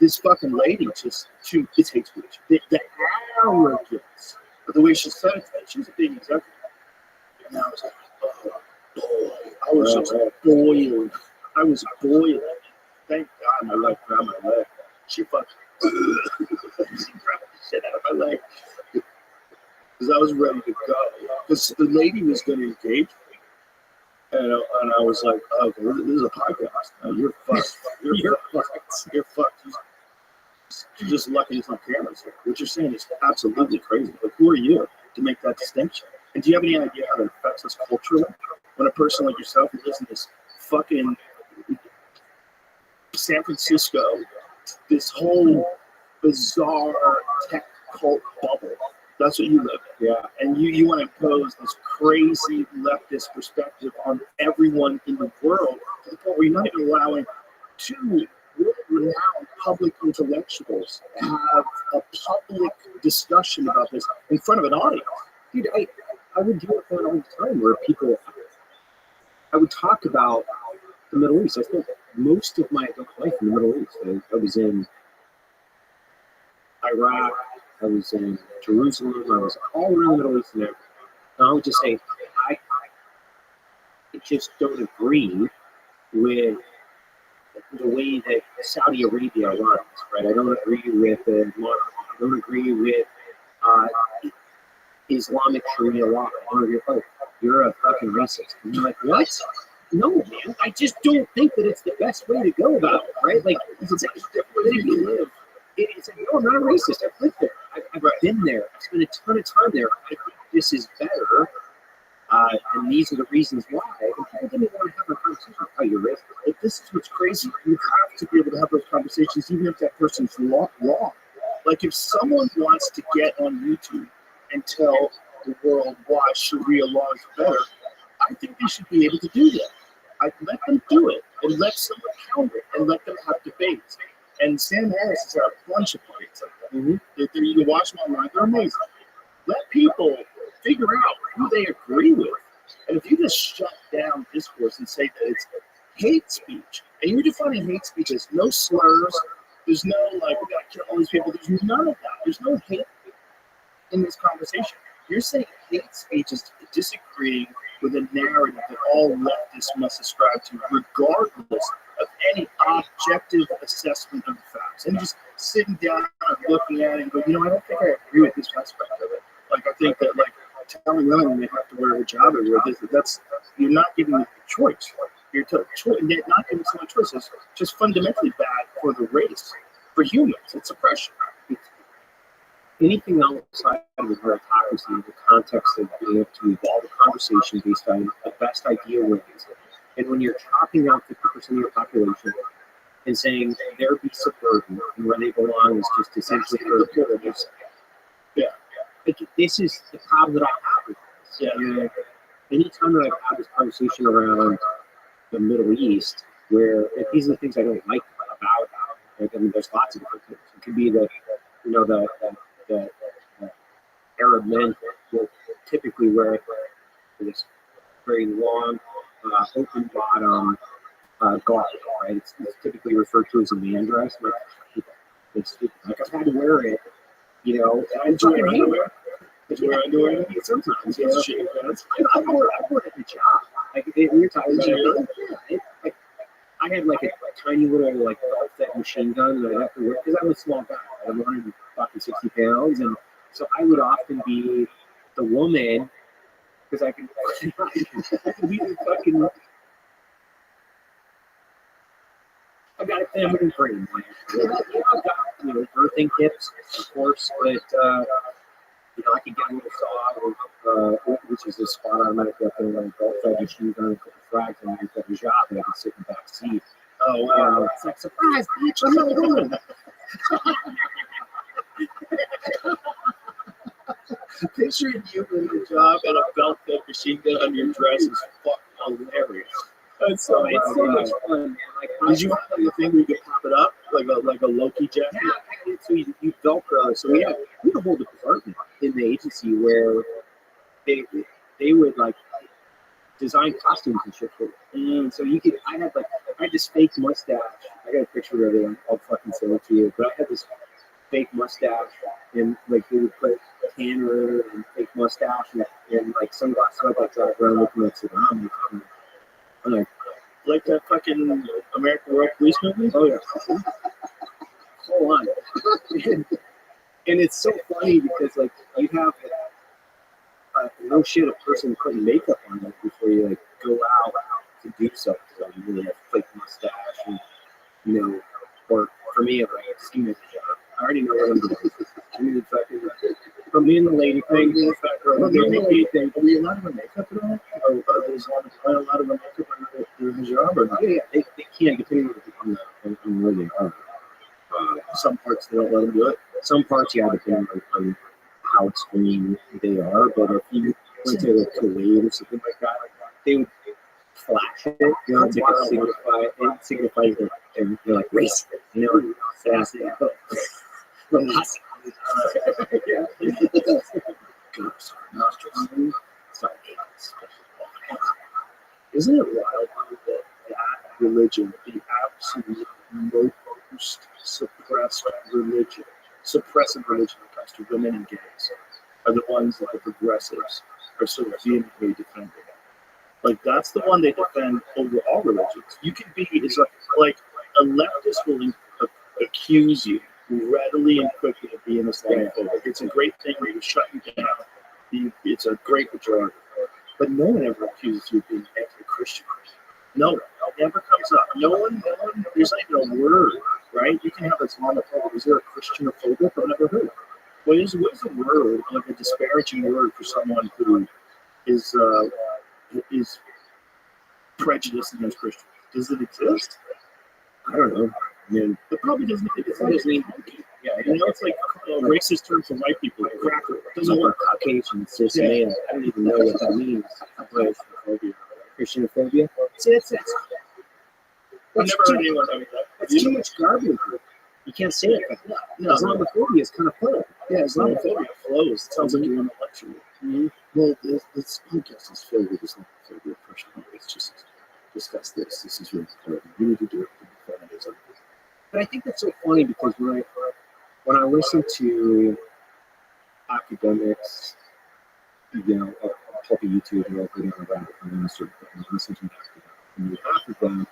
this fucking lady it's hate speech. The arrogance, but the way she said it, she was a big executive. And I was like, oh boy, I was just boiling. I was boiling. Thank God my wife grabbed my leg. She fucking she grabbed the shit out of my leg because I was ready to go. Because the lady was going to engage me, and I was like, oh, okay, this is a podcast. No, you're fucked. You're fucked. You're fucked. You're just lucky there's no cameras here. What you're saying is absolutely crazy. Like, who are you to make that distinction? And do you have any idea how that affects us culturally? When a person like yourself who lives in this fucking San Francisco, this whole bizarre tech cult bubble, that's what you live in. Yeah. And you want to impose this crazy leftist perspective on everyone in the world to the point where you're not even allowing two really renowned public intellectuals have a public discussion about this in front of an audience. Dude, I would deal with that all the time where people, I would talk about the Middle East. I spent most of my adult life in the Middle East. I was in Iraq, I was in Jerusalem, I was all around the Middle East and everything. And I would just say, I just don't agree with the way that Saudi Arabia runs, right? I don't agree with the monarchy. I don't agree with Islamic Sharia law. I don't agree with, you're a fucking racist. And you're like, what? No, man. I just don't think that it's the best way to go about it, right? Like, it's a different way to live. It's like, no, I'm not a racist. I've lived there. I've been there. I've spent a ton of time there. I think this is better. And these are the reasons why. And people didn't want to have a conversation about how you're racist. But this is what's crazy. You have to be able to have those conversations, even if that person's wrong. Like, if someone wants to get on YouTube and tell the world why Sharia law is better, I think they should be able to do that. I'd let them do it and let someone counter it and let them have debates. And Sam Harris has had a bunch of debates like that. Mm-hmm. You can watch them online. They're amazing. Let people figure out who they agree with. And if you just shut down discourse and say that it's hate speech, and you're defining hate speech as no slurs, there's no, like, we gotta kill all these people, there's none of that. There's no hate in this conversation. You're saying hate speech is disagreeing with a narrative that all leftists must ascribe to, regardless of any objective assessment of the facts. And just sitting down and looking at it and go, I don't think I agree with this aspect of it. Like, I think that, like, telling women they have to wear a hijab or that's you're not giving them a choice. You're not giving someone choice. It's just fundamentally bad for the race, for humans. It's oppression. Anything outside of the meritocracy in the context of being able to evolve a conversation based on the best idea ways. And when you're chopping out 50% of your population and saying they're be suburban and where they belong is just essentially for the privileges. Yeah. This is the problem that I have with this. Yeah. Anytime that I've had this conversation around the Middle East, where these are the things I don't like about it. Like, I mean, there's lots of different things. It could be the Arab men will typically wear this very long, open bottom garb, right? It's typically referred to as a man dress. It's stupid. Like, I've had to wear it, and I enjoy underwear. Did you wear underwear? Sometimes, yeah. I wore it at the job. Like, you're talking about, I had like a tiny little like fed machine gun that I have to wear because I'm a small guy. I'm 160 pounds, and so I would often be the woman because I could be the fucking. I got a feminine frame. I've got birthing tips, of course, but I can get a little saw, which is a spot automatic weapon, like belt-fed machine gun, a couple frags, and you've got your job, and I can sit in the back seat. Oh, wow. It's like, surprise, bitch, I'm not home. Picturing you in your job and a belt-fed machine gun on your dress is fucking hilarious. It's so much fun, man. Like, did you have like a thing where you could pop it up, like a Loki jacket? Yeah, so you Velcro. So we had a whole department in the agency where they would like design costumes and shit for it. So I had this fake mustache. I got a picture of it. I'll fucking send it to you. But I had this fake mustache, and like they would put tanner and fake mustache and like sunglasses. So I'd like drive around looking like Saddam. Like that fucking American World Police movie? Oh yeah. Hold on. And it's so funny because like you have no shit a person putting makeup on it before you like go out to do something. So you really have fake mustache and or for me I'm like skin job. I already know what I'm doing. I mean it's fucking but me and the lady thing, Are we allowed to makeup at all? Or there's a lot of makeup on the job or not? Yeah, they can depending on where they are. Some parts they don't let them do it. Some parts, yeah, depending on how extreme they are. But if you went to like Kuwait or something like that, they would flash it, to signify that they're like racist. You know, fast. Relax. Yeah. Sorry. Isn't it wild that that religion, the absolute most suppressive religion when it comes to women and gays, are the ones that the progressives are so vehemently defending? Like, that's the one they defend over all religions. You can be, it's like a leftist will accuse you readily and quickly of being Islamophobic. It's a great thing where you shut you down. It's a great majority. But no one ever accuses you of being anti-Christian. No, it never comes up. No one, there's not even a word, right? You can have Islamophobic. Is there a Christianophobic? I've never heard of it. What is a word, like a disparaging word for someone who is prejudiced against Christians? Does it exist? I don't know. I mean, it probably doesn't exist. Yeah, you know, it's like a racist term for white people, like cracker. It doesn't work. Caucasian, cis male. I don't even know what that means. Christianophobia. See, that's I've never heard anyone say that. That's too much garbage. You can't say it like that. No. Islamophobia is kind of fun. Yeah, Islamophobia flows. It sounds like you're in a lecture. Mm-hmm. Well, this podcast is filled with Islamophobia. Let's just discuss this. This is really important. We need to do it. But I think that's so funny because when I listen to academics, you know, I'll pop a YouTube and I'll go down a rabbit hole and sort of thing, and listen to academics. And half of them,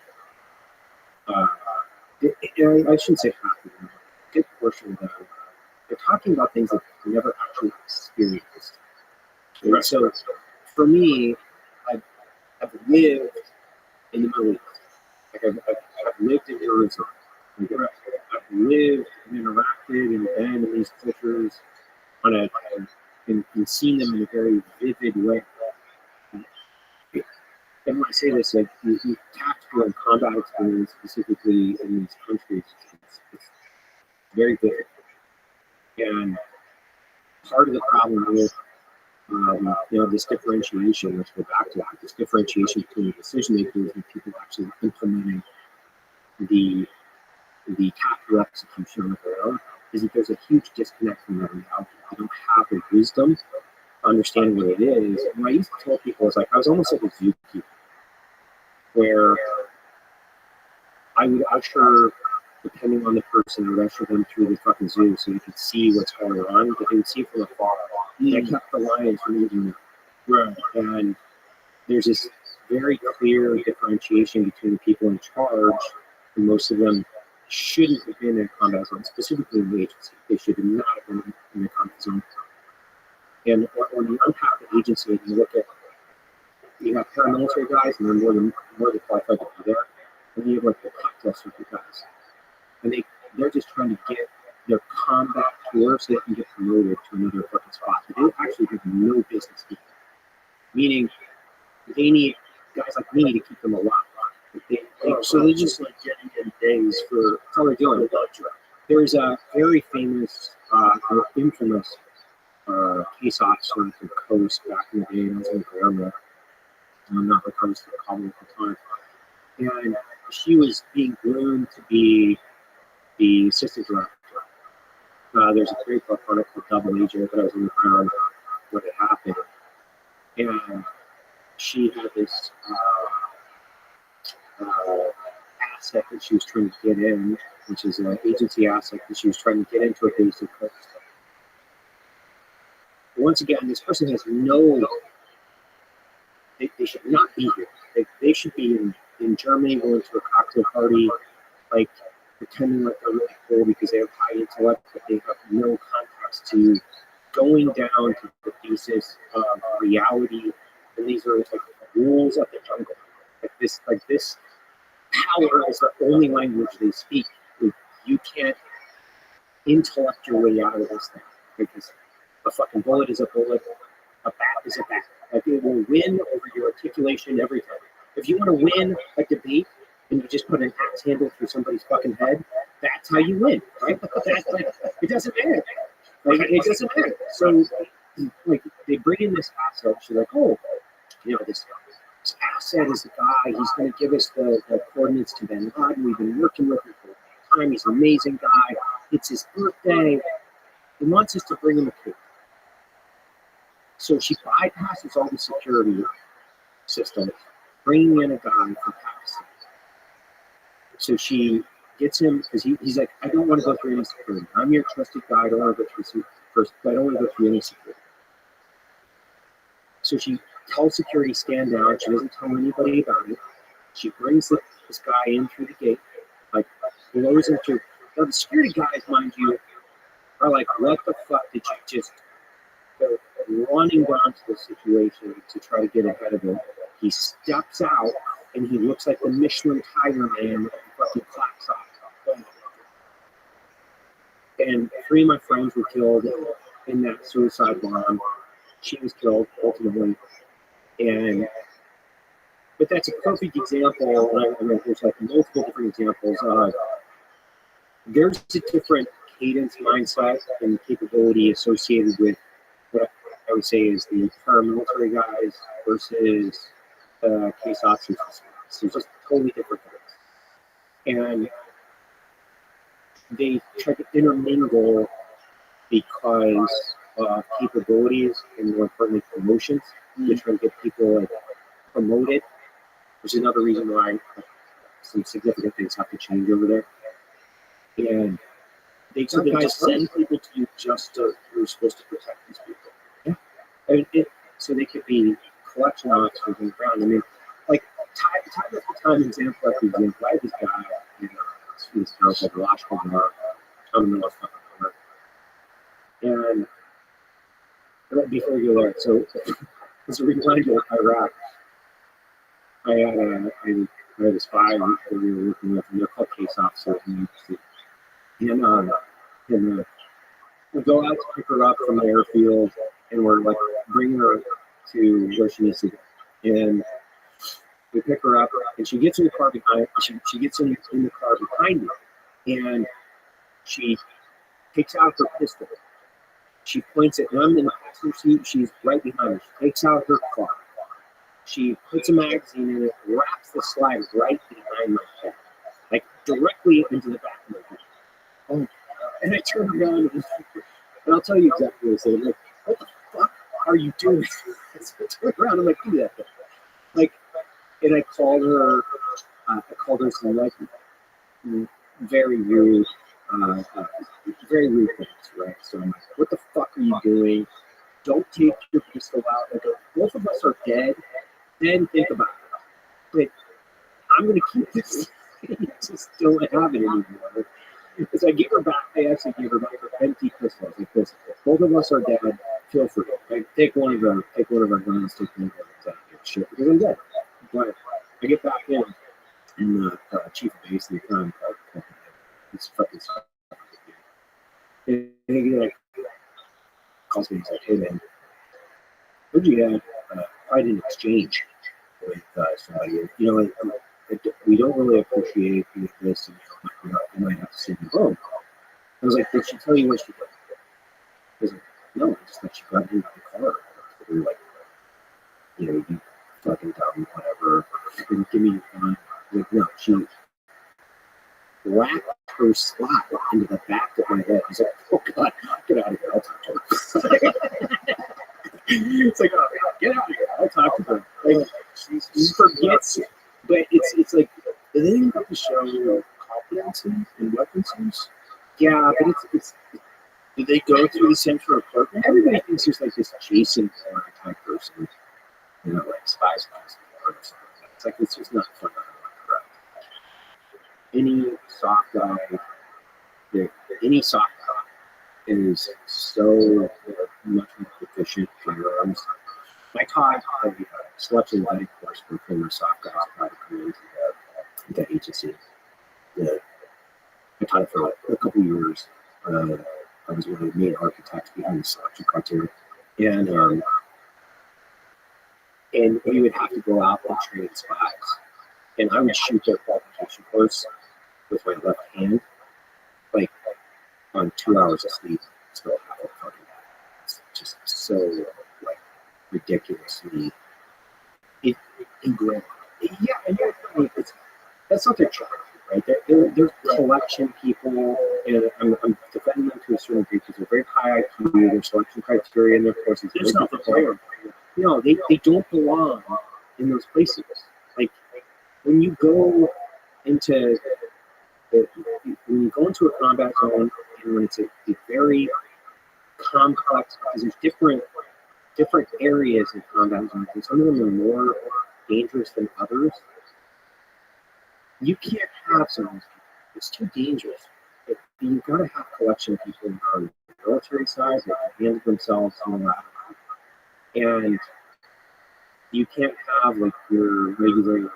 I shouldn't say half of them, a good portion of them, they're talking about things that they never actually experienced. Right. So for me, I've lived in the Middle East. Like I've lived in Jerusalem. I've lived and interacted and been in these cultures and seen them in a very vivid way. And when I say this, like the tactical and combat experience specifically in these countries, it's very vivid. And part of the problem with this differentiation, let's go back to that, this differentiation between decision makers and people actually implementing the tactical execution on their own, is that there's a huge disconnect from their reality. They don't have the wisdom, understanding what it is. And what I used to tell people is like I was almost like a zookeeper, where I would usher, depending on the person, I would usher them through the fucking zoo so they could see what's going on, but they would see from afar. And I kept the lions from eating them. Right. And there's this very clear differentiation between the people in charge, and most of them shouldn't have been in combat zone, specifically in the agency. They should not have been in the combat zone. And when you unpack the agency and you look at, you have paramilitary guys, and they're more than qualified to be there. And you have like the cocktail circuit guys, and they're just trying to get their combat tour so they can get promoted to another fucking spot that they actually have no business doing. Meaning, they need guys like me to keep them alive. So they're just like getting in days for how they're doing. There's a very famous, or infamous case officer from the coast back in the day, and I was in Guerrero. Not the coast, but Kabul at the time. And she was being groomed to be the assistant director. There's a great book on it called Double Agent that I was in the ground when it happened. And she had this asset that she was trying to get in, which is an agency asset that she was trying to get into a base of coast. Once again, this person has no, they should not be here. They should be in Germany going to a cocktail party, like pretending like they're really cool because they have high intellect, but they have no context to going down to the basis of reality. And these are like rules of the jungle. Like this power is the only language they speak. You can't intellect your way out of this thing, because a fucking bullet is a bullet, a bat is a bat. Like it will win over your articulation every time. If you want to win a debate and you just put an axe handle through somebody's fucking head, that's how you win, right? It doesn't matter. Like it doesn't matter. So like they bring in this asset. She's like, oh, this asset is the guy. He's going to give us the coordinates to Bin Laden. We've been working with him for a time. He's an amazing guy. It's his birthday. He wants us to bring him a cake. So she bypasses all the security systems, bringing in a guy from Pakistan. So she gets him because he's like, I don't want to go through any security. I'm your trusted guy. I don't want to go through first. I don't want to go through any security. So she tells security, stand down. She doesn't tell anybody about it. She brings this guy in through the gate, like blows him through. Now the security guys, mind you, are like, what the fuck did you just go running down to the situation to try to get ahead of him? He steps out and he looks like the Michelin Tiger Man with the fucking claps off. And 3 of my friends were killed in that suicide bomb. She was killed ultimately. But that's a perfect example. I mean, there's like multiple different examples. There's a different cadence, mindset, and capability associated with what I would say is the paramilitary guys versus case officers. So just totally different things. And they try to intermingle because of capabilities and more importantly promotions. They try to get people like promoted, which is another reason why some significant things have to change over there. And they Just send people to you just to, you're supposed to protect these people. Yeah. So they could be collection officers on the ground. I mean, like, time after time, example after example. I had this guy in this town called Rothschild, I'm in the North Carolina. And right before we go there, so as a reminder of Iraq, I had a spy that we were working with, and they're called case officers. And we go out to pick her up from the airfield, and we're like bringing her to where she needs to go. And we pick her up, and she gets in the car behind. She gets in the car behind me, and she takes out her pistol. She points it, and I'm in the passenger seat. She's right behind me. She takes out her car. She puts a magazine in it, wraps the slide right behind my head, like directly into the back of my head. Oh, and I turn around, and I'll tell you exactly what I said. I'm like, what the fuck are you doing? So I turn around, I'm like, do that thing. Like, and I called her some like very rude things, right? So I'm like, what the fuck are you doing? Don't take your pistol out. I go, both of us are dead. Then think about it. Like, I'm going to keep this thing. I just don't have it anymore. As I give her back, I actually give her back her empty pistol. Like this. Both of us are dead. Feel free. Like, take one of our guns, take one of our guns, shit, because I'm dead. But I get back in, and the chief of base at the time it's fucking stuff. And he like calls me and he's like, hey man, what'd you have? Fight an exchange with somebody. You know, we don't really appreciate this, and you might have to send you home. I was like, did she tell you what she did? He was like, no, I just thought she grabbed me in the car. We were like, you know, you fucking dumb, whatever. Didn't give me your gun. Like, no, she whacked her slot into the back of my head. He's like, oh God, get out of here. I'll talk to her. It's like, oh, get out of here. I'll talk to her. Like, she forgets, but it's like, Do they have to show competency and weapons use? yeah, but it's Did they go through the same sort of program? everybody thinks there's like this Jason Bourne type person, you know, like spies. It's like, it's just not fun. Any soft guy, any soft guy is so much more proficient firearms. I taught a selection vetting course for former soft guys try to come into the agency. I taught it for a couple years. I was one of the main architects behind the selection criteria. And we would have to go out and train spies. And I would shoot their qualification course with my left hand, like on 2 hours of sleep, still have a fucking It's just so like ridiculously ingrained. Yeah, and that's not their job, right? They're collection people, and I'm defending them to a certain degree because they're very high IQ, their selection criteria in their courses. There's nothing there. No, they don't belong in those places. Like when you go into when you go into a combat zone, and when it's a very complex, because there's different areas in combat zones, and some of them are more dangerous than others. You can't have some of those people. It's too dangerous. You've got to have collection people on the military side that can handle themselves on that. And you can't have like your regular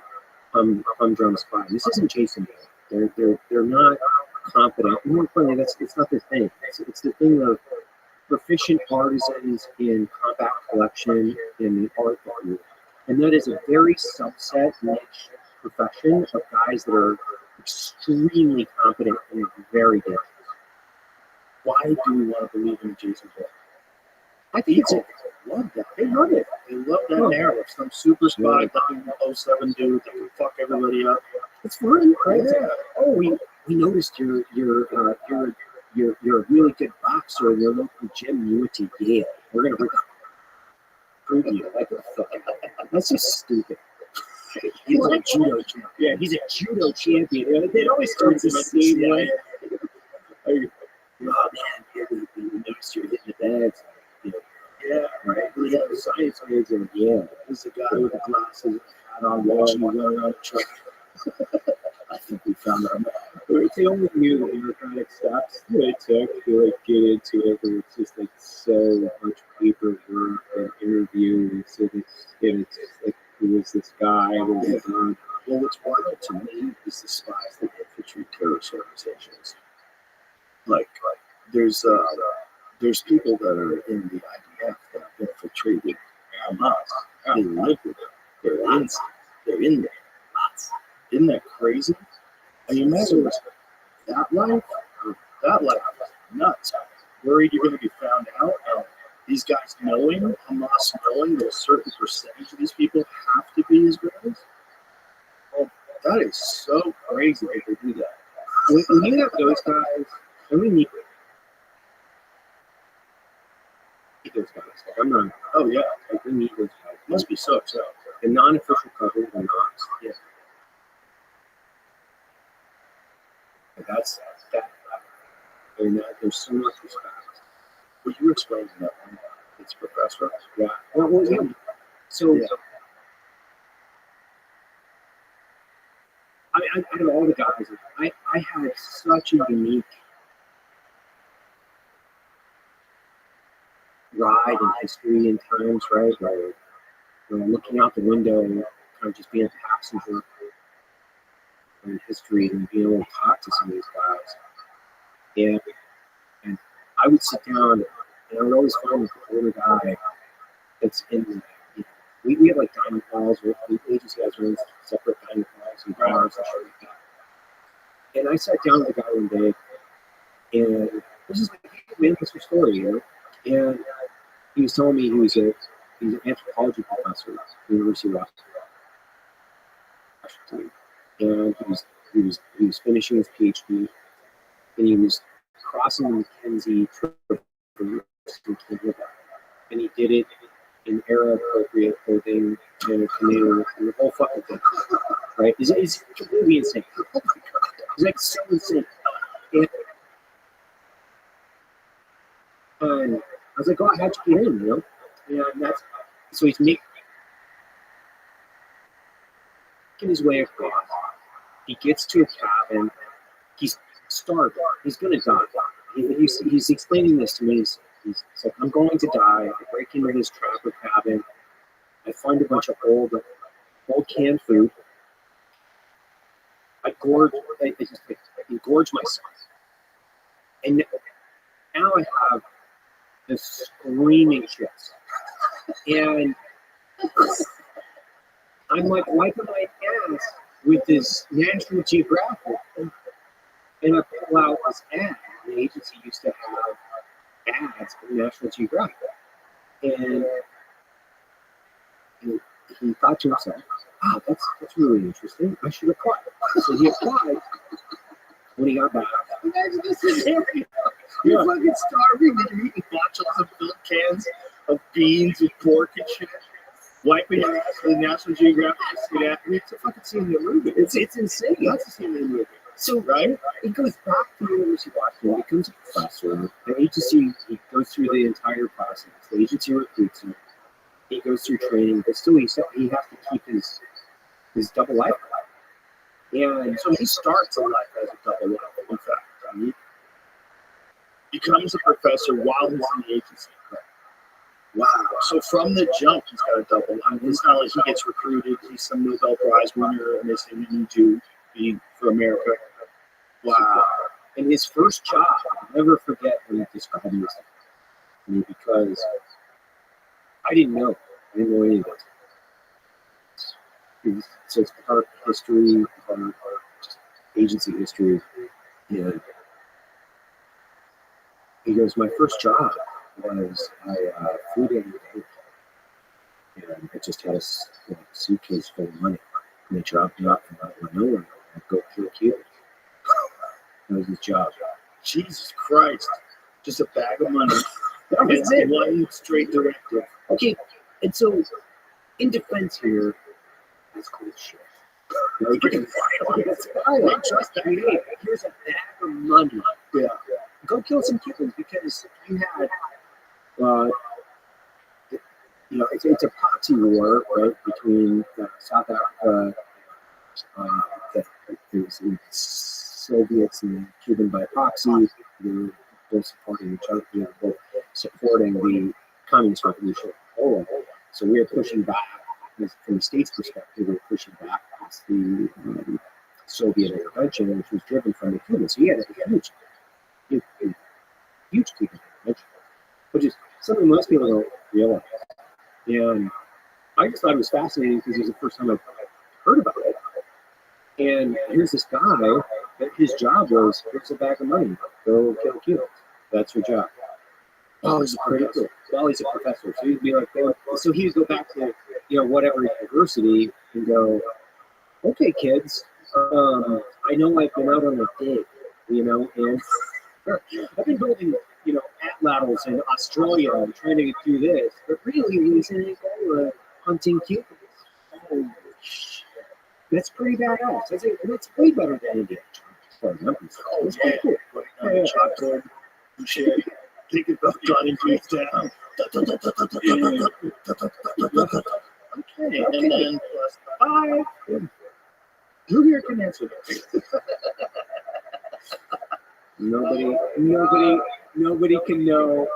humdrum spy. This isn't Jason Bourne. They're not competent. More importantly, it's not their thing. It's the thing of proficient artisans in combat collection in the art form. And that is a very subset niche profession of guys that are extremely competent and very dangerous. Why do we want to believe in Jason Bourne? I think it's Love that. they love it. They love that narrative. Some super spy, .07 dude that can fuck everybody up. It's fun, right? Yeah. Oh, we noticed you're a really good boxer in your local gym. You went to Yale. We're gonna recruit you. Like a fucking. That's just stupid. He's a judo champion. Yeah, he's a judo champion. It always starts the same way. Oh man, we noticed you're hitting the bags. Yeah, Right? We have a science major. Yeah, he's the guy with the glasses, hat on, watching you run around the track. I think we found our man. If they only knew the bureaucratic steps that it took to like get into it, but it's just like so much paperwork and interviews, and it's just like who is this guy? Who is this guy? Well, what's wild to me is the spies that infiltrate terrorist organizations. Like there's people that are in the IDF that have infiltrated Hamas. They live with them. They're in there. Isn't that crazy? And you imagine that life is nuts. Worried you're going to be found out, and these guys Hamas knowing that a certain percentage of these people have to be Israelis. Well, that is so crazy that they do that. When you have those guys, and we need those guys. Like, I'm not. Oh yeah, Like, we need those guys. must be so upset. The non-official coverage are not. Yeah. That's that. And there's so much respect. Well, you were explaining that one. It's professor. Yeah. Well, yeah. So, Yeah. I out of all the guys, I had such a unique ride in history and times, right? Where looking out the window, kind of just being a passenger in history and being able to talk to some of these guys. And I would sit down and I would always find this older guy that's in we have like dining halls, we just guys are in separate dining halls and bars and shit like that. And I sat down with a guy one day and this is like, hey man, what's your story, And he was telling me he's an anthropology professor at the University of Rothschild. And he was finishing his PhD, and he was crossing the Mackenzie River in Canada, and he did it in era-appropriate clothing and a canoe and the whole fucking thing. Right? It's completely insane. It's like so insane. And I was like, "Oh, how'd you get in?" And that's so he's making his way across. He gets to a cabin. He's starving. He's gonna die. He's explaining this to me. He's like, "I'm going to die. I break into this trapper cabin. I find a bunch of old canned food. I gorge myself, and now I have this screaming chest, and I'm like wiping my ass with this National Geographic, and I pull out this ad. The agency used to have ads for National Geographic, and he thought to himself, wow, that's really interesting. I should apply. So he applied. When he got back, Imagine this scenario. You're fucking starving and you're eating bottles of milk cans of beans and pork and shit. Wiping your ass for the National Geographic student athletes. It's a fucking scene in the movie. It's insane. That's a scene in the movie. so Right? he goes back to the University of Washington, becomes a professor. The agency, he goes through the entire process. The agency recruits him. He goes through training, but still he has to keep his double life. And So he starts a life as a double life, in fact. He becomes a professor while he's in the agency. Wow. So from the jump, he's got a double life. It's not like he gets recruited, he's some Nobel Prize winner, and they say, we need you to be for America. Wow. And his first job, I'll never forget when he described this to me, because I didn't know any of this. So it's part history, part agency history. And he goes, my first job was I flew down to Haiti, and I just had a suitcase full of money. And they dropped me off from out of nowhere. I'd go kill kids. That was his job. Jesus Christ. Just a bag of money. That was it. One straight directive. Okay, and so in defense here, that's cool shit. Like, Freaking violent. it's violent. Trust me. Hey, here's a bag of money. Yeah. Go kill some kittens, because you had, it's a proxy war, right, between South Africa, the Soviets and Cuban by proxy. They were both supporting each other. They were both supporting the communist revolution. So we were pushing back, from the state's perspective, we were pushing back against the Soviet intervention, which was driven from the Cubans. So he had a huge Cuban intervention, which is something most people don't realize. And I just thought it was fascinating because it was the first time I've heard about it. And here's this guy that his job was, here's a bag of money, go kill kids. That's your job. Oh, he's pretty cool. Well, he's a professor, so he'd be like, so he'd go back to whatever university and go, okay, kids, I know I've been out on a dig, and I've been building, atlatls in Australia and trying to do this, but really he was in Angola hunting cubans. Oh shit, that's pretty badass. That's way better than India. Oh, yeah. Yeah. Chocolate, shit. Take it back, gun and face down. Okay, and then plus 5. Who here can answer this? Nobody can know.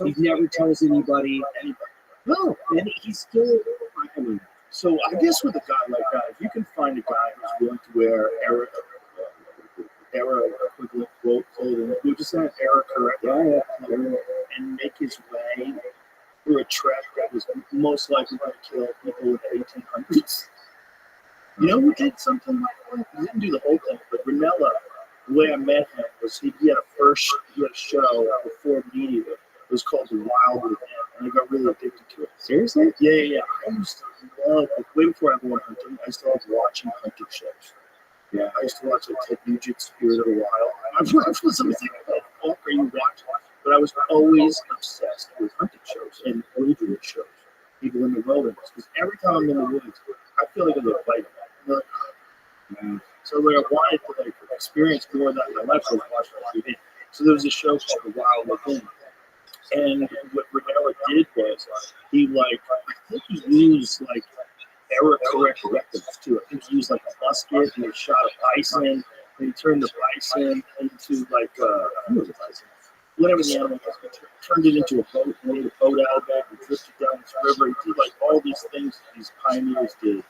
He never tells anybody. No, and he's still. I mean, so I guess with a guy like that, if you can find a guy who's willing to wear era equivalent clothing, who just had era correct, and make his way through a trek that was most likely going to kill people in the 1800s. You know who did something like that? He didn't do the whole thing, but Ranella, the way I met him was he had a show before media. It was called The Wild Within, and I got really addicted to it. seriously? Yeah. I used to love, way before I went hunting, I used to love watching hunting shows. Yeah, I used to watch Ted Nugent's Spirit of the Wild. I was always like, what the fuck are you watching? But I was always obsessed with hunting shows and wilderness shows. People in the wilderness. Because every time I'm in the woods, I feel like I'm going to fight them. So I wanted to experience more of that in my life. I was watching on TV. So there was a show called The Wild Within. And what Ranella did was, I think he used error correct weapons too. I think he used a musket, and he shot a bison, and he turned the bison into whatever the animal was, turned it into a boat, and made a boat out of it, and drifted down this river. He did all these things that these pioneers did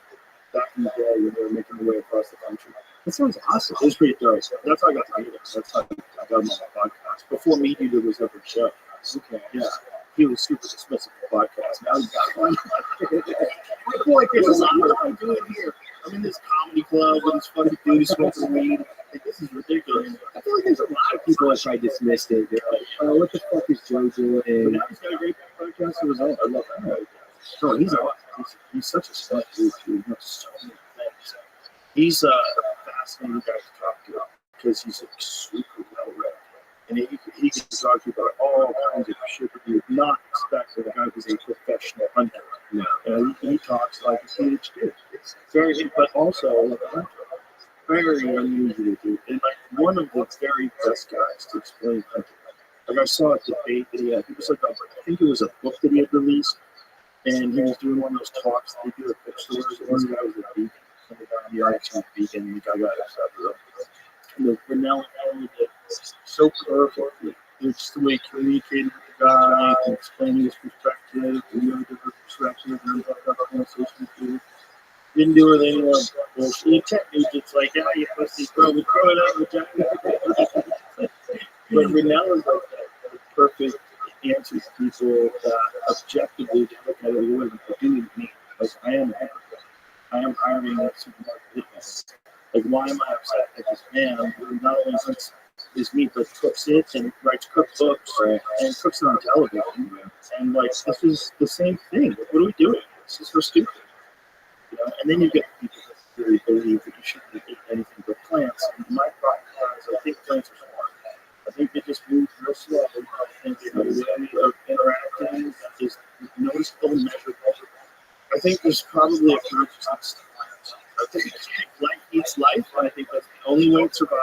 back in the day when they were making their way across the country. That sounds awesome. It was pretty dope. That's how I got to meet him. That's how I got him on my podcast. Before Me Too, there was ever a show. Okay. Yeah. He was super dismissive of the podcast. Now he's got one. I feel like there's a lot I'm doing here. I'm in this comedy club with this fucking dude smoking weed. This is ridiculous. I feel like there's a lot of people that try dismissed it. They're like, oh, what the fuck is Joe doing? But now he's got a great podcast as a result. I love that. Oh, he's awesome. he's such a smart dude. He knows so many things. He's a fascinating guy to talk to because he's like super well read. And he can talk to you about all kinds of shit that you would not expect from a guy who's a professional hunter. No. He talks like a PhD. It's very, but also like a hunter. Very unusual dude. And like one of the very best guys to explain hunting. Like I saw a debate that he had. It was like I think it was a book that he had released, and he was doing one of those talks that they do at bookstores. And one guy was a vegan. And the guy in the audience was vegan, and the guy got upset with him. And the vanilla handled it so perfectly. It's just the way he communicated with the guy and explaining his perspective, and the other different perspective, and blah, blah, blah, conversation with you. Didn't do it anymore. Bullshit technique. It's like, yeah, you pussy, bro, we throw it out. But Renella's like that. The perfect answer to people that objectively look at it and do me. Like, I am hiring a supermarket business. Like, why am I upset at this man who not only hunts his meat, but cooks it and writes cookbooks and cooks it on television? And, like, this is the same thing. What are we doing? This is so stupid. You know? And then you get people that really believe that you shouldn't eat anything but plants. And my problem is I think plants are smart. I think they just move real slow. I think they have a way of interacting that is noticeable and measurable. I think there's probably a consciousness. I think life eats life, and I think that's the only way to survive.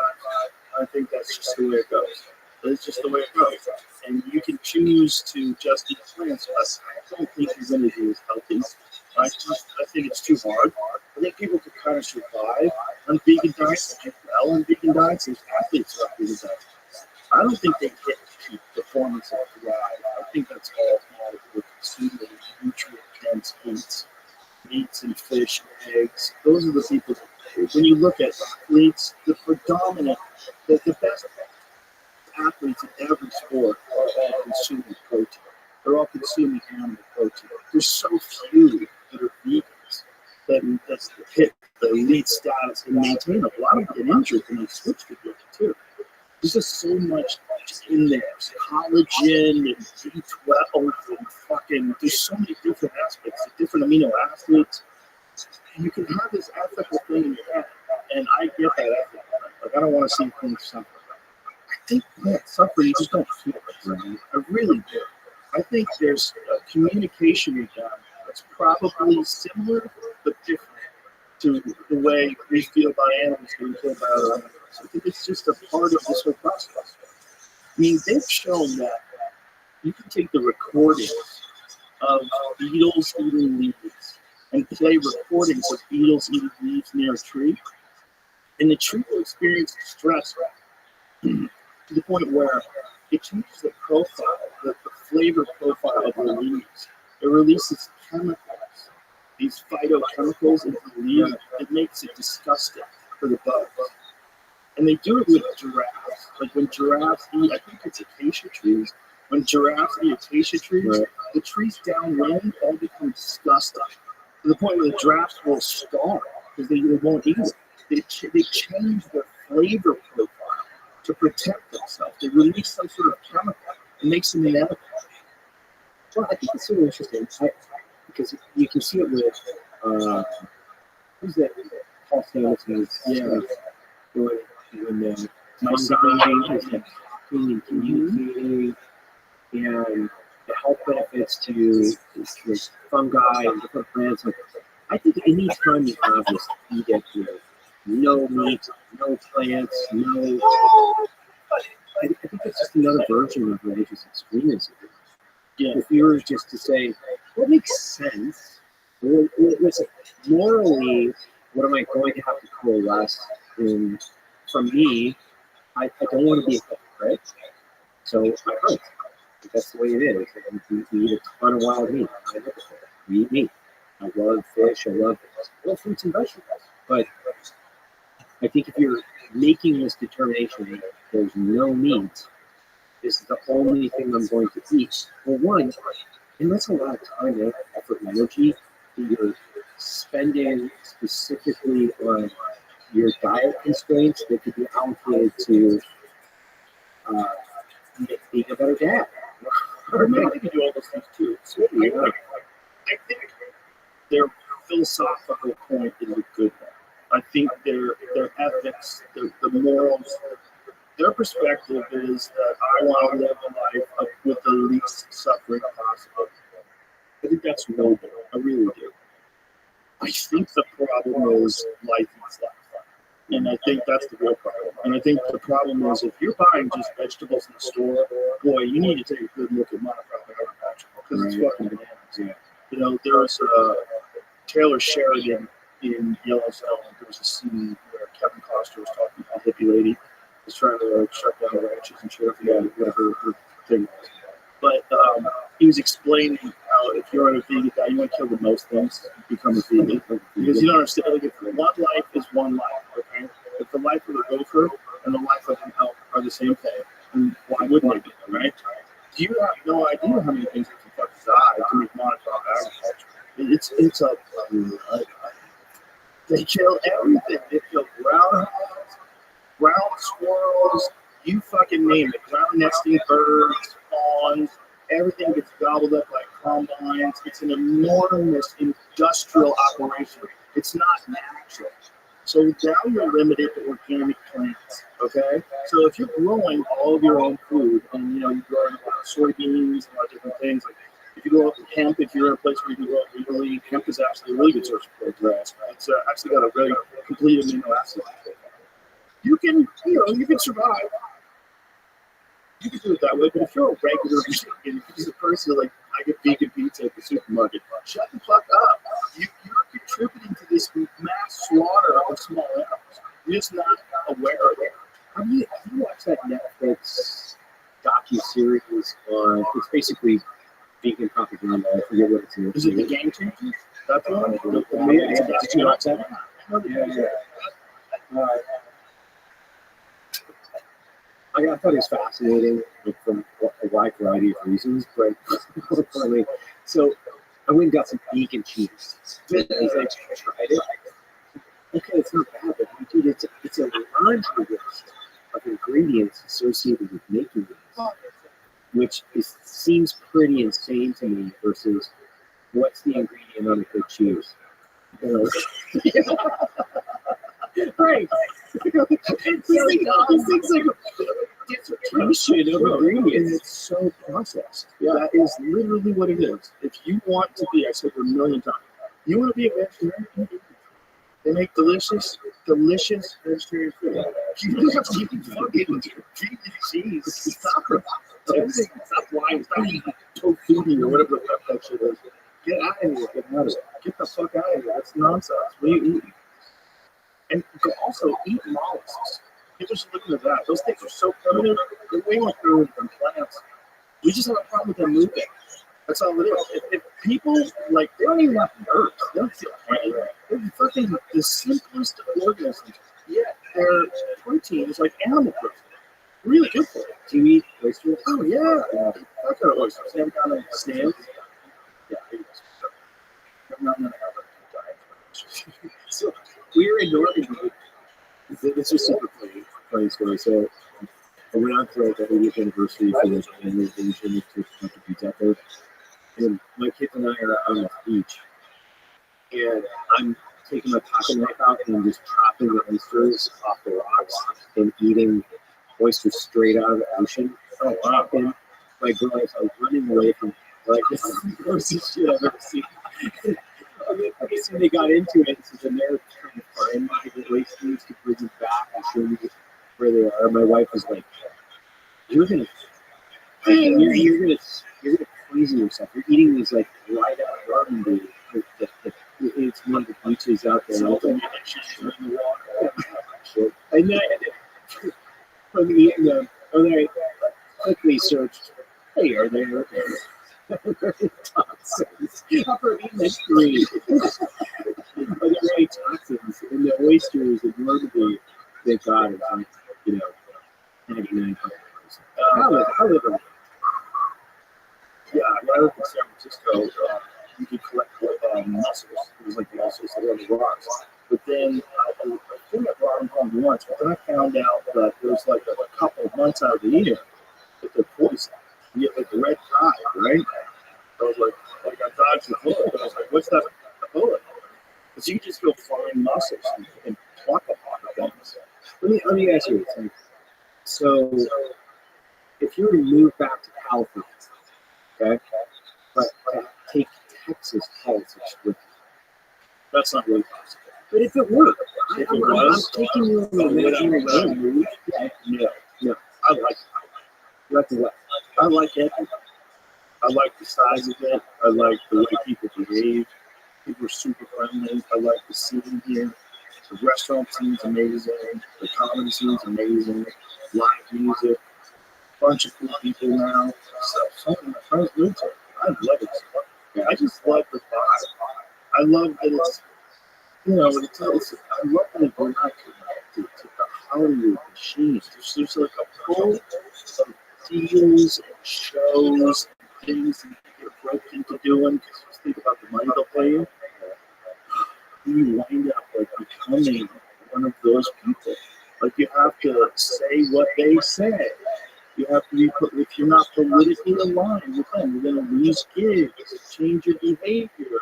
I think that's just the way it goes. It's just the way it goes. And you can choose to just eat plants, but I don't think you're going to do as healthy. I think it's too hard. I think people can kind of survive on vegan diets, and do well on vegan diets. There's athletes who are vegan diets. I don't think they get peak performance of the ride. I think that's all part of consuming nutrient-dense meats and fish and eggs. Those are the people that, when you look at athletes, the predominant, the best athletes in every sport are all consuming protein. They're all consuming animal protein. There's so few that are vegans that hit the elite status and maintain it. A lot of them get injured when they switch to vegan too. There's just so much in there. Collagen and B12 and fucking, there's so many different aspects, different amino acids. You can have this ethical thing in your head, and I get that ethical. Like, I don't want to see things suffer. I think plants suffer, you just don't feel it, right? I really do. I think there's a communication with them that's probably similar, but different to the way we feel about animals, we feel about other animals. I think it's just a part of this whole process. I mean, they've shown that you can take the recordings of beetles eating leaves and play recordings of beetles eating leaves near a tree, and the tree will experience stress to the point where it changes the profile, the flavor profile of the leaves. It releases chemicals, these phytochemicals into the leaves. It makes it disgusting for the bugs. And they do it with giraffes. Like when giraffes eat, I think it's acacia trees. When giraffes eat acacia trees, the trees downwind all become disgusting to the point where the giraffes will starve because they won't eat it. They change their flavor profile to protect themselves. They release some sort of chemical. It makes them inedible. Well, I think it's so interesting because you can see it with who's that? Paul Hamilton is when my son is like talking and communicating, and the health benefits to fungi and different plants. Like, I think any time you have this edict with no meat, no plants, no, I think it's just another version of religious extremism. Yeah. If you were just to say, what makes sense? Listen, morally, what am I going to have to coalesce in? From me, I don't want to be a hypocrite, so I hunt. That's the way it is. And we eat a ton of wild meat. We eat meat. I love fish. I love fruits and vegetables. But I think if you're making this determination that there's no meat, this is the only thing I'm going to eat. Well, one, and that's a lot of time, effort, and energy that you're spending specifically on your diet constraints that could be allocated to being a better dad. Or maybe you can do all those things too. So, I think their philosophical point is a good one. I think their ethics, the morals, their perspective is that I want to live a life with the least suffering possible. I think that's noble. I really do. I think the problem is life is life. And I think that's the real problem. And I think the problem is if you're buying just vegetables in the store, boy, you need to take a good look at monocrop agriculture because it's fucking bananas. Yeah. You know, there's Taylor Sheridan in Yellowstone. There was a scene where Kevin Costner was talking about a hippie lady was trying to shut down the ranches and shit. I forgot what her thing was. But he was explaining how if you're on a vegan diet, you want to kill the most things, become a vegan. Because you don't understand, like, if one life is one life, okay? If the life of a gopher and the life of an elk are the same thing, then why wouldn't they be, right? You have no idea how many things can fucking die to make monocrop agriculture. It's a they kill everything. They kill groundhogs, ground squirrels, you fucking name it. Ground nesting birds, fawns, everything gets gobbled up by combines. It's an enormous industrial operation. It's not natural. So now you're limited to organic plants, okay? So if you're growing all of your own food, and you know you're growing a lot of soybeans, a lot of different things, like if you go up with hemp, if you're in a place where you can grow up legally, hemp is actually a really good source of protein. It's actually got a very complete amino acid. You can survive. You can do it that way, but if you're a regular vegan, if you're a person like, I get vegan pizza at the supermarket, shut the fuck up. You're contributing to this mass slaughter of small animals. You're just not aware of it. Have you watched that Netflix docu-series on, it's basically vegan propaganda, I forget what it's in. Is it the Game Changers? That's the one? Did you watch that? Yeah. I thought it was fascinating from a wide variety of reasons, but so I went and got some vegan cheese. I tried it. Okay, it's not bad, but dude, it's a laundry list of ingredients associated with making this, which seems pretty insane to me versus what's the ingredient on a good cheese. Right. These things like dissertation of ingredients. It's so processed. Yeah. That is literally what it is. If you want to be, I said it a million times, you want to be a vegetarian, they make delicious vegetarian food. You don't have to eat fucking vegan cheese. Stop lying. Stop eating tofu or whatever the fuck that shit is. Get out of here. Get the fuck out of here. That's nonsense. What are you eating? And you can also eat mollusks. People should look into that. Those things are so primitive. They're way more primitive than plants. We just have a problem with them moving. That's all it is. If people, like, they don't even have nerves. They don't feel pain. They're fucking the simplest of organisms. Yet their protein is like animal protein. Really good for it. Do you eat oysters? Oh, yeah. I got oysters. Same kind of snails. Yeah, I eat oysters. I'm not going to have a diet. So, we were in Normandy. This was super funny story. So I went out for like the 80th anniversary for the annual vacation to the beach out there. And my kids and I are on the beach. And I'm taking my pocket knife out and just chopping the oysters off the rocks and eating oysters straight out of the ocean. Oh, wow. And my girls are running away from, like, this is the grossest shit I've ever seen. Obviously, they got into it, so then they're trying to find the oysters to bring them back and show me where they are. My wife was like, "You're gonna poison yourself. You're eating these like right out of Normandy. It's one of the beaches out there. And then from eating them, then I quickly searched. Hey, are there toxins? After eating this green, are there any toxins in the oysters in Normandy? Thank God, it's like, 99%. How live them? Yeah, when I lived in San Francisco, you could collect mussels. It was like the mussels that were on the rocks. But then I think I brought them home once, but then I found out that there's like a couple of months out of the year that they're poison. You get like the red tide, right? I was like I dodged the bullet. I was like, what's that? bullet. Because you can just go find muscles and pluck a lot of things. Let me ask you this. So, if you were to move back to California, okay, but take Texas politics with you, That's not really possible. but if it were, If it I'm was, taking you on would an imaginary I journey. move? No. I like it. You have to what? I like it. I like the size of it. I like the way people behave. People are super friendly. I like the scene here. The restaurant scene's amazing. The comedy scene's amazing. Live music. Bunch of cool people now. So something my friends live to. I love it. I just love the vibe. I love that it's, I love that it's not connected to the Hollywood machine. There's like a pull of deals and shows and things that you get roped into doing because you think about the money they'll pay you. You wind up like becoming one of those people. Like you have to say what they say. You have to be, if you're not politically aligned with them, you're going to lose gigs, change your behavior.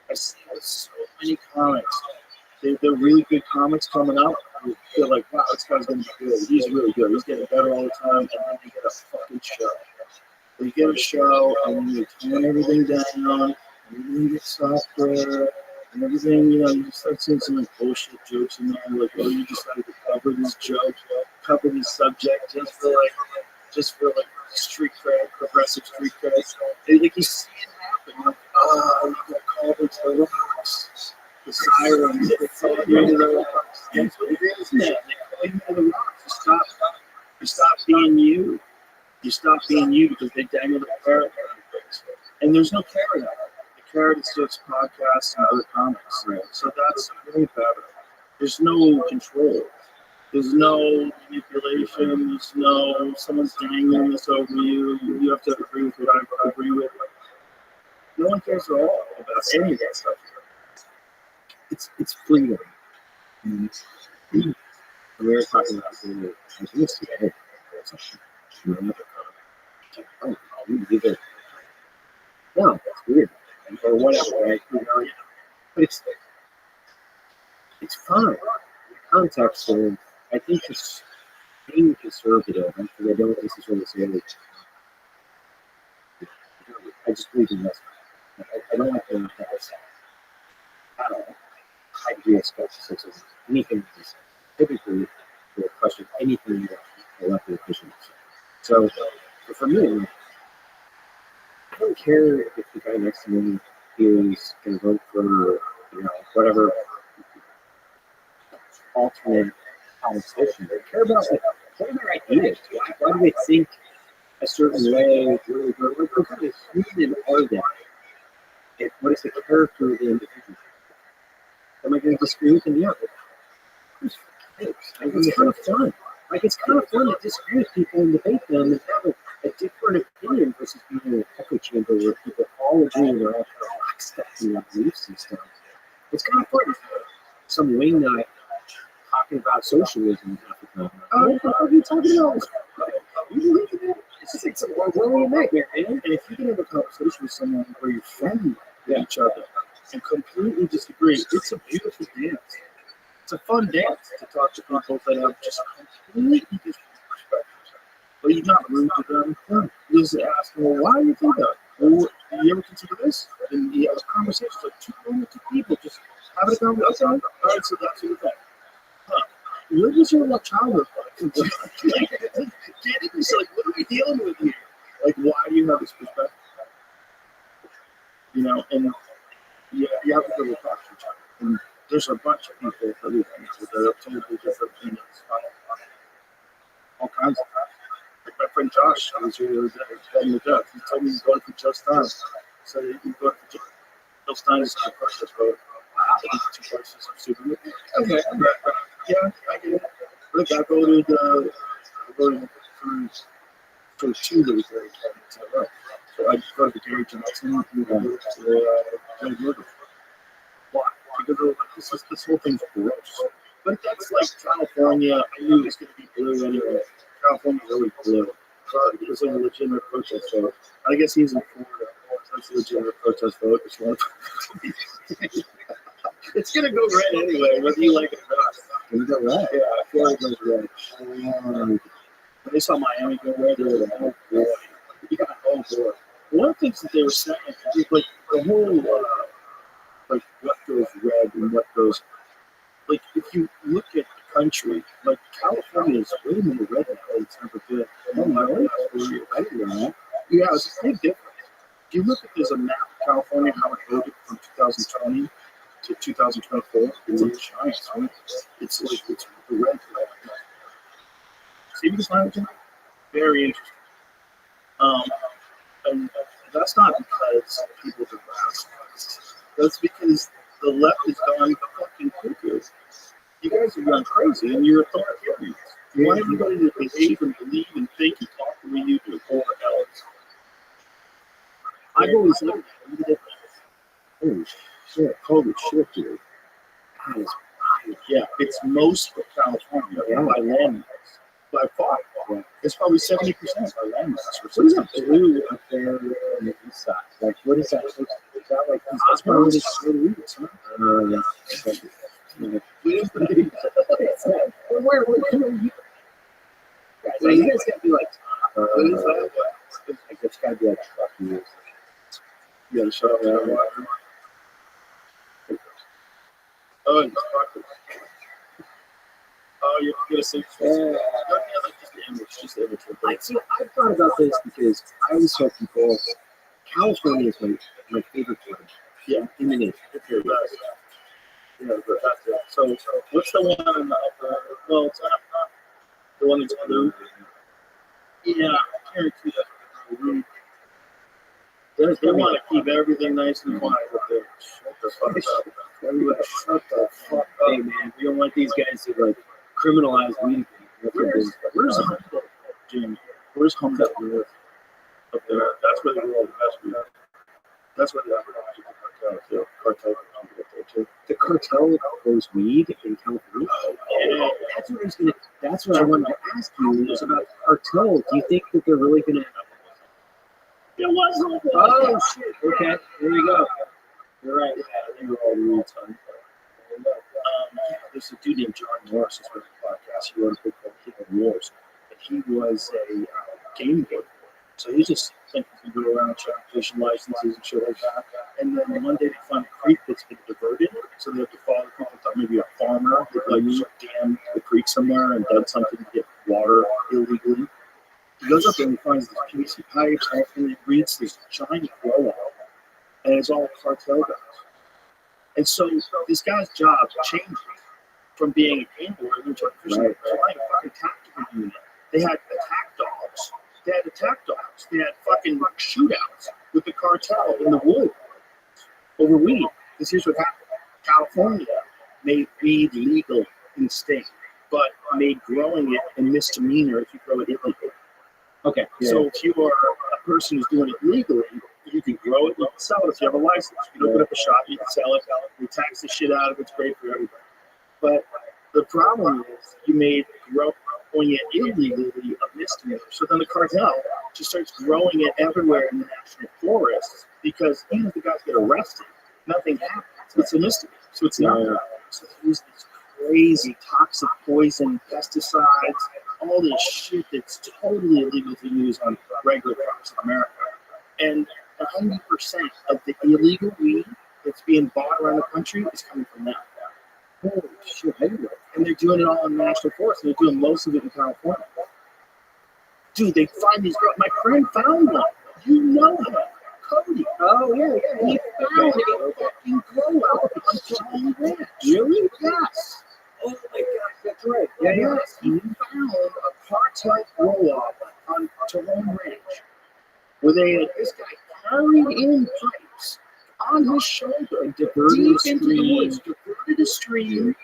I see so many comics. They're really good comics coming up. You feel like, wow, this guy's going to be good. He's really good. He's getting better all the time. And then you get a fucking show. You get a show, and then you turn everything down, and everything gets software, and everything, you just start seeing some like bullshit jokes in there. Like, oh, you decided to cover this joke, cover this subject just for street cred, progressive street cred. And like you see it happen, like, oh, you got called into the rocks. The sirens, it's all into the rocks. That's what it is now. They call you into the rocks. You stop being you. You stop being you because they dangle the carrot. And there's no carrot. The carrot is just podcasts and other comics. Right? So that's way better. There's no control. There's no manipulation. There's no someone's dangling this over you. You have to agree with what I agree with. No one cares at all about any of that stuff. It's freedom. And we were talking about the today. Oh, we did it. No, that's weird. Or whatever, right? But it's fine. In the context of, I think just being conservative, because I don't necessarily say it. I just believe in this. I don't like to at all. High degree of skepticism. Anything is typically will question anything that elected officials say. So for me, I don't care if the guy next to me is going to vote for whatever alternate politician. They care about what are their ideas? Why do they think a certain way? What kind of human are they? What is the character of the individual? Am I going to disagree with them? Yeah. It's kind of fun. It's kind of fun to disagree with people and debate them and have a different opinion versus being in an echo chamber where people all agree and they're all kind of lockstep in their beliefs and stuff. It's kind of fun. Some wing nut talking about socialism half the time. What are you talking about? You believe in that? It's just like some Orwellian nightmare, man. And if you can have a conversation with someone where you're friendly with each other and completely disagree, it's a beautiful dance. It's a fun dance to talk to people that have just completely different perspectives. But you're not rude to them. You just ask them, well, why do you think that? Well, do you ever consider this? And you have conversations like two people just having a conversation. Okay, all right, so that's what you think. What was your childhood like? Get it? It's like, what are we dealing with here? Like, why do you have this perspective? And you have to go to talk to each other. And there's a bunch of people that we have totally different opinions on all kinds of things. Like my friend Josh, I was here the other day, he told me he's voting for Joe Stein. So he voted for Joe Stein is going to crush this vote. Wow, two choices are super good. Okay, right. Yeah, I get it. Look, I voted for two that was very important. So I voted for Gary Johnson and Joe Murder. Why? Because this whole thing's gross. But that's like California. I knew it was going to be blue anyway. California's really blue. So it was a legitimate protest. So I guess he's in Florida. That's a legitimate protest vote. It's gonna go red anyway, whether you like it or not. You got right. Yeah, I feel like it goes red. When they saw Miami go red, they were like, oh boy. Yeah, oh boy. One of the things that they were saying, like the whole, like what goes red and what goes, like if you look at the country, like California is way more red now than it's ever been. Oh my God, I didn't know that. Yeah, it's a big difference. If you look at there's a map of California, how it voted from 2020 to 2024, it's a giant swing. It's like it's the red flag. See this language? Very interesting. And that's not because people are racist. That's because the left is going fucking cuckoo. You guys are going crazy, and you're authoritarians. You want everybody to behave and believe and think and talk the way you do, or else. I've always looked at the difference. Holy shit, dude. That is wild. Yeah, it's most of California by landmass. By far. Yeah. It's probably 70% by landmass. What is that blue up there on the east side? Like, what is that? Is that like That's part of the roots, huh? Where are you? So you guys gotta be like, What is that? like it's gotta be like trucking. You gotta shut up that water. Oh, you fuckers. Oh, you have to get a safe just the image. See, I've thought about this because I always tell people California is my favorite place. Yeah. In the nation. It's your best. Yeah, but that's it. So what's the one in the upper? Well, it's not the one that's blue. Yeah, I guarantee that's blue. They want to keep everything nice and quiet with their shut the fuck up. Everybody shut the fuck up. Hey man, we don't want these guys to like criminalize weed. Where's Humboldt, Jimmy? Where's Humboldt up there? That's where they roll the best weed. That's where they have the cartel up there too. The cartel grows weed in California. Yeah. That's what I wanted to ask you is about the cartel. Do you think that they're really gonna? It was Humboldt. Oh shit! Okay, there you go. You're right. Yeah, they were all real time. There's a dude named John Morris who's running a podcast. He wrote a book called Hidden Wars. And he was a game boy. So he just thinking he go around checking fishing licenses and shit like that. And then one day they find a creek that's been diverted. So they have to follow the people. Thought maybe a farmer would like dammed the creek somewhere and done something to get water illegally. He goes up there and he finds these PVC pipes and he reads this giant grow out. And it's all cartel guys. And so this guy's job changes from being a game boy into a fishing fucking tactical unit. They had attack dogs. They had fucking shootouts with the cartel in the woods over weed. Because here's what happened. California made weed legal in the state, but made growing it a misdemeanor if you grow it illegally. Okay. So if you are a person who's doing it legally, you can grow it, you can sell it if you have a license. You can open up a shop, you can sell it, you tax the shit out of it, it's great for everybody. But the problem is you made growing it illegally a misdemeanor. So then the cartel just starts growing it everywhere in the national forests because even if the guys get arrested, nothing happens. It's a misdemeanor. So it's not. So they use these crazy toxic poison, pesticides, all this shit that's totally illegal to use on regular crops in America. And 90% of the illegal weed that's being bought around the country is coming from them. Holy shit, and they're doing it all in national forest. They're doing most of it in California. Dude, they find these girls. My friend found one. You know him. Cody. Oh, yeah. He found a fucking grow out on Tahone Ranch. Really? Yes. Oh, my God, that's right. Yeah. Yes, he found a cartel grow out on Tahone Ranch where they had this guy carried in pipes on his shoulder, deep into the woods, diverted a stream,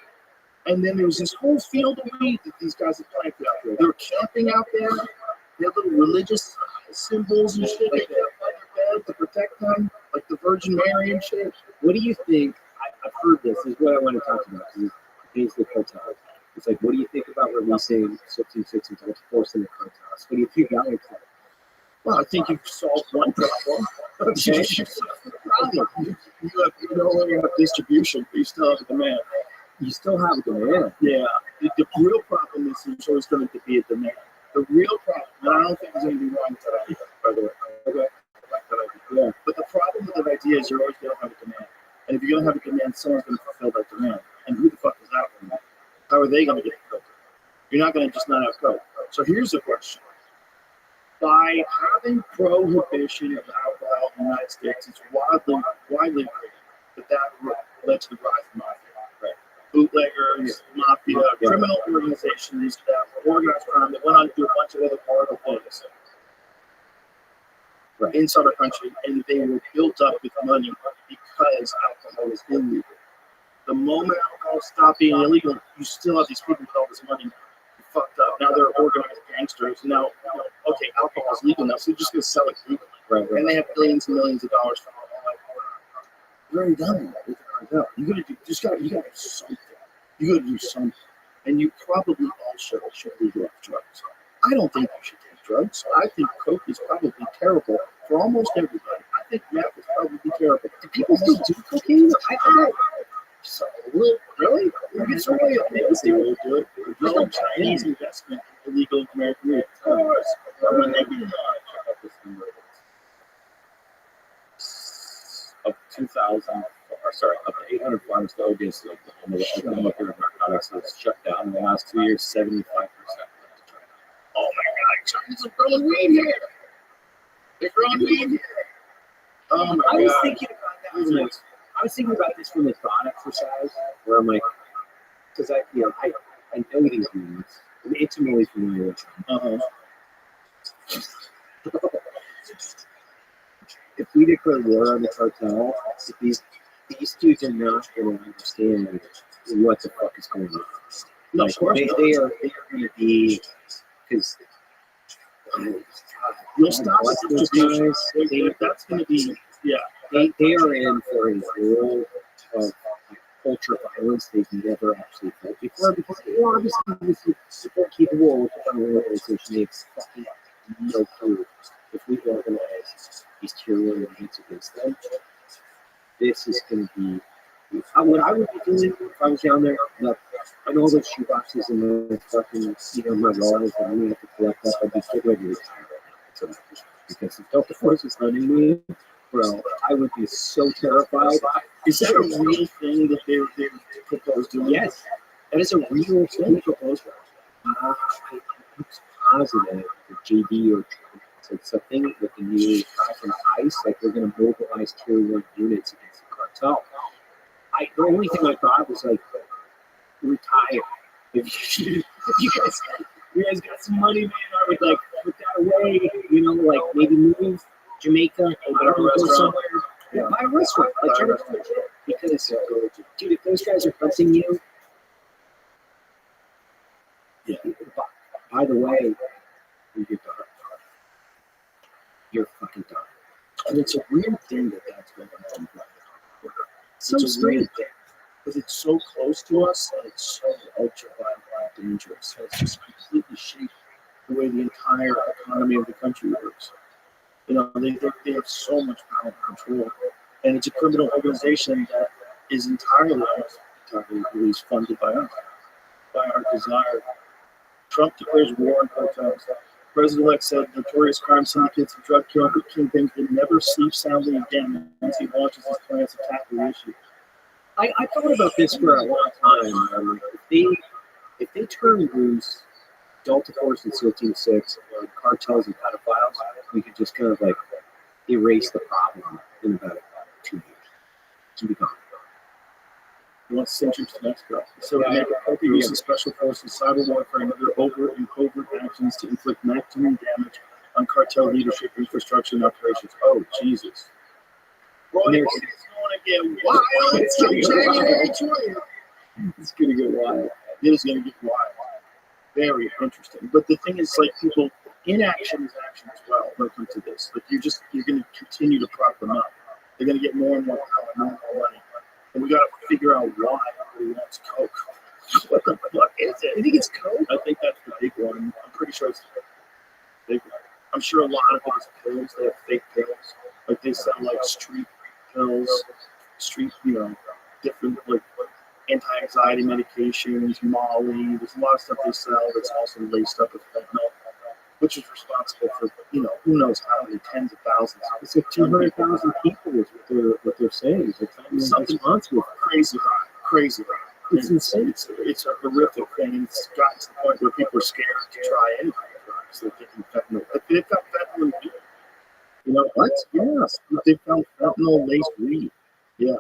and then there was this whole field of weed that these guys had planted out there. They were camping out there. They had little religious symbols and shit like that by their bed to protect them, like the Virgin Mary and shit. What do you think? I've heard this. This is what I want to talk about. Against the cartel. It's like, what do you think about releasing 1660 to forcing the cartels? What do you think that looks like? Well, I think you've solved one problem. Okay. You solved the problem. You no longer have distribution, but you still have a demand. You still have a demand. Yeah. The real problem is there's always going to be a demand. The real problem, and I don't think there's anything wrong with that idea, by the way. Okay. Yeah. But the problem with that idea is you're always going to have a demand. And if you're going to have a demand, someone's going to fulfill that demand. And who the fuck is that one? How are they going to get Coke? You're not going to just not have Coke. So here's the question. By having prohibition of alcohol in the United States, it's widely agreed that led to the rise of mafia. Right. Bootleggers, mafia, criminal organizations that were organized crime that went on to do a bunch of other horrible things inside our country, and they were built up with money because alcohol was illegal. The moment alcohol stopped being illegal, you still have these people with all this money fucked up. Now they're organized gangsters. Now, okay, alcohol is legal now, so they're just going to sell it legally. Right. And they have billions and millions of dollars from all that. You're already done with the cartel. You got to do something. You got to do something. And you probably also should legalize drugs. I don't think you should take drugs. I think coke is probably terrible for almost everybody. I think meth is probably terrible. Do people still do cocaine? I don't know. So, really? It's really famous to do it. There's no Chinese investment in illegal American weed. Of course. When they do check out this number of 2,000, up to 800 farms to ODS, Oklahoma narcotics has shut down in the last 2 years, 75%. Oh my God, Chinese are growing weed here. They're growing weed here. Oh my God. I was thinking about this from the thought exercise, where I'm like, because I know these movies. I'm intimately familiar with them. If we declare war on the cartel, these dudes are not going to understand what the fuck is going on. No, like, of course they are going to be, because you'll stop at distribution. That's going to be, they are in for a world of ultra violence they've never actually felt before, because obviously this is support capable with the organization makes fucking no clue if we organize these tier 1 events against them. This is going to be what I would be doing if I was down there. Look, I know those shoeboxes and the fucking, my lawyers that I'm going to have to collect up. I'd be getting ready to retire right now. Because if Delta Force is hunting me, bro, I would be so terrified. Is that a real thing that they proposed doing? Yes, that is a real thing proposed. I'm positive that JD or it's a thing with the new guy from ICE, like they're going to mobilize tier 1 units against the cartel. The only thing I thought was like, retire. If you guys got some money, man, I would like put that away. Like maybe move Jamaica or go somewhere. Buy a restaurant. Like try to do it. Because, dude, if those guys are hunting you, by the way, you're done. You're fucking done. And it's a weird thing that's going on. So strange. Because it's so close to us and it's so ultra violent and dangerous. So it's just completely shaped the way the entire economy of the country works. They have so much power and control. And it's a criminal organization that is entirely at least funded by us, by our desire. Trump declares war on cartels. President-elect said notorious crime syndicates and drug kingpins will never sleep soundly again once he launches his plans to tackle the issue. I thought about this for a long time. If they turn loose Delta Force and SEAL Team 6 on cartels and pedophiles, we could just kind of like erase the problem in about 2 years. To be gone. He wants to send troops to Mexico. So they make appropriate use of special forces, cyber warfare, and other overt and covert actions to inflict maximum damage on cartel leadership, infrastructure, and operations. Oh, Jesus. Boy, it's going to get wild. It's going to get wild. It is going to get wild. Very interesting. But the thing is, like, people, inaction is action as well when it comes to this. Like, you're going to continue to prop them up. They're going to get more and more power, more and more money. And we got to figure out why everybody wants Coke. What the fuck is it? You think it's Coke? I think that's the big one. I'm pretty sure it's the big one. I'm sure a lot of it is pills. They have fake pills. Like they sell like street pills, street, different like anti-anxiety medications, Molly. There's a lot of stuff they sell that's also laced up with fentanyl, which is responsible for, who knows how many tens of thousands. It's like 200,000 people is what they're saying. It's Something responsible. crazy high, crazy high. It's insane. It's a horrific thing. And it's gotten to the point where people are scared to try any kind of drugs. They're thinking fentanyl. But they've got fentanyl in weed. You know what? Yes. They found fentanyl laced weed. Yeah.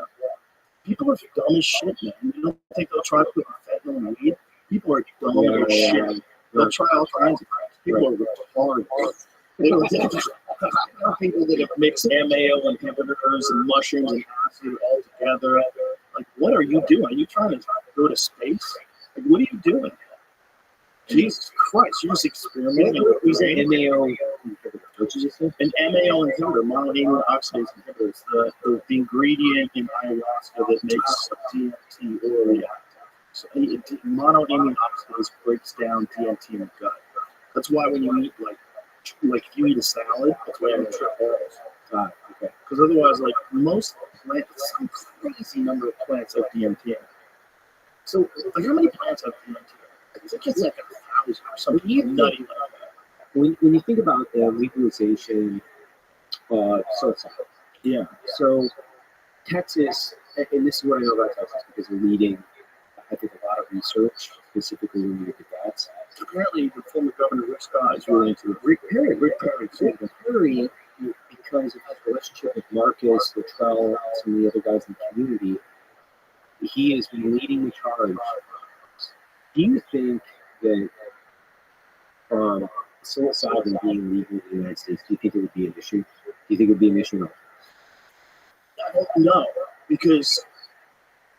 People are dumb as shit, man. You don't think they'll try putting fentanyl in weed? People are dumb as shit. They'll try all kinds of things. People are retarded. They don't think people that have mixed MAO inhibitors and mushrooms and acid all together. Like, what are you doing? Are you trying to go to space? Like, what are you doing? Jesus Christ, you're just experimenting with Who's an MAO? What did you say? an MAO inhibitor, monoamine oxidase inhibitor. It's the ingredient in ayahuasca that makes DMT orally active. So monoamine oxidase breaks down DMT in the gut. That's why when you eat like if you eat a salad, that's why you trip balls. Okay. Because otherwise, like most plants, some crazy number of plants have DMT in it. So, like, how many plants have DMT? I think it's like 1,000 or something nutty like that. When you think about the legalization of psilocybin, Yeah. so Texas, and this is what I know about Texas because we're leading, I think, a lot of research, specifically when you look at that. Apparently, the former governor Rick Scott is really into it. Rick Perry, So Perry, because of his relationship with Marcus, Luttrell, and some of the other guys in the community, he has been leading the charge. Do you think that psilocybin being legal in the United States, do you think it would be an issue? Do you think it would be an issue or not? I don't know, because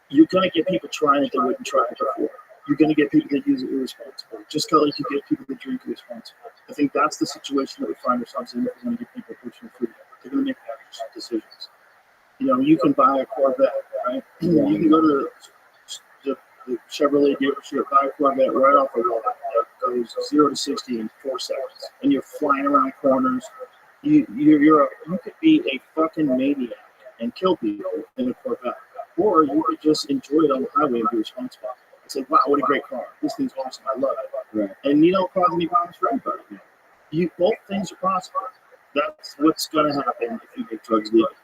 you're going to get people trying it that wouldn't try it before. You're going to get people that use it irresponsibly, just like you get people that drink irresponsibly. I think that's the situation that we find ourselves in if we're going to get people pushing food. They're going to make bad decisions. You can buy a Corvette, right? You can go to the Chevrolet dealership, buy a Corvette right off the lot that goes 0 to 60 in 4 seconds, and you're flying around corners. You could be a fucking maniac and kill people in a Corvette, or you could just enjoy it on the highway and be responsible. And say, wow, what a great car! This thing's awesome. I love it. Right. And you don't cause any problems for anybody. Both things are possible. That's what's going to happen if you make drugs legal.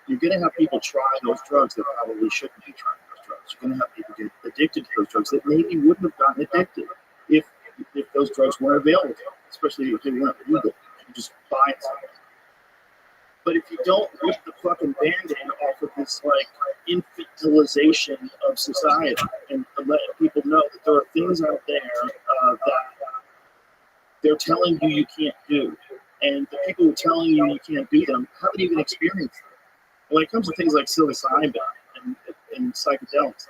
You're going to have people try those drugs that probably shouldn't be trying those drugs. You're going to have people get addicted to those drugs that maybe wouldn't have gotten addicted if those drugs weren't available, especially if they weren't legal. You just buy it. But if you don't rip the fucking band-aid off of this like infantilization of society and let people know that there are things out there that they're telling you can't do, and the people who are telling you can't do them haven't even experienced them. When it comes to things like psilocybin and psychedelics,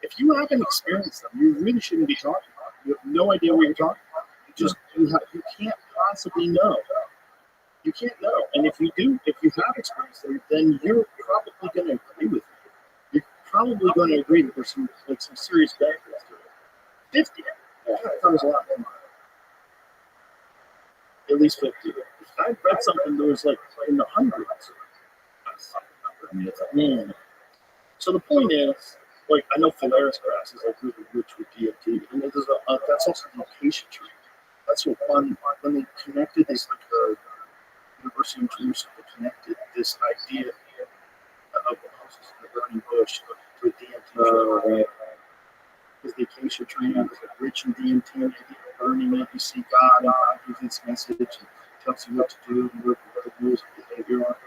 if you haven't experienced them, you really shouldn't be talking about it. You have no idea what you're talking about. You can't possibly know. You can't know. And if you have experienced them, then you're probably going to agree with it. You're probably going to agree that there's some serious benefits to it. 50, that covers a lot more. At least 50. I read something that was like in the hundreds. I mean, it's like, man. So the point is, like, I know Phalaris grass is like really rich with DMT, and there's that's also the acacia tree. That's what when they connected this, like the University of Jerusalem connected this idea of the burning bush to a DMT tree. Because the acacia tree is like rich in DMT, and burning it, you see God, and God gives this message and tells you what to do and what the rules of behavior are.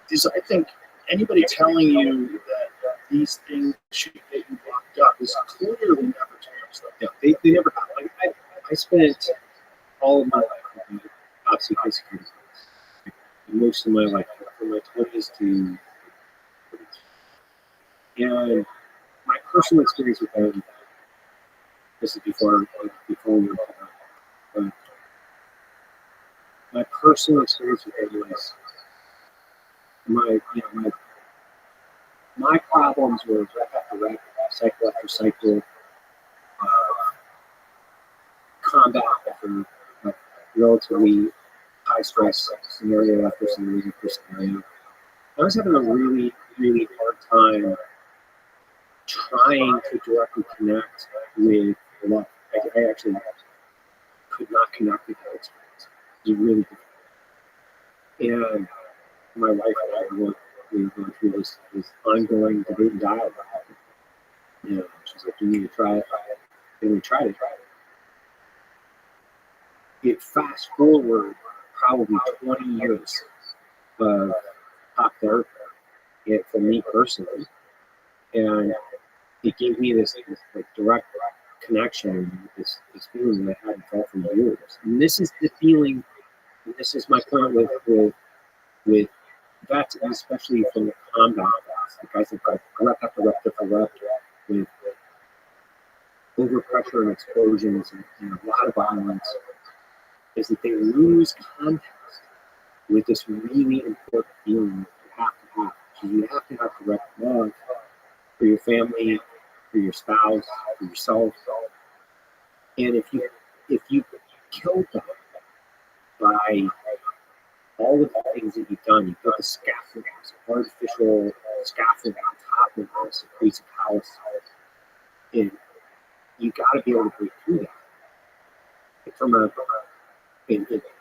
I think anybody telling you that these things should get you locked up is clearly never terms. Yeah, they never have. Like, I spent all of my life with the top secret security clearance. Most of my life, from my 20s to 30s. And my personal experience with them, this is before we were but my personal experience with them was my problems were rep after rep, cycle after cycle, combat after relatively high stress scenario after scenario after scenario. I was having a really, really hard time trying to directly connect with love. I actually could not connect with that experience. It was really difficult. And my wife and I we were going through this ongoing debate and dialogue. You know, she's like, "You need to try it," and we tried it. It fast forward probably 20 years of talk therapy for me personally, and it gave me this like direct connection, this feeling that I hadn't felt for years. And this is the feeling. And this is my point with vets, and especially from the combat vets, the guys that got rep after rep after rep with overpressure and explosions and a lot of violence, is that they lose context with this really important feeling that you have to have. So you have to have direct love for your family, for your spouse, for yourself. And if you kill them by all of the things that you've done, you put the scaffolding, artificial scaffolding on top of this crazy house, and you got to be able to break through that.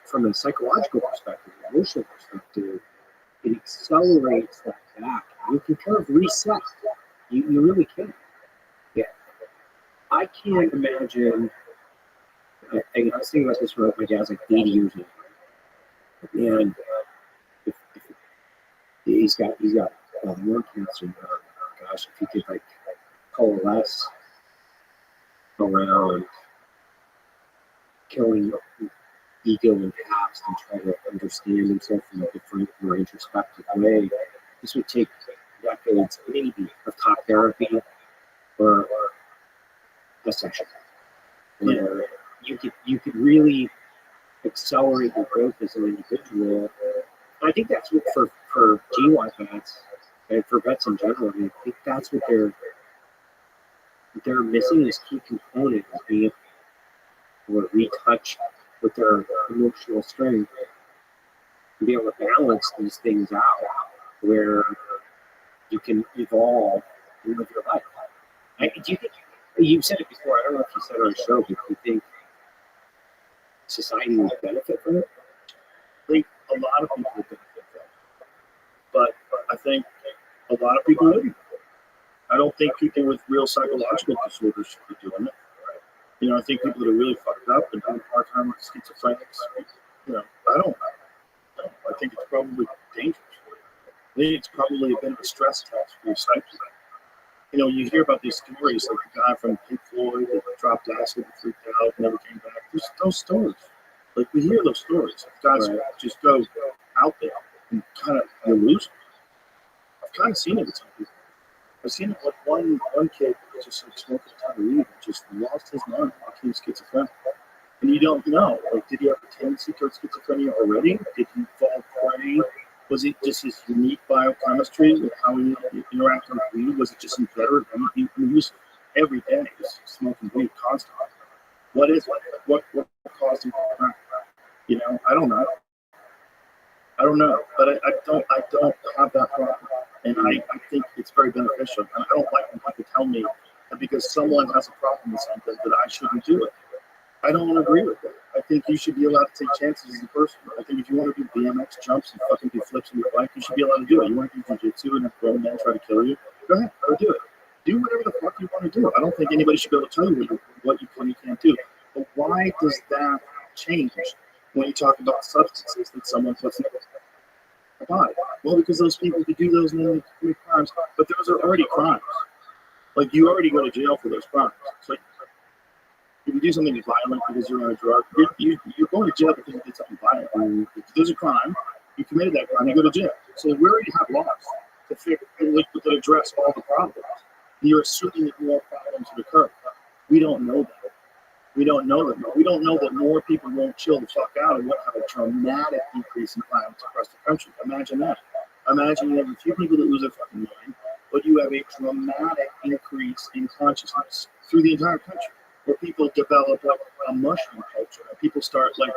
From a psychological perspective, an emotional perspective, it accelerates that back. You can kind of reset. You really can. Yeah. I can't imagine. I was thinking about this when my dad's like 80 years old, and he's got lung cancer. Gosh, if he could like coalesce around killing ego and past and try to understand himself in a different, more introspective way, this would take decades, maybe, of talk therapy or a session where you could really accelerate your growth as an individual. I think that's what for GY vets and for vets in general, I think that's what they're missing, this key component of being able to retouch with their emotional strength and be able to balance these things out where you can evolve and live your life. Do you think, you've said it before, I don't know if you said it on the show, but do you think society would benefit from it? I think a lot of people would benefit from it. But I think a lot of people wouldn't. I don't think people with real psychological disorders should be doing it. You know, I think people that are really fucked up and doing part-time with schizophrenics, you know, I don't know. I think it's probably dangerous. I think it's probably a bit of a stress test for your psyche. You know, you hear about these stories, like the guy from Pink Floyd that dropped acid and freaked out, never came back. There's those stories. Like, we hear those stories. Guys just go out there and kind of, you lose them. I've kind of seen it with some people. I've seen it with one kid that just like smoked a ton of weed and just lost his mind, became schizophrenic. And you don't know, like, did he have a tendency towards schizophrenia already? Did he fall prey? Was it just his unique biochemistry with how he interacted with weed? Was it just inveterate? He was every day smoking weed constantly. What is it? What caused him to crack? You know, I don't know. But I don't have that problem. And I think it's very beneficial. And I don't like when people tell me that because someone has a problem with something that I shouldn't do it. I don't agree with that. I think you should be allowed to take chances as a person. I think if you want to do BMX jumps and fucking do flips on your bike, you should be allowed to do it. You want to do jiu-jitsu and have grown men try to kill you? Go ahead, go do it. Do whatever the fuck you want to do. I don't think anybody should be able to tell you what you can and can't do. But why does that change when you talk about substances that someone puts in their body? Well, because those people who do those and then they commit crimes, but those are already crimes. Like, you already go to jail for those crimes. It's like, if you do something violent because you're on a drug, you're going to jail because you did something violent. If there's a crime, you committed that crime, you go to jail. So we already have laws to fix, that address all the problems. You're assuming that more problems would occur. We don't know that. We don't know that. We don't know that more people won't chill the fuck out and won't have a dramatic decrease in violence across the country. Imagine that. Imagine you have a few people that lose their fucking mind, but you have a dramatic increase in consciousness through the entire country, where people develop like a mushroom culture. People start like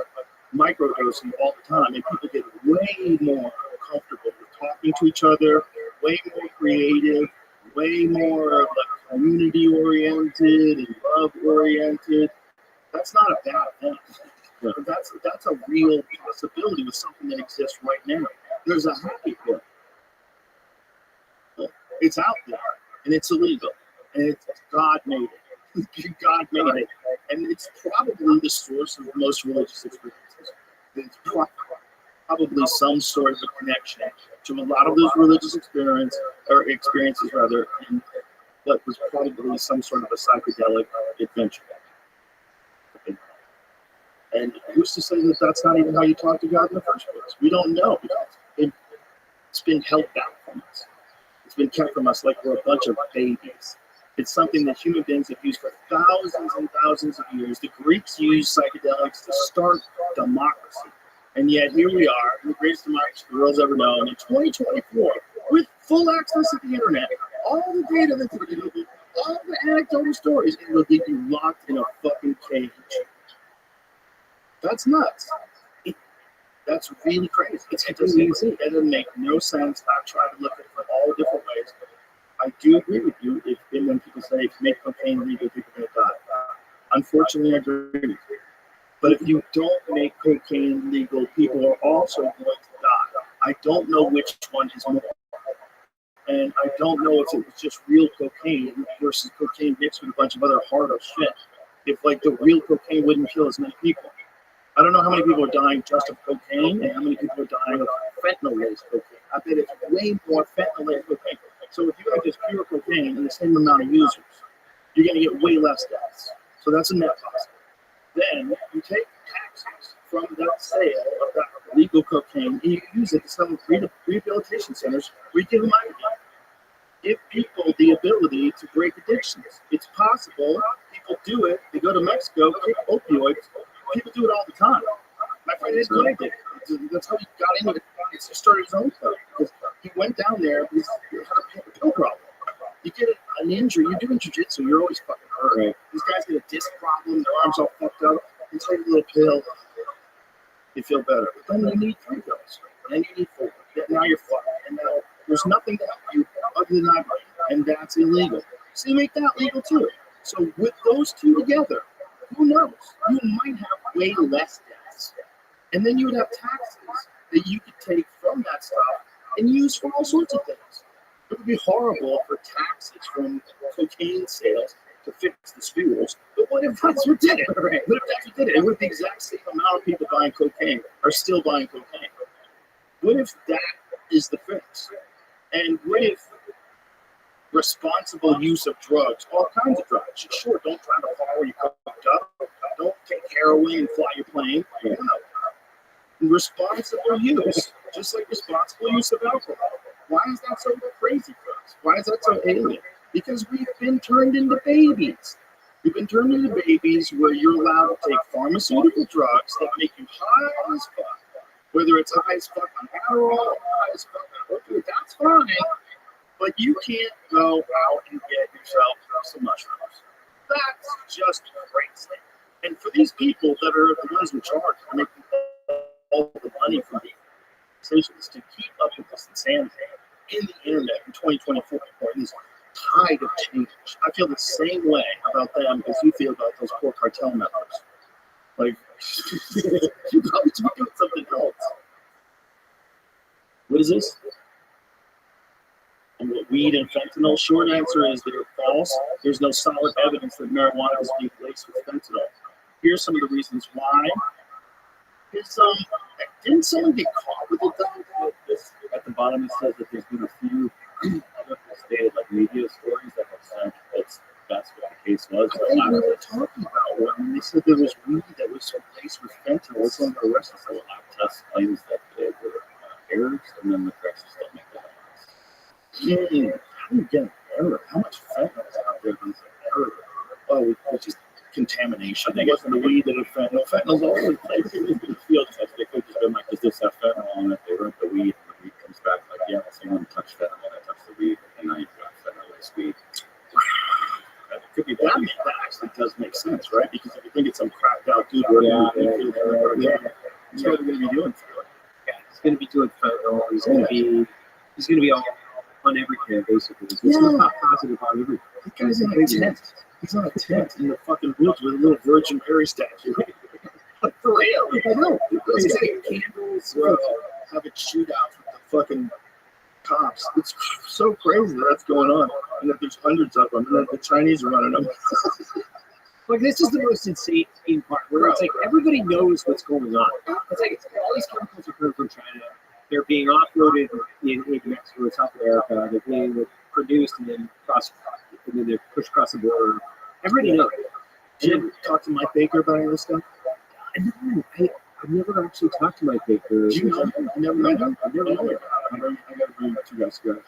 microdosing all the time, and people get way more comfortable with talking to each other, way more creative, way more like community oriented and love oriented. That's not a bad thing. That's a real possibility with something that exists right now. There's a happy pill. It's out there, and it's illegal, and it's God made it. God made it, and it's probably the source of most religious experiences. It's probably some sort of a connection to a lot of those religious experiences, and that was probably some sort of a psychedelic adventure. And who's to say that that's not even how you talk to God in the first place? We don't know because it's been held back from us. It's been kept from us like we're a bunch of babies. It's something that human beings have used for thousands and thousands of years. The Greeks used psychedelics to start democracy. And yet here we are, the greatest democracy the world's ever known, in 2024, with full access to the internet, all the data that's available, all the anecdotal stories, and we'll be locked in a fucking cage. That's nuts. That's really crazy. It doesn't make no sense. I've tried to look at it from all different ways. I do agree with you when people say if you make cocaine legal, people are going to die. Unfortunately, I agree with you. But if you don't make cocaine legal, people are also going to die. I don't know which one is more. And I don't know if it was just real cocaine versus cocaine mixed with a bunch of other harder shit. If like the real cocaine wouldn't kill as many people. I don't know how many people are dying just of cocaine and how many people are dying of fentanyl-laced cocaine. I bet it's way more fentanyl-laced cocaine. So if you have just pure cocaine and the same amount of users, you're going to get way less deaths. So that's a net positive. Then you take taxes from that sale of that legal cocaine and you use it to sell in rehabilitation centers where you give them money. Give people the ability to break addictions. It's possible. People do it. They go to Mexico, take opioids. People do it all the time. My friend is good at it. That's how he got into it. He started his own club because he went down there because he had a pill problem. You get an injury, you're doing jiu-jitsu, you're always fucking hurt. Right. These guys get a disc problem, their arms all fucked up. You take a little pill, you feel better. But then you need 3 pills. Then you need 4. Now you're fucked. And now there's nothing to help you other than ivory. And that's illegal. So you make that legal too. So with those two together, who knows? You might have way less deaths. And then you would have taxes that you could take from that stuff and use for all sorts of things. It would be horrible for taxes from cocaine sales to fix the schools. But what if that's what did it? Right? What if that's what did it? And what if the exact same amount of people buying cocaine are still buying cocaine? What if that is the fix? And what if responsible use of drugs, all kinds of drugs? Sure, don't try to follow you cooked up. Don't take heroin and fly your plane. No. Responsible use, just like responsible use of alcohol. Why is that so crazy for us? Why is that so alien? Because we've been turned into babies. We've been turned into babies where you're allowed to take pharmaceutical drugs that make you high as fuck. Whether it's high as fuck on Adderall or high as fuck on opiate, that's fine. But you can't go out and get yourself some mushrooms. That's just crazy. And for these people that are the ones in charge of making all the money from the organizations to keep up with this insanity in the internet in 2024, or this tide of change, I feel the same way about them as you feel about those poor cartel members. Like, you probably should be doing something else. What is this? And what weed and fentanyl? Short answer is they're false. There's no solid evidence that marijuana is being laced with fentanyl. Here's some of the reasons why. Didn't someone get caught with it though? At the bottom it says that there's been a few other stated like media stories that have said that's what the case was. I think we were talking about when they said there was weed that was laced with fentanyl. It's on the arrested. So lab test claims that they were errors, and then the corrections don't make that. How do you get an error? How much fentanyl is out there with an error? Oh, which is contamination. I guess in the weed that is fentanyl. Fentanyl's all over the place. In field test, they could just been like, does this have fentanyl on it? They run the weed, and the weed comes back like, yeah, someone touched fentanyl, I touched the weed, and now you've got fentanyl-laced weed. That could be that. That actually does make sense, right? Because if you think it's some cracked out dude, yeah. That's what we're going to be doing. Yeah, he's going to be doing fentanyl. He's going to be all on everything basically. It's not positive on everything. That guy's in a tent. He's on a tent in the fucking woods with a little Virgin Mary statue. For real. I know. He's getting candles, bro. Having shootouts with the fucking cops. It's so crazy that's going on. And that there's hundreds of them. And then the Chinese are running them. Like, this is the most insane part, where it's like everybody knows what's going on. It's like all these chemicals are coming from China. They're being offloaded in Mexico, South America. They're being produced and then they're pushed across the border. Everybody knows. Did you talk to Mike Baker about any of this stuff? I've never actually talked to Mike Baker. Do you know him? I never met him. I never met him. I got to bring you two guys together.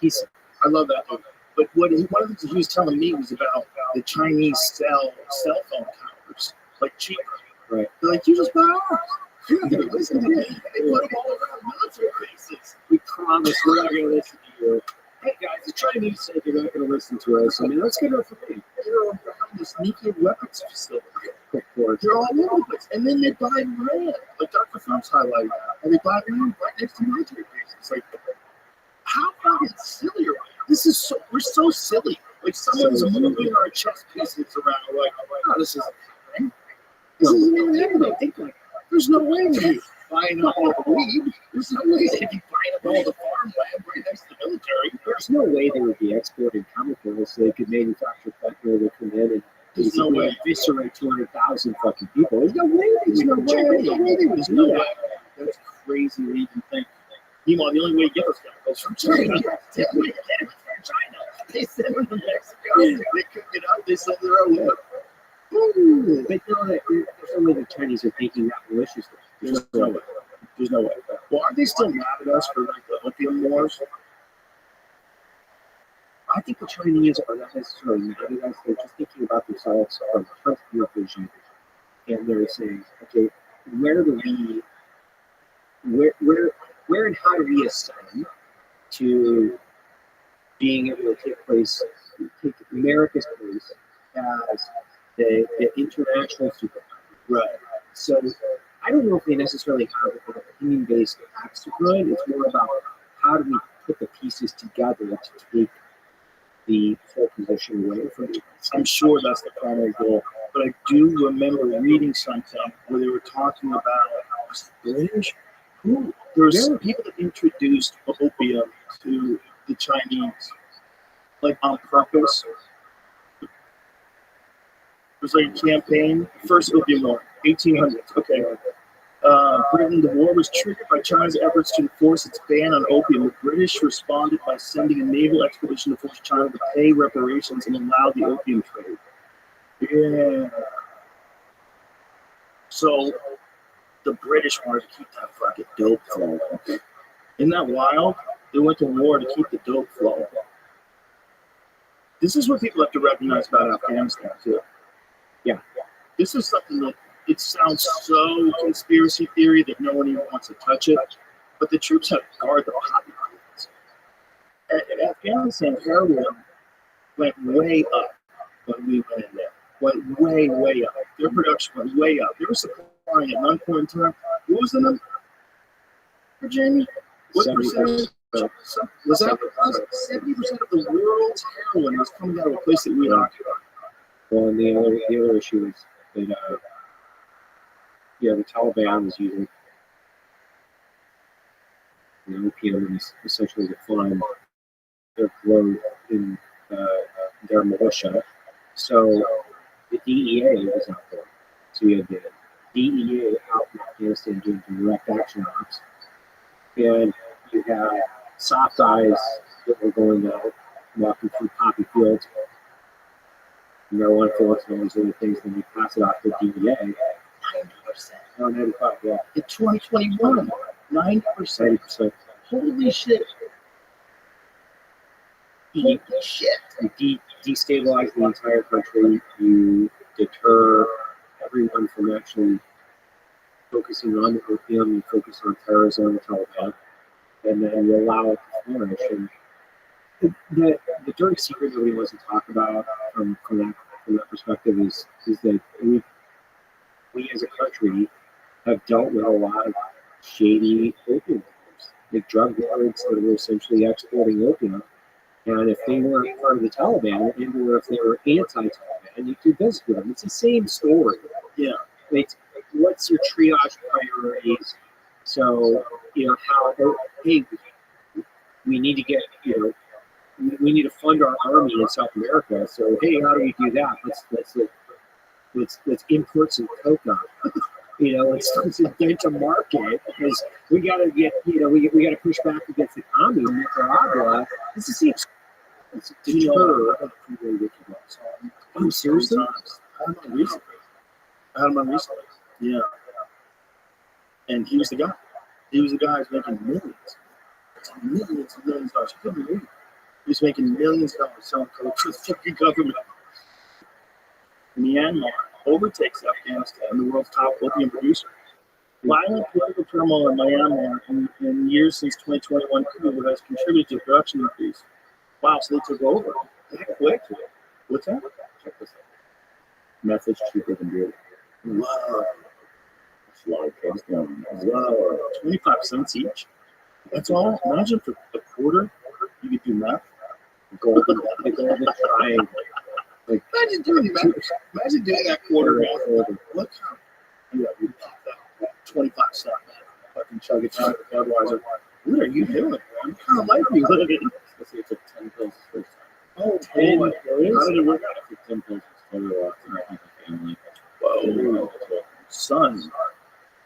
I love that dude. But one of the things he was telling me was about the Chinese cell phone towers, like cheaper. Right. They're like, you just buy ours. You're not going to listen to me. They put them all around military bases. We promise we're not going to listen to you. Hey guys, the Chinese say they're not going to listen to us. I mean, that's good enough for me. They're behind this nuclear weapons facility. Of course. They're all over the place. And then they buy land, like Dr. Phelps highlighted that. And they buy land right next to military bases. It's like, how fucking silly are we? We're so silly. Like, someone's moving our chess pieces around. Like, oh, this isn't happening. This isn't even happening. Think like, there's no way they'd be buying up all the weed. There's no way they'd be buying up all the farmland right next to the military. There's no way they would be exporting chemicals so they could manufacture fentanyl that come in and there's no way eviscerate 200,000 fucking people. There's no way. There's no way. That's crazy to even think. Meanwhile, the only way to get those chemicals from China. The only way to get them from China. They send them to Mexico. They cook it up. They send their own way. Ooh, but no, there's no way the Chinese are thinking that maliciously. There's no way. There's no way. Well, aren't they still mad at us for like the opium wars? I think the Chinese are not necessarily mad at us. They're just thinking about themselves from a hunter vision, and they're saying, okay, where and how do we ascend to being able to take America's place as the international superpower? Right. So I don't know if they necessarily have an opinion-based axe to grind. It's more about how do we put the pieces together to take the full position away from the I'm sure that's the primary goal. But I do remember reading something where they were talking about British. There were some people that introduced opium to the Chinese, like on purpose. It was like a campaign, first opium war, 1800s. Okay. Britain, the war was triggered by China's efforts to enforce its ban on opium. The British responded by sending a naval expedition to force China to pay reparations and allow the opium trade. Yeah. So the British wanted to keep that fucking dope flowing. Isn't that wild? They went to war to keep the dope flowing. This is what people have to recognize about Afghanistan too. Yeah. This is something that it sounds so conspiracy theory that no one even wants to touch it. But the troops have to guard the poppy fields. In Afghanistan, heroin went way up when we went in there. Went way, way up. Their production went way up. They were supplying at one point in time. What was the number? Jamie? What 70%. percentage? Was that 70% of the world's heroin was coming out of a place that we occupied? Well, and the other issue is that the Taliban was using opium is essentially to fund their growth in their militia. So the DEA was out there. So you had the DEA out in Afghanistan doing direct action ops. And you had soft eyes that were going out, walking through poppy fields, marijuana fields, and all these other things. Then you pass it off to the DEA. 90%. Oh, 95, yeah. In 2021, 90%. 90%. Holy shit. You destabilize the entire country. You deter everyone from actually focusing on the opium. You focus on terrorism, the Taliban, and then you allow it to flourish. And the dirty secret nobody wants to talk about from that perspective is that we as a country have dealt with a lot of shady opium dealers, like drug lords that were essentially exporting opium. And if they weren't part of the Taliban, or if they were anti-Taliban, you do business with them. It's the same story. Yeah. It's what's your triage priorities? So, how, hey, we need to get, we need to fund our army in South America. So, hey, how do we do that? Let's import some coca. Let's invent a market because we got to get, we got to push back against the commie in Nicaragua. It's the same. It's a deter. Oh, seriously? I had him on recently. Yeah. And he was the guy. He was the guy who's making millions. Millions and millions of dollars. He couldn't believe it. He was making millions of dollars selling coke to the fucking government. Myanmar overtakes Afghanistan, the world's top opium producer. Violent political turmoil in Myanmar in years since 2021 coup has contributed to production increase. Wow, so they took over. That quick. What's that? Check this out. Method's cheaper than beer. Wow. It's a lot of kids going. Wow. 25 cents each. That's all. Imagine for a quarter, you could do math. The golden triangle. Like, Imagine doing math. Imagine doing that quarter math. Look how you pop that 25 cent. Fucking chug it down. Otherwise, what are you doing, man? What kind of life are you living? let's say it took 10 pills the first time. Oh, 10 boy. pills? How did it work out? I took 10 pills for a while. My family. Whoa. Son.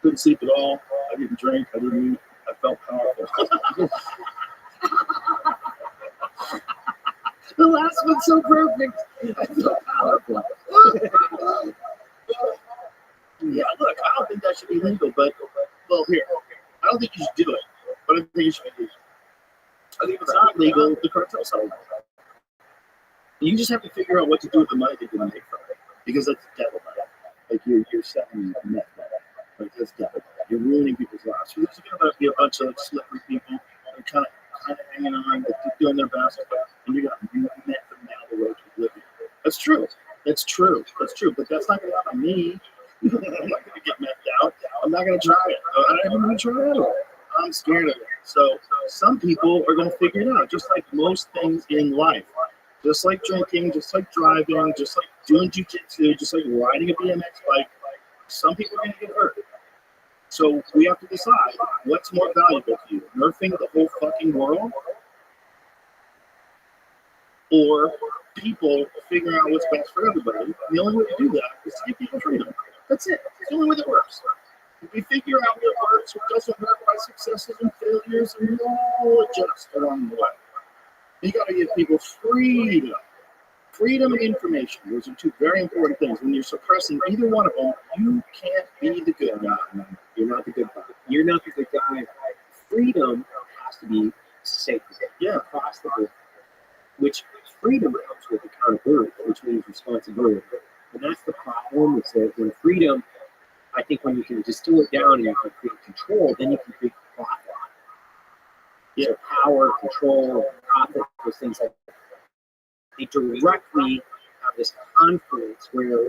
Couldn't sleep at all. I didn't drink. I didn't eat. I felt powerful. The last one's so perfect. I felt powerful. Yeah, look, I don't think that should be legal, but, well, here. I don't think you should do it, but I think it should be legal. I think if it's not legal, the cartel's not legal. You just have to figure out what to do with the money they're going to make from it, because that's devil money. Like, you're selling meth money. Like, that's devil money. You're ruining people's lives. So there's going to be a bunch of, like, slippery people that are kind of hanging on, like, doing their best, and you're going to meth them down the road to oblivion. That's true. That's true. That's true. But that's not going to happen to me. I'm not going to get methed out. I'm not going to try it. I'm not even going to try it. I'm scared of it. So some people are going to figure it out, just like most things in life. Just like drinking, just like driving, just like doing jiu-jitsu, just like riding a BMX bike. Some people are going to get hurt. So we have to decide what's more valuable to you, nerfing the whole fucking world, or people figuring out what's best for everybody. And the only way to do that is to give people freedom. That's it. It's the only way that works. If we figure out what works, what doesn't work, by successes and failures, and we'll adjust along the way. You got to give people freedom. Freedom and information. Those are two very important things. When you're suppressing either one of them, you can't be the good guy. You're not the good guy. You're not the good guy. Freedom has to be sacred. Yeah. Across the board. Which freedom comes with accountability, which means responsibility. And that's the problem. Is that when freedom, I think when you can distill it down and you can create control, then you can create profit. Yeah. So power, control, profit, those things like that. They directly have this confluence where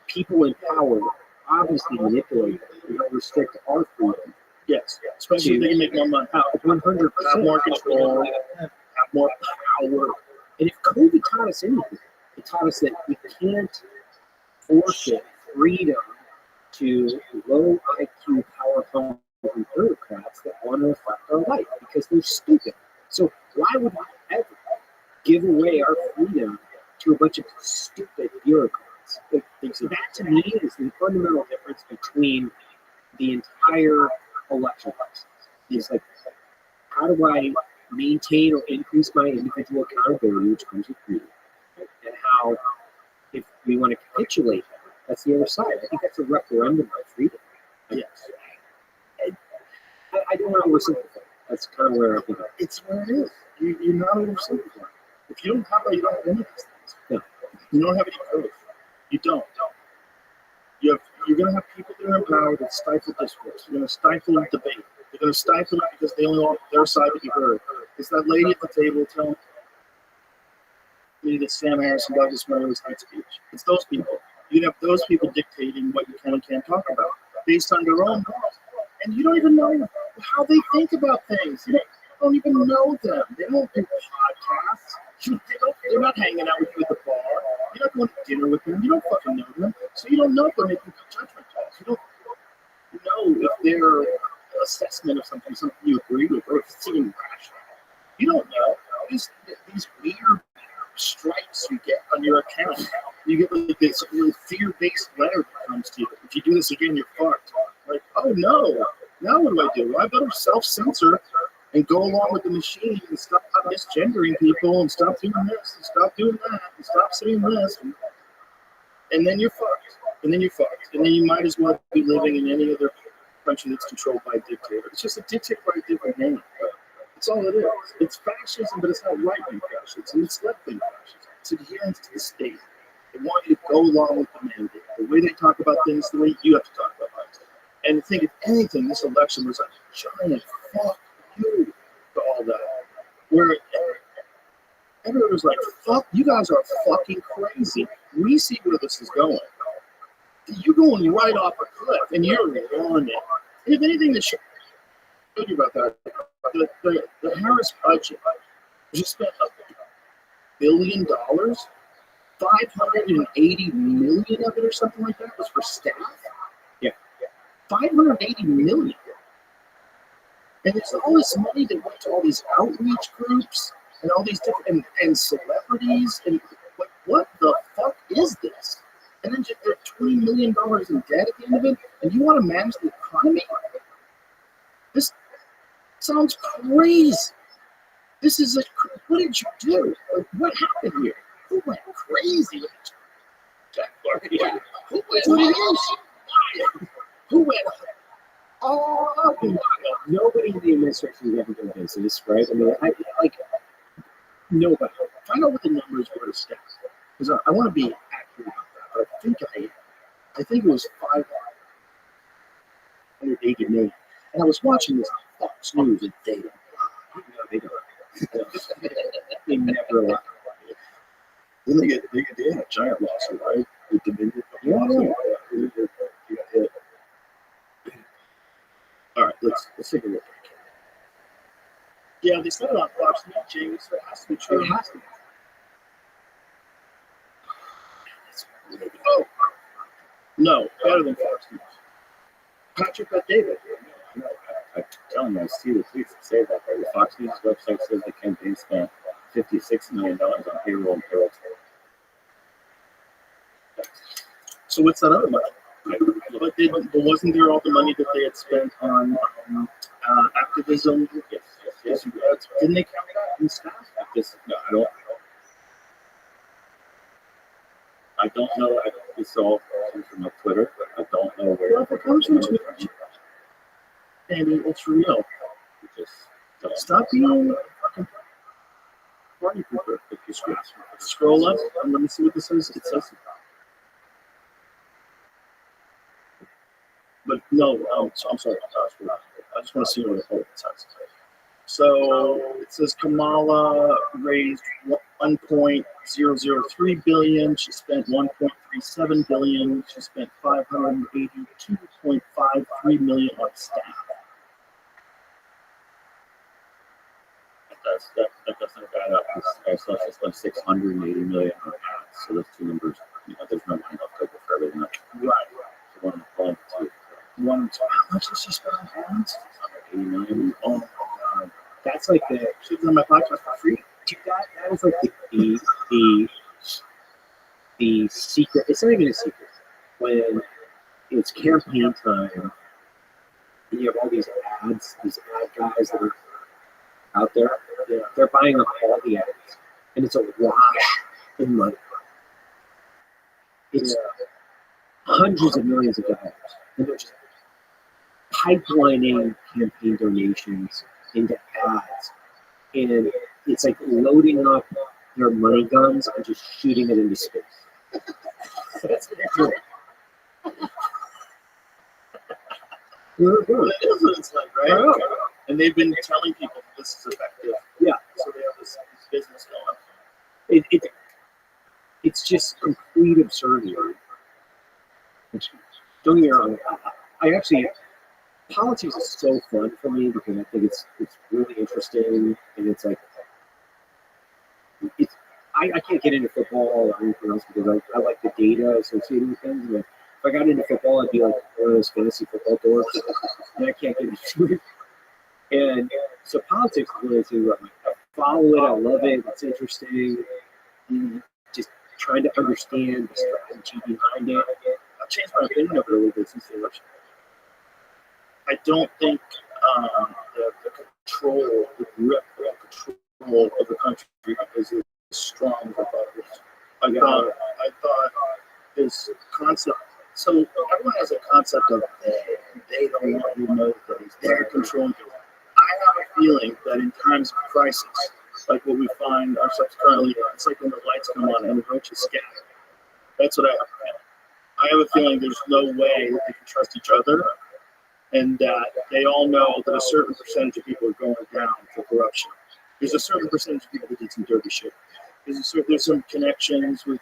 people in power obviously manipulate and don't restrict our freedom. Yes, especially if they can make more money. 100%. Have more control, have more power. And if COVID taught us anything, it taught us that we can't forfeit freedom to low IQ, power-hungry bureaucrats that want to affect our life because they're stupid. So why would we ever give away our freedom to a bunch of stupid bureaucrats? So that to me is the fundamental difference between the entire election process. It's like, how do I maintain or increase my individual accountability, which comes with freedom? And how, if we want to capitulate, that's the other side. I think that's a referendum on freedom. Yes. I don't want to oversimplify. That's kind of where I think it's where it is. You're not oversimplifying. If you don't have that, you don't have any of these things. No. You don't have any proof. You don't. You're going to have people that are in power that stifle discourse. You're going to stifle debate. They're going to stifle it because they only want their side to be heard. It's that lady at the table telling me that Sam Harrison Douglas Murray was hate speech. It's those people. You have those people dictating what you can and can't talk about based on their own laws. and you don't even know how they think about things. You don't even know them. They don't do podcasts. They're not hanging out with you at the bar. You're not going to dinner with them. You don't fucking know them. So you don't know if they're making judgment calls. You don't know if their assessment of something you agree with, or if it's even rational. You don't know. These weird stripes you get on your account. You get like this little fear-based letter that comes to you. If you do this again, you're fucked. Like, oh no. Now what do I do? I better self-censor and go along with the machine and stop misgendering people and stop doing this and stop doing that and stop saying this. And then you're fucked. And then you might as well be living in any other country that's controlled by a dictator. It's just a dictator by a different name. That's all it is. It's fascism, but it's not right-wing fascism. It's left-wing fascism. It's adherence to the state. They want you to go along with the mandate. The way they talk about things, the way you have to talk about things. And I think, if anything, this election was a giant fuck you to all that. Where everyone was like, fuck, you guys are fucking crazy. We see where this is going. You're going right off a cliff, and you're on it. And if anything, that should tell you about that, the Harris budget just spent $1 billion, 580 million of it or something like that was for staff. Yeah. 580 million. And it's all this money that went to all these outreach groups and all these different and celebrities and what the fuck is this? And then they're $20 million in debt at the end of it, and you want to manage the economy? This sounds crazy. This is what did you do? Like, what happened here? Who went crazy? Jack Clark. Yeah. Who went crazy? Who went? Oh, Nobody in the administration is ever going to do this, right? I mean, nobody. Find out what the numbers were to staff, because I want to be accurate about that. But I think it was 580 million. And I was watching this on Fox News, and they never allow. Then they had a giant lawsuit, right? With Dominion. All right, let's take a look. Yeah, they said it on Fox News, James. So it has to be true. It has to be. Oh, no, better than Fox News. Patrick Bet-David. I'm telling you, I see the tweets that say that. The Fox News website says the campaign spent $56 million on payroll and payroll. So what's that other money? But wasn't there all the money that they had spent on activism? Yes. Didn't they count that in staff? No, I don't know. It's all comes from Twitter. I don't know where. Well, if it comes from Twitter, Andy, it's real. Stop being a fucking party pooper. If you scroll up and let me see what this says. It says. But no, I'm sorry. I just want to see what it says. So it says Kamala raised 1.003 billion. She spent 1.37 billion. She spent 582.53 million on staff. That doesn't add up. I saw she spent 680 million on ads. So those two numbers, there's no line left over for everything. Right. So one, two. How much did she spend on ads? 80 million. Oh my god. That's like the. She's on my podcast for free. That is like the secret. It's not even a secret. When it's campaign time, and you have all these ads, these ad guys that are out there. They're buying up all the ads, and it's a wash in money. It's hundreds of millions of dollars, and they're just pipelining campaign donations into ads, and it's like loading up their money guns and just shooting it into space. That's what they're doing. It's like, right? And they've been telling people this is effective. Yeah. So they have this business going. It's just complete absurdity. Don't get me wrong. I actually politics is so fun for me because I think it's really interesting, and it's like I can't get into football or anything else because I like the data associated with things. But if I got into football, I'd be like one of those fantasy football dorks, and I can't get into it. And so politics is really too. I follow it, I love it, it's interesting. Just trying to understand the strategy behind it. I've changed my opinion of it a little bit since the election. I don't think the control, the grip of control of the country is as strong as I thought it was. I thought this concept. So everyone has a concept of they don't want to know things. They're controlling things. I have a feeling that in times of crisis, like what we find ourselves currently, it's like when the lights come on and the roaches scatter. That's what I have a feeling. I have a feeling there's no way that they can trust each other, and that they all know that a certain percentage of people are going down for corruption. There's a certain percentage of people that did some dirty shit. There's some connections with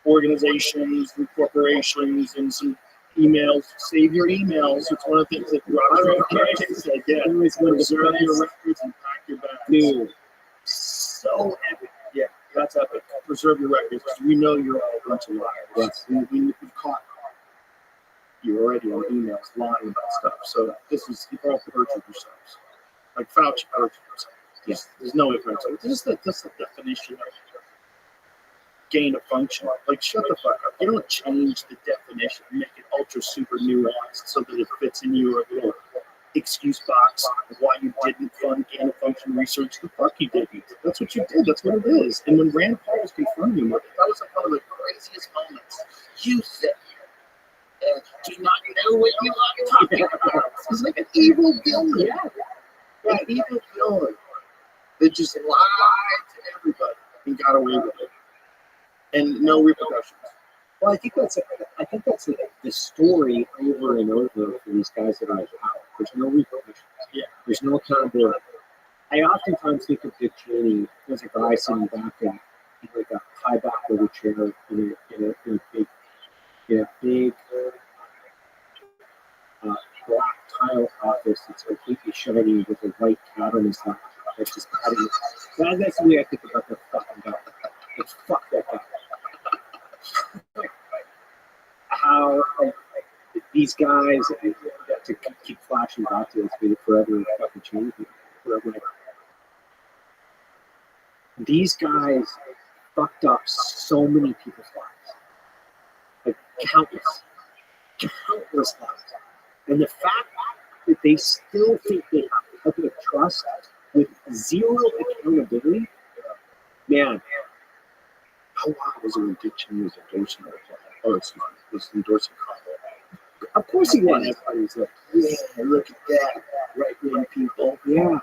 organizations, with corporations, and some emails. Save your emails. It's one of the things that Rothschild said. Yeah, preserve your records and pack your bags. Dude, So epic. Yeah, that's epic. Preserve your records because we know you're all a bunch of liars. Yes. We've caught you already on emails lying about stuff. So this is, you all perjured yourselves. Like Fauci perjured himself. Yes. There's no way for himself. This is the definition of gain of function. Like, shut the fuck up. You don't change the definition and make it ultra super nuanced so that it fits in your little excuse box of why you didn't fund gain of function research. The fuck you didn't. That's what you did. That's what it is. And when Rand Paul was confronting him, that was like one of the craziest moments. You said, do not know what you are talking about. He's like an evil villain. Yeah. An evil villain that just lied to everybody and got away with it. And no repercussions. well, I think that's the story over and over for these guys that are in power. There's no repercussions. Yeah. There's no accountability. I oftentimes think of Dick Cheney as a guy sitting back in like a high back leather chair in a big black tile office that's completely shiny with a white cat on his lap that's just cutting it. That's the way I think about the fucking guy. Like, fuck that guy. How these guys to keep flashing back to this forever fucking change forever. These guys fucked up so many people's lives, like countless lives, and the fact that they still think they have public trust with zero accountability, man. How wild was it when Dick Cheney was endorsing was endorsing Congo? Of course he was. And everybody was like, yeah, look at that. Right-wing people. Yeah.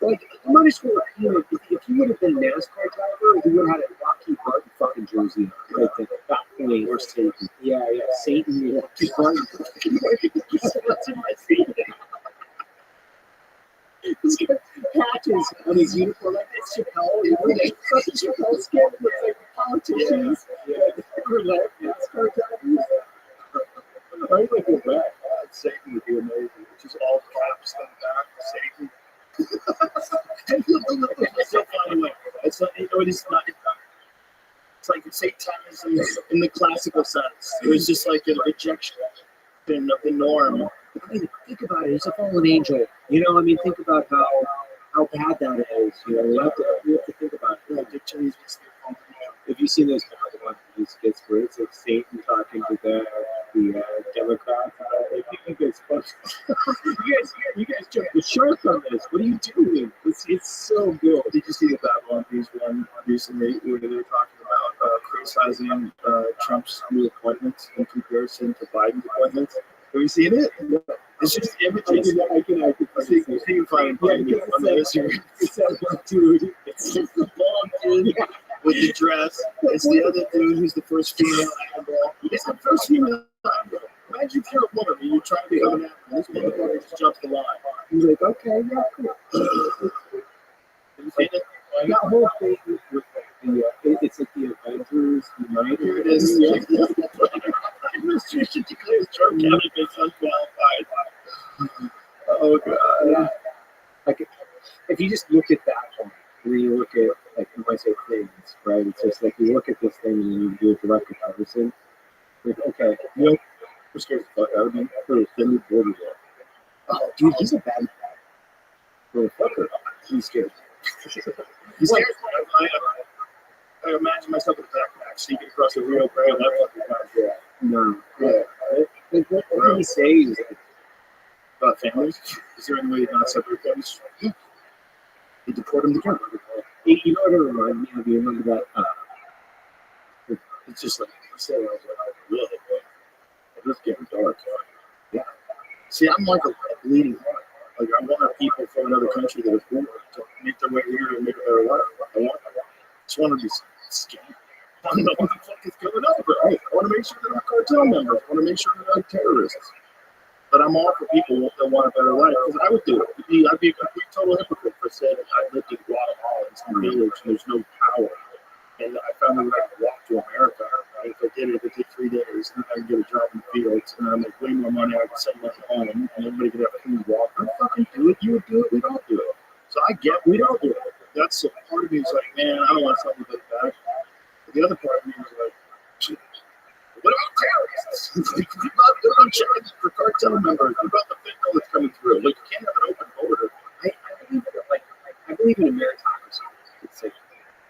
Like, you might as well, if you would have been a NASCAR driver, you would have had a Rocky Barton fucking jersey on. Right there. That point. Or Satan. Yeah. Satan. Rocky Barton. That's in my Satan. He's got patches on his uniform like it's Chappelle. Chappelle's skin looks like politicians. Yeah. NASCAR drivers. I would go back. Satan would be amazing. Just all caps on the back. Satan. It's so funny. It's not. It's like Satanism in the classical sense. It was just like a rejection of the norm. I mean, think about it. He's a fallen angel. Think about how bad that is. You have to think about it. Dick Cheney's basically a fallen angel. Have you seen those skits where it's like Satan talking to the Democrats? You guys jumped the shark on this. What are you doing? It's so good. Did you see the Babylon Bees one recently where they were talking about criticizing Trump's new appointments in comparison to Biden's appointments? Have you seen it? Yeah. It's just images. I can see you find on this here. It's that one dude. It's just the blonde dude with the dress. It's the other dude who's the first female admiral. He's the first female admiral. Imagine if you're a woman and you're trying to become an admiral. This motherfucker just jumps the line. He's like, okay, yeah, cool. Have you seen it? That whole thing with it's like the Avengers United. Here it is. Administration declares Trump candidate unqualified. direct comparison. Like, okay, you know, who scares the fuck out of me for the thin border wall? Oh, dude, he's a bad motherfucker. He's scared. He's scared. I imagine myself in a backpack sneaking across the Rio Grande. No. Yeah. Like, what did he say? He was like, About families? Is there any way to not separate families? Yeah. They deport them together. you know what it reminded me of? You remember that? It's just like, I say, I was like, really? It's getting dark. Yeah. See, I'm like a bleeding heart. Like, I want people from another country that are poor to make their way here and make a better life. I just want to be scared. I don't know what the fuck is going on, but I want to make sure they're not cartel members. I want to make sure they're not terrorists. But I'm all for people that want a better life, because I would do it. I'd be a complete total hypocrite for saying I lived in Guatemala in some village and there's no power. And I found out I could walk to America. And if I did it, it would take 3 days. And I could get a job in the fields. And I'm like, way more money. I could send money home. And everybody could have a clean walk. I'd fucking do it. You would do it. We'd all do it. So I get we'd all do it. That's a part of me is like, man, I don't want something like that. But the other part of me was like, what about terrorists? What about checking for cartel members? What about the fentanyl that's coming through? Like, you can't have an open border. I believe in a meritocracy. It's like,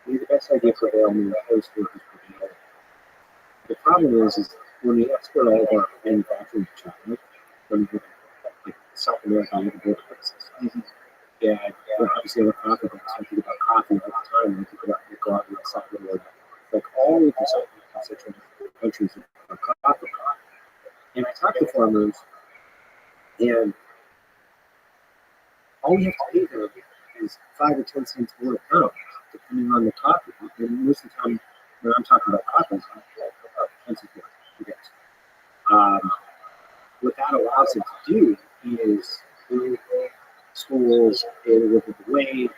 the best idea for oil and first is for oil. The problem is when we export all of our manufacturing to China, when we like South America, we have a border crisis. Yeah, obviously I'm a coffee guy, so I think about coffee all the time, and I think about Nicaragua, Salvador, like all of the constituent countries are coffee. And I talk to farmers, and all we have to pay them is 5 or 10 cents more a pound, depending on the coffee. And most of the time, when I'm talking about coffee, I'm talking about 10 cents more, I guess. What that allows them to do is build schools, pay the living wage,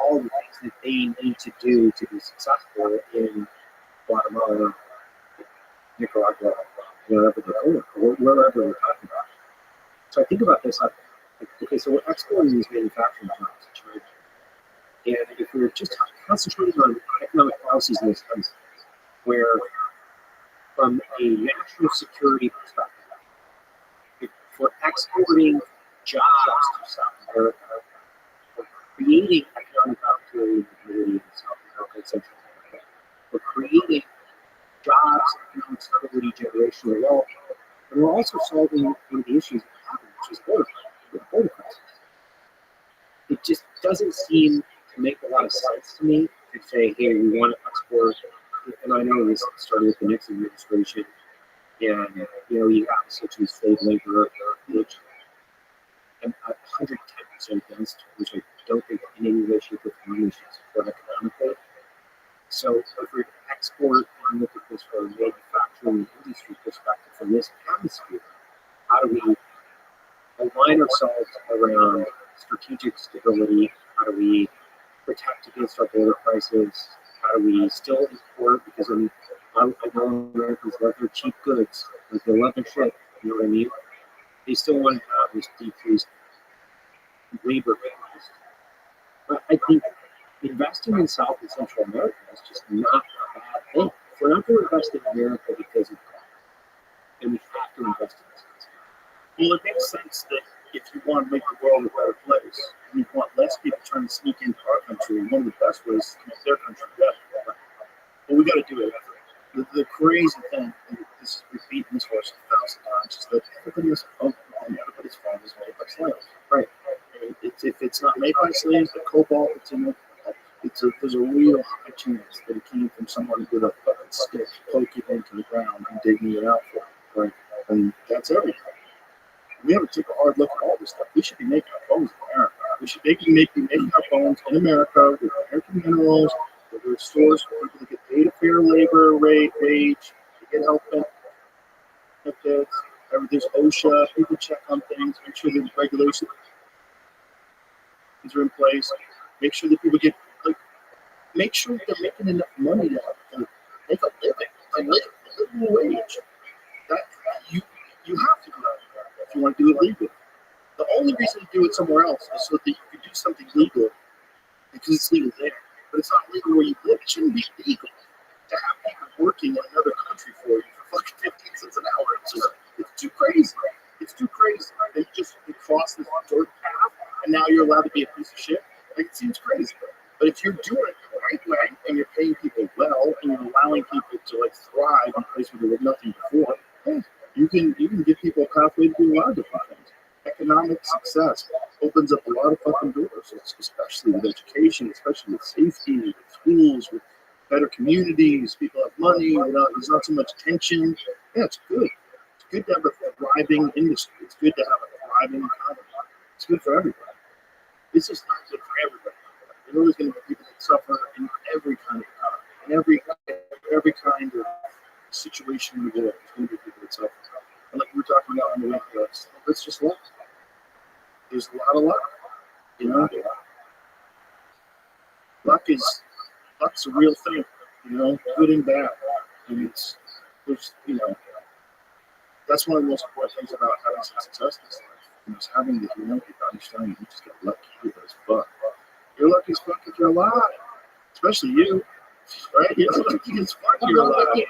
all the things that they need to do to be successful in Guatemala, Nicaragua, wherever they're going, or wherever we're talking about. So I think about this like, okay, so we're exporting these manufacturing jobs to China. And if we're just concentrating on economic policies in this country, where from a national security perspective, if we're exporting jobs to South America, we're creating economic opportunity in the community in South America and Central America. We're creating jobs, economic stability, generational wealth, and we're also solving one of the issues we have, which is the border crisis. It just doesn't seem to make a lot of sense to me to say, hey, we want to export, and I know this started with the Nixon administration, and you have essentially slave labor, which I'm 110% against, which I don't think in any way, shape, or form we should support economically. So if we export and look at this from a manufacturing industry perspective from this hemisphere, how do we align ourselves around strategic stability? How do we protect against our border crisis? How do we still import? Because I know Americans love their cheap goods, like they love their shit, you know what I mean? They still want to have this decreased labor cost. But I think investing in South and Central America is just not a bad thing. If we're not going to invest in America because of cost, then we have to invest in this country. Well, it makes sense that if you want to make the world a better place, and you want less people trying to sneak into our country, one of the best ways is to make their country better. But we got to do it. The crazy thing, and this is repeating this horse 1,000 times, is that everybody is open and everybody's farm is made by slaves. Right. If it's not made by slaves, the cobalt that's in it, there's a real high chance that it came from someone with a fucking stick, poke it into the ground and digging it out for it. Right. And that's everything. We haven't taken a hard look at all this stuff. We should be making our bones in America. We should be making our bones in America with American minerals, where there's stores for people to get paid a fair labor wage, to get health benefits. There's OSHA, people check on things, make sure the regulations are in place, make sure that people get, make sure that they're making enough money to make a living, like living wage. That you have to do that if you want to do it legally. The only reason to do it somewhere else is so that you can do something legal because it's legal there. But it's not legal where you live. It shouldn't be legal to to have people working in another country for you for fucking 15 cents an hour. It's too crazy. It's too crazy. They just cross this dirt path, and now you're allowed to be a piece of shit. Like, it seems crazy. But if you're doing it the right way, and you're paying people well, and you're allowing people to like thrive in a place where there was nothing before, yeah, you can give people a pathway to do a lot of different things. Economic success opens up a lot of fucking doors, especially with education, especially with safety, with schools, with better communities. People have money. There's not so much tension. Yeah, it's good. It's good to have a thriving industry. It's good to have a thriving economy. It's good for everybody. It's just not good for everybody. There's always going to be people that suffer in every kind of economy, in every kind of situation in the world. There's going to be people that suffer. And like we were talking about on the way here, it's just luck. There's a lot of luck, you know. Luck's a real thing, you know, good and bad. And that's one of the most important things about having some success in this life. Is having the humility to understand you just get lucky as fuck. You're lucky as fuck if you're alive, especially you, right? You're lucky as fuck if you're alive. You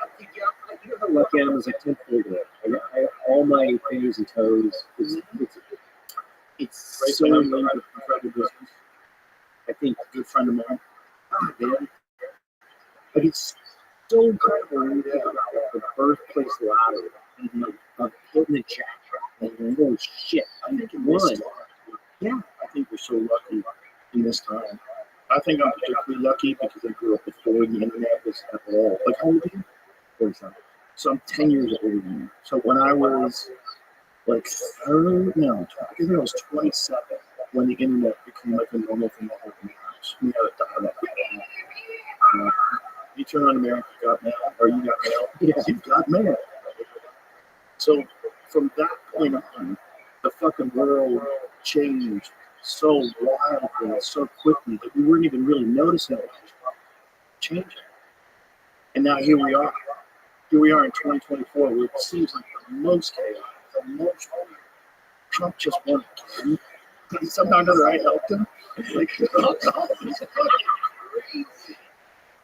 know how lucky I am is like 10 feet. I have all my fingers and toes. It's Right, so so incredible. I think A good friend of mine. man, like it's so incredible when you think about the birthplace lottery of hitting the jackpot. And holy shit, I think in won. this time, Yeah. I think we're so lucky in this time. I think I'm particularly lucky because I grew up before the internet was at all. Like, how old are you? 47. So I'm 10 years older than you. So when I was like, I think I was 27 when the internet became like a normal thing that happened in the house. We had a dial-up. You turn on America Got Mail, or you got mail. Yeah, you've got mail. So from that point on, the fucking world changed so wildly and so quickly that we weren't even really noticing it changing. And now here we are. Here we are in 2024, where it seems like the most chaos, the most. Trump just won again. Somehow or another, I helped him. Like, it's fucking crazy.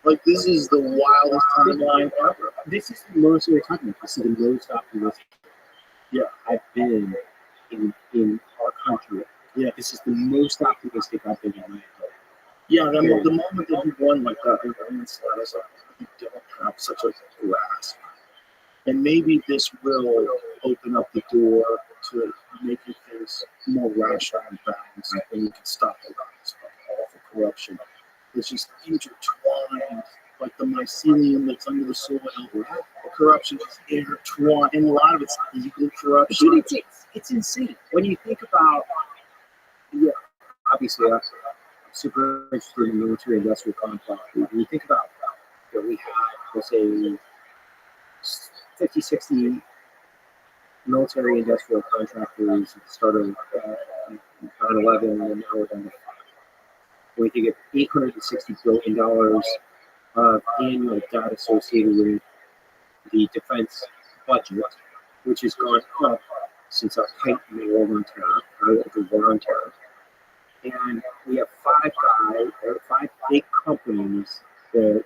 Like, this is the wildest timeline ever. This is the most we're talking about. This is the most optimistic I've been in our country. Yeah. This is the most optimistic I've been in my life. Yeah, the moment that you won like that, you don't have such a grasp. And maybe this will open up the door to making things more rational and balanced, and you can stop a lot of this awful corruption. It's just intertwined, like the mycelium that's under the soil. The corruption is intertwined, and a lot of it's legal corruption. Dude, it's insane. When you think about, obviously, I'm super interested in the military industrial complex. When you think about that we had, let's say, 50, 60 military industrial contractors at the start of 9/11, and now we're down to 5. When you think of $860 billion of annual debt associated with the defense budget, which has gone up since our height in the war on terror. And we have 5 big companies that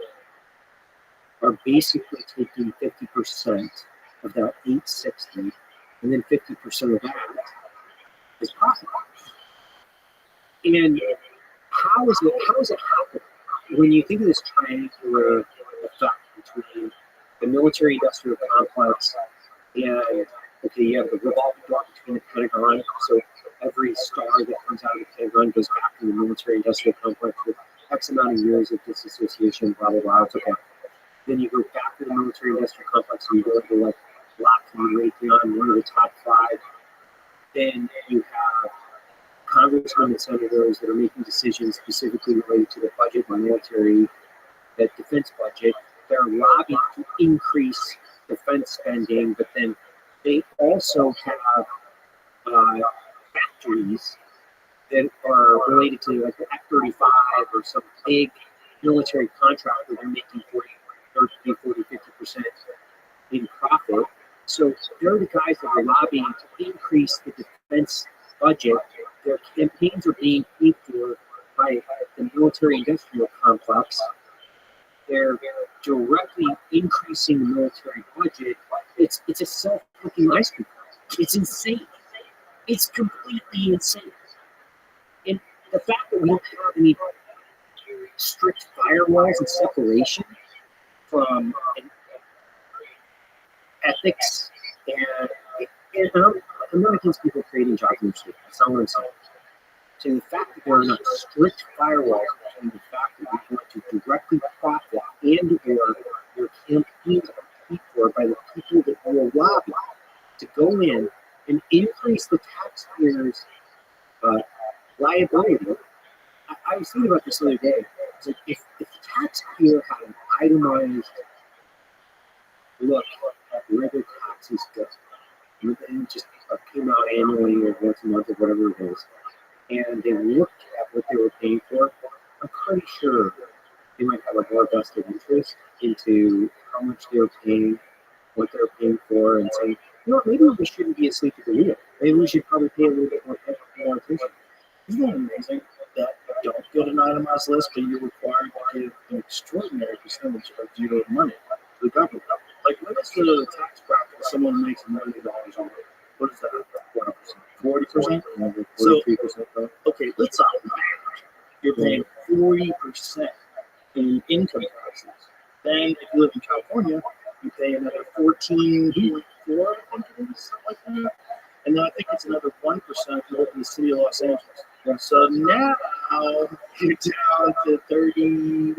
are basically taking 50% of that 860, and then 50% of that is profit. And how is it happening? When you think of this triangular effect between the military-industrial complex and, you have the revolving door between the Pentagon, so every star that comes out of the Pentagon goes back to the military-industrial complex with X amount of years of disassociation, blah, blah, blah. It's okay. Then you go back to the military-industrial complex and you go to like Lockheed, Raytheon, one of the top 5. Then you have congressmen and senators that are making decisions specifically related to the budget and military, that defense budget. They're lobbying to increase defense spending, but then they also have factories that are related to like the F-35 or some big military contractor. They're making 50% in profit. So they're the guys that are lobbying to increase the defense budget. Their campaigns are being paid for by the military industrial complex. they're directly increasing the military budget. It's a self-looking ice cream. It's insane. It's completely insane. And the fact that we don't have any strict firewalls and separation from ethics and I'm not against people creating jobs in the state. That's not what I'm saying. So the fact that there are not strict firewalls between the fact that you want to directly profit and or your campaigns are paid for by the people that you will lobby to go in and increase the taxpayers' liability. I was thinking about this the other day. It's like if the taxpayer had an itemized look at where their taxes go, and just came out annually or once a month or whatever it is, and they looked at what they were paying for, I'm pretty sure they might have a more vested interest into how much they're paying, what they're paying for, and saying, you know what, maybe we shouldn't be asleep at the wheel. Maybe we should probably pay a little bit more attention. Isn't that amazing that you don't get an itemized list, but you're required to give an extraordinary percentage of your money to the government? Like, what is the tax bracket if someone makes $1 million on it? What is that? 40%? 40%? So, 43%. Okay, let's not math. You're paying 40% in income taxes. Then, if you live in California, you pay another 14.4, I think it is, something like that. And then I think it's another 1% if you live in the city of Los Angeles. Yeah. So now you're down to 34%?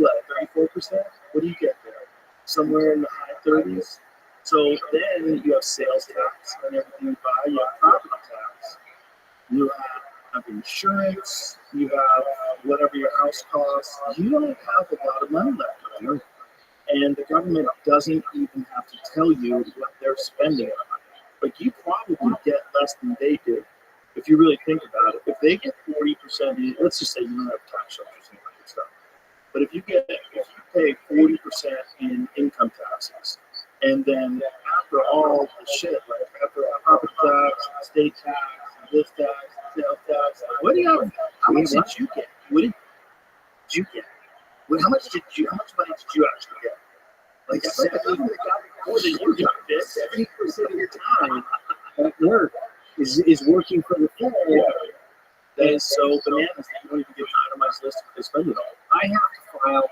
What do you get there? Somewhere in the high 30s. So then you have sales tax on everything you buy. You have property tax. You have insurance. You have whatever your house costs. You don't have a lot of money left over. And the government doesn't even have to tell you what they're spending on. But you probably get less than they do. If you really think about it, if they get 40%, let's just say you don't have tax shelters and all that stuff. But if you pay 40% in income taxes, and then after all the shit, like after property tax, state tax, this tax, sales tax, what do you have? How much did you get? What did you get? How much money did you actually get? Like 70% more than you got. 70% of your time at work is working for the Fed. Yeah. That is so bananas that you don't even get an itemized list if they spend it all. I have to file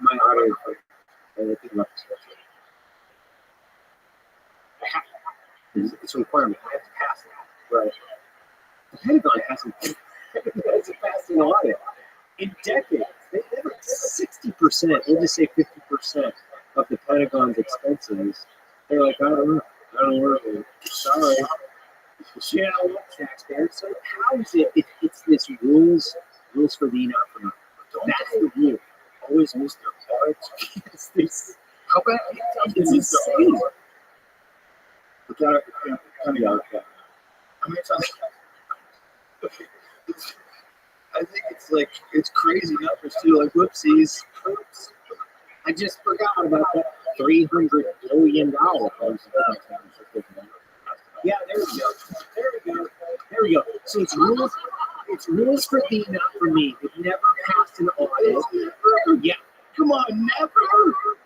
my audit and I think about this. I have to. It's a requirement. I have to pass it. Right. The Pentagon hasn't passed an audit in decades. They never 60%. We'll just say 50% of the Pentagon's expenses. They're like, I don't know. Sorry. You know, taxpayers. So how is it? It's this rules for the enough for nothing. That's the rule. Always miss their cards. It's this. How bad? It's insane. Look at it. Kind of got it. How many times? I think it's crazy numbers too. Like whoopsies. Oops. I just forgot about that $300 billion. Yeah, there we go. So it's rules for thee, not for me. It never passed an audit. Yeah. Come on,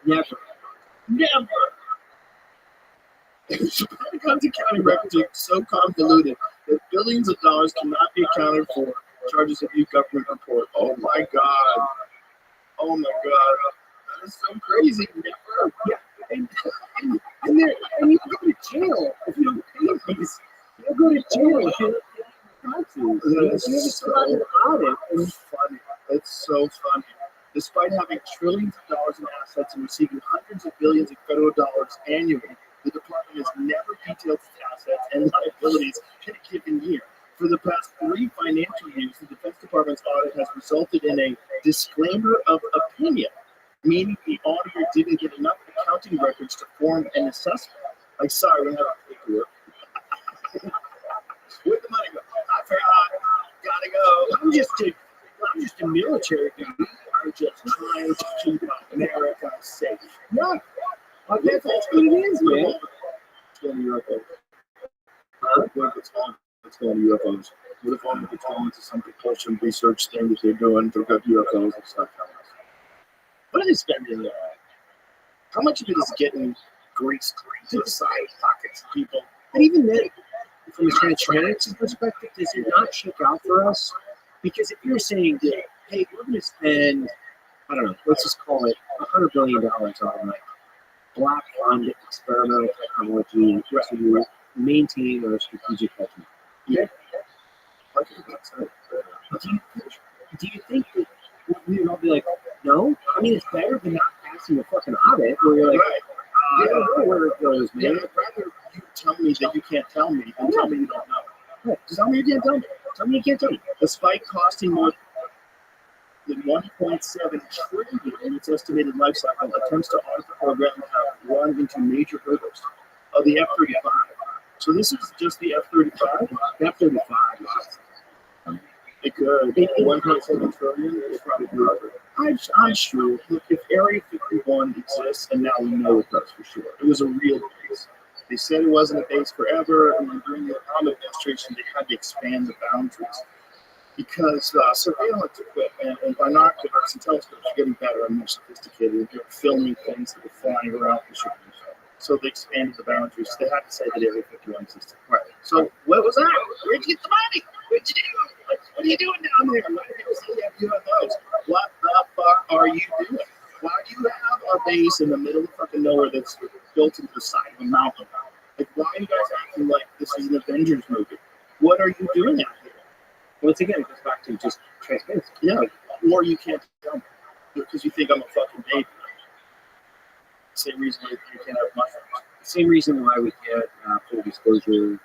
never. The Pentagon's accounting records are so convoluted that billions of dollars cannot be accounted for. Charges of new government report. Oh my God. That is so crazy. Never. Yeah. And you go to jail if you don't pay these. You'll go to jail if you don't have to. It's funny. It's so funny. Despite having trillions of dollars in assets and receiving hundreds of billions of federal dollars annually, the department has never detailed its assets and liabilities in a given year. For the past 3 financial years, the Defense Department's audit has resulted in a disclaimer of opinion, meaning the auditor didn't get enough accounting records to form an assessment. Like, sorry, we're not paperwork. Where'd the money go? I forgot. Gotta go. I'm just a military guy. I'm just trying to keep America safe. Yeah, I guess that's what it is, man. It's going to UFOs. What if it's going to UFOs? What if it's going to some propulsion research thing that they're doing? They've got UFOs and stuff. What are they spending? How much of it is getting greased to the side pockets of people? And even then, from a transparency perspective, does it not shake out for us? Because if you're saying, hey, we're going to spend, I don't know, let's just call it $100 billion on like black fund experimental technology to maintain our strategic hegemony. Yeah. Do you think that we would all be like, no? I mean, it's better than not passing the fucking audit where you're like, I don't know where it goes, Yeah, man. I'd rather you tell me that you can't tell me than tell me you don't know. Right. Just tell me you can't tell me. Tell me you can't tell me. Despite costing more than 1.7 trillion in its estimated life cycle, attempts to audit the program have run into major hurdles. Oh, the F-35. So this is just the F-35? F-35. It could. 1.7 trillion is probably good. I'm sure. Look, if Area 51 exists, and now we know it does for sure, it was a real base. They said it wasn't a base forever, and during the Obama administration, they had to expand the boundaries because surveillance equipment and binoculars and telescopes are getting better and more sophisticated. They're filming things that are flying around the ship. So they expanded the boundaries. They had to say that Area 51 existed. Right. So what was that? Where'd you get the money? What'd you do? What are you doing down there? Why did you say you have UFOs? What the fuck are you doing? Why do you have a base in the middle of fucking nowhere that's built into the side of a mountain? Like, why are you guys acting like this is an Avengers movie? What are you doing out here? Once again, it goes back to just transparency. Yeah. Or you can't tell me because you think I'm a fucking baby. Same reason you can't have mushrooms. Same reason why we can't full disclosure of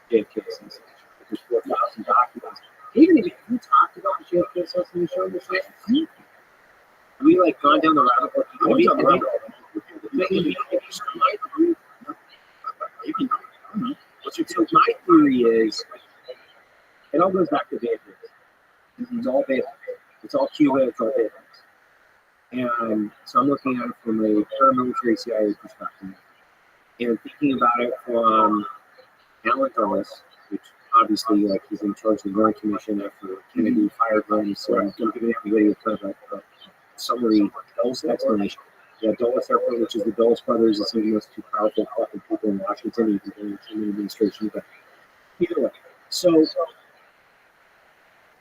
the JFK assassination. There's 4,000 documents. Even if you talked about the JFK assassination on this show, have we like gone down the rabbit hole? Maybe not. What's your take? My theory is it all goes back to Vietnam. It's all Vietnam. It's all Cuba. It's all Vietnam. And so I'm looking at it from a paramilitary CIA perspective and thinking about it from Alan Dulles, which obviously like he's in charge of the Warren Commission after Kennedy fired him. So I'm giving everybody a kind of a summary explanation. Yeah, Dulles Airport, which is the Dulles brothers, is one of the most two powerful fucking people in Washington, even in the administration. But either way, so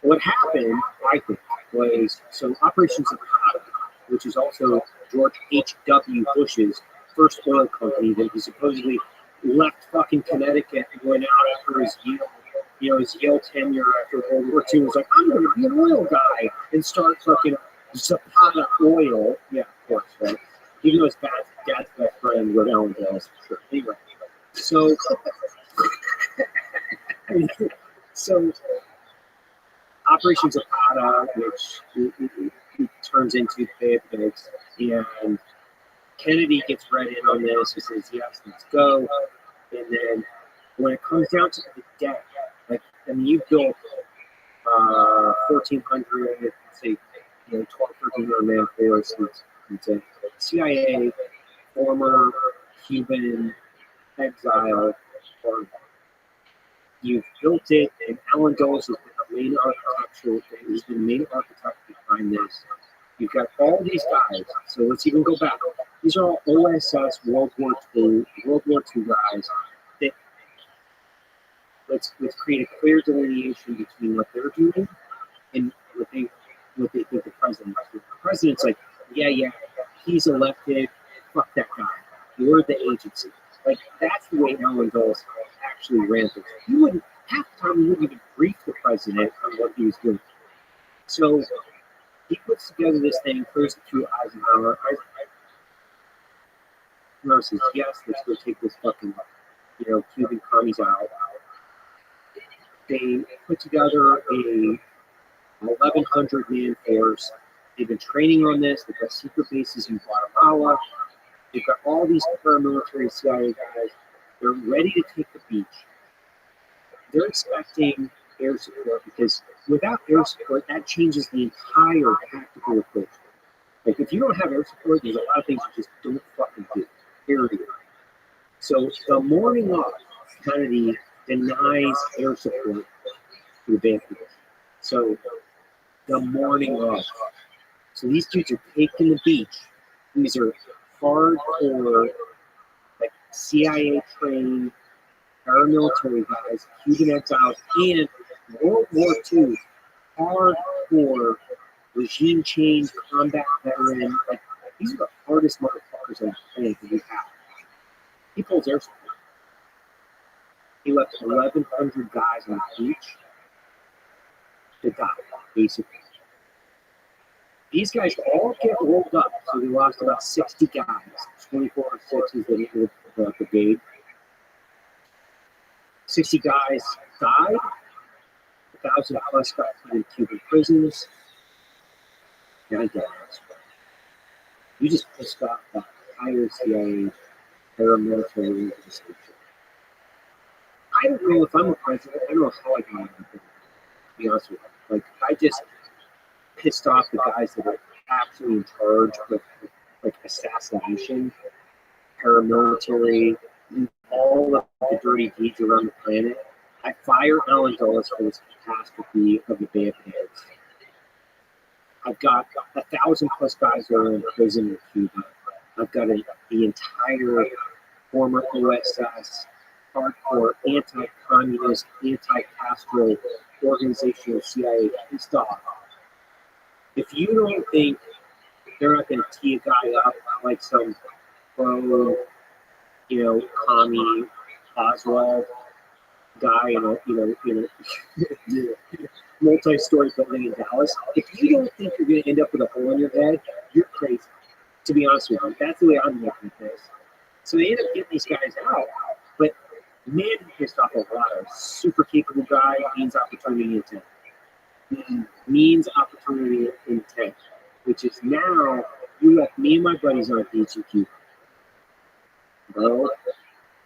what happened, I think, was so Operation Zapata, which is also George H.W. Bush's first oil company that he supposedly left fucking Connecticut and went out after his Yale tenure after World War II. Was like, I'm going to be an oil guy and start fucking Zapata Oil. Yeah, of course, right? Even though his dad's best friend was Alan Dulles, for sure. Anyway, so Operation Zapata, which it turns into Fayetteville, and Kennedy gets read in on this. He says, yes, let's go. And then when it comes down to the debt, like, I mean, you built 1,400, say, 12, 1,300 man force. It's a CIA, former Cuban exile, or you've built it, and Alan Dulles has been the main architectural thing. He's been the main architect behind this. You've got all these guys. So let's even go back. These are all OSS World War II guys. That let's create a clear delineation between what they're doing and what they think the president is doing. The president's like, yeah, he's elected. Fuck that guy. You're the agency. Like, that's the way Alan Dulles actually ran things. He wouldn't, half the time, he wouldn't even brief the president on what he was doing. So he puts together this thing, throws it through Eisenhower. Eisenhower says, yes, let's go take this fucking, Cuban commies out. They put together a 1,100 man force. They've been training on this. They've got secret bases in Guatemala. They've got all these paramilitary CIA guys. They're ready to take the beach. They're expecting air support because without air support, that changes the entire tactical approach. Like, if you don't have air support, there's a lot of things you just don't fucking do. Period. So the morning of, Kennedy denies air support to the Vantage. So the morning of, So these dudes are taking the beach. These are hardcore, like CIA trained paramilitary guys, Cuban exiles, and World War II hardcore regime change combat veteran. Like these are the hardest motherfuckers on the planet that we have. He pulls air support. He left 1,100 guys on the beach to die, basically. These guys all get rolled up, so they lost about 60 guys. 24 or 6 is the brigade. 60 guys died. 1,000 plus got put in Cuban prisons. And I guess you just pissed off the entire CIA paramilitary organization. I don't know if I'm a president. I don't know how I got on it, to be honest with you. Like, I just pissed off the guys that are actually in charge of like assassination, paramilitary, all of the dirty deeds around the planet. I fire Alan Dulles for this catastrophe of the Bay of Pigs. I've got 1,000 plus guys that are in prison in Cuba. I've got the entire former OSS, hardcore, anti-communist, anti-Castro organization of CIA pissed off. If you don't think they're not going to tee a guy up like some pro, commie Oswald guy in a multi-story building in Dallas, if you don't think you're going to end up with a hole in your head, you're crazy. To be honest with you, that's the way I'm looking at this. So they end up getting these guys out, but man, he pissed off a lot of super capable guy, means opportunity intent. Means opportunity intent, which is now you left me and my buddies on a beach in Cuba. Bro,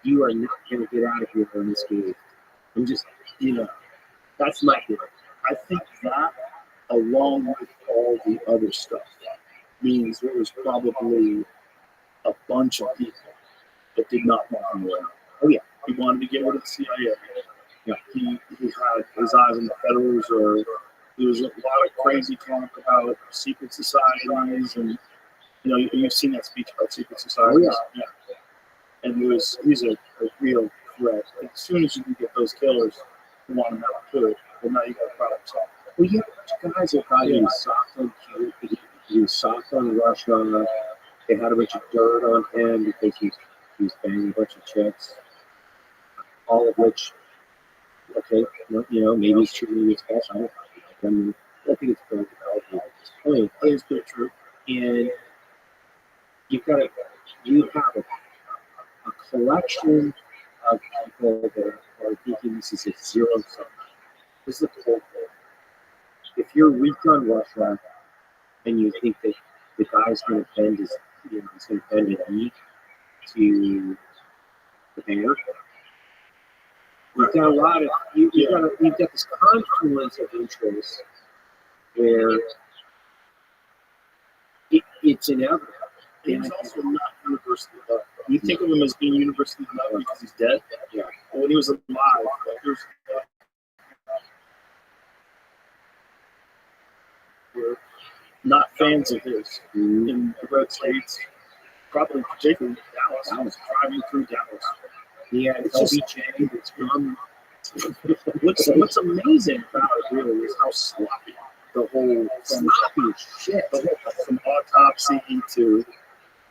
you are not going to get out of here unscathed. I'm just, that's my theory. I think that, along with all the other stuff, means there was probably a bunch of people that did not want him around. Oh yeah, he wanted to get rid of the CIA. Yeah, he had his eyes on the Federal Reserve. There was a lot of crazy talk about secret societies, and you've seen that speech about secret societies. Oh, yeah. And he's a real threat. As soon as you can get those killers who want him out too, well, now you got a problem solved. Well, you have guys that thought he was soft on Cuba, he was soft on Russia. They had a bunch of dirt on him because he was banging a bunch of chicks. All of which, okay, maybe he's treating his best. I don't think it's very developed at this point. I think it's pretty true. And you have a collection of people that are thinking this is a zero sum. This is a whole thing. If you're weak on Russia and you think that the guy's going to bend his, he's going to bend a knee to the bear, we've got a lot of we've got this confluence of interests where it's inevitable. And he's also not universally loved. You think of him as being universally loved because he's dead? Yeah. But when he was alive, there's were not fans of his in the red states, probably particularly Dallas. Driving through Dallas. Yeah, It's just- LBJ, it's from What's amazing about it really is how sloppy the whole sloppy shit. from autopsy to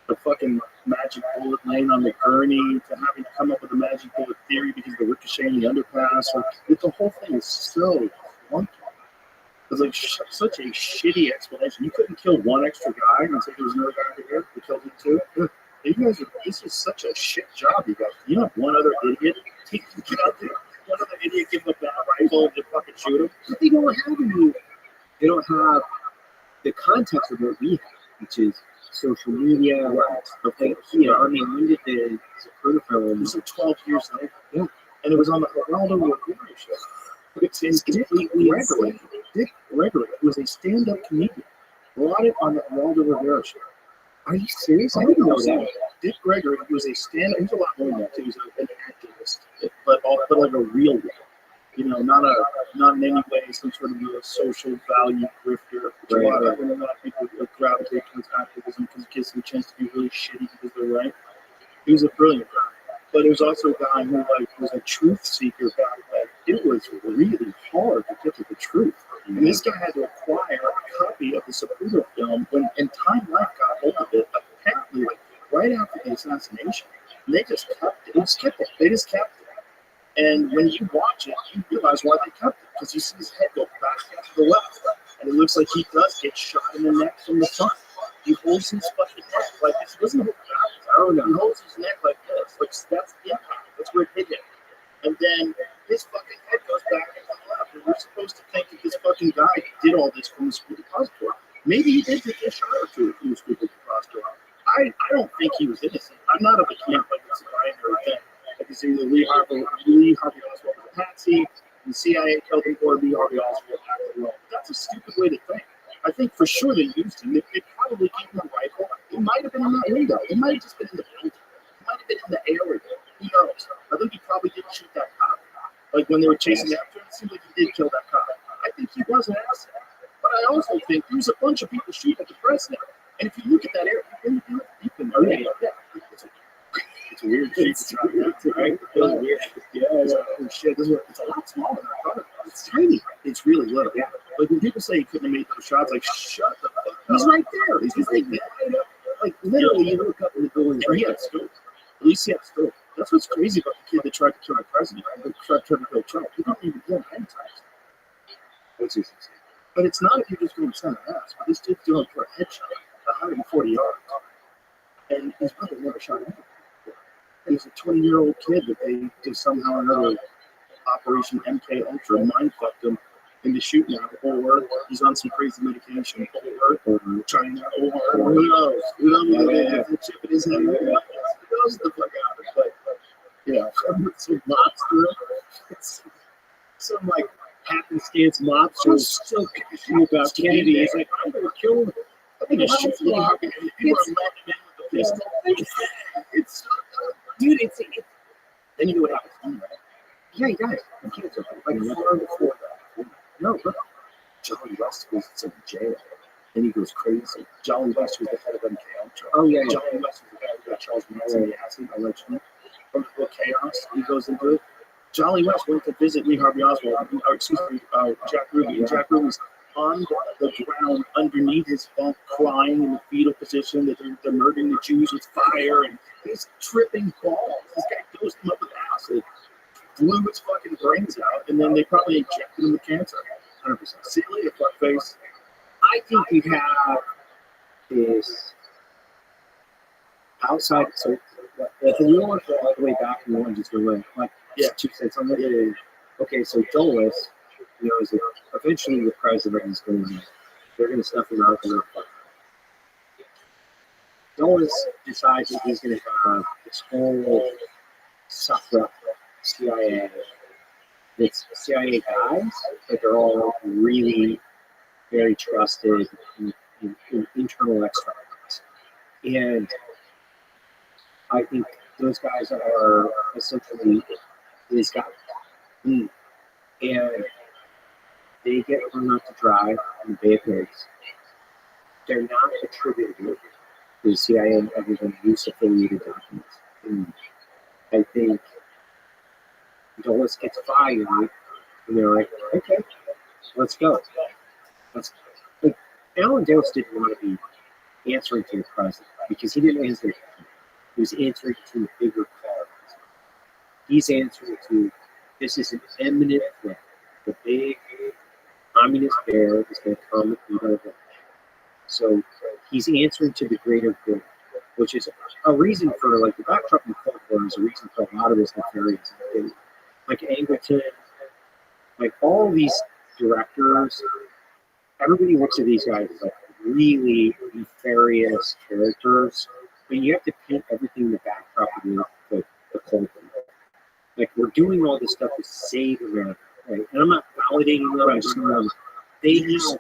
the fucking magic bullet laying on the gurney to having to come up with a magic bullet theory because of the ricochet in the underpass. The whole thing is so clunky. It's like such a shitty explanation. You couldn't kill one extra guy and say there was another guy over here who killed him too. You guys this is such a shit job, you guys. You have one other idiot get out there. One other idiot give him a bad rifle and just fucking shoot him. But they don't have any. They don't have the context of what we have, which is social media. Okay, I mean, when did the Zapruder film? It was like 12 years later. Yeah. And it was on the Geraldo Rivera show. It's Dick Gregory. Dick Gregory was a stand-up comedian. Brought it on the Geraldo Rivera show. Are you serious? I didn't know that. Dick Gregory was a stand-up. He was a lot more than that. He was an activist, but like a real one. Not in any way some sort of a social value grifter. Which a lot of people prison because it gives them a chance to be really shitty because they're right. He was a brilliant guy, but it was also a guy who like was a truth seeker back then. It was really hard to get to the truth. And this guy had to acquire a copy of the Saputo film when and Time Life got hold of it apparently like right after the assassination. And they just kept it. They just kept it. And when you watch it, you realize why they kept it. Because you see his head go back to the left. And it looks like he does get shot in the neck from the front. He holds his fucking neck like this. He doesn't hold back. Oh, no. He holds his neck like this. Like, that's the impact. That's where it hit him. And then his fucking head goes back to the left. And we're supposed to think that this fucking guy did all this from the school depository. Maybe he did take a shot or two from the school depository. I don't think he was innocent. I'm not of the camp like it's a binary thing. Like it's either Lee Harvey Oswald was a patsy, and the CIA killed him, or Lee Harvey Oswald acted alone. That's a stupid way to think. I think for sure they used him. They probably gave him a rifle. He might have been in that window. It might have just been in the building. He might have been in the area. Who knows? I think he probably didn't shoot that cop. Like when they were chasing after him, it seemed like he did kill that cop. I think he was an asset. But I also think there was a bunch of people shooting at the president. And if you look at that area, you can know that. It's a weird shape. It's right? Weird. Yeah, shit. It's a lot smaller than I thought it was. It's tiny. It's really little. Yeah. Like when people say he couldn't have made those shots, like shut the fuck up. He's right there. He's right there. Like literally, you look up in the building. And he had scope. At least he had scope. That's what's crazy about the kid that tried to kill the president. Tried to kill Trump. He didn't even kill him 10 times. That's easy. But it's not if you're just going to send an ass. But this dude's doing for a headshot, 140 yards, and his brother never shot him. He's a 20-year-old kid that they just somehow or another Operation MK Ultra mind fucked him into shooting at, or he's on some crazy medication, or trying to, or who knows? Who knows? The chip in his head. Who knows the fuck out of it? But yeah, some mobster, some like happenstance mobster still passionate about Kennedy. He's like, I'm gonna kill him. I'm gonna shoot him. People are letting him in with the pistol. It's so good. Dude, it's then you know what happens, right? Yeah, you guys, the kids are like far before that. No, look, Jolly West goes to jail, and he goes crazy. Jolly West was the head of MK Ultra. Oh yeah, Jolly West was the guy who got Charles Manson the acid allegedly from the book Chaos. He goes into it. Jolly West went to visit Lee Harvey Oswald, Jack Ruby, and Jack Ruby's on the ground underneath his bunk, crying in the fetal position that they're murdering the Jews with fire, and he's tripping balls. This guy dosed him up with acid, blew his fucking brains out, and then they probably injected him with cancer. 100%. See you later, fuckface. I think we have this outside. So, if you want to go all the way back, and you want to just go away, like, yeah, you said something. Okay, so Dulles, you know, is eventually the president is going to, they're going to stuff him out. Dulles decides that he's going to have this whole sucker CIA. It's CIA guys, but they're all really very trusted in internal external guys. And I think those guys are essentially his guys. And they get hung out to dry in the Bay of Pigs. They're not attributed to the CIA other than use affiliated documents. And I think Dulles gets fired, and they're like, okay, let's go. Like, Alan Dulles didn't want to be answering to the president because he didn't answer to him. He was answering to a bigger cause. He's answering to, this is an imminent threat. The big communist bear is going to come and eat our village. So he's answering to the greater good, which is a reason for, like, the backdrop in the Cold War is a reason for a lot of this nefarious activity. Like Angleton, like all these directors, everybody looks at these guys as like really nefarious characters, but you have to paint everything in the backdrop of the Cold War. Like, we're doing all this stuff to save America, right? And I'm not validating them. I'm just going to.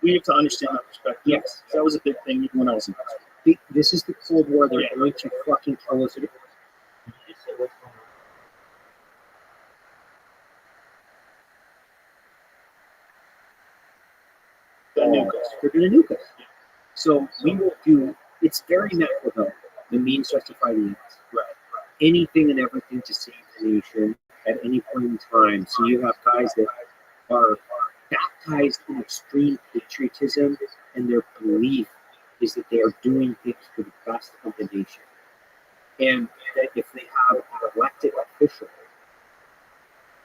We have to understand that perspective. Yes, that was a big thing even when I was in high school. This is the Cold War. They're going to fucking kill us. They're going to nuke us. So we will do it's very Machiavellian. The means justify the ends. Right. Anything and everything to save the nation at any point in time. So you have guys that are baptized in extreme patriotism, and their belief is that they are doing things for the best of the nation. And that if they have an elected official,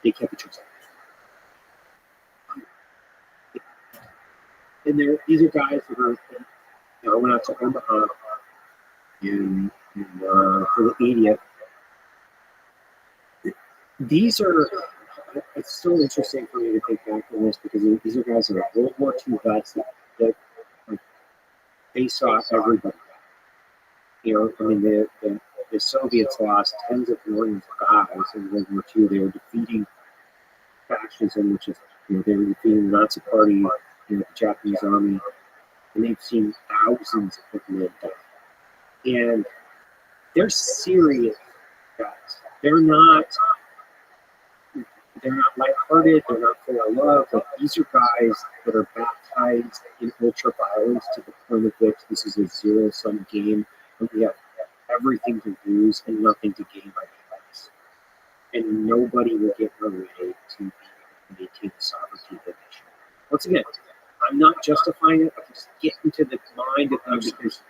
they can't be trusted. And these are guys that are, I went out to Omaha for the 80th. These are, it's so interesting for me to think back on this because these are guys that are World War II vets that like, they saw everybody. I mean, the Soviets lost tens of millions of guys in World War II. They were defeating fascism, which is, they were defeating the Nazi Party, the Japanese army, and they've seen thousands of men die. And they're serious guys. They're not lighthearted. They're not full of love. Like, these are guys that are baptized in ultra violence to the point of which this is a zero-sum game, and we have everything to lose and nothing to gain by violence. And nobody will get in our way to maintain the sovereignty of the nation. Once again, I'm not justifying it. I'm just getting into the mind of them, because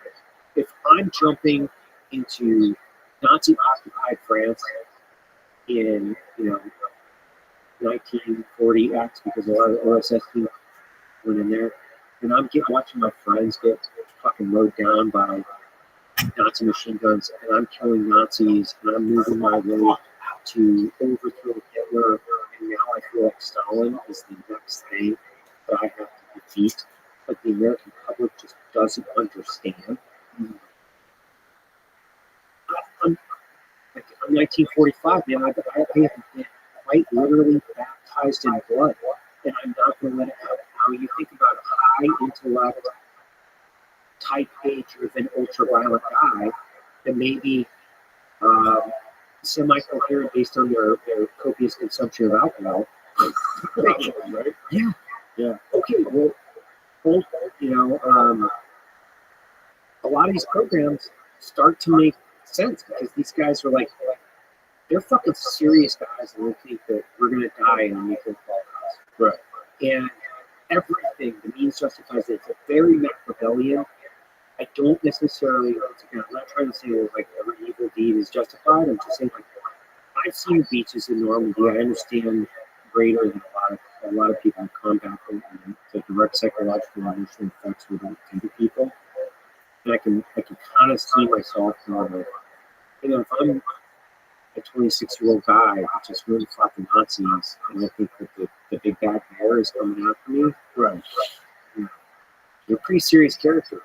if I'm jumping into Nazi-occupied France in 1940X, because a lot of the OSS teams went in there, and I'm watching my friends get fucking mowed down by Nazi machine guns, and I'm killing Nazis, and I'm moving my way to overthrow Hitler, and now I feel like Stalin is the next thing that I have to defeat, but the American public just doesn't understand. I'm 1945, man. I have been quite literally baptized in blood, and I'm not going to let it happen. Now, you think about a high intellect, type A driven, ultra violent guy that may be semi-coherent based on their copious consumption of alcohol. Right? Yeah. Yeah. Okay, well, a lot of these programs start to make sense because these guys are like, they're fucking serious guys, and they think that we're going to die in a nuclear holocaust. Right. And everything, the means justifies it. It's a very Machiavellian. I don't necessarily, I'm not trying to say that like every evil deed is justified. I'm just saying, like, I've seen beaches in Normandy. I understand greater than a lot of people in combat and the direct psychological and emotional effects we don't do to people. And I can kind of see myself if I'm a 26-year-old guy that just really fought the Nazis, and I think that the big bad bear is coming after me. Right. You're a pretty serious character.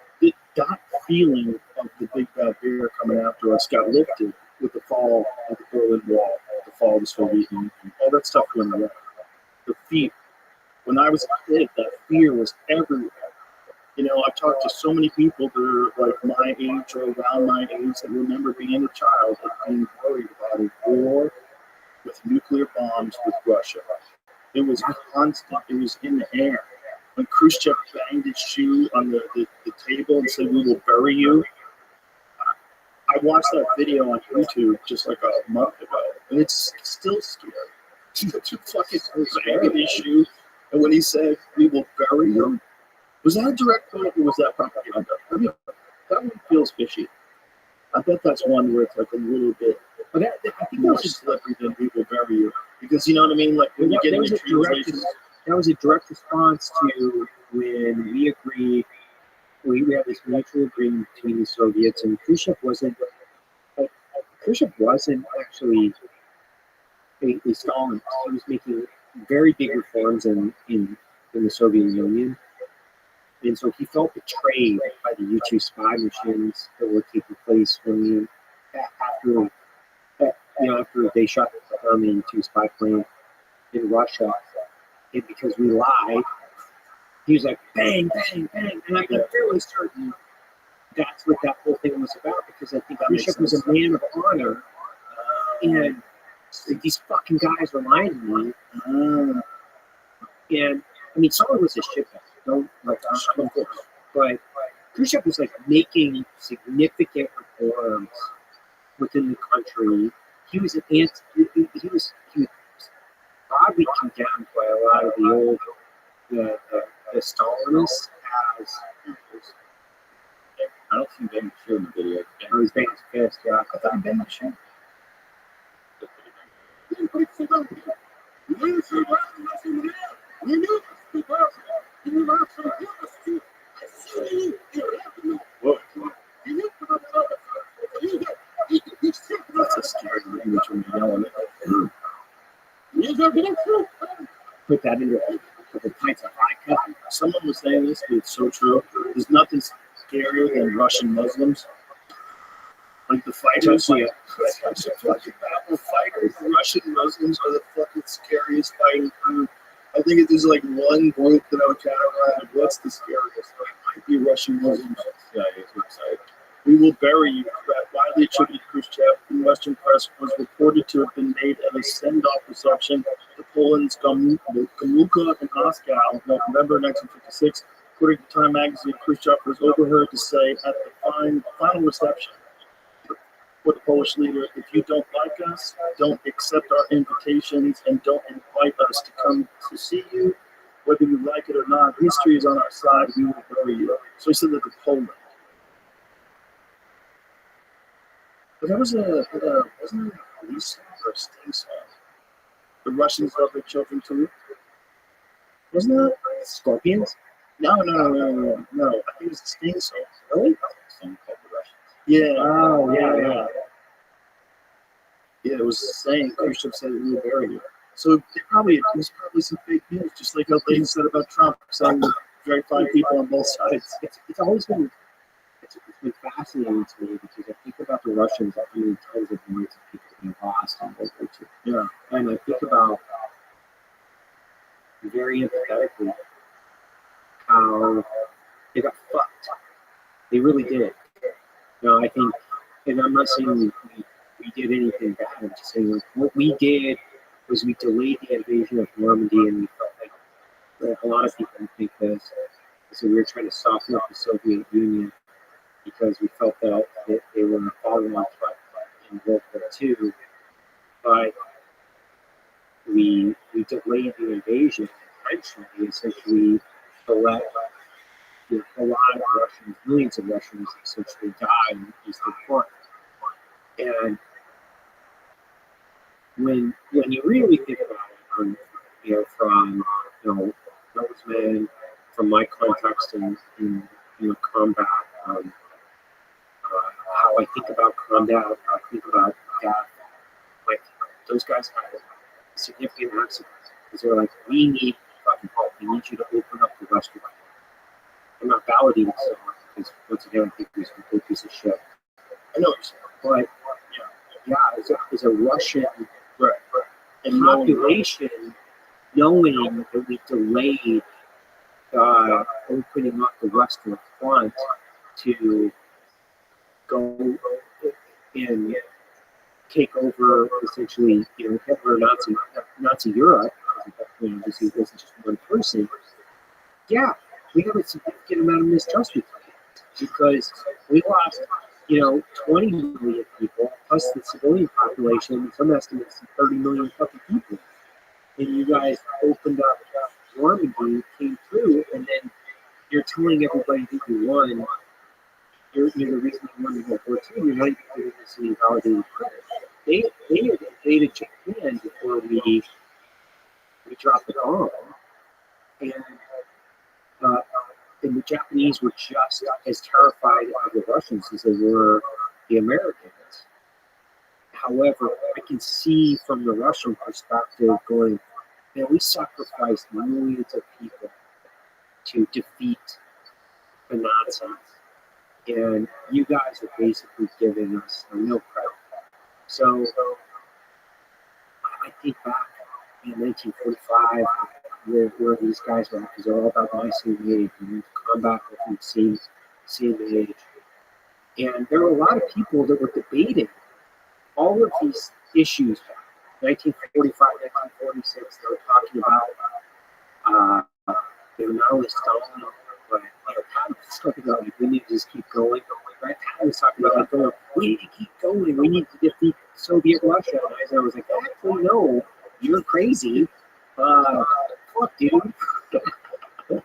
That feeling of the big bad bear coming after us got lifted with the fall of the Berlin Wall, the fall of the Soviet Union, all that stuff went away. The fear. When I was a kid, that fear was everywhere. I've talked to so many people that are like my age or around my age that remember being a child and being worried about a war with nuclear bombs with Russia. It was constant. It was in the air. When Khrushchev banged his shoe on the table and said, "We will bury you," I watched that video on YouTube just like a month ago, and it's still scary. To fucking banging his shoe, and when he said, "We will bury you," was that a direct quote or was that propaganda? I mean, that one feels fishy. I bet that's one where it's like a little bit, but I think more slippery than "We will bury you," because you know what I mean. Like when you get into translations. That was a direct response to when we agreed, we had this mutual agreement between the Soviets, and Khrushchev wasn't actually a Stalin. He was making very big reforms in the Soviet Union, and so he felt betrayed by the U-2 spy missions that were taking place after they shot down the U-2 spy plane in Russia. And because we lied, he was like, bang, bang, bang. And I'm fairly certain that's what that whole thing was about, because I think Khrushchev was a man of honor, and these fucking guys were lying to me. And I mean, Stalin was a shitbag. Don't like, of course, but Khrushchev was like making significant reforms within the country. He was an he was broadly condemned by a lot of the old the Stalinists as leaders. I don't see Ben Shore in the video. Oh, he's banging his fist, yeah. I thought Ben Shore. Whoa. That's a scary image when you're yelling. Put that into a couple pints of vodka. Someone was saying this, but it's so true. There's nothing scarier than Russian Muslims. Like the fighters. Yeah. The fighters, Russian Muslims are the fucking scariest fighting crew. I think there's like one group that I would categorize. What's the scariest? It might be Russian Muslims. Yeah, it's exciting. We will bury you. That widely attributed Khrushchev in Western press was reported to have been made at a send-off reception to Poland's Gomułka in Moscow in November 1956. According to Time magazine, Khrushchev was overheard to say at the final reception for the Polish leader, "If you don't like us, don't accept our invitations, and don't invite us to come to see you, whether you like it or not. History is on our side. We will bury you." So he said that to Poland. But that was wasn't it a police song or a sting song? The Russians love their children too. Wasn't that Scorpions? No. I think it was a sting song. Really? Song called The Russians. Yeah. Oh, yeah. Yeah, it was saying Khrushchev said we will bury you. So it was probably some fake news, just like how they said about Trump, saying very fine people on both sides. It's always been it's been fascinating to me because I think about the Russians as being tens of millions of people being lost in World War II. Yeah. And I think about very empathetically how they got fucked. They really did. I think, and I'm not saying we did anything bad. I'm just saying like, what we did was we delayed the invasion of Normandy, and we felt like a lot of people think this. So we were trying to soften up the Soviet Union because we felt that they were a follow-on threat in World War II. But we delayed the invasion intentionally, essentially, to let a lot of Russians, millions of Russians, essentially die in the Eastern Front. And when you really think about it, from Rothschild, from my context in combat, how I think about combat, how I think about death, like those guys had significant accidents because they're like, we need fucking help. We need you to open up the restaurant. I'm not validating so much because once again, I think he's a complete piece of shit. I know, but as a Russian population, knowing that we delayed opening up the Western Front to go and take over essentially, Hitler, Nazi Europe. This wasn't just one person. Yeah, we have a significant amount of mistrust with you because we lost, 20 million people plus the civilian population. Some estimates 30 million fucking people. And you guys opened up Normandy, came through, and then you're telling everybody that you won. You're the reason you won World War II. You're not even giving us any validated credit. They invaded Japan before we dropped the bomb, and the Japanese were just as terrified of the Russians as they were the Americans. However, I can see from the Russian perspective going, we sacrificed millions of people to defeat the Nazis, and you guys are basically giving us no credit. So I think back in 1945, where these guys were, because they're all about my same age, and combat with the same age. And there were a lot of people that were debating all of these issues. 1945, 1946, they were talking about, not only Stalin But Pat was talking about like, we need to just keep going. Right? Pat was talking about like, going, we need to keep going. We need to defeat Soviet Russia. And I was like, actually, no, you're crazy. Fuck, dude.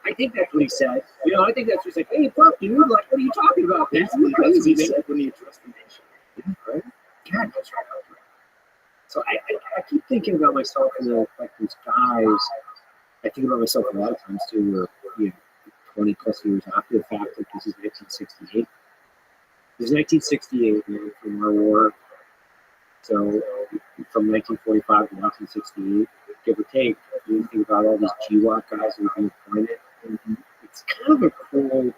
I think that's what he said. You know, I think that's just like, hey, fuck, dude. Like, what are you talking about? That's crazy, man. When he addressed the nation. Right? God, that's right. So I keep thinking about myself in like these guys. I think about myself a lot of times too, where 20 plus years after the fact, like this is 1968. This is 1968, man, from our war. So from 1945 to 1968, give or take, you think about all these GWAT guys who are being appointed. It's kind of a cool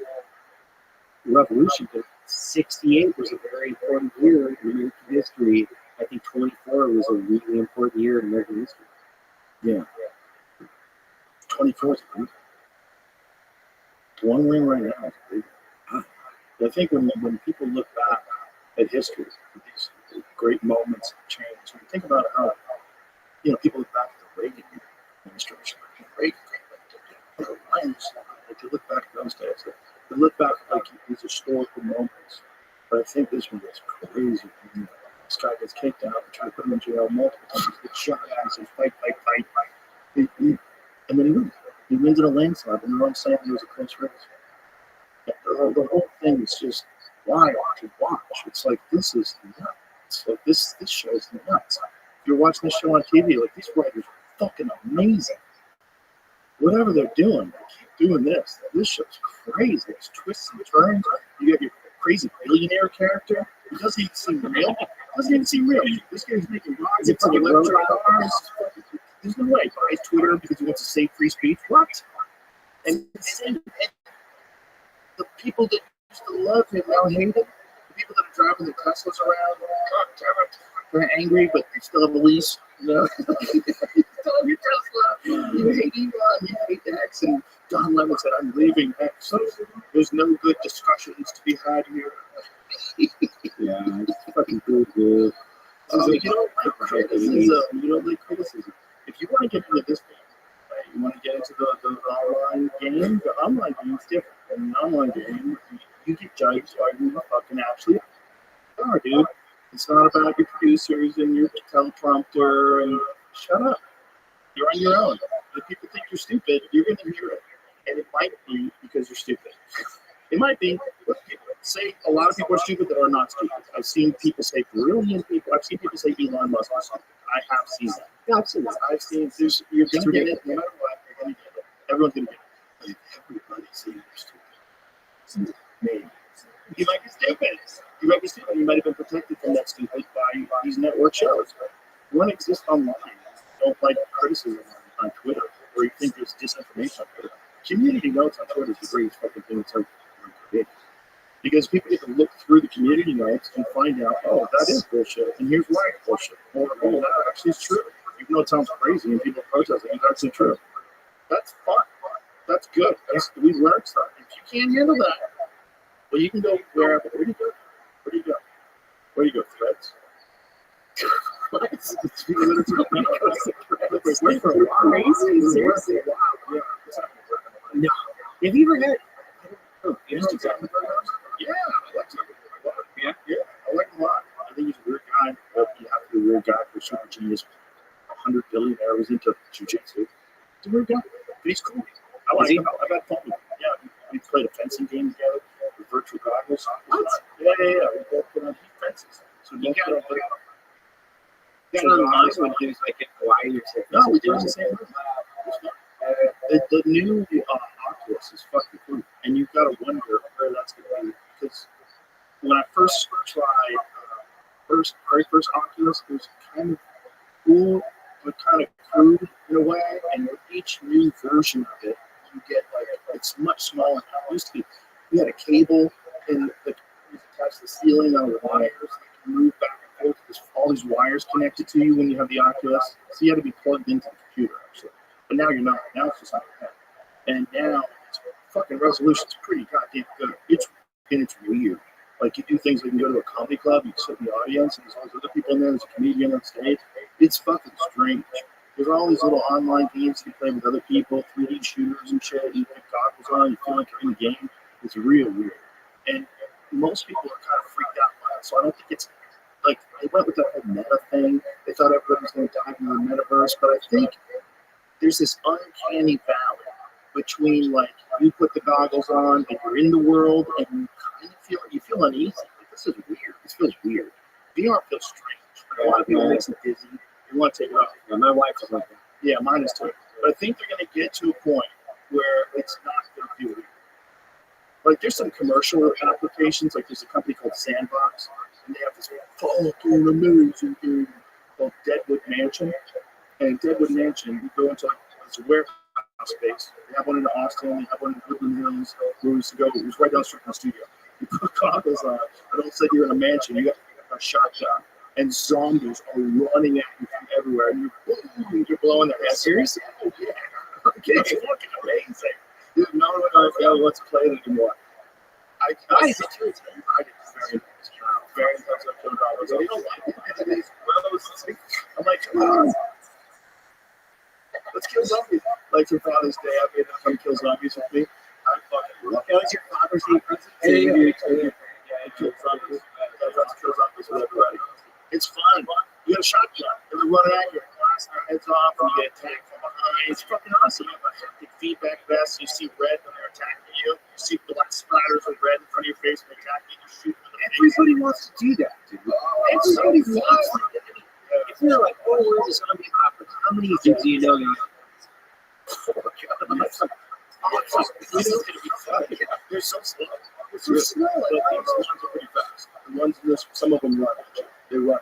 revolution, but 68 was a very important year in American history. I think 24 was a really important year in American history. Yeah. 24 is good. One ring right now is big. I think when people look back at history, these great moments of change, when you think about how, people look back at the Reagan administration, Reagan, if you look back at those days, they look back at like these historical moments. But I think this one is crazy. This guy gets kicked out, they try to put him in jail multiple times, gets shot at, he says, fight. And then he wins. He wins in a landslide, and they're all saying it was a close race. The whole thing is just wild to watch. It's like, this is nuts. Like, this show's nuts. If you're watching this show on TV, like, these writers are fucking amazing. Whatever they're doing, they keep doing this. This show's crazy. It's twists and turns. You got your crazy billionaire character. He doesn't even seem real. This guy's making rockets and electric cars. There's no way. He buys Twitter because he wants to save free speech. What? And the people that used to love him now hate him. The people that are driving their Teslas around, God damn it, they're angry, but they still have a lease. You know? You still have your Tesla. You hate Elon, you hate X. And Don Lemon said, I'm leaving X. So there's no good discussions to be had here. Yeah, it's fucking good, dude. You don't like criticism. If you want to get into this game, right, you want to get into the online game, the online game is different. In an online game, you get judged by who you fucking actually are, dude. It's not about your producers and your teleprompter and shut up. You're on your own. If people think you're stupid, you're going to hear it. And it might be because you're stupid. It might be. Say a lot of people are stupid that are not stupid. I've seen people say brilliant people. I've seen people say Elon Musk is stupid. I have seen that. Yeah, I've seen that. I've seen there's you're gonna get it no matter what. You're gonna get it. Everyone's gonna get it. Like, everybody's saying you're stupid. Maybe. You might be stupid. You might have been protected from that stupid by these network shows. But you want to exist online. Don't like criticism on Twitter, or you think there's disinformation on Twitter. Community notes on Twitter is the greatest fucking thing that's ever created. Because people get to look through the community notes and find out, oh, that is bullshit, and here's why it's bullshit. Or, oh, that actually is true. Even though it sounds crazy and people protest it, it's actually true. That's fun. That's good. We learned stuff. If you can't handle that, well, you can go wherever. Where do you go? Threads? What? Wait for a while. Crazy? Seriously? Wow. Yeah. No. Have you ever had? Yeah, I like him. I like him a lot. I think he's a weird guy. But you have to be a weird guy for a super genius. 100 billionaire was into jiu-jitsu. He's a weird guy, but he's cool. I like him. I've had fun with him. Yeah, we played a fencing game together with virtual goggles. What? Yeah. We both put on heat fences. So you got to Got online when he was like in Hawaii or something. No, we did it the same way. The new Oculus is fucking cool, and you've got to wonder where that's going to be. Because when I first tried, very first Oculus, it was kind of cool, but kind of crude in a way. And with each new version of it, you get like it's much smaller than it used to be. You had a cable, and it was attached to the ceiling on wires. You move back and forth. There's all these wires connected to you when you have the Oculus, so you had to be plugged into the computer actually. But now you're not. Now it's just on your head. And now it's fucking resolution's pretty goddamn good. It's weird. Like you do things like you go to a comedy club, you sit in the audience, and there's all these other people in there. There's a comedian on stage. It's fucking strange. There's all these little online games you can play with other people, 3D shooters and shit. You get goggles on, you feel like you're in the game. It's real weird. And most people are kind of freaked out by it. So I don't think it's like they went with that whole meta thing. They thought everybody was going to dive into the metaverse, but I think there's this uncanny valley between like you put the goggles on and you're in the world and you feel uneasy. Like, this is weird. This feels weird. VR feels strange. A lot of people makes it dizzy. You want to take it off. Yeah, my wife was like that. Yeah, mine is too. But I think they're going to get to a point where it's not going to feel weird. Like there's some commercial applications. Like there's a company called Sandbox, and they have this fucking amazing game called Deadwood Mansion. And Deadwood Mansion, you go into like this warehouse space. They have one in Austin. They have one in Woodland Hills. Where we used to go. It was right down the street from the studio. You put goggles on, and all of a sudden you're in a mansion. You got a shotgun, and zombies are running at you from everywhere. And you're blowing their head. Seriously? Oh, yeah. Okay, it's fucking amazing. Dude, no one wants to play it anymore. Why is it too? It's very impressive. They don't like it. I'm like, come on. Let's kill zombies. Like for Father's Day, I made them come kill zombies with me. I fucking love it. That was your Father's Day present? Yeah, kill zombies. Let's kill zombies with everybody. It's fun. You got a shotgun. And they're running at you. Blasting their heads off, and you get attacked from behind. It's fucking awesome. You have a haptic feedback vest. You see red when they're attacking you. You see black splatters of red in front of your face when they're attacking you. You shoot them. Everybody wants to do that, dude. Everybody wants to do that. If you're like, oh, where's the zombie apocalypse? How many of you do you know that? They're so slow. They're so slow. But these ones are pretty fast. The ones in this, some of them run. They run.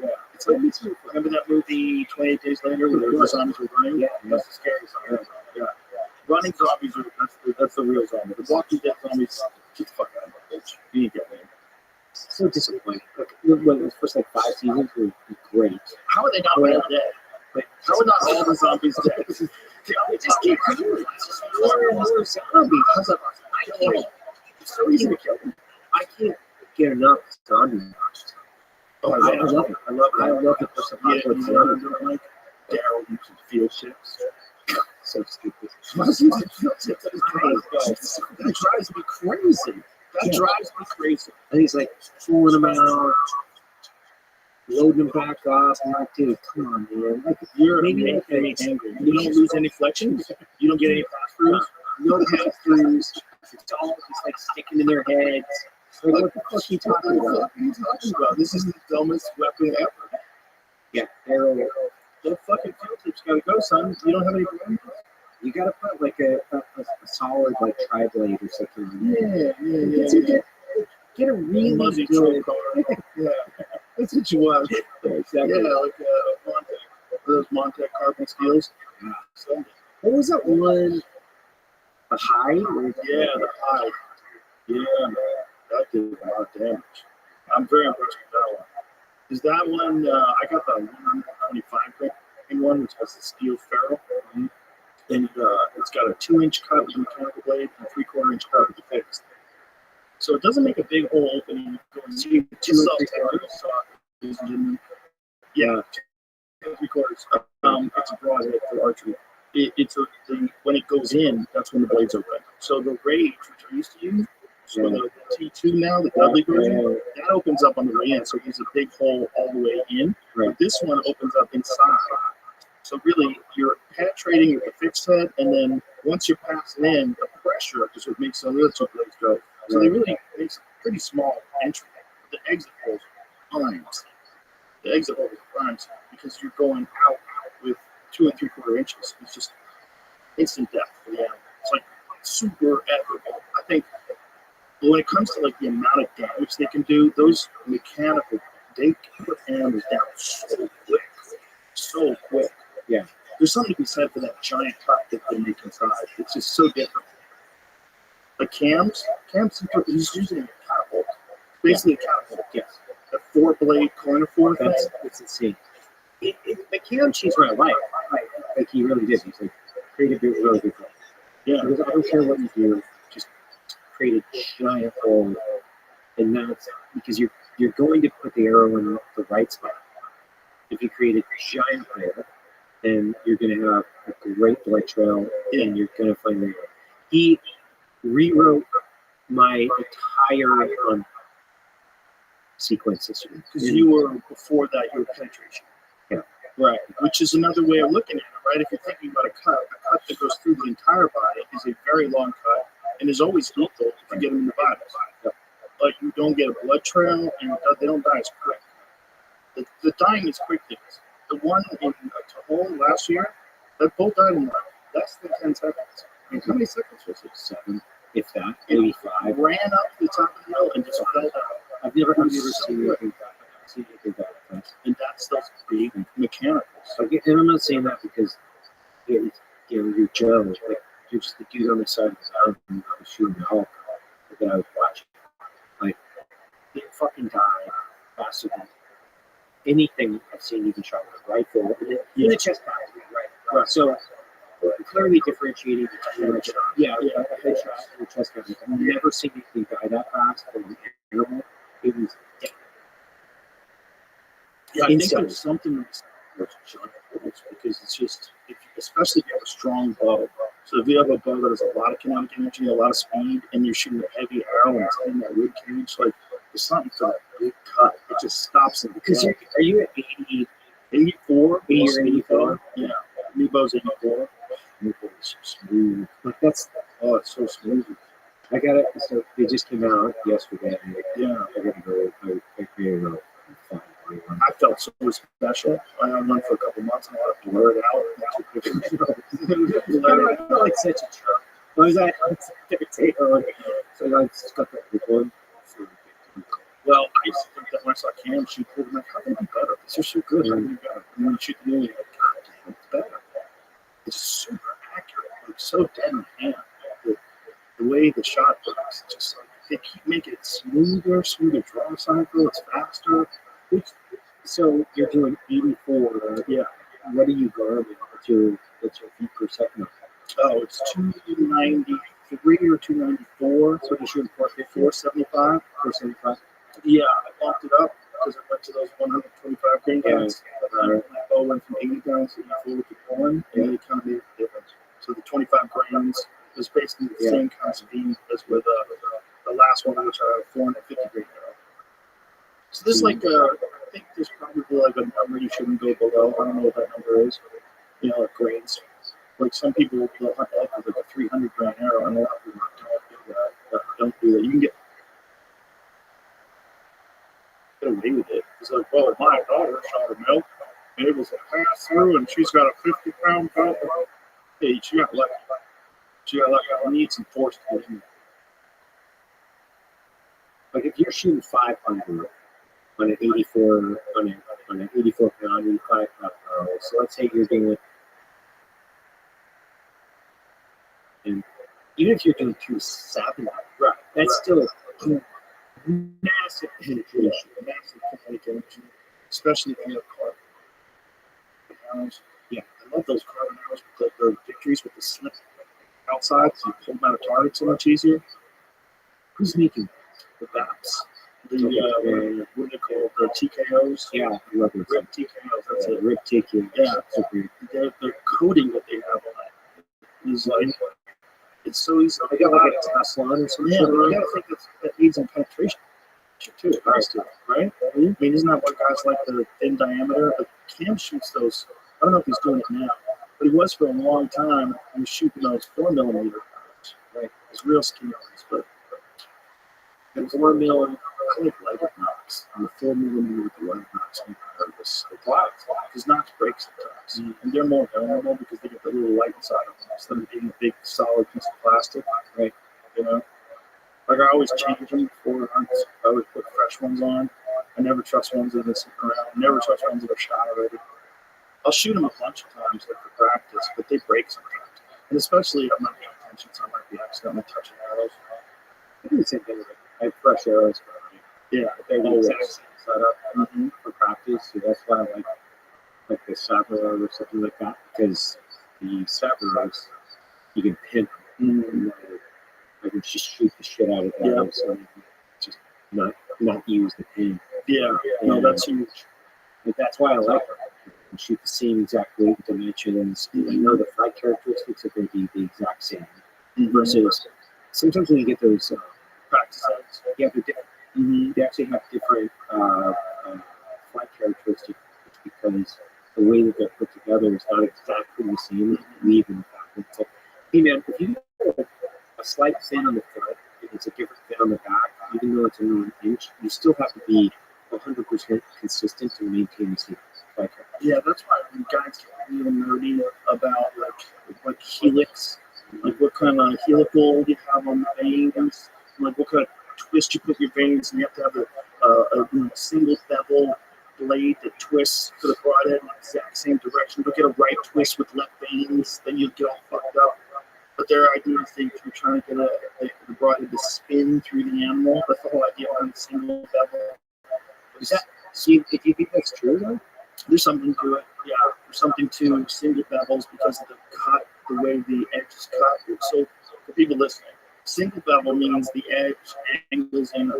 Yeah. It's like, remember that movie 28 Days Later where the zombies were running? Yeah. That's the scary zombie. Yeah. Running zombies are that's the real zombie. The Walking Dead zombies, get the fuck out of my bitch. You ain't getting it. So disappointing. Like, when the first like 5 seasons were great. How are they not all dead? Like, how are not all the zombies dead? They just keep killing us. More and more zombies. I can't. It's so easy to kill them. I can't get enough zombies. Oh, I love it. I love the first apocalypse. Like Daryl using field chips. So stupid. That drives me crazy. That drives me crazy. And he's like pulling them out, loading them back off. I'm like, dude, come on, man. Like, You're angry. You don't lose any flexions. You don't get any pass-throughs. no pass-throughs. It's all just like sticking in their heads. Like, what the fuck are you talking about? This is the dumbest weapon ever. Yeah, arrow. The fucking field chips gotta go, son. You don't have any room. You gotta put like a solid like tri-blade or something. Yeah. Get a really Muzzy good. troll car. Yeah. That's what you want. Exactly. Yeah, like Montec. Those Montec carbon steels. So, What was that one? The high? yeah, the hide. Yeah, man. That did a lot of damage. I'm very impressed with that one. Is that one, I got the 125 grain one, which has the steel ferrule. And it's got a 2-inch cut with a mechanical blade and a 3/4 inch cut with the fixed. So it doesn't make a big hole opening. So you can sell ladies and gentlemen. Yeah, 2 3/4. It's a broadhead for archery. When it goes in, that's when the blades open. So the Rage, which I used to use, so the T2 now, the Dudley version, that opens up on the way in. So there's a big hole all the way in. Right. But this one opens up inside. So really, you're penetrating with the fixed head, and then once you're passing in, the pressure is what makes the other two blades go. So they really makes a pretty small entry. The exit holes are primes. The exit holes are primes because you're going out with 2 3/4 inches. It's just instant death for the animal. It's like super equitable. I think when it comes to like the amount of damage they can do, those mechanical, they can put animals down so quick. Yeah. There's something to be said for that giant cut that they make inside. It's just so different. The cams, he's using a catapult. Basically a catapult. Yes. The 4-blade corner-4 thing. That's insane. The cam changed my life. Like he really did. He's like created a really good thing. Yeah. Because I don't care what you do, just create a giant hole, and that's because you're going to put the arrow in the right spot. If you create a giant hole, then you're going to have a great blood trail, and you're going to find the arrow. he rewrote my entire sequence system. Because you were, before that, you were penetration. Yeah. Right. Which is another way of looking at it, right? If you're thinking about a cut that goes through the entire body is a very long cut and is always lethal if you get them in the body. Yep. Like, you don't get a blood trail and they don't die as quick. The dying is quick things. The one in Tahoe last year, that both died in like less than 10 seconds. I mean, how many seconds was it? 7, if that, maybe 5. Ran up to the top of the hill and just fell down. I've never so seen good. anything that fast. And that's those big mechanicals. Okay, and I'm not saying that because you're Joe, like you're just the dude on the side of the mountain who was shooting the Hulk that I was watching. Like, they fucking died faster than anything I've seen even shot with a rifle in the chest cavity, right? So clearly differentiating between a headshot and a chest cavity. I've never seen anything die that fast from an animal. It was dead. Yeah, I think Instantly. there's something with shotgun bullets because it's just, especially if you have a strong bow. So if you have a bow that has a lot of kinetic energy, a lot of speed, and you're shooting a heavy arrow and it's hitting that rib cage, like there's something for that big cut. It just stops it. Because are you at 80, 84? 80 or 84? Yeah. New bow's 84. New bow's smooth. Like that's it's so smooth. I got it. So they just came out yesterday. Yeah. I got to go. I created a fun one. I felt so special. I had one for a couple months and I had to blur it out. I felt like such a jerk. I was at potato, so I just got that big one. Well, I used to think that when I saw Cam shoot, I'm like, how can I be better? These are so good. How can I be better? And when you shoot the movie, you're like, God damn, it's better. It's super accurate. It's so dead in the hand. The way the shot works, just like they keep making it smoother draw cycle. It's faster. So you're doing 84. Yeah. What are you garming? What's your feet per second? Oh, it's 293 or 294. So you're shooting 475. 475. Yeah, I bumped it up because I went to those 125 grain guns. My bow went from 80 pounds to 84 to 1, and it kind of made a difference. So the 25 grains was basically the same kind of speed as with the last one, which I had 450 grain arrow. So this I think there's probably like a number you shouldn't go below. I don't know what that number is. Like grains. Like some people will hunt up with like a 300 grain arrow, and a lot of people don't do that. You can get away with it. It's like, well, my daughter shot a milk, and it was a pass through, and she's got a 50-pound belt. Hey, she got lucky. I need some force to get in there. Like if you're shooting 500 on an 84 pound, 85 pound arrow. So let's say you're doing, and even if you're doing 270, Right. That's still a massive penetration. Massive kinetic energy, especially if you have carbon arrows. Yeah, I love those carbon arrows with the victories with the slip outside, so you pull them out of target so much easier. Who's making The BAPs. What are they called? The TKOs? Yeah, I love it. Rib TKOs. That's it. Rib taking. Yeah. The coating that they have on it is like, it's so easy. I got like a Teflon or something. Yeah, I gotta think that needs some penetration too. It has to, right? I mean, isn't that what guys like the thin diameter? But Cam shoots those. I don't know if he's doing it now, but he was for a long time. He was shooting those 4mm rounds, right? His real skinny ones, but the 4mm, I like lighter knocks. And the 4mm with the light knocks make me nervous. Because knocks break sometimes, and they're more vulnerable because they get the little light inside of them instead of being a big solid piece of plastic, right? Like I always change them before hunts. I always put fresh ones on. I never trust ones that are sitting around. Never trust ones that are shot already. I'll shoot them a bunch of times like for practice, but they break sometimes. And especially I'm not paying attention, so I might be accidentally touching arrows. I do the same thing. I have fresh arrows. Yeah, They're the exact same setup for practice, so that's why I like the Sabro or something like that, because the Sabros you can pin them. I can just shoot the shit out of them, so just not use the pin. Yeah, no, that's huge. But that's why I like them. You can shoot the same exact weight, dimension, and speed. I know the flight characteristics are going to be the exact same. versus sometimes when you get those practices, you have they actually have different flight characteristics because the way that they're put together is not exactly the same as weave in the back. It's like, hey man, if you have a slight fin on the front, if it's a different fin on the back, even though it's only an inch, you still have to be 100% consistent to maintain the same flight characteristics. Yeah, that's why when guys get real nerdy about like helix, like what kind of helical you have on the veins, like what kind of twist you put your veins, and you have to have a single bevel blade that twists to the broadhead in the exact same direction. Don't get a right twist with left veins, then you get all fucked up. But their idea is that you're trying to get the broadhead to spin through the animal. That's the whole idea behind the single bevel. Is that, so you, if you think that's true though? There's something to it, yeah. There's something to single bevels because of the cut, the way the edge is cut. So for people listening, single bevel means the edge angles in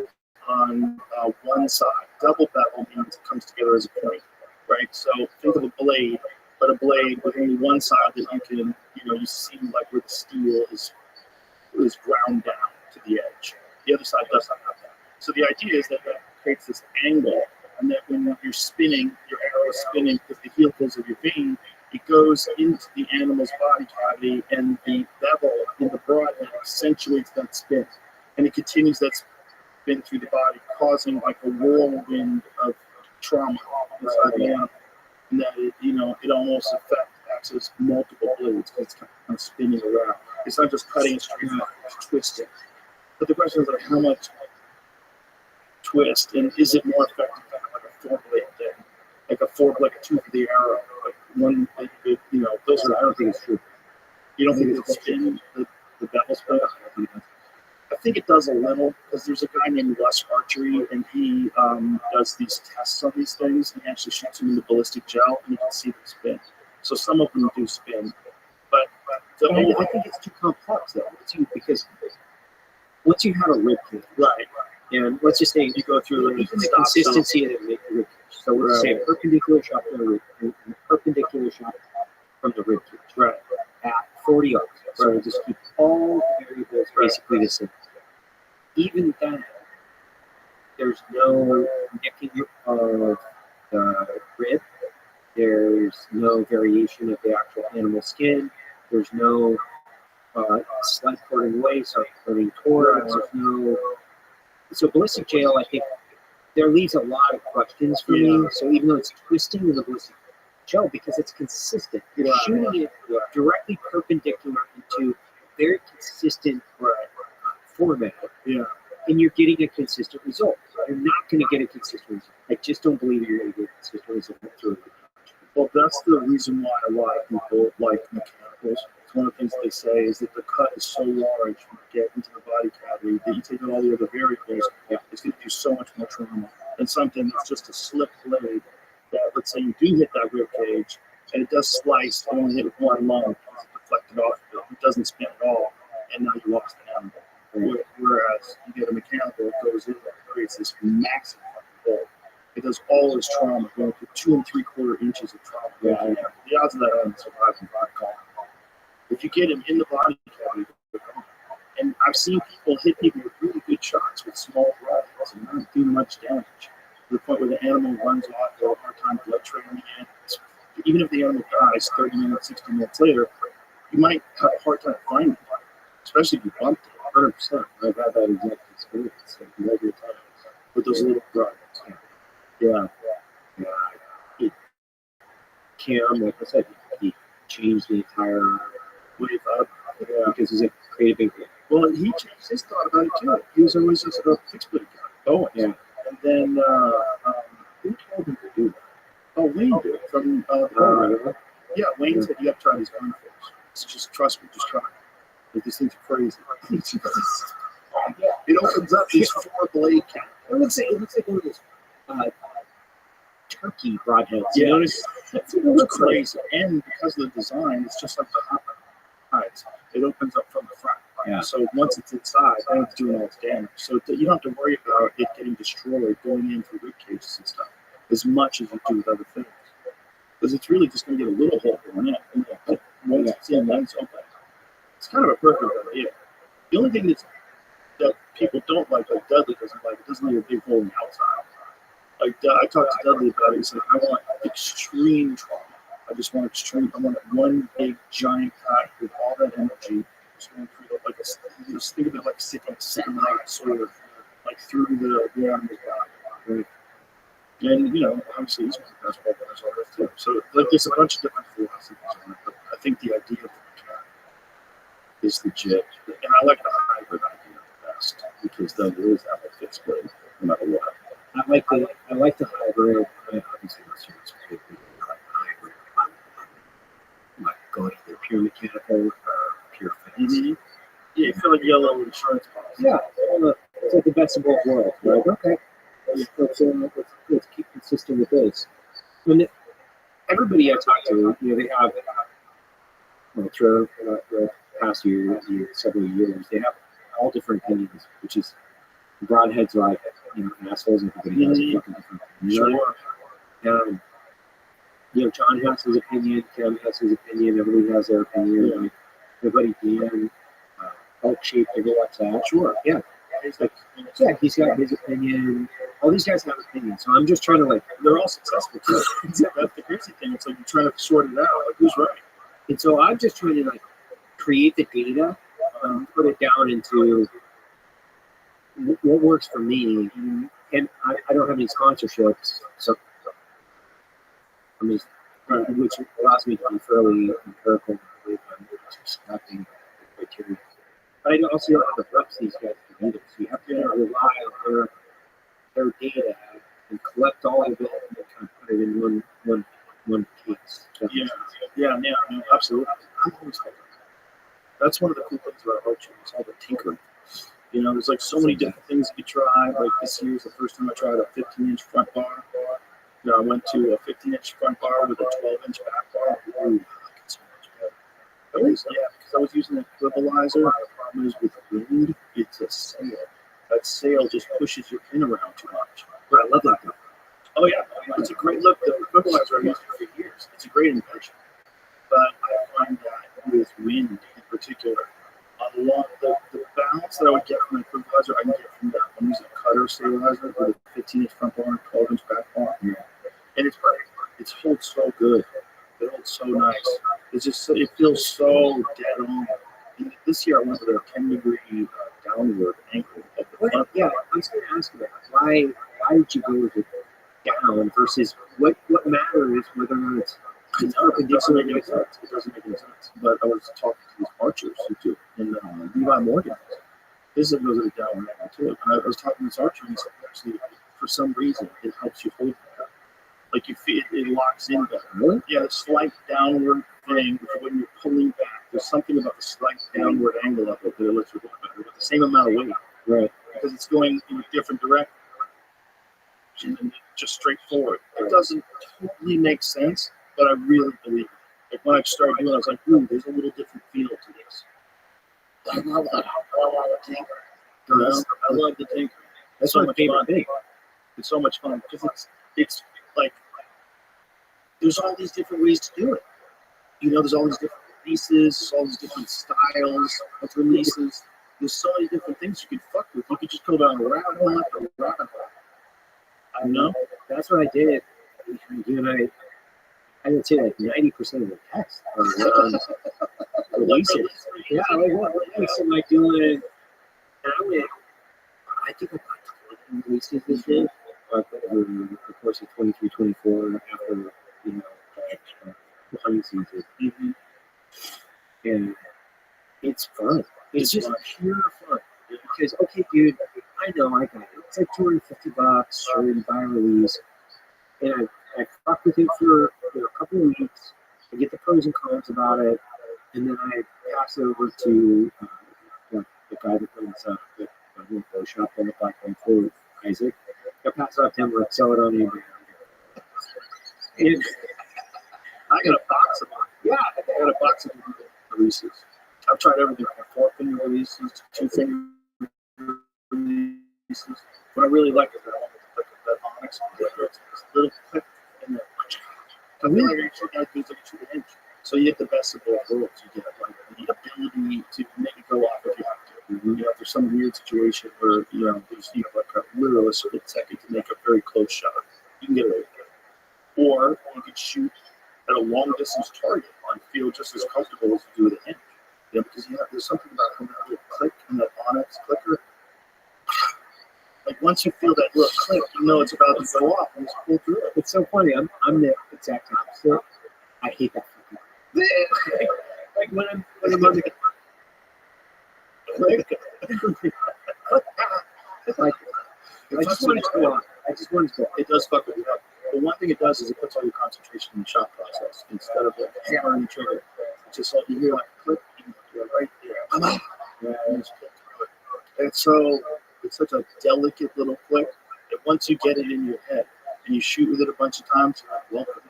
on one side. Double bevel means it comes together as a point, right? So think of a blade, but a blade with only one side that you can, you see like where the steel is ground down to the edge. The other side doesn't have that. So the idea is that creates this angle, and that when you're spinning, your arrow is spinning because the helicals of your vein, it goes into the animal's body cavity, and the bevel in the broadhead accentuates that spin, and it continues that spin through the body, causing like a whirlwind of trauma inside the animal, and that it almost acts as multiple blades because it's kind of spinning around. It's not just cutting a straight line; it's twisting. But the question is like how much twist, and is it more effective to have like a 4-blade thing, like a tooth of the arrow, like one, those are. I don't think it's true. You don't think it's spin the bevel spin? I think it does a little because there's a guy named Russ Archery, and he does these tests on these things, and he actually shoots them into ballistic gel, and you can see them spin. So some of them do spin, but I think it's too complex though, because once you have a rib cage, right. and let's just say you go through even the consistency of the rib cage. So let's say a perpendicular shot from the rib, perpendicular shot from the rib cage, right, at 40 yards. So we'll just keep all the variables basically the same. Even then, there's no nicking of the rib. There's no variation of the actual animal skin. There's no slight parting away, so parting towards. There's no. So ballistic gel, I think, there leaves a lot of questions for me. So even though it's twisting in the ballistic gel, because it's consistent, you're shooting it directly perpendicular into a very consistent format, and you're getting a consistent result. You're not going to get a consistent result. I just don't believe you're going to get a consistent result through it. Well, that's the reason why a lot of people like mechanicals. It's one of the things they say is that the cut is so large when you get into the body cavity that you take out all the other variables, it's going to do so much more trauma than something that's just a slip blade that, let's say you do hit that rib cage, and it does slice, and only hit with one lung, it's deflected off of it. It doesn't spin at all, and now you lost the animal. Whereas you get a mechanical, it goes in there, it creates this massive fucking hole. It does all this trauma, going through 2 3/4 inches of trauma. The odds of that animal surviving are gone. If you get him in the body cavity, and I've seen people hit people with really good shots with small broadheads and not do much damage, to the point where the animal runs off, they have a hard time blood training in. Even if the animal dies 30 minutes, 60 minutes later, you might have a hard time finding it, especially if you bumped it. 100%. I've had that exact experience every time with those little broadheads. Yeah. Cam, like I said, he changed the entire wave up because he's a creative. Well, he changed his thought about it too. He was always just a fixed-blade guy. Oh, yeah. And then who told him to do that? Oh, Wayne did from yeah, Wayne said you have to try these gun first. So just trust me, just try. Like, these things are crazy. It opens up these 4-blade count. It looks like one of those turkey broadheads. You notice? It looks crazy. And because of the design, it's just like the hot hides. It opens up from the front. Yeah. So once it's inside, then it's doing all its damage. So you don't have to worry about it getting destroyed going into rib cages and stuff as much as you do with other things. Because it's really just going to get a little hole going in. But once it's in, then it's open. It's kind of a perfect idea. The only thing that people don't like Dudley doesn't like, it doesn't leave a big hole in the outside. Like I talked to Dudley about it. He said, I want extreme trauma. I just want extreme. I want one big giant cut with all that energy. Just going through like just think of it like sticking a samurai sword like through the animal's body. Right? And obviously he's one of the best ball players on earth too. So like there's a bunch of different philosophies on it, but I think the idea of the cat is legit. And I like the hybrid idea the best because then there is that one fits good no matter what. I like the hybrid. Obviously, that's great. I like the hybrid. I might go either pure mechanical or pure physics. Mm-hmm. Yeah, you feel like yellow insurance policy. Yeah, it's like the best of both worlds. Right? Okay, let's keep consistent with this. When everybody I talk to, they have through the past several years, they have all different opinions, which is broadheads like assholes, and everybody has a fucking different opinion. Sure. John has his opinion, Kim has his opinion, everybody has their opinion. Like, everybody Dan, Hulk Shape, everybody likes that. Sure, yeah. He's got his opinion. All these guys have opinions, so I'm just trying to they're all successful too. That's the crazy thing. It's like you're trying to sort it out, like who's right. And so I'm just trying to create the data, put it down into what works for me, and I don't have any sponsorships, so I'm just, which allows me to be fairly empirical with selecting criteria. But I also don't have the reps these guys can either, so you have to rely on their data and collect all of it and kind of put it in one case. Yeah, absolutely. That's one of the cool things about Rothschild. It's all the tinkering. There's so many different things you could try. Like this year's the first time I tried a 15-inch front bar. I went to a 15-inch front bar with a 12-inch back bar. Ooh, I like it so much better. Because I was using a equalizer. The problem is with wind, it's a sail. That sail just pushes your pin around too much. But I love that. Oh yeah, it's a great look. The equalizer I used for years. It's a great invention. But I find that with wind in particular, a lot the balance that I would get from an equalizer, I can get from that. I'm using a cutter stabilizer with a 15-inch front bar and 12-inch back bar. Yeah. And it's perfect. It holds so good. It holds so nice. It feels so dead on. And this year I went with a 10-degree downward angle at the front. Yeah, I was going to ask you that. Why did you go with it down versus what matters whether or not it's perpendicular? It doesn't make any sense. But I was talking to these archers who do, and Levi Morgan. His goes at a downward angle too. And I was talking to this archer, and he said, actually, for some reason, it helps you hold better. Like you feel it locks in better. Really? Yeah, the slight downward thing when you're pulling back. There's something about the slight downward angle of it that it lets you hold better with the same amount of weight. Right. Because it's going in a different direction and just straight forward. It doesn't totally make sense, but I really believe it. Like when I started doing it, I was like, ooh, there's a little different feel to this. I love that. I love the tinker. I love the tinker. That's so much fun. It's so much fun because it's like there's all these different ways to do it. There's all these different releases, all these different styles of releases. There's so many different things you could fuck with. You could just go down a rabbit hole after a rabbit hole. I know. That's what I did. You and I would say 90% of the text are releases. Yeah, like doing. And I think I got 20 releases this year. Over the course of 23, 24 after the hunting season. Mm-hmm. And it's fun. It's just pure fun. Because dude, I know I got it. It's like $250 or you buy a release, and I fuck with it for a couple of weeks. I get the pros and cons about it, and then I pass it over to the guy that runs the info shop on the Black Food, Isaac. I pass it off to him, like sell it on eBay. And I got a box of them. Yeah, I got a box of releases. I've tried everything from 4-finger releases to 2-finger releases. What I really like is that onyx flicker. It's this little clip in there. I really actually got these like 2-inch. So you get the best of both worlds. You get the ability to make it go off if you have to. You know, if there's some weird situation where, you know, there's, you know, like a literal a split second to make a very close shot, you can get away with it. Or you could shoot at a long distance target and feel just as comfortable as you do with a hinge. You know, because there's something about when that little click and that onyx clicker. Like once you feel that little click, you know it's about to go off and it's pull through it. It's so funny. I'm the exact opposite. I hate that fucking thing. Like when I'm on the click. Like I just want it to go off. I just want it to go off. It does fuck with you up. But one thing it does is it puts all your concentration in the shot process instead of like hammering the trigger. It's just like you hear like click, you're right there. I'm out. Yeah, and it's pull through it. And so it's such a delicate little click that once you get it in your head and you shoot with it a bunch of times, you're like, welcome.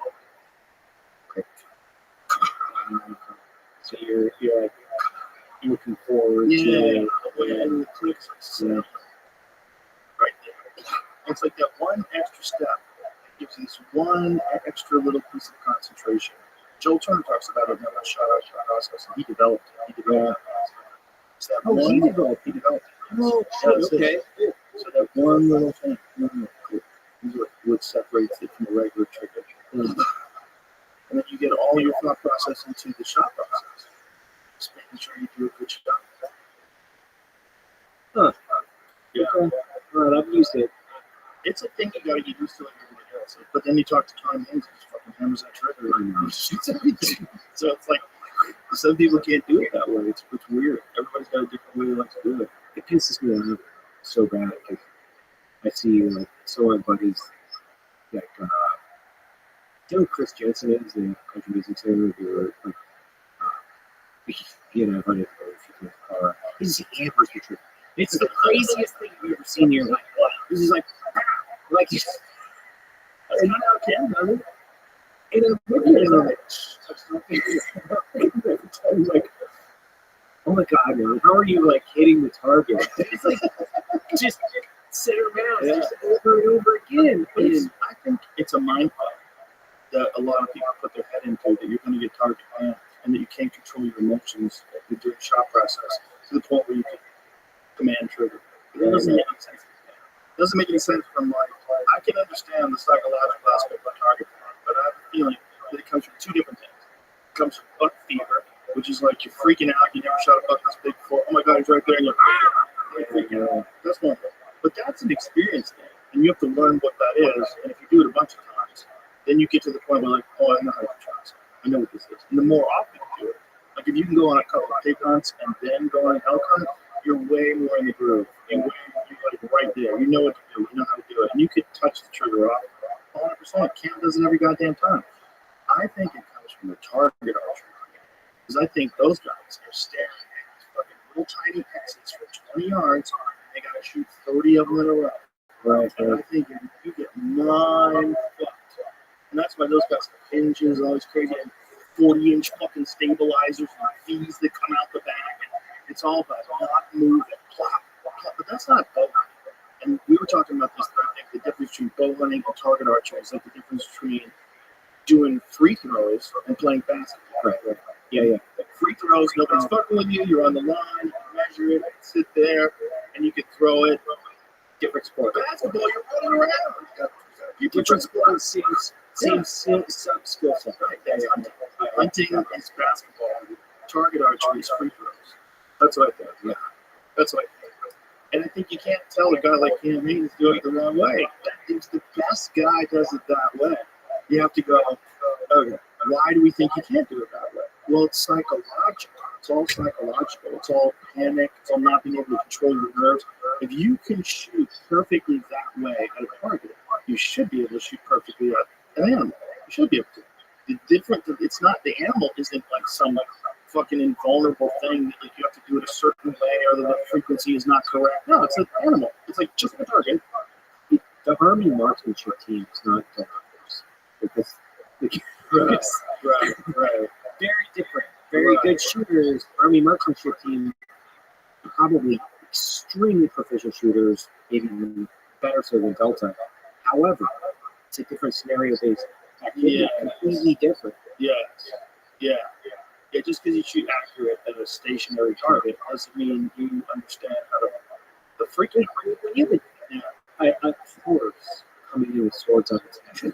Click. So you're like looking forward to the clicks right there. It's like that one extra step that gives you this one extra little piece of concentration. Joel Turner talks about it in the shot out process, and he developed it. He developed it. It's that one, he developed it. oh shit, okay. So that one little thing, is what separates it from a regular trigger. And then you get all your thought process into the shot process. Just making sure you do a good shot. Huh. Yeah. Okay. All right, I've used it. It's a thing you gotta get used to like everybody else. But then you talk to Tom Hanks, he just fucking hammers that trigger right now. He shoots everything. So it's like some people can't do it that way. It's weird. Everybody's got a different way they like to do it. It pisses me off so bad because I see like so many buddies like you know who Chris Jensen is, the country music singer who like you know buddy he's hammers the trigger. It's the craziest thing you've ever seen in your life. This is like That's not how it can, does it? and I'm looking at it like, oh my god, man, how are you like hitting the target? It's like just center mass, just over and over again. I think it's a mind fuck that a lot of people put their head into, that you're going to get target man and that you can't control your emotions during the shot process to the point where you can command trigger. It doesn't make any sense. It doesn't make any sense from like, I can understand the psychological aspect of target man, but I have a feeling that it comes from two different things. It comes from buck fever, which is like you're freaking out, you never shot a buck this big before, oh my god, he's right there, and you're freaking out. That's one thing. But that's an experience thing, and you have to learn what that is, and if you do it a bunch of times, then you get to the point where like, oh, I know how to trust. I know what this is. And the more often you do it, like if you can go on a couple of pig hunts and then go on an elk hunt, you're way more in the groove. You're like right there. You know what to do. You know how to do it. And you could touch the trigger off 100%. Cam does it every goddamn time. I think it comes from the target archery. Because I think those guys are staring at these fucking little tiny exits for 20 yards, and they got to shoot 30 of them in a row. Right. And I think you get mind fucked. And that's why those guys have hinges, all these crazy 40-inch fucking stabilizers and V's that come out the back. And it's all about not moving, plop, plop. But that's not bow hunting. And we were talking about this, I think the difference between bow hunting and target archery is like the difference between doing free throws and playing basketball. Right. Yeah. Like free throws, nobody's fucking with you, you're on the line, you can measure it, sit there, and you can throw it. Different sport. Basketball, you're running around. Different sport, same sub skill set. Right, that's hunting. Hunting is basketball. Target archery is free throws. That's what I think. Yeah. That's what I think. And I think you can't tell a guy like Cam Haynes doing it the wrong way. If the best guy does it that way, you have to go, okay, why do we think you can't do it that way? Well, it's psychological. It's all psychological. It's all panic. It's all not being able to control your nerves. If you can shoot perfectly that way at a target, you should be able to shoot perfectly at an animal. You should be able to. It's not, the animal isn't like some fucking invulnerable thing that like you have to do it a certain way or the frequency is not correct. No, it's an animal. It's like just a target. The Army marksmanship team is not because Right. Very different. Very good shooters. Army marksmanship team, probably extremely proficient shooters, maybe even better so than Delta. However, it's a different scenario-based activity, completely different. Yeah, just because you shoot accurate at a stationary target doesn't mean you understand how to. The freaking When you have a horse coming in with swords on its head,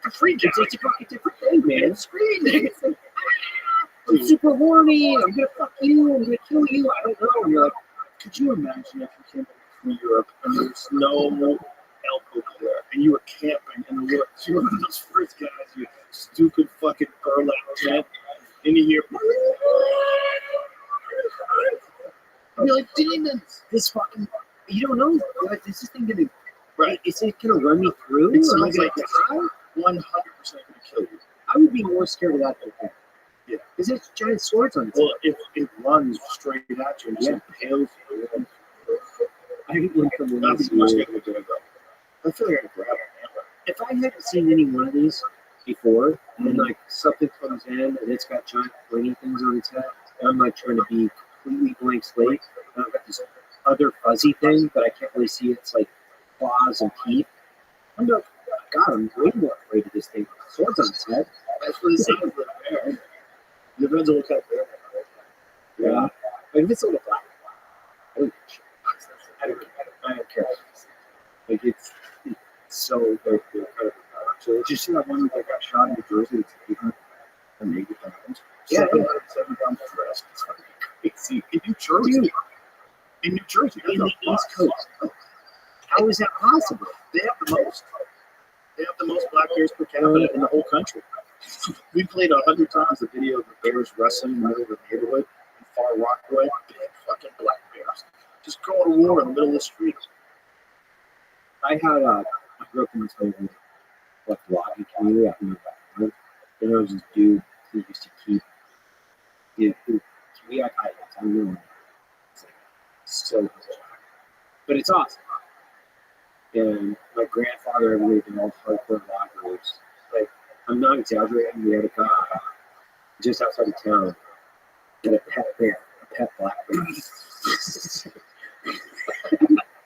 it's a different thing, man. It's screaming. It's like, I'm super horny. I'm gonna fuck you. I'm gonna kill you. I don't know. And you're like, could you imagine if you came from Europe and there's no elk over there and you were camping in the woods? You're one of those first guys, you stupid fucking burlap tent, and you hear. you're like, demons. This fucking, you don't know. Like, is this thing gonna, Right. is it gonna run me through? It Am I sounds gonna like it's die? 100% going to kill you. I would be more scared of that than that. Yeah. Because it's giant swords on its Well, if it runs straight at you and just impales you, I think one from that'd be much better than that. I feel like I'd grab it. if I hadn't seen any one of these before, and like something comes in and it's got giant pointy things on its head, and I'm like trying to be completely blank slate, and I've got this other fuzzy thing, but I can't really see its like claws and teeth. I'm like, God, I'm way more afraid of this thing. Swords on its head. That's what it sounds like there. Depends on what kind of bear. Yeah. Like if it's a little black, I don't care. Like it's so like they're kind of So did you see that one that got shot in New Jersey? It's 880 pounds. Yeah, yeah. 7 pounds dressed. It's fucking crazy. In New Jersey. In New Jersey. in the East Coast. How is that possible? They have the most. They have the most black bears per capita in the whole country. We played 100 times the video of the bears wrestling in the middle of the neighborhood in Far Rockaway. Big fucking black bears. Just going to war in the middle of the street. I grew up in this whole like logging community out in the back. And there was this dude who used to keep we had highlights. I don't know. It's like so but it's awesome. And my grandfather had lived in all hardcore loggers. Like I'm not exaggerating, we had a guy just outside of town had a pet bear, a pet black bear.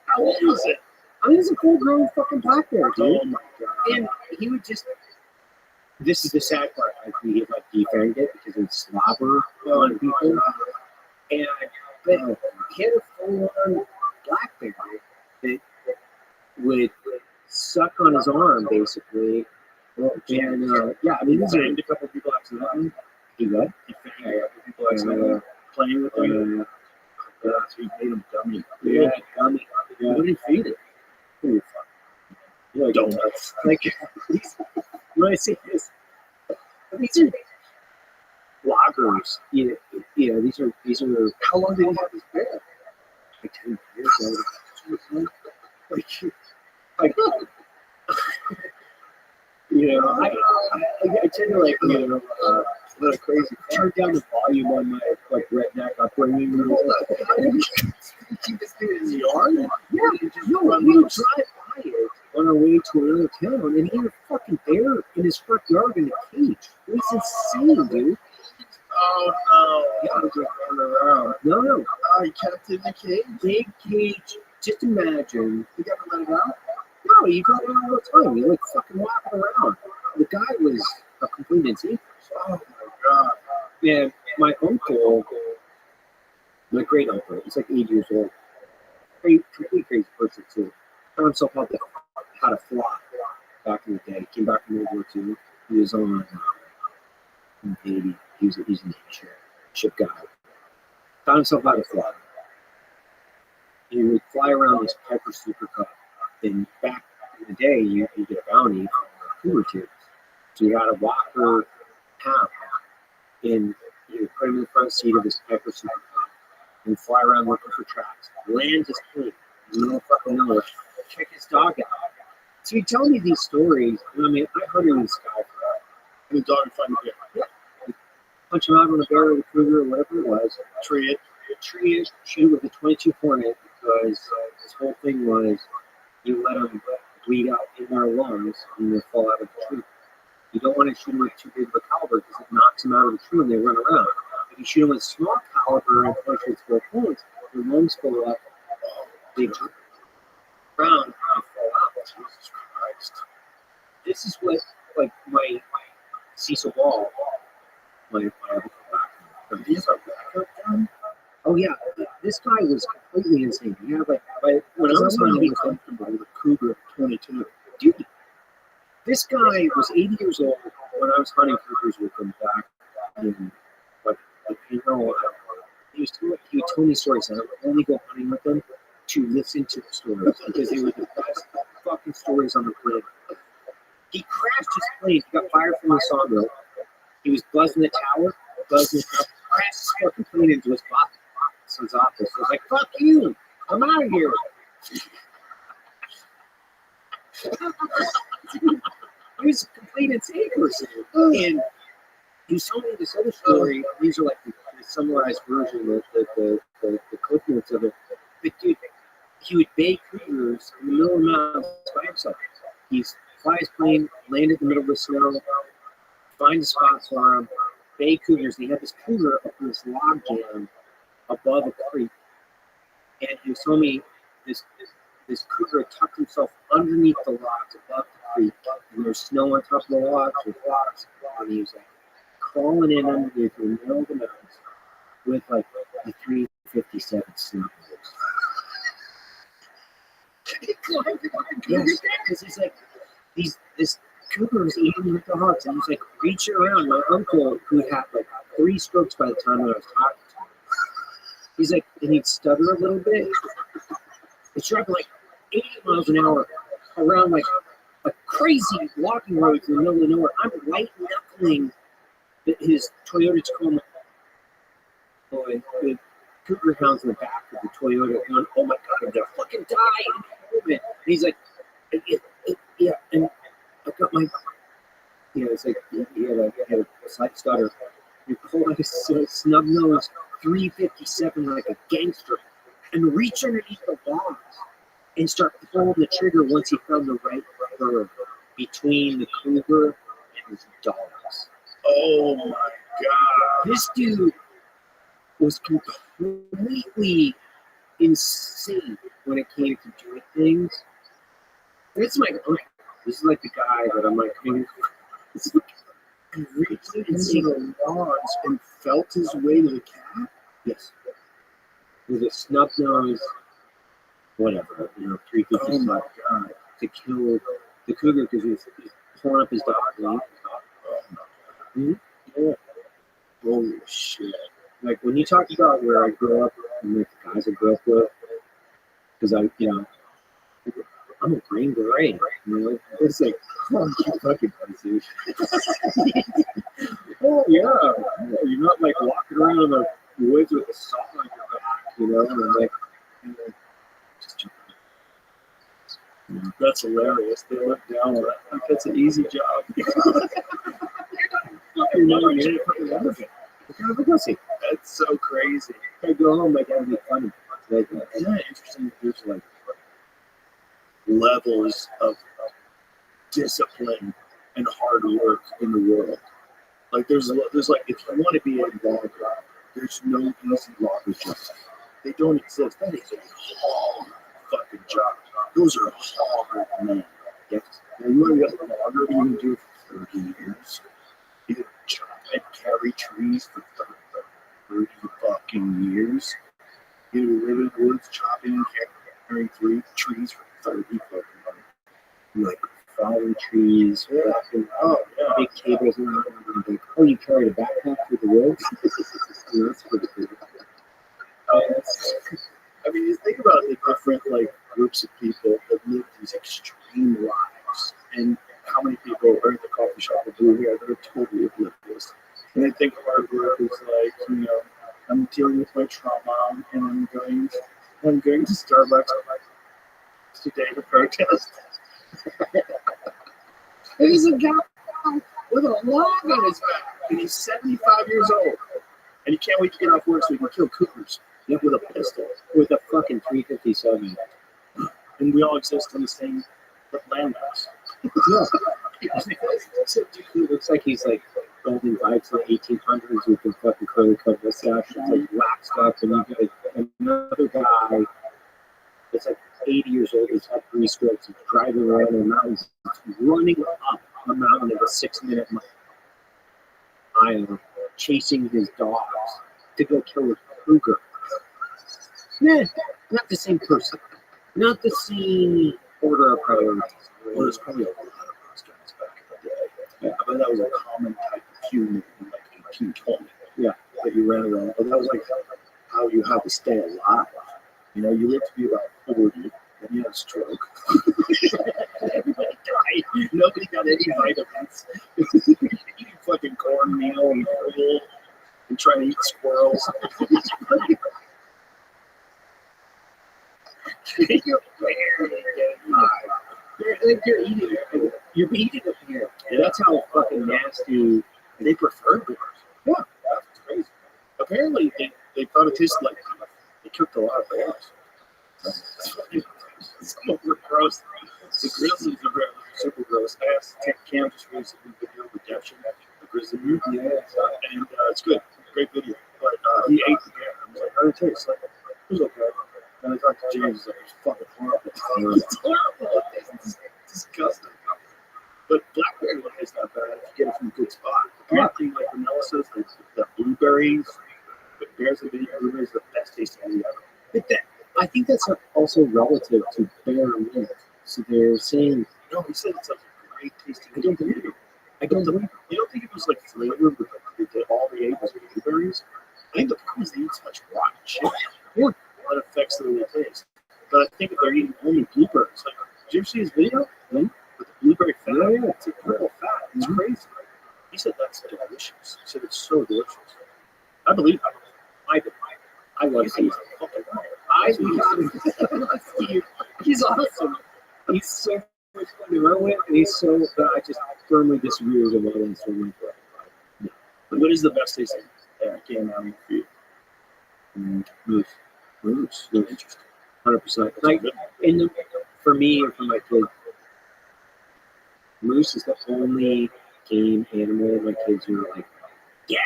How old was it? I mean, it's a full-grown fucking black bear, dude. Oh my god. And he would just. This is the sad part. Like we like defanged it because it would slobber on people. And but he had a full-on black bear that would suck on his arm basically. And yeah, I mean, He these are banged a couple people accidentally. he what? He banged a couple people accidentally playing with them. Yeah, so he made him dummy. Yeah, gummy. Yeah. What did he feed it? Like, Donuts. like when I say this, these are loggers. You know, these are. How long did he have this bear? Like 10 years. Like, you know, I tend to like, you know, What a crazy turn down the volume on my like redneck upbringing. How did you keep this thing in his yard? Yeah, no, we would drive by it on our way to another town, and he had a fucking bear in his front yard in a cage. It was insane, dude. Oh no. Yeah, just running around. No, Oh, he kept it in the cage? big cage. Just imagine. You gotta let it out? No, you got it all the time. You like fucking walking around. The guy was a complete insane. Oh my god. And my uncle, my great uncle, he's like 80 years old. Completely crazy person too. Found himself out there how to fly back in the day. Came back from World War II. He was on Navy. He's a Navy ship guy. Found himself how to fly. He would fly around this Piper Super Cup. And back in the day, you get a bounty for a cougar tube. So you had a walker pound, and you would put him in the front seat of this Piper Super Cup and fly around looking for tracks. Land his plane in the middle of fucking nowhere. Check his dog out. So you tell me these stories, and I mean, I hunted this guy for And the dog would find the bear. punch him out on a bear with a cougar or whatever it was. Tree it. Tree it, shoot with a 22 Hornet because his whole thing was you let them bleed out in their lungs and they fall out of the tree. You don't want to shoot them with too big of a caliber because it knocks them out of the tree when they run around. If you shoot them with small caliber and push it to a point, your lungs go up, they jump around and fall out. Jesus Christ. This is what, like, my Cecil Ball, my He has a backup. Oh yeah, this guy was completely insane. He had like, when I was hunting, be comfortable with a cougar of 22. dude, this guy was 80 years old when I was hunting cougars with him back in, he would tell me stories, and I would only go hunting with him to listen to the stories because they were the best fucking stories on the planet. He crashed his plane. He got fired from the sawmill. He was buzzing the tower, crashed his fucking plane into his boss's office. I was like, fuck you, I'm out of here. He was a complete insane person. And he told me this other story. These are like the summarized version, the clip notes of it. But dude, he would bay cougars in the middle of the mountains by himself. He'd fly his plane, land in the middle of the snow, find a spot for him, bay cougars. And he had this cougar up in this log jam above a creek. And he was telling me this cougar tucked himself underneath the logs above the creek. And there's snow on top of the logs with logs. And he was like crawling in underneath in the middle of the mountains with like a 357 snap. Yes, because he's like, this cougar was eating with the hearts, and he's like reaching around. My uncle, who had like 3 strokes by the time that I was talking to him, he's like, and he'd stutter a little bit. It's driving like 80 miles an hour around like a crazy walking road in the middle of nowhere. I'm white knuckling his Toyota Tacoma. Boy, the cougar hounds in the back of the Toyota going, oh my god, I'm gonna fucking die. And he's like, yeah, and I got my, it's like, he had a slight stutter. You pull like a snub nose 357 like a gangster and reach underneath the logs and start pulling the trigger once he found the right curve between the cougar and his dogs. Oh my god. This dude was completely insane when it came to doing things. This is my uncle. This is like the guy that I'm like, He reached into the logs and felt his way to the cat? yes, with a snub nose, whatever, 350 Oh my god. to kill the cougar because he was pulling up his dog. Right? Yeah. Holy shit. Like when you talk about where I grew up and like the guys I grew up with, because I'm a Green Beret. It's like, oh, you fucking pussy. Oh yeah, you're not like walking around in the woods with a saw on your back, and like, just That's hilarious. They look down on it. Like that's an easy job. What kind of a pussy? That's so crazy. I go home, like, that'd be funny. Like, Isn't that interesting that there's like levels of discipline and hard work in the world? Like there's like, if you want to be a logger, there's no easy logger jobs. They don't exist. That is a hard fucking job. Those are hard men. Yes. Now you want to be a logger, you can do it for 30 years. You can chop and carry trees for 30 fucking years. You live in the woods chopping and carrying trees for 30 fucking years. like, fallen trees, big cables around, and like, oh, you carried a backpack through the woods? That's pretty cool. I mean, you think about the different like groups of people that live these extreme lives, and how many people are at the coffee shop with blue hair that are totally oblivious. And I think hard work is like, I'm dealing with my trauma, and I'm going to Starbucks today to protest. There's a guy with a log on his back, and he's 75 years old, and he can't wait to get off work so he can kill cougars. Yep, with a pistol. With a fucking 357. And we all exist in the same landmass. It looks like he's like building bikes in the 1800s with a fucking curly cut mustache. It's like waxed up, and you got another guy that's like 80 years old. He's had 3 strokes. He's driving around in the mountains, running up a mountain in a 6-minute mile, chasing his dogs to go kill a cougar. Yeah, not the same person, not the same order of priorities. Well, there's probably a lot of those guys back in the day. Yeah. I bet that was a common type of human in like 1820. Yeah. That you ran around. But that was like how you had to stay alive. You know, you lived to be about 40, and you had a stroke. Everybody died. Nobody got any vitamins. Eating fucking cornmeal and gruel and trying to eat squirrels. You're barely getting by. You're eating a pear. And that's how fucking nasty. They prefer bears. Yeah, that's crazy. Apparently, they thought it tasted like beef. They cooked a lot of bears. Some of them were gross. The grizzlies are super gross. I asked Cam just recently video Redemption, the grizzly meat. Yeah, and it's good. Great video. But he ate the bear. I was like, how did it taste? Like, it was okay. And I talked to James, like, it's fucking horrible. It's horrible. It's disgusting. But blackberry one is not bad if you get it from a good spot. Apparently, like Vanilla says, the blueberries, the bears that eat blueberries, the best tasting thing ever. I think that's also relative to bear meat. So they're saying, No, he said it's like a great tasting. I don't believe it. I don't believe it. You don't think it was like flavored with like all they ate was blueberries? I think the problem is they eat so much rotten shit. Yeah. That affects the way they taste. But I think if they're eating only blueberries, like, did you ever see his video? Hmm? With the blueberry fat? Yeah. It's like purple fat. It's crazy. He said that's delicious. He said it's so delicious. I believe it. I love Steve. He's awesome. He's so much fun to run with, and he's so. But I just firmly disagree with him on Instagram. But what is the best tasting game animal for you? Moose. Moose. Really interesting. 100%. Like for me or for my kids, moose is the only game animal my kids are like, yeah,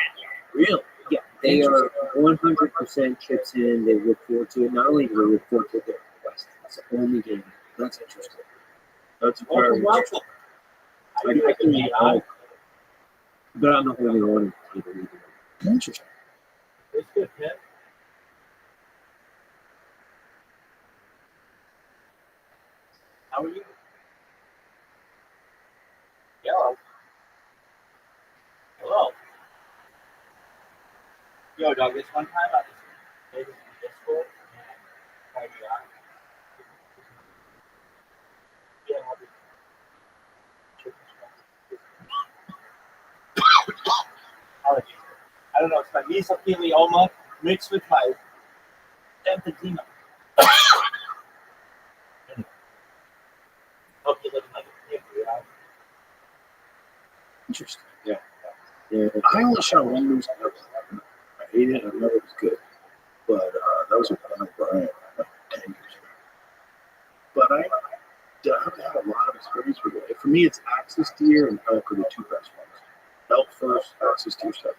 Really? yeah. They are 100% chips in. They look forward to it. Not only do they look forward to it, they're requested. It's the only game. That's interesting. That's very Welcome. interesting. I can eat all, but I'm not the only one who can eat it. Interesting. It's good, man. How are you? Hello. Hello. Yo, dog, this one time I just made it in Discord and tried you out. Yeah, I'll be allergies. I don't know, it's my mesothelioma mixed with my emphysema. Hope you're living like a pig, you know? Interesting. Yeah. I only shot one moose. I ate it. I know it was good. But that was with Brian like 10 years ago. But I haven't had a lot of experience with it. For me, it's axis deer and elk are the two best ones. Elk first, axis deer second.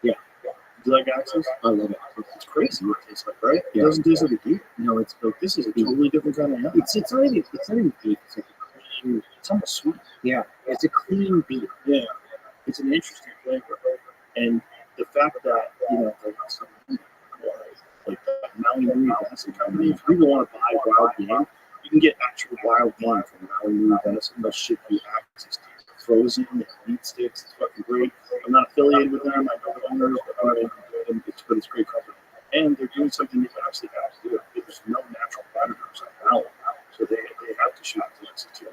Yeah. Do you like axis? I love it. It's crazy what it tastes like, right? It Yeah. doesn't taste like a deer. No, it's This is a totally different kind of nut. not even beef. It's like a clean. It's almost sweet. Yeah, it's a clean beef. Yeah. It's an interesting flavor. And the fact that, like some like Maui Nui Venison Company, if people want to buy wild game, you can get actual wild game from Maui Nui Venison. They'll ship you access to frozen and meat sticks. It's fucking great. I'm not affiliated with them. I know the owners, but it's great company. And they're doing something you actually have to do. There's no natural predators on Maui, so they have to shoot the access to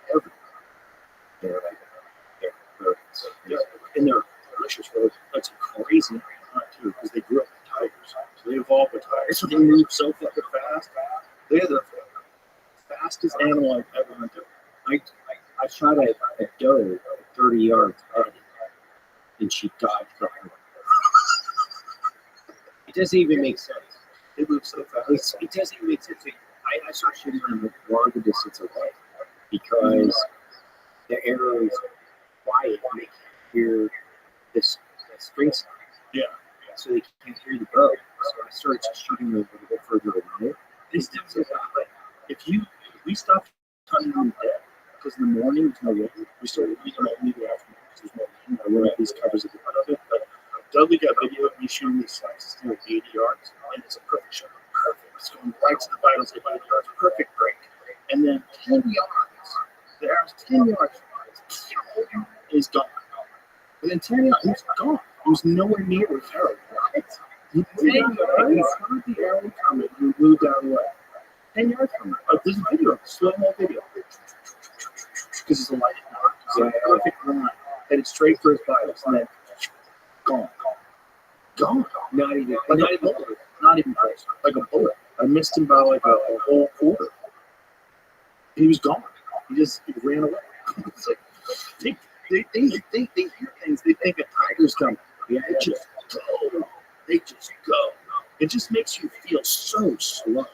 everywhere. And they're delicious. That's crazy too, because they grew up with tigers. So they evolved with tigers. So they move so fucking fast. They're the fastest animal I've ever hunted. I shot a doe at 30 yards ahead, and she died from it. It doesn't even make sense. They move so fast. It doesn't even make sense. I start shooting them at longer distance away because the arrow is quiet and they can't hear this string sound. Yeah. So they can't hear the bow. So I started just shooting them a little bit further away. These dudes are like, if we stopped hunting them dead, because in the morning there's no wind, we started eating them in the afternoon because there's no wind. I went at these covers at the front of it. But Dudley got video of me shooting these slices through 80 yards, and it's a perfect shot. Perfect. It's going right to the vitals, 800 yards, perfect break. And then 10 yards, there's 10 yards, he's gone. And then 10 yards, he's gone. He was nowhere near his arrow. He heard the arrow coming, he moved down the way. 10 yards from him. There's a video, slow mo video. Because it's a light mark. It's a perfect line. Headed straight for his vitals. And then gone. Gone. Not even close. Like a bullet. I missed him by like a whole quarter. He was gone. He ran away. It's like, they hear things. They think a tiger's coming. Yeah, they just go. They just go. It just makes you feel so slow.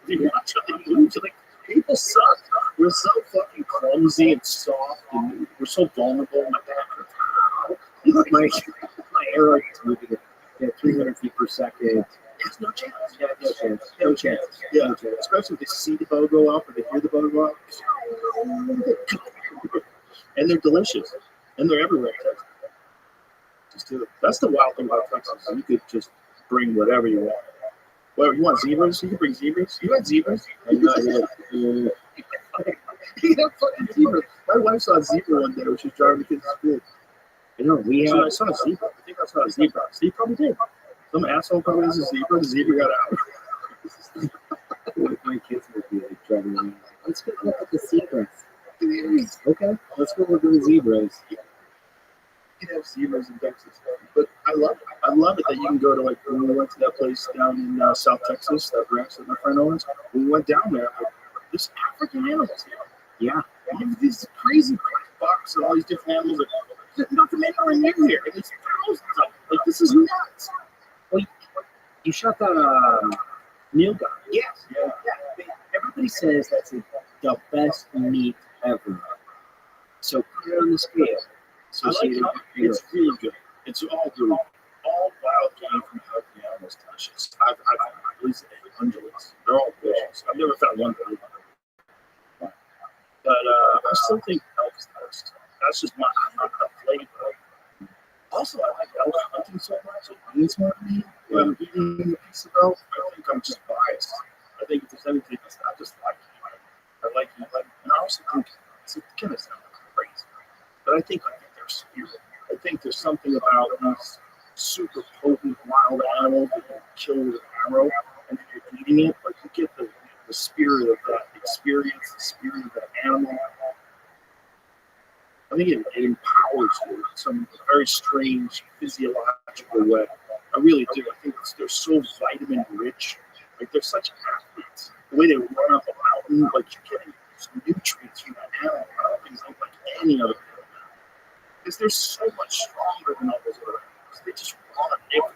You watch how they move. Like, people suck. We're so fucking clumsy and soft, and we're so vulnerable. My back hurts. My arrow is moving at 300 feet per second. There's no chance. Yeah, no chance. No chance. Yeah, No chance. especially if they see the bow go up or they hear the bow go up. And they're delicious. And they're everywhere in Texas. Just do it. That's the wild thing about Texas. You could just bring whatever you want. Well, you want zebras? You can bring zebras. You got zebras? You got fucking zebras. My wife saw a zebra one day when she was driving the kids to school. You know, So I saw a zebra. I think I saw a zebra. Steve probably did. Some asshole probably has a zebra. The zebra got out. my kids would be like driving around. Let's go look at the zebras. Okay, let's go look at the zebras. You can have zebras in Texas, but I love it. I love it that you can go to, like, when we went to that place down in South Texas, that ranch that my friend owns. We went down there. There's African animals here. Yeah. And you have these crazy black bucks and all these different animals that there's nothing anywhere near here. And there's thousands of them. Like, this is nuts. You shot that Neil guy. Yes. Yeah. Everybody says that's the best meat ever. So put it on the scale. So I like it. It's really good. It's all good. All wild game from healthy animals delicious. I've at least hundreds. They're all delicious. I've never found one that I but I still think elk is the best. That's just my flavor. Also, I like elk hunting so much. It means more to me when I'm eating a piece of elk. I think I'm just biased. I think if there's anything, it's not just like it. I like it. And I also think it's kind of sound crazy. But I think their spirit. I think there's something about these super potent wild animals that you kill with an arrow, and then you're eating it. Like, you get the spirit of that experience, the spirit of that animal. I think it empowers you in some very strange physiological way. I really do. I think they're so vitamin rich. Like, they're such athletes. The way they run up a mountain, like, you're getting nutrients from that animal. I don't think it's like any other animal. Because they're so much stronger than all those other animals. They just run. They run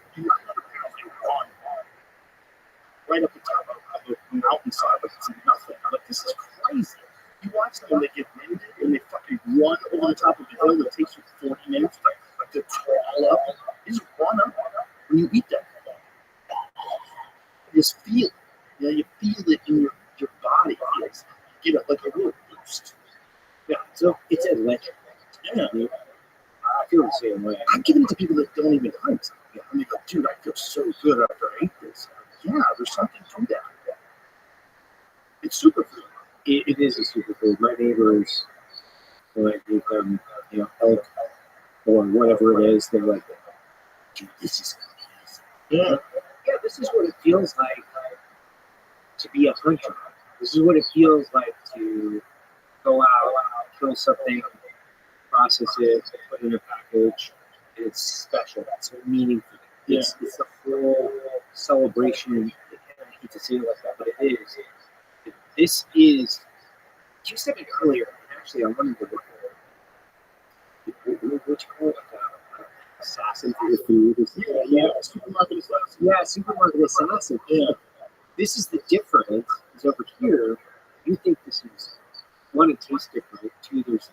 right up the top of the mountainside like it's nothing. Like, this is crazy. You watch them when they get winded and they fucking run over the top of the hill that takes you 40 minutes like to crawl up. You just run up when you eat that. You just feel it. You know, you feel it in your body. You get like a real boost. Yeah, so it's electric. Yeah. I feel the same way. I'm giving it to people that don't even hunt. And they go, dude, I feel so good after I ate this. Yeah, there's something to that. It's superfood. It is a superfood. My neighbors, when I give them, elk or whatever it is, they're like, dude, this is Yeah. yeah, this is what it feels like to be a hunter. This is what it feels like to go out, kill something, process it, put it in a package, and it's special. It's meaningful. It's a whole celebration. I hate to say it like that, but it is. This is. You said it earlier. Actually, I wanted to look at it. What you call it? Assassin for your food. Yeah, supermarket assassin. Yeah, supermarket assassin. Yeah. This is the difference. Is over here, you think this is, one, it tastes different. Two, there's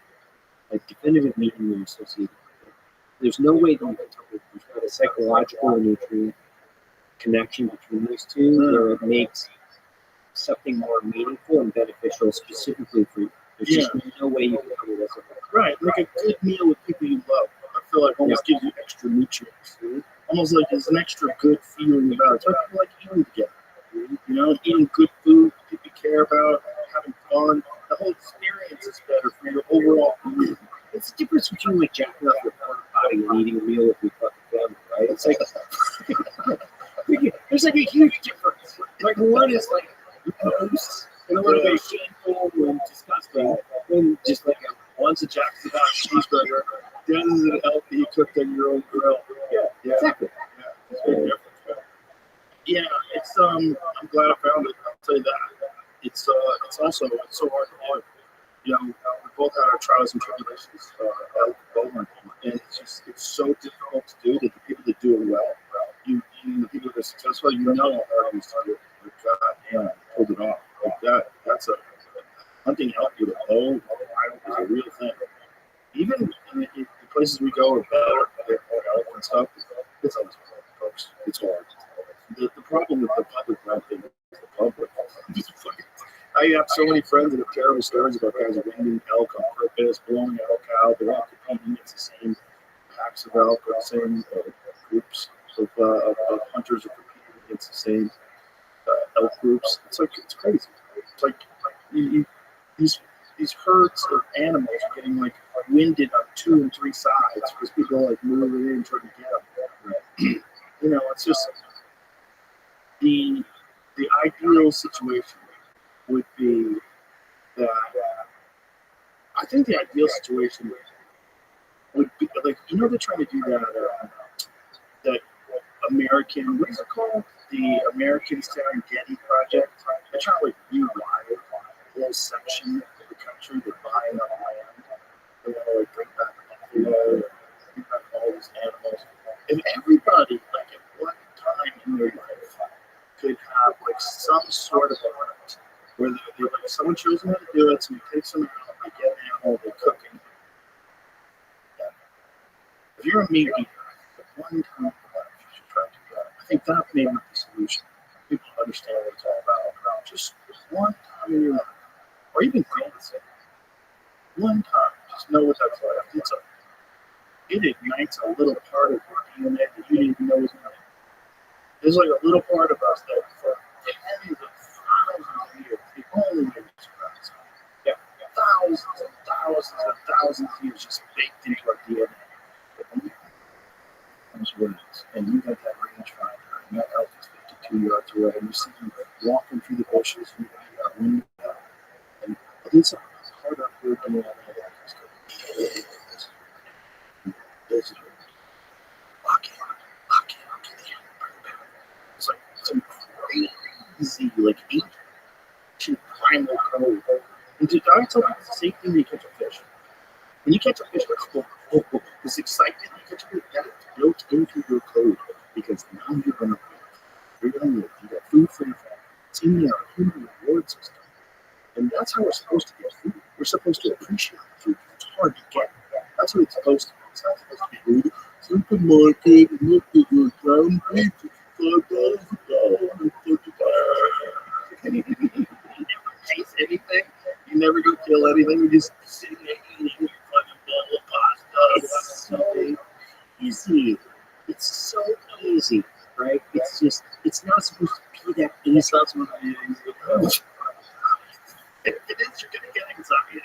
a definitive meaning there associated with it. There's no way that you can tell if there's not a psychological or nutrient connection between those two where it makes something more meaningful and beneficial specifically for you. There's just no way you can tell me this. Right, like a good meal with people you love. I feel like almost gives you extra nutrients. Almost like there's an extra good feeling about it. It's like people like eating together. You know, know, eating good food, people you care about, having fun. The whole experience is better for your overall community. It's the difference between like jacking off your porta potty and eating a meal with your fucking family, right? It's like there's like a huge difference. Like one is like gross and a little bit shameful and disgusting, and just like one's a Jack in the Box cheeseburger, the other is an healthy cooked on your own grill. Yeah, exactly. It's very different. Yeah, it's I'm glad I found it. I'll tell you that. It's also it's so hard to do. You know, we both had our trials and tribulations, and it's so difficult to do that the people that do it well, the people that are successful, you know how hard it is to do it. But God damn, pulled it off. Like that's a hunting elk with a bow is a real thing. Even in the places we go are better, they're more elk and stuff. It's always hard, folks. It's hard. The problem with the public hunting is the public. I have so many friends that have terrible stories about guys winging elk on purpose, blowing elk out. They're all competing against the same packs of elk or the same groups of hunters are competing against the same elk groups. It's like it's crazy. It's like these herds of animals are getting like winded on 2 and 3 sides because people are like moving in trying to get them. Right? You know, it's just the ideal situation would be that I think the ideal situation would be like, you know, they're trying to do that American, what is it called? The American Serengeti Project. They're trying to like rewire a whole section of the country to buy enough land. They want to like bring back buffalo, bring back all these animals. And everybody, like at one time in their life, could have like some sort of a hunt where they like someone shows them how to do it, so we take some out, they get an animal, they cook it. Yeah. If you're a meat eater, one time in your life you should try to do that. I think that may be the solution. People understand what it's all about. Just one time in your life, or even dancing. One time, just know what that's like. It ignites a little part of your DNA that you didn't even know was in there. There's like a little part of us that for tens of thousands of years, the only way to surprise. Yeah, thousands and thousands and thousands of years just baked into our DNA. Comes words, and you got that rangefinder, and that elk is 52 yards away, and you see him walking through the bushes, and you got wind out, and it's a part of your DNA. This is lock in. It's like some crazy, like ancient primal code. And to I tell you, it's the same thing when you catch a fish. When you catch a fish, this excitement you catch a fish, that's built into your code because now you're gonna live. You're gonna live. You got food for your family. It's in your food reward system. And that's how we're supposed to get food. We're supposed to appreciate food. It's hard to get. That's what it's supposed to be. It's not supposed to be food. Supermarket, look at your ground beef. $5 a pound. You never taste anything. You never go kill anything. You just sitting there eating a fucking bowl of pasta. It's so easy. It's so easy, right? It's just, it's not supposed to be that easy. It's not supposed to be easy. If it is, you're going to get anxiety.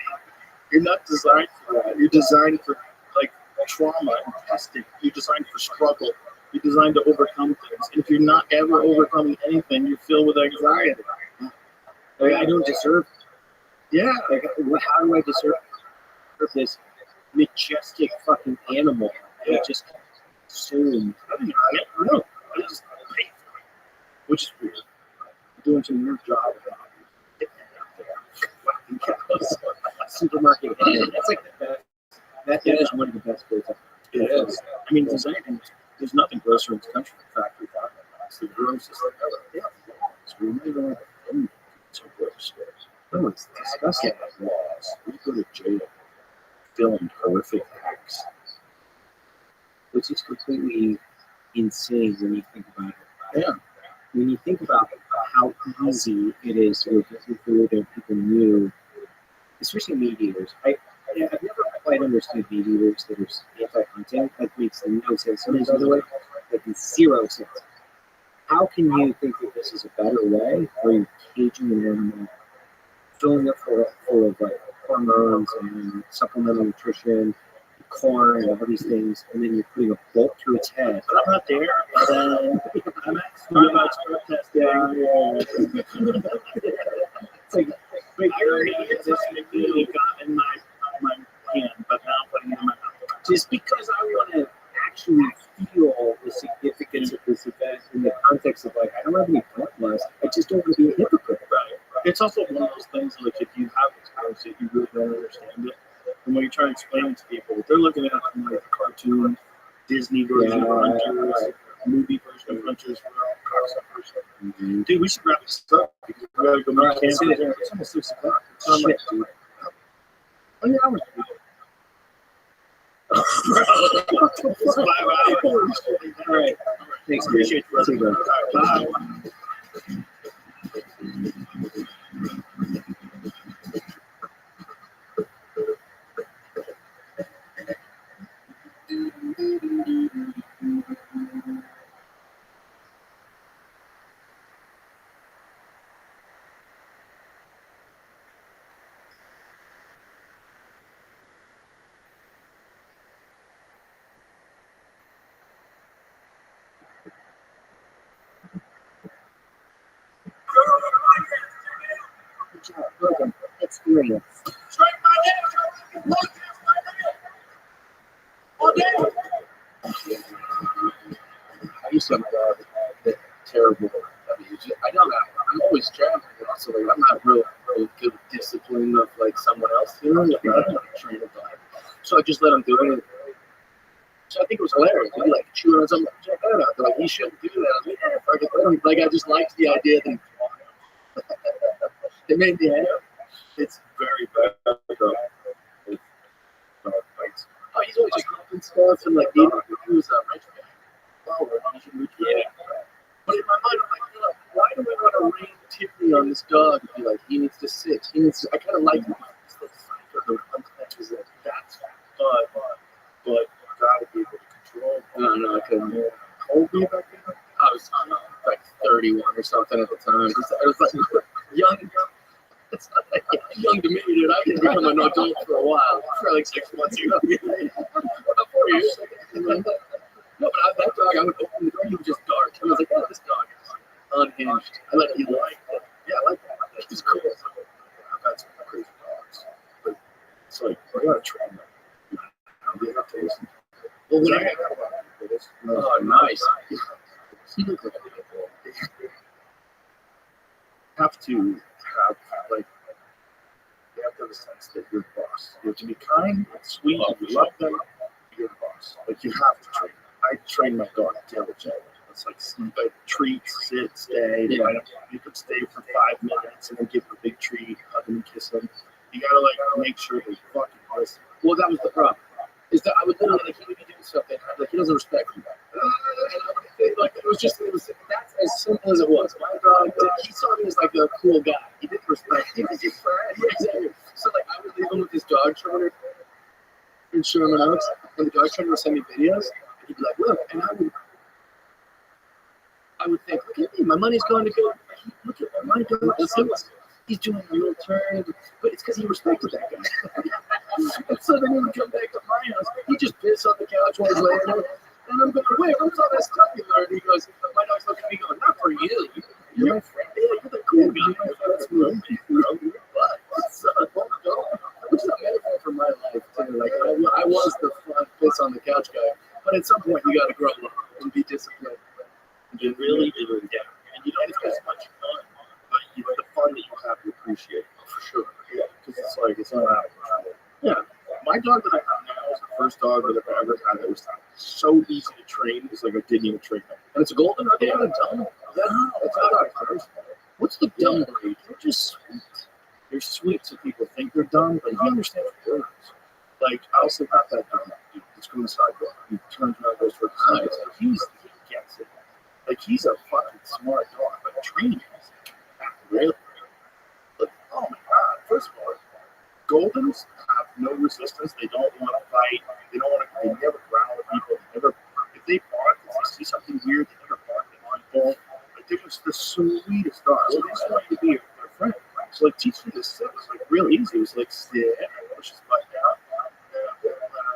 You're not designed for that. You're designed for like trauma and testing. You're designed for struggle. You're designed to overcome things. And if you're not ever overcoming anything, you're filled with anxiety. Like, I don't deserve it. Yeah. Like, how do I deserve this majestic fucking animal that just consumed? I don't know. I just pay for it, which is weird. I'm doing some weird job about getting it out there. Fucking cows. Supermarket. That's like the best. That is one of the best foods. It is. I mean, there's nothing grosser in this country than factory farming. It's the grossest thing ever. Yeah. So we never want to so gross. No, it's disgusting. We go to jail, filmed horrific acts, which is completely insane when you think about it. Yeah. When you think about how easy it is to look at food that people knew, especially meat eaters. I've never quite understood meat eaters that are anti-hunting. That makes no sense to me, by the way. Like, zero sense. how can you think that this is a better way where you're caging an animal, filling it full of like hormones and supplemental nutrition, corn and all these things, and then you're putting a bolt through its head. But I'm not there. I'm at expert testing. It's like, But you're already this McNeil got in my hand, but now I'm putting it in my mouth. just because I want to actually feel the significance of this event in the context of like, I don't have any bloodlust, I just don't want to be a hypocrite. Right. It's also one of those things like if you have experienced it, you really don't understand it. And when you try to explain it to people, they're looking at it from like the cartoon, Disney version of Hunters, movie version of Hunters, where all cocksuckers. Dude, we should wrap this up because we gotta go Alright, to camp. let's do it. It's almost 6 o'clock. It's not like, dude. Oh, yeah, hours. It's 5 hours. All right. Thanks, Appreciate you. See you, bro. Bye. Experience. I used to have a dog that terrible. I mean, I know that I'm always traveling, and also like I'm not real good with discipline of like someone else, you know. Like, I don't want to train a dog, so I just let him do it. So I think it was hilarious. He'd be like chewing on something. Check that out. They're like, you shouldn't do that. I was like, yeah, fuck it, let him. Like I just liked the idea that it made me happy. It's very bad. With dog fights. Oh, he's always just humping stuff and like he was a rich guy. Oh, yeah. But in my mind, I'm like, why do I want to rein Tiffany on this dog and be like, he needs to sit? He needs to, I kind of like him. It's the fighter, the punches that that's But you gotta be able to control. no, I couldn't. How old were you back then? I was, I don't know, like 31 or something at the time. I was like young. It's not like young to me, dude. I didn't become an adult for a while. For like 6 months ago. About 4 years. No, but that dog, I would open the door, he would just dart. And I was like, oh, this dog is unhinged. I like he liked it. Yeah, I like that. It's cool. I've had some crazy dogs. But it's like, I gotta train them. You have to listen. Well, when I Oh, oh, nice. He looked like a little boy. have to have like you have to have a sense that you're the boss. You have to be kind, sweet, you love them, you're the boss. Like you have to train. I train my dog diligently. It's like treat, sit, stay. Yeah. You could stay for 5 minutes and then give him a big treat, hug him and kiss him. You gotta like make sure they fucking listen. Well, that was the problem. Is that I would literally like he would be doing something like he doesn't respect me. And I would think, like it was that's as simple as it was. My dog, he saw me as like a cool guy. He didn't respect me. He was your friend. Yeah, exactly. So like I would leave him with his dog trainer in Sherman Oaks, and the dog trainer would send me videos. And he'd be like, look, and I would think, look at me, my money's going to go. Look at my dog. He's doing a little turn, but it's because he respected that guy. And so then he would come back to my house. He just pissed on the couch while he's laying there. And I'm going, wait, what's all that stuff you learned? He goes, my dog's looking at me going, not for you. You're my friend. Yeah, you're the cool guy. That's me. But, which is a metaphor for my life, too. Like, I was the fun piss on the couch guy. But at some point, you got to grow up and be disciplined. You really do it, yeah. And you don't have as much fun, but the fun that you have, you appreciate for sure. Yeah, because it's like it's not out of control. Yeah, my dog that I have now is the first dog that I've ever had that was so easy to train. It's like I didn't even train them. And it's a golden. Are they not a dumb? That's not our first. What's the dumb breed? They're just sweet. They're sweet, so people think they're dumb, but he understands words. Like I also got that dog. It's going sidewalk. He turns around, goes for the eyes. He gets it. Like he's a fucking smart dog, but training is not really. Like, oh my god! First of all, Goldens have no resistance. They don't want to fight. They don't want to. They never growl at people. They never. If they bark, if they see something weird, they never bark at people. the sweetest dogs. So they just want you to be their friend. So like teaching them to sit was like real easy. It was like sit, push his butt down,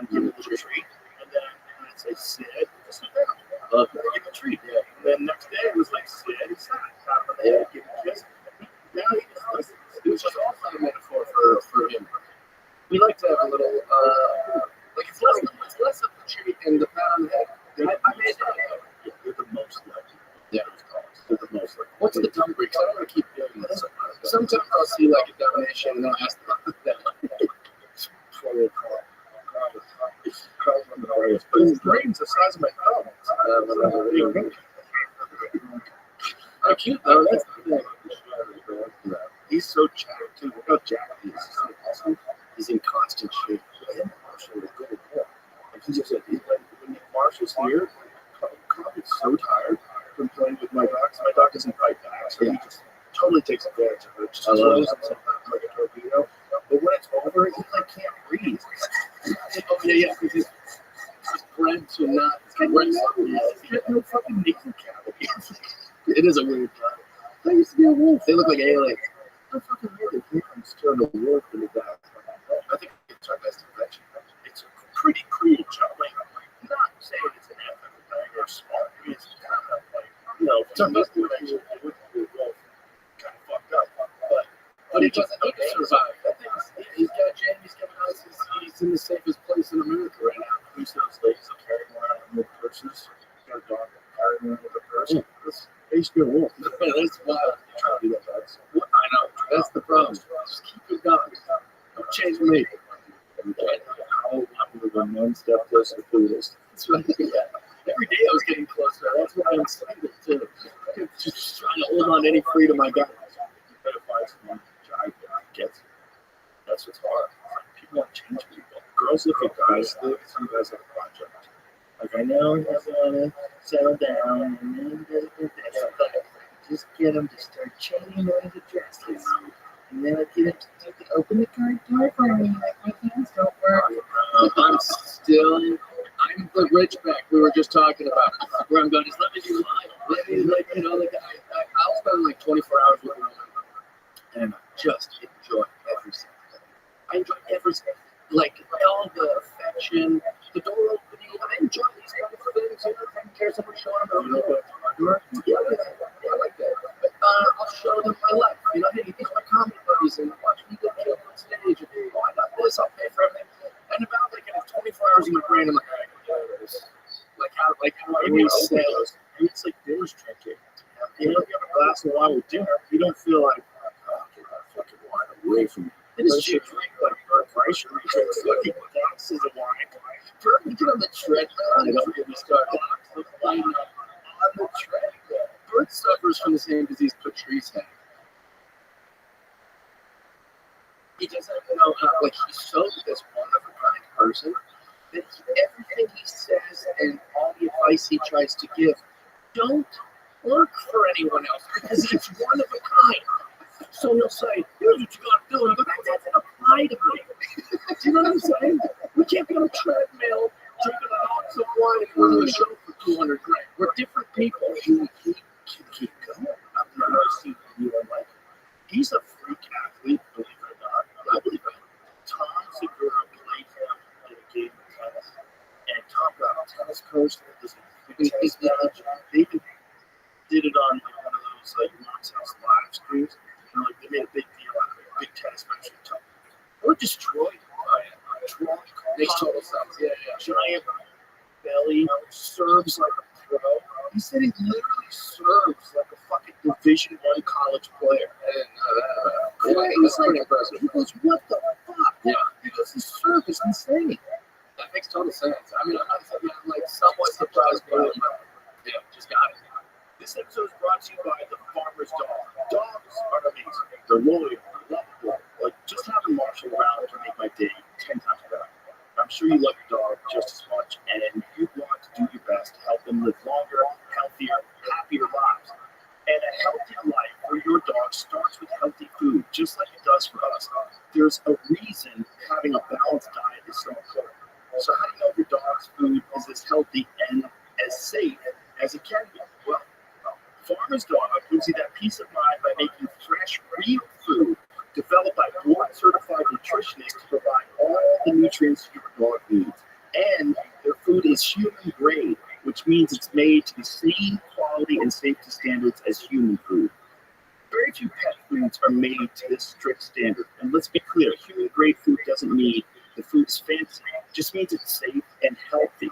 give him a little treat, and then I'd say sit, just sit down. Give him a treat. Yeah. And then next day it was like sit, sat, tap on the head, give him a kiss. Now he just listens. It was just also a metaphor for him. We like to have a little like it's less of the treat and the pat on the head. I made that. They're the most like. Yeah, they're the most like. What's the dumb break? I don't want to keep doing this. Sometimes I'll see like a donation and I'll ask them about that. But his brain's the size of my thumb. How cute though. That's the thing. He's so jacked too. Look how jacked he is. He's so awesome. He's in constant shape. And he just when Marshall's here, Cobb is so tired from playing with my dogs. My dog doesn't fight back, so he just totally takes advantage of it. Just throws him sometimes like a torpedo. But when it's over, he like can't breathe. Oh yeah, because he's bred to not. He's got no fucking nasal cavity. It is a weird time. They used to be a wolf. They look like aliens. I'm fucking weird. It's turned a wolf into that. I think it's our best invention. It's a pretty cool job. Like, I'm not saying it's an ethical thing or smart. I mean, it's kind of like, it's our best invention. It would be a wolf. Kind of fucked up. But he doesn't need to survive. I think he's got Jamie's coming out. He's in the safest place in America right now. Who's those ladies that carry around with purses? Got a dog carrying around with a purse. They used to be a wolf. That's wild. Trying to do that, guys. I know. That's the problem. Just keep your dogs. Don't change me. I'm moving one step closer to Buddhist. That's right. Yeah. Every day I was getting closer. That's why I'm excited too. Just trying to hold on to any freedom I got. You better find someone who gets it. That's what's hard. People want to change people. Girls look at guys. They look at some guys like a project. Like, I know he doesn't want to settle down, and then just get him to start changing all the dresses. And then I get him to open the car door for me, like my hands don't work. I'm the rich back we were just talking about. Where I'm going, just let me do mine. Let me, I'll spend like 24 hours with him. And I just enjoy every second. I enjoy every second. Like, all the affection, the door opening. I enjoy these kind of things. Taking care of someone, showing them my door. Yeah, I like that. I'll show them my life. Hey, these are my comedy buddies, and watch me get killed on stage. And, I got this, I'll pay for everything. And about like 24 hours in my brain, I'm like, all right, go do this. Like how I mean, it's like binge drinking. You have a glass of wine with dinner, you don't feel like, get that fucking wine away from me. It is cheap drink, like Bert Kreischer. You drink fucking glasses of wine. Bert, you get on the treadmill and don't get me started. On the treadmill. Bert suffers from the same disease Patrice had. He doesn't know how, he's so this one-of-a-kind person that everything he says and all the advice he tries to give don't work for anyone else because he's one of a kind. So he'll say, here's what you gotta do, and that doesn't apply to me. Do you know what I'm saying? We can't be on a treadmill drinking lots of wine and go to a show for $200,000. We're different people. He can keep going. I've never seen anyone like him. He's a freak athlete, believe it or not. I believe it. Tom Segura played him in a game of tennis, and Tom got a tennis coach that was a tennis match. They did it on one of those Mom's House live streams. They made a big deal out of it. Big tennis match with Tom. Or destroyed. Makes total sense. Yeah. Giant belly, serves like a pro. He said he literally serves like a fucking Division I college player. I didn't know that. He's pretty impressive. He goes, what the fuck? Yeah. He goes, his serve is insane. That makes total sense. I mean, I'm somewhat surprised by him. Yeah, just got it. This episode is brought to you by the Farmer's Dog. Dogs are amazing. They're loyal, lovable. Just having Marshall around to make my day 10 times better. I'm sure you love your dog just as much, and you want to do your best to help them live longer, healthier, happier lives. And a healthy life for your dog starts with healthy food, just like it does for us. There's a reason having a balanced diet is so important. So how do you know if your dog's food is as healthy and as safe as it can be? Well, Farmer's Dog gives you that peace of mind by making fresh, real food developed by board-certified nutritionists to provide all the nutrients your dog needs. And their food is human grade, which means it's made to the same quality and safety standards as human food. Very few pet foods are made to this strict standard. And let's be clear, human grade food doesn't mean the food's fancy. It just means it's safe and healthy.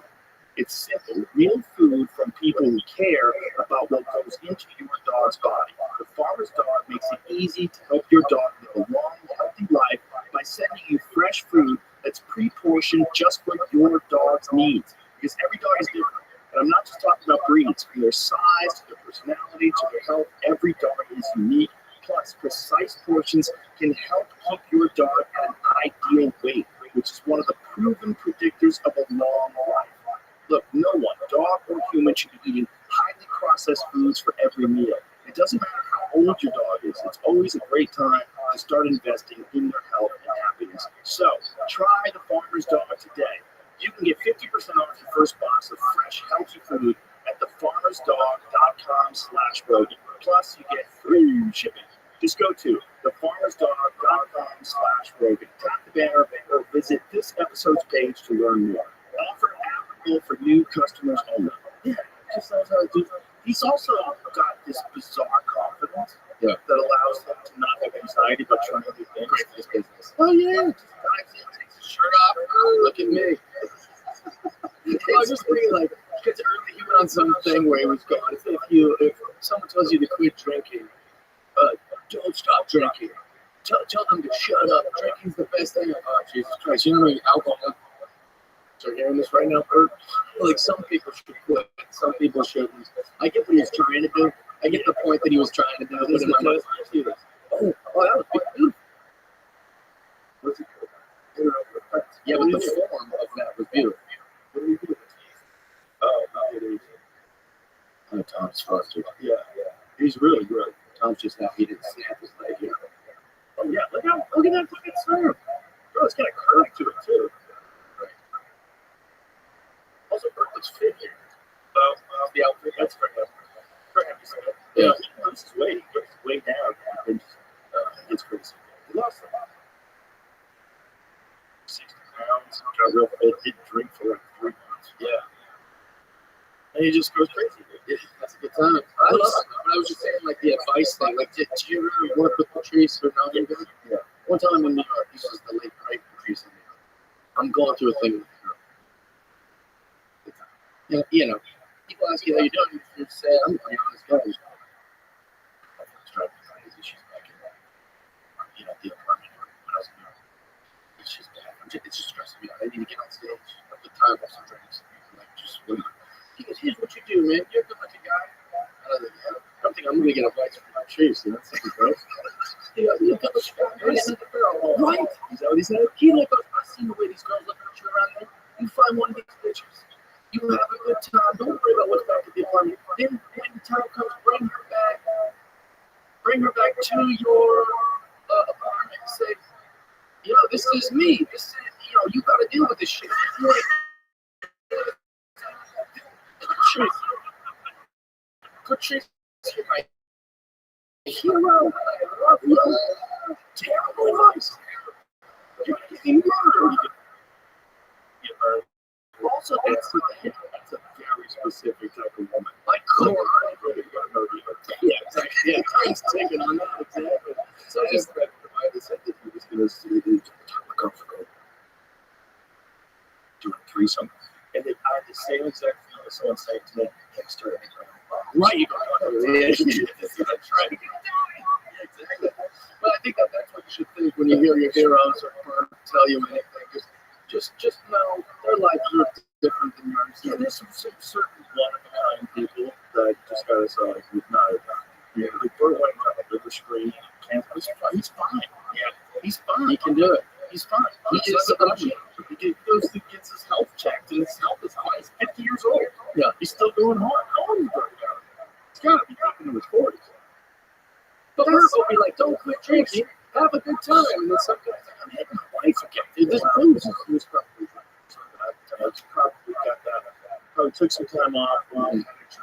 It's simple, real food from people who care about what goes into your dog's body. The Farmer's Dog makes it easy to help your dog live a long, healthy life by sending you fresh food that's pre-portioned just for your dog's needs. Because every dog is different. And I'm not just talking about breeds. From their size, to their personality, to their health, every dog is unique. Plus, precise portions can help keep your dog at an ideal weight, which is one of the proven predictors of a long life. Look, no one, dog or human, should be eating highly processed foods for every meal. It doesn't matter how old your dog is. It's always a great time to start investing in their health and happiness. So, try the Farmer's Dog today. You can get 50% off your first box of fresh, healthy food at thefarmersdog.com/Rogan. Plus, you get free shipping. Just go to thefarmersdog.com/Rogan. Tap the banner or visit this episode's page to learn more. Offer applicable for new customers only. Yeah, just knows how to do that. He's also got this bizarre confidence that allows him to not have anxiety about trying to do things for his business. Oh, yeah. Just dives in, takes his shirt off. Oh, look at me. I was just thinking, like, because earlier he went on something where he was going, if someone tells you to quit drinking, don't stop drinking. Tell them to shut up. Drinking's the best thing. Oh, Jesus Christ. You know how many alcohol? So you're hearing this right now, Kurt? Like, some people should quit. Some people shouldn't. I get what he was trying to do. I get the point that he was trying to do. Oh, that was beautiful. What's it called? Yeah, but the form of that was beautiful. What do you do with it? Oh, Tom's frustrated. Yeah. He's really good. Tom's just happy he didn't snap his leg here. Oh, yeah. Look at that fucking serve. Bro, it's got a curve to it, too. Also, Bert looks fit here. The outfit, that's for him. For him, yeah, he lost his weight. He gets his weight down. And it's crazy. He lost a lot. 60 pounds. Got real fit. Didn't drink for like 3 months. Yeah. And he just goes crazy. Yeah, that's a good time. I love it. But I was just saying, like, the advice thing. Like, did you ever work with Patrice or not? Yeah. One time in New York, he was the late great Patrice in New York. I'm going through a thing with her. You know, people ask you how you doing. You say, I'm a pretty honest guy. She's back in the apartment when I was in New York. It's just bad. It's just stressing me out. I need to get on stage at the time of some drinks. Like, just wait. He goes, here's what you do, man. You're a good looking guy. I was like, yeah. I don't think I'm going to get advice from my Chase. That's something gross. He goes, you're a good looking guy. Right. Is that what he said? He goes, I've seen the way these girls look at you around there. You find one of these bitches. You have a good time. Don't worry about what's back at the apartment. Then when the time comes, bring her back to your apartment and say, this is me. This is, you got to deal with this shit. Patrice, you're my hero. I love you. Terrible advice. You're getting murdered. Also, that's a very specific type of woman. Like, yeah, exactly. Yeah, Tom's taking on that, exactly. So I just read the Bible said that he was going to see the comfortable doing threesome. And then I had the same exact thing as someone saying to me, next to her. Right, you go, yeah, exactly. But I think that's what you should think when you hear your heroes or tell you anything. Just know their lives are different than yours. Yeah, there's some certain one-of-a-kind people that just gotta say, like, not yeah, like Bert White on the bigger screen. He's fine. Yeah, he's fine. He can do it. He's fine. He gets gets his health checked, and his health is fine. He's 50 years old. Yeah, he's still doing hard. How old is Bert? He's gotta be up in his 40s. But Bert will be like, don't quit drinking. Have a good time. And then some guys like, I'm hitting my wife again. Dude, this booze is probably got that. Probably took some time off.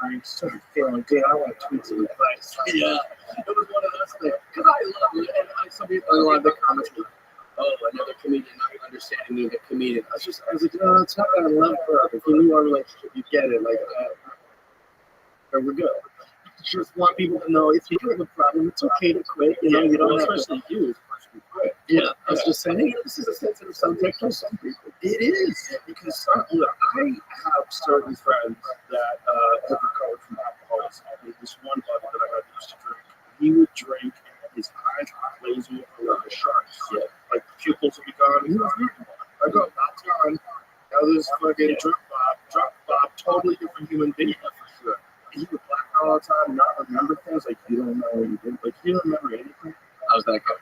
drink, started feeling good. I want to tweet some advice. Yeah, it was one of those things. Because I love it. And some people, a lot of the comments were like, oh, another comedian, not understanding the comedian. I was like, no, it's not that I love her. If you knew our relationship, you get it. Like, there we go. Just want people to know if you do have a problem, it's okay to quit. You know, you don't have especially you. quit. Yeah, I was just saying, hey, this is a sensitive subject for some people. It is because look, I have certain friends that have recovered from alcoholism. There's this one buddy that I had used to drink. He would drink, and his eyes would blaze with like a shark's. Yeah, like the pupils would be gone. He was drinking. I go, that's gone. Now this fucking drunk Bob, totally different human being for sure. And he would black out all the time, not remember things. Like you don't know anything. Like you don't remember anything. I was that guy.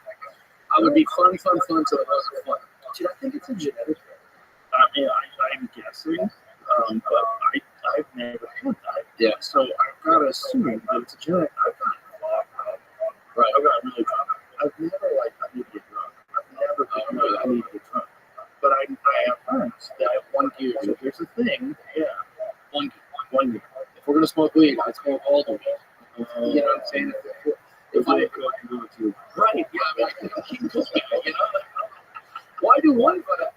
I would be fun till it wasn't fun. Dude, I think it's a genetic thing. I'm guessing, but I've never had that. Yeah. So I've got to assume that it's a genetic. I've got Right. I've got really drunk. I've never I need to get drunk. I've never been I need to get drunk. But I have friends that have 1 year. So here's the thing. Yeah. 1 year. If we're gonna smoke weed, I smoke all the weed. You know what I'm saying? If I go to right, yeah, I mean, I can keep going, you know. Why do one for that?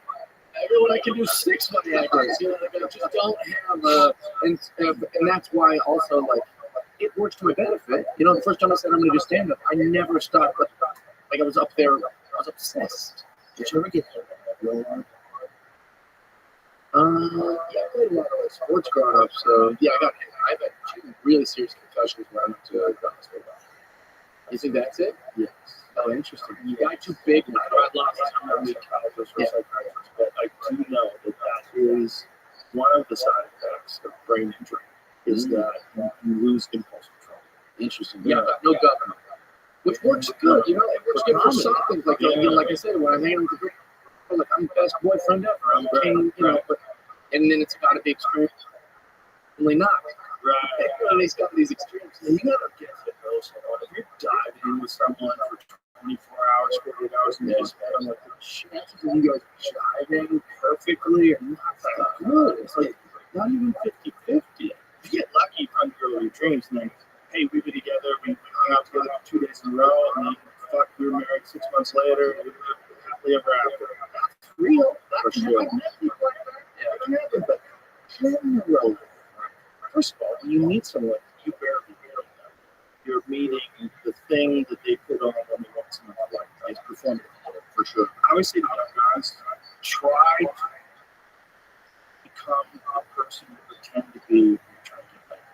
Everyone I can do 6 for the actors. You know, like, I just don't have and that's why also like it works to my benefit. You know, the first time I said I'm gonna do stand up, I never stopped. Like I was up there, I was obsessed. Did you ever get there? Yeah, I played a lot of sports growing up, so yeah, I've had 2 really serious concussions when I went to the hospital. You think that's it? yes. Oh, interesting. You got too big now. I lost I'm not a psychiatrist or psychiatrist, but I do know that is one of the side effects of brain injury is that you lose impulse control. Interesting. Yeah, but no governor. Which works good, you know. It works good for some things. Like you know, like I said, when I'm hanging with the girl, like I'm the best boyfriend ever. I'm king, you know. But and then it's got to be extreme. Only not. Right. And he's got these extremes. You gotta get to know someone. If you're diving in with someone for 24 hours, 48 hours, and you spend on like the chances of you guys jiving perfectly are not that good. It's like not even 50-50. You get lucky, you find the girl of your dreams, and then, hey, we've been together, we hung out together for 2 days in a row, and then, fuck, we were married 6 months later, and we lived happily ever after. That's real. That's For sure. But generally, first of all, when you meet someone, you barely know them. You're meeting the thing that they put on when they want someone to like. It's performative, for sure. I always say to young guys, try to become a person you pretend to be when you're trying to get better.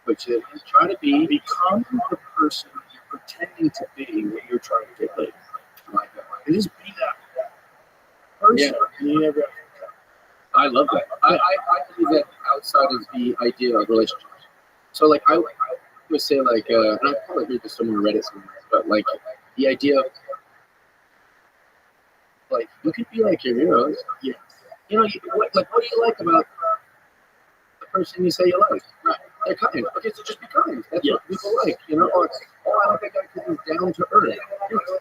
Which is, try to become the person you're pretending to be when you're trying to get better. Like that. And just be that person. Yeah. And you never I love that. I believe that outside of the idea of relationships. So like I would say like and I probably heard this somewhere on Reddit somewhere, but like the idea of like you could be like your heroes. Yeah. You know, what do you like about the person you say you like? Right. They're kind. Okay, so just be kind. That's what people like, you know. Or I like that guy because he's down to earth.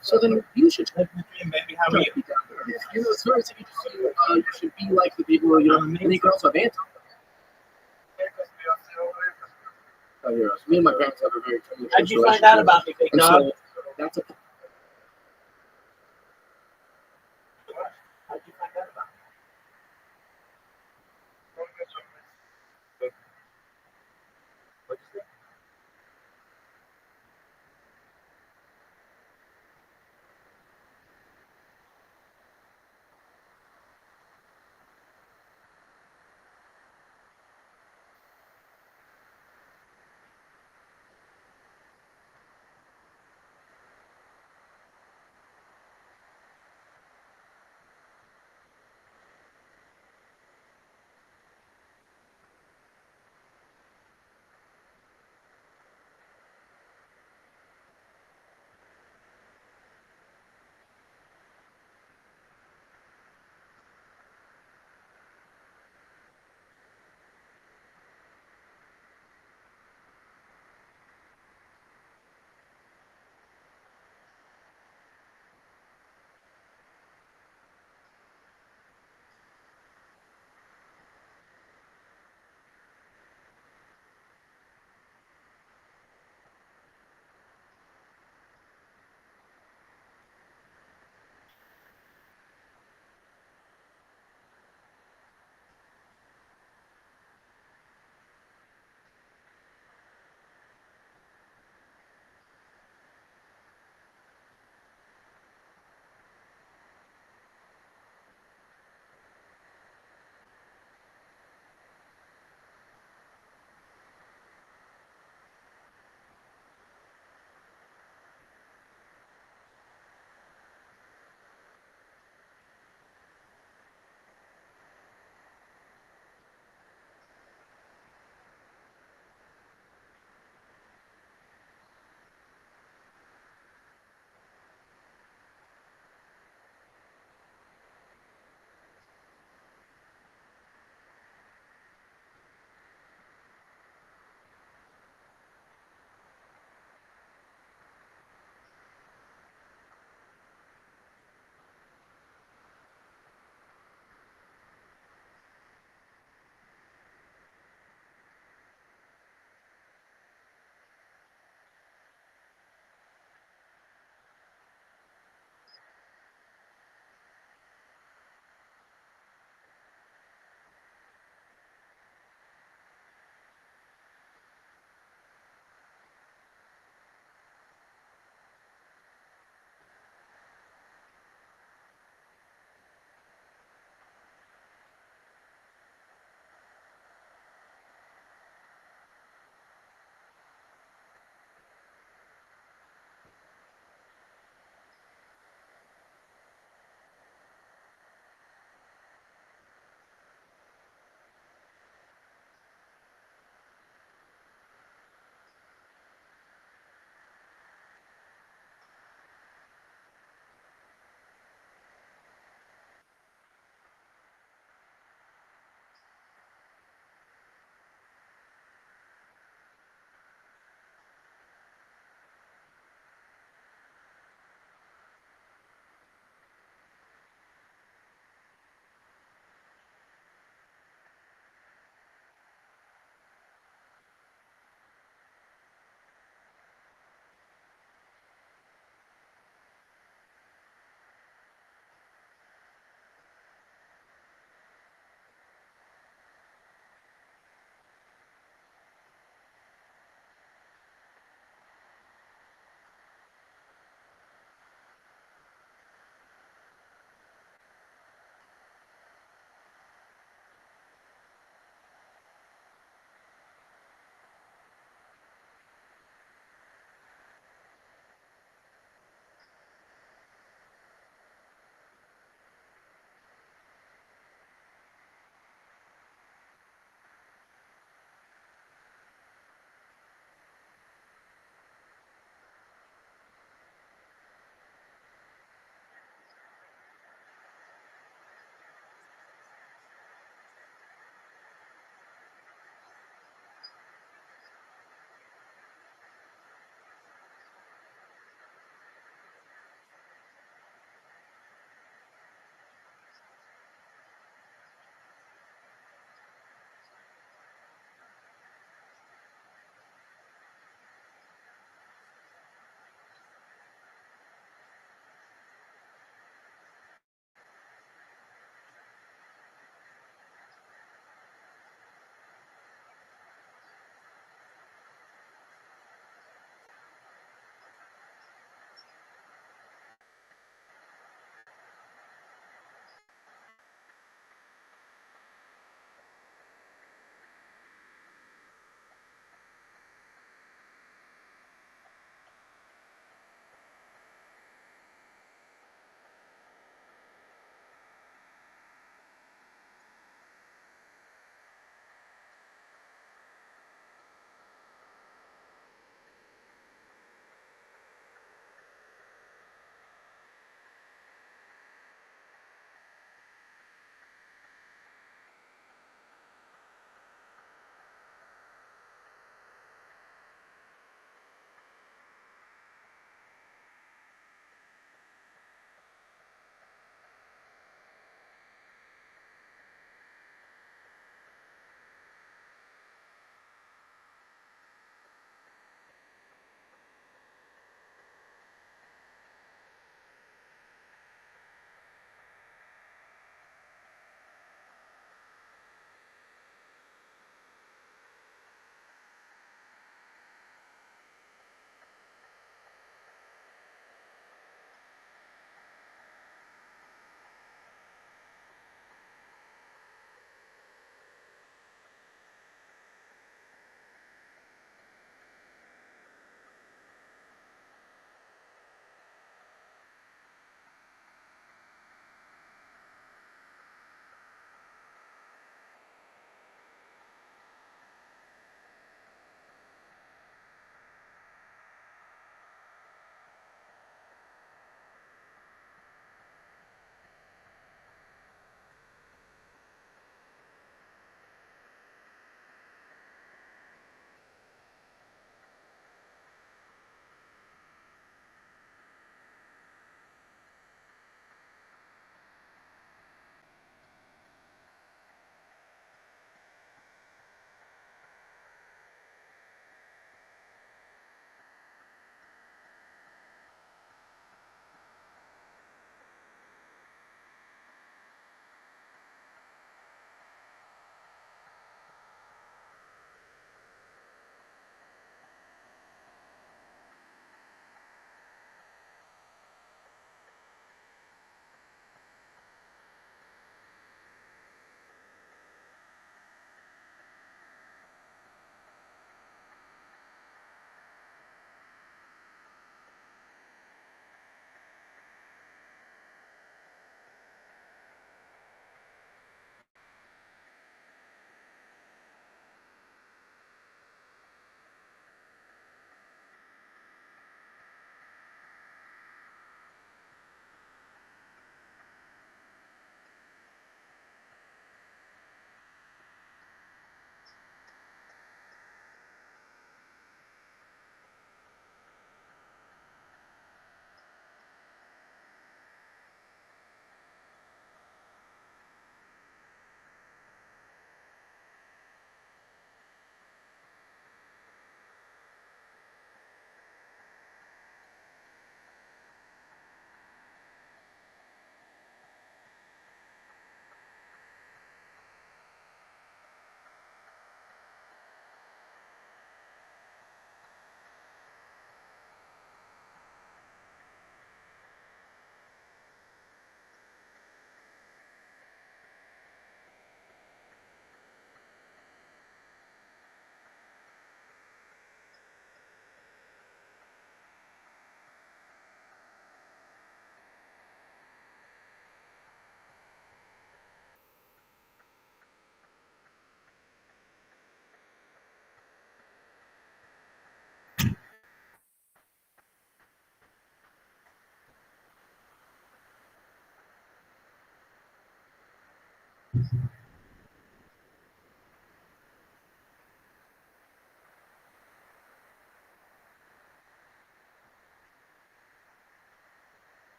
So then you should Maybe how we be down to earth. You know, it's very easy to you should be like the people, you know, and you can also have anti. Heroes. Me and my parents have a very tumultuous How'd you find out about me, big and dog? so that's a How'd you find out about me? What'd you say?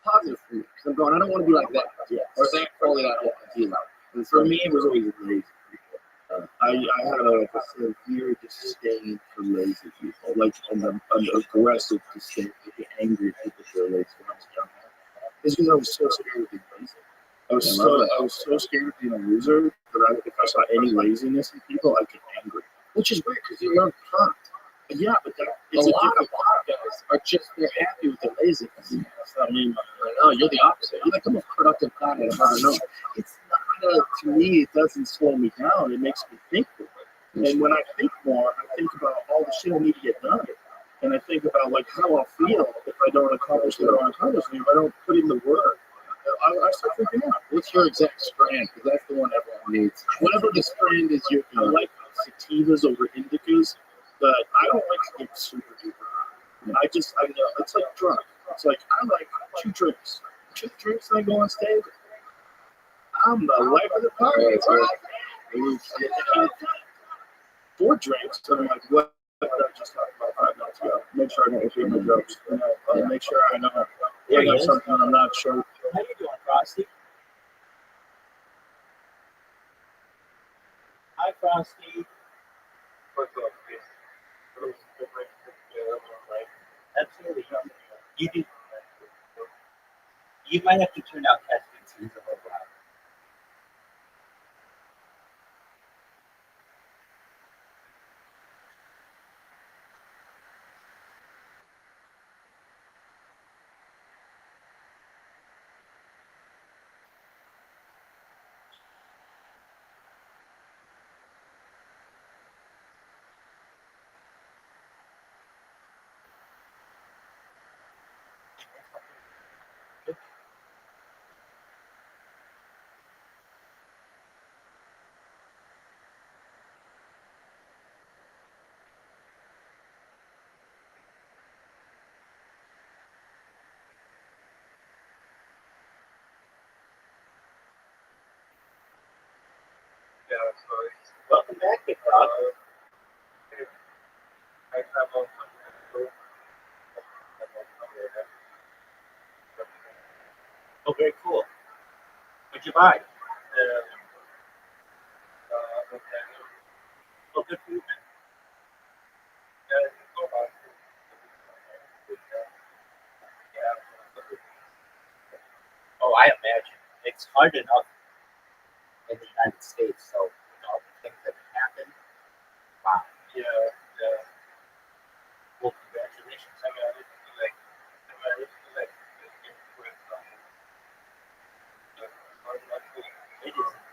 Positive for me. Because I'm going, I don't want to be like that. Yeah. Or that quality that I want to be like. And for me, it was always lazy people. I had a severe disdain for lazy people, like an aggressive disdain, like angry people for lazy when I was young. It's because I was so scared of being lazy. I was so scared of being a loser that if I saw any laziness in people, I'd get angry. Which is weird because you're pumped. Yeah, but it's a lot of guys are just they're happy with the laziness. That's what I mean. No, you're the opposite. You're like the most productive guy I've ever known. It's not to me. It doesn't slow me down. It makes me think more. And when I think more, I think about all the shit I need to get done. And I think about like how I'll feel if I don't accomplish what I want to accomplish, and if I don't put in the work. I start freaking out. What's your exact strand? Because that's the one everyone needs. Whatever the strand is, I like sativas over indicas, but I don't like to get super duper high. I know it's like drunk. It's like I like 2 drinks. 2 drinks and I go on stage. I'm the life of the party. Right? 4 drinks, and I'm like, what did I just talk about 5 minutes ago? Make sure I don't repeat my jokes. Make sure I know. I got something I'm not sure. How you doing, Frosty? Hi, Frosty. Absolutely. You do. You might have to turn out testing season a little while. Welcome back, Big Dog. Oh, very cool. What'd you buy? Oh, good for you, man. Oh, I imagine. It's hard enough in the United States, so all the things that can happen. Wow. Well, congratulations.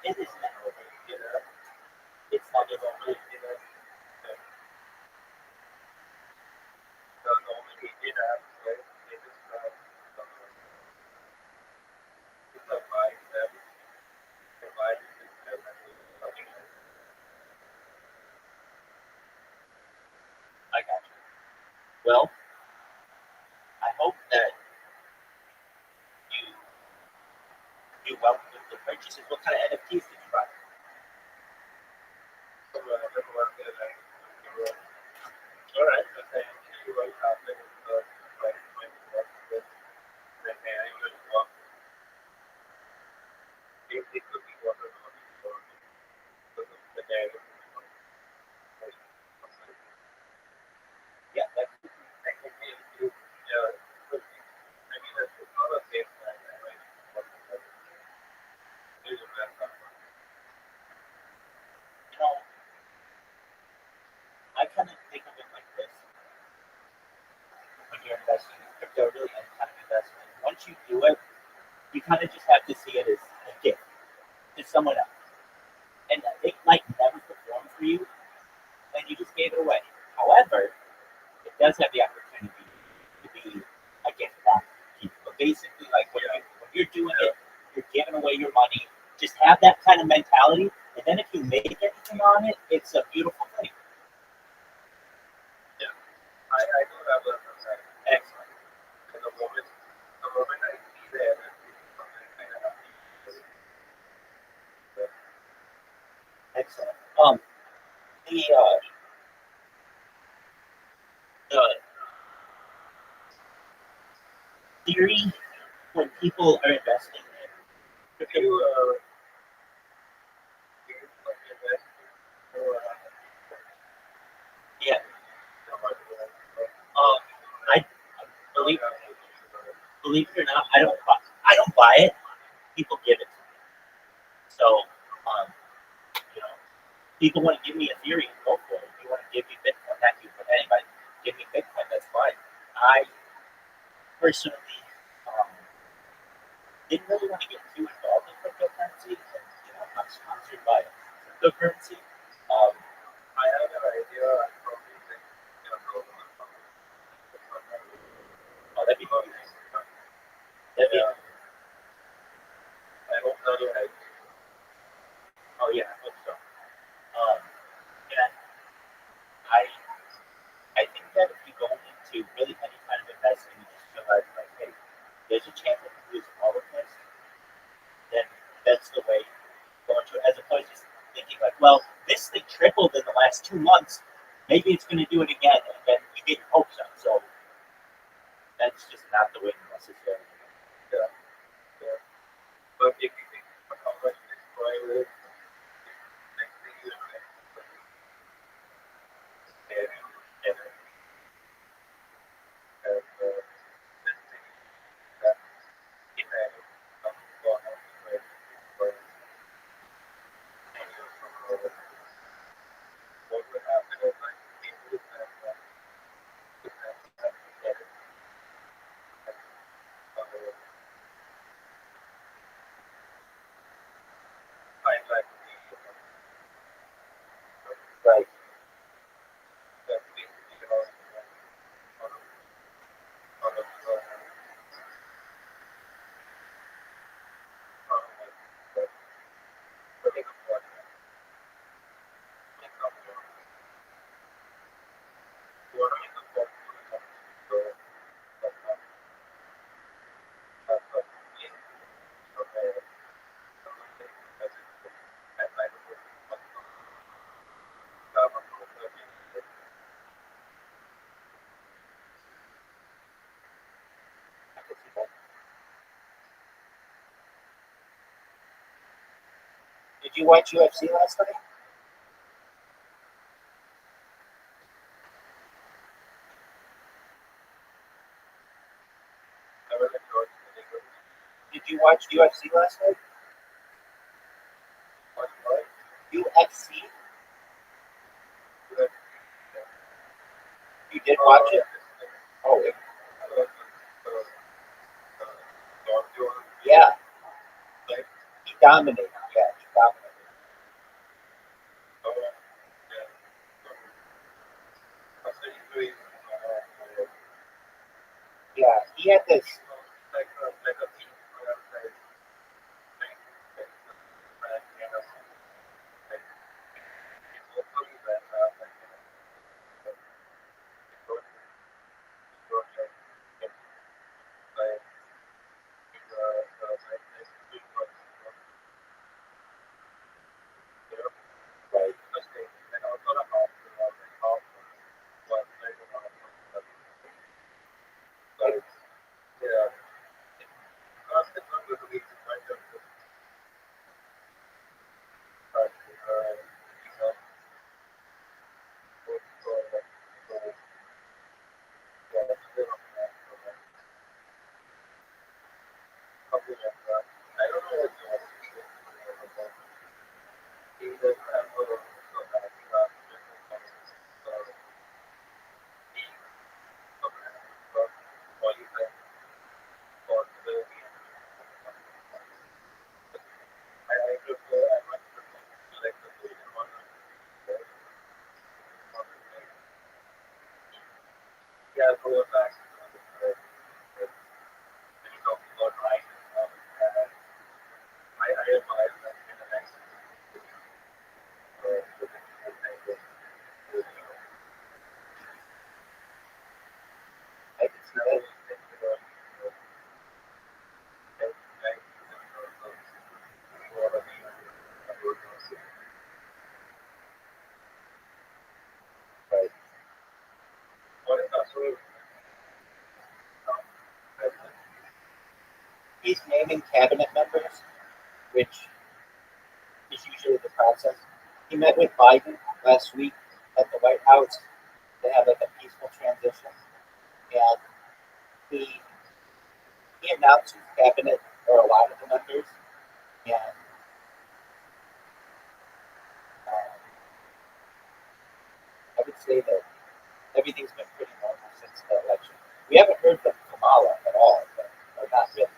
It is never over. It's not even over. I got you. Well, I hope that you do well with the purchases. What kind of NFTs did you buy? All right. Yeah, that's you know, I kind of think of it like this: when you're investing in crypto, really any kind of investment, once you do it, you kind of just have to see it as a gift to someone else, and it like never performed for you, and you just gave it away. However, it does have the opportunity to be a gift back to people. But basically, like when you're doing it, you're giving away your money. Just have that kind of mentality, and then if you make anything on it, it's a beautiful thing. Excellent. Excellent. The theory when people are investing in crypto, yeah. I believe it or not, I don't buy it. People give it to me. So, um, you know, people want to give me a theory, go for it. If you want to give me Bitcoin, thank you. But anybody, give me Bitcoin, that's fine. I personally didn't really want to get too involved in cryptocurrency, and I'm not sponsored by cryptocurrency. Um, oh, that'd be nice. That'd be, oh yeah, I hope so. And I I think that if you go into really any kind of investing, you just realize like, hey, there's a chance I can lose all of this, then that's the way to go into it, as opposed to just thinking like, well, this thing tripled in the last 2 months, maybe it's going to do it again, and then you get your hopes up. So that's just not the way to necessarily. Did you watch UFC last night? Did you watch UFC last night? UFC? You did watch it? Oh, yeah. He dominated. Yeah, he dominated. Yeah, he had this. Right. I can see that. Right. He's naming cabinet members, which is usually the process. He met with Biden last week at the White House to have like a peaceful transition, and he he announced his cabinet or a lot of the members, and I would say that everything's been pretty normal since the election. We haven't heard from Kamala at all, or not really.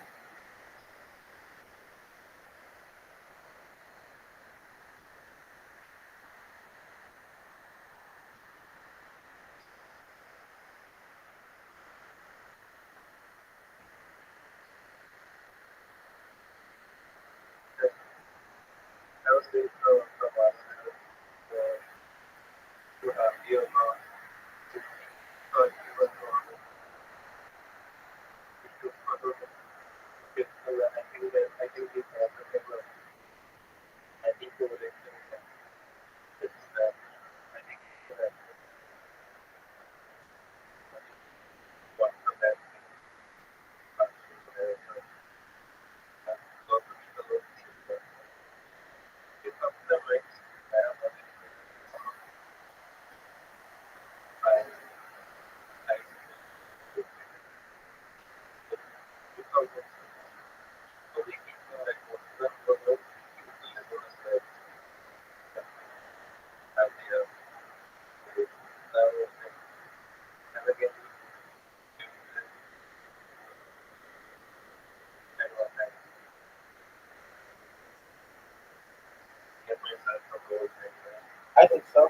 I think so.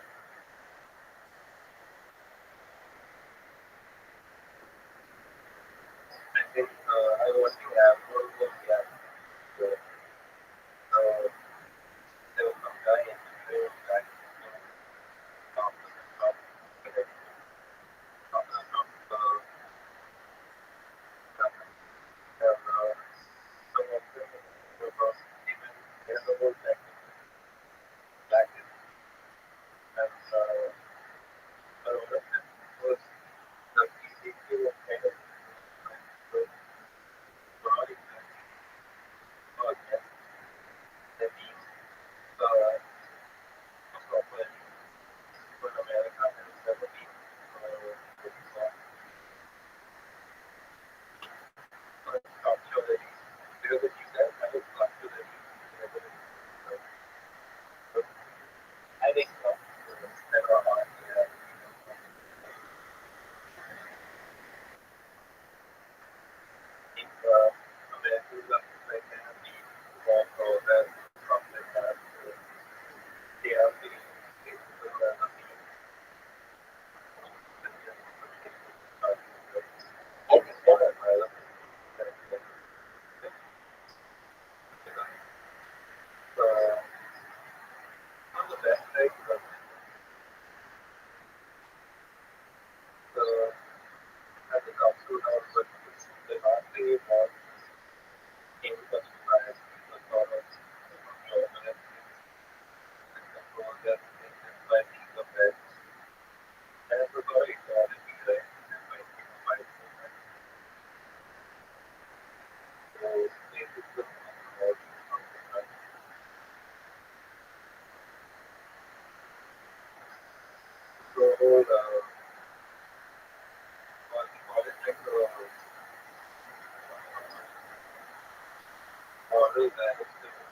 really bad. It's different.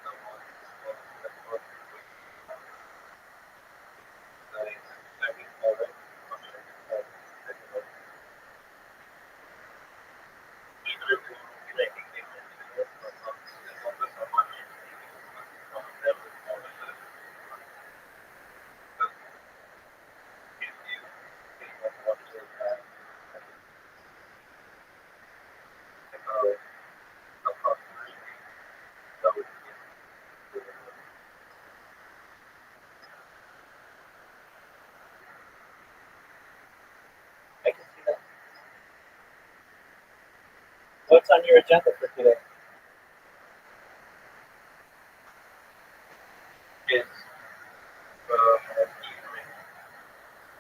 Someone that's more I mean, already. I can see that. What's on your agenda for today? It's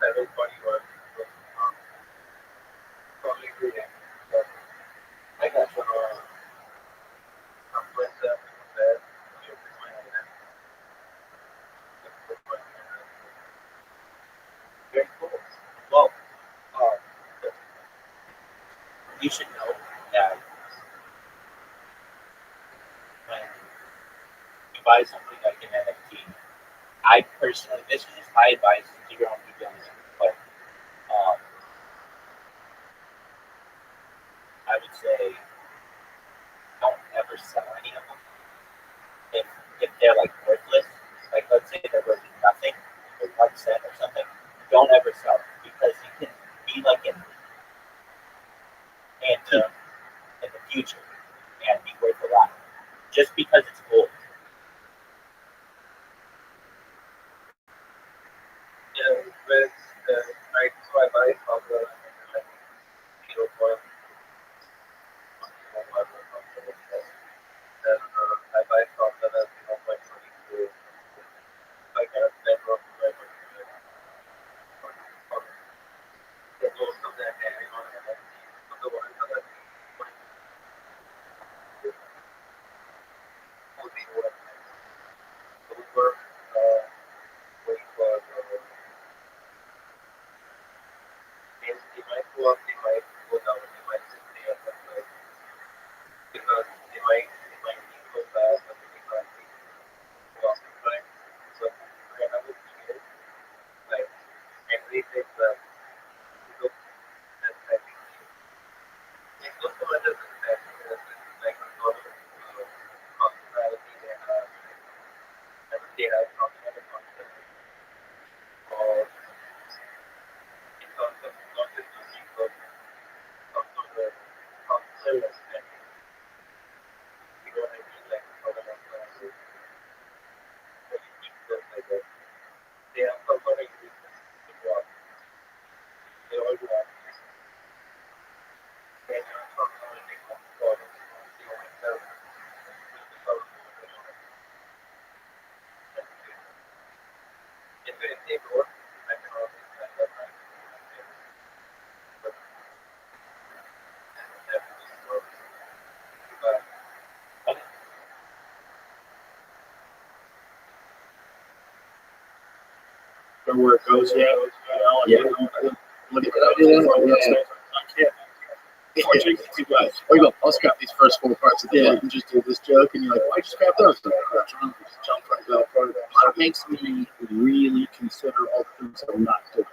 everybody was probably reading. But I got you. some place that there, you can find it. Very cool. Well, um, you should know that when you buy something like an NFT, I personally, this is just my advice to your own due diligence, but I would say don't ever sell any of them. If they're like worthless, like let's say they're worth nothing, or 1 cent or something, don't ever sell them because you can be like an antique in the future and be worth a lot just because it's gold. Yeah, with so I buy from the hero coin. Then I buy from the 0.22. I cannot spend from most of that area on the ones that are only worth super wait for they might go up, they might go down, they might just stay at that price because they might go fast and they might go up in price. So I have a fear like everything that look at that it looks so much as like a lot of hospitality and they have not had a concept or in terms of not just looking but also the cultural aspect. You know what I mean? Like for the like they have some sort of uniqueness to what they all do that. They have some sort of thing for the myself. If they don't, I can always stand up and but definitely works. But Or where it goes, yeah. Look at that. I can't. Or you go, I'll scrap these first 4 parts of the day and just do this joke, and you're like, why'd you scrap those? Jump right up. It makes me really consider all the things I'm not doing.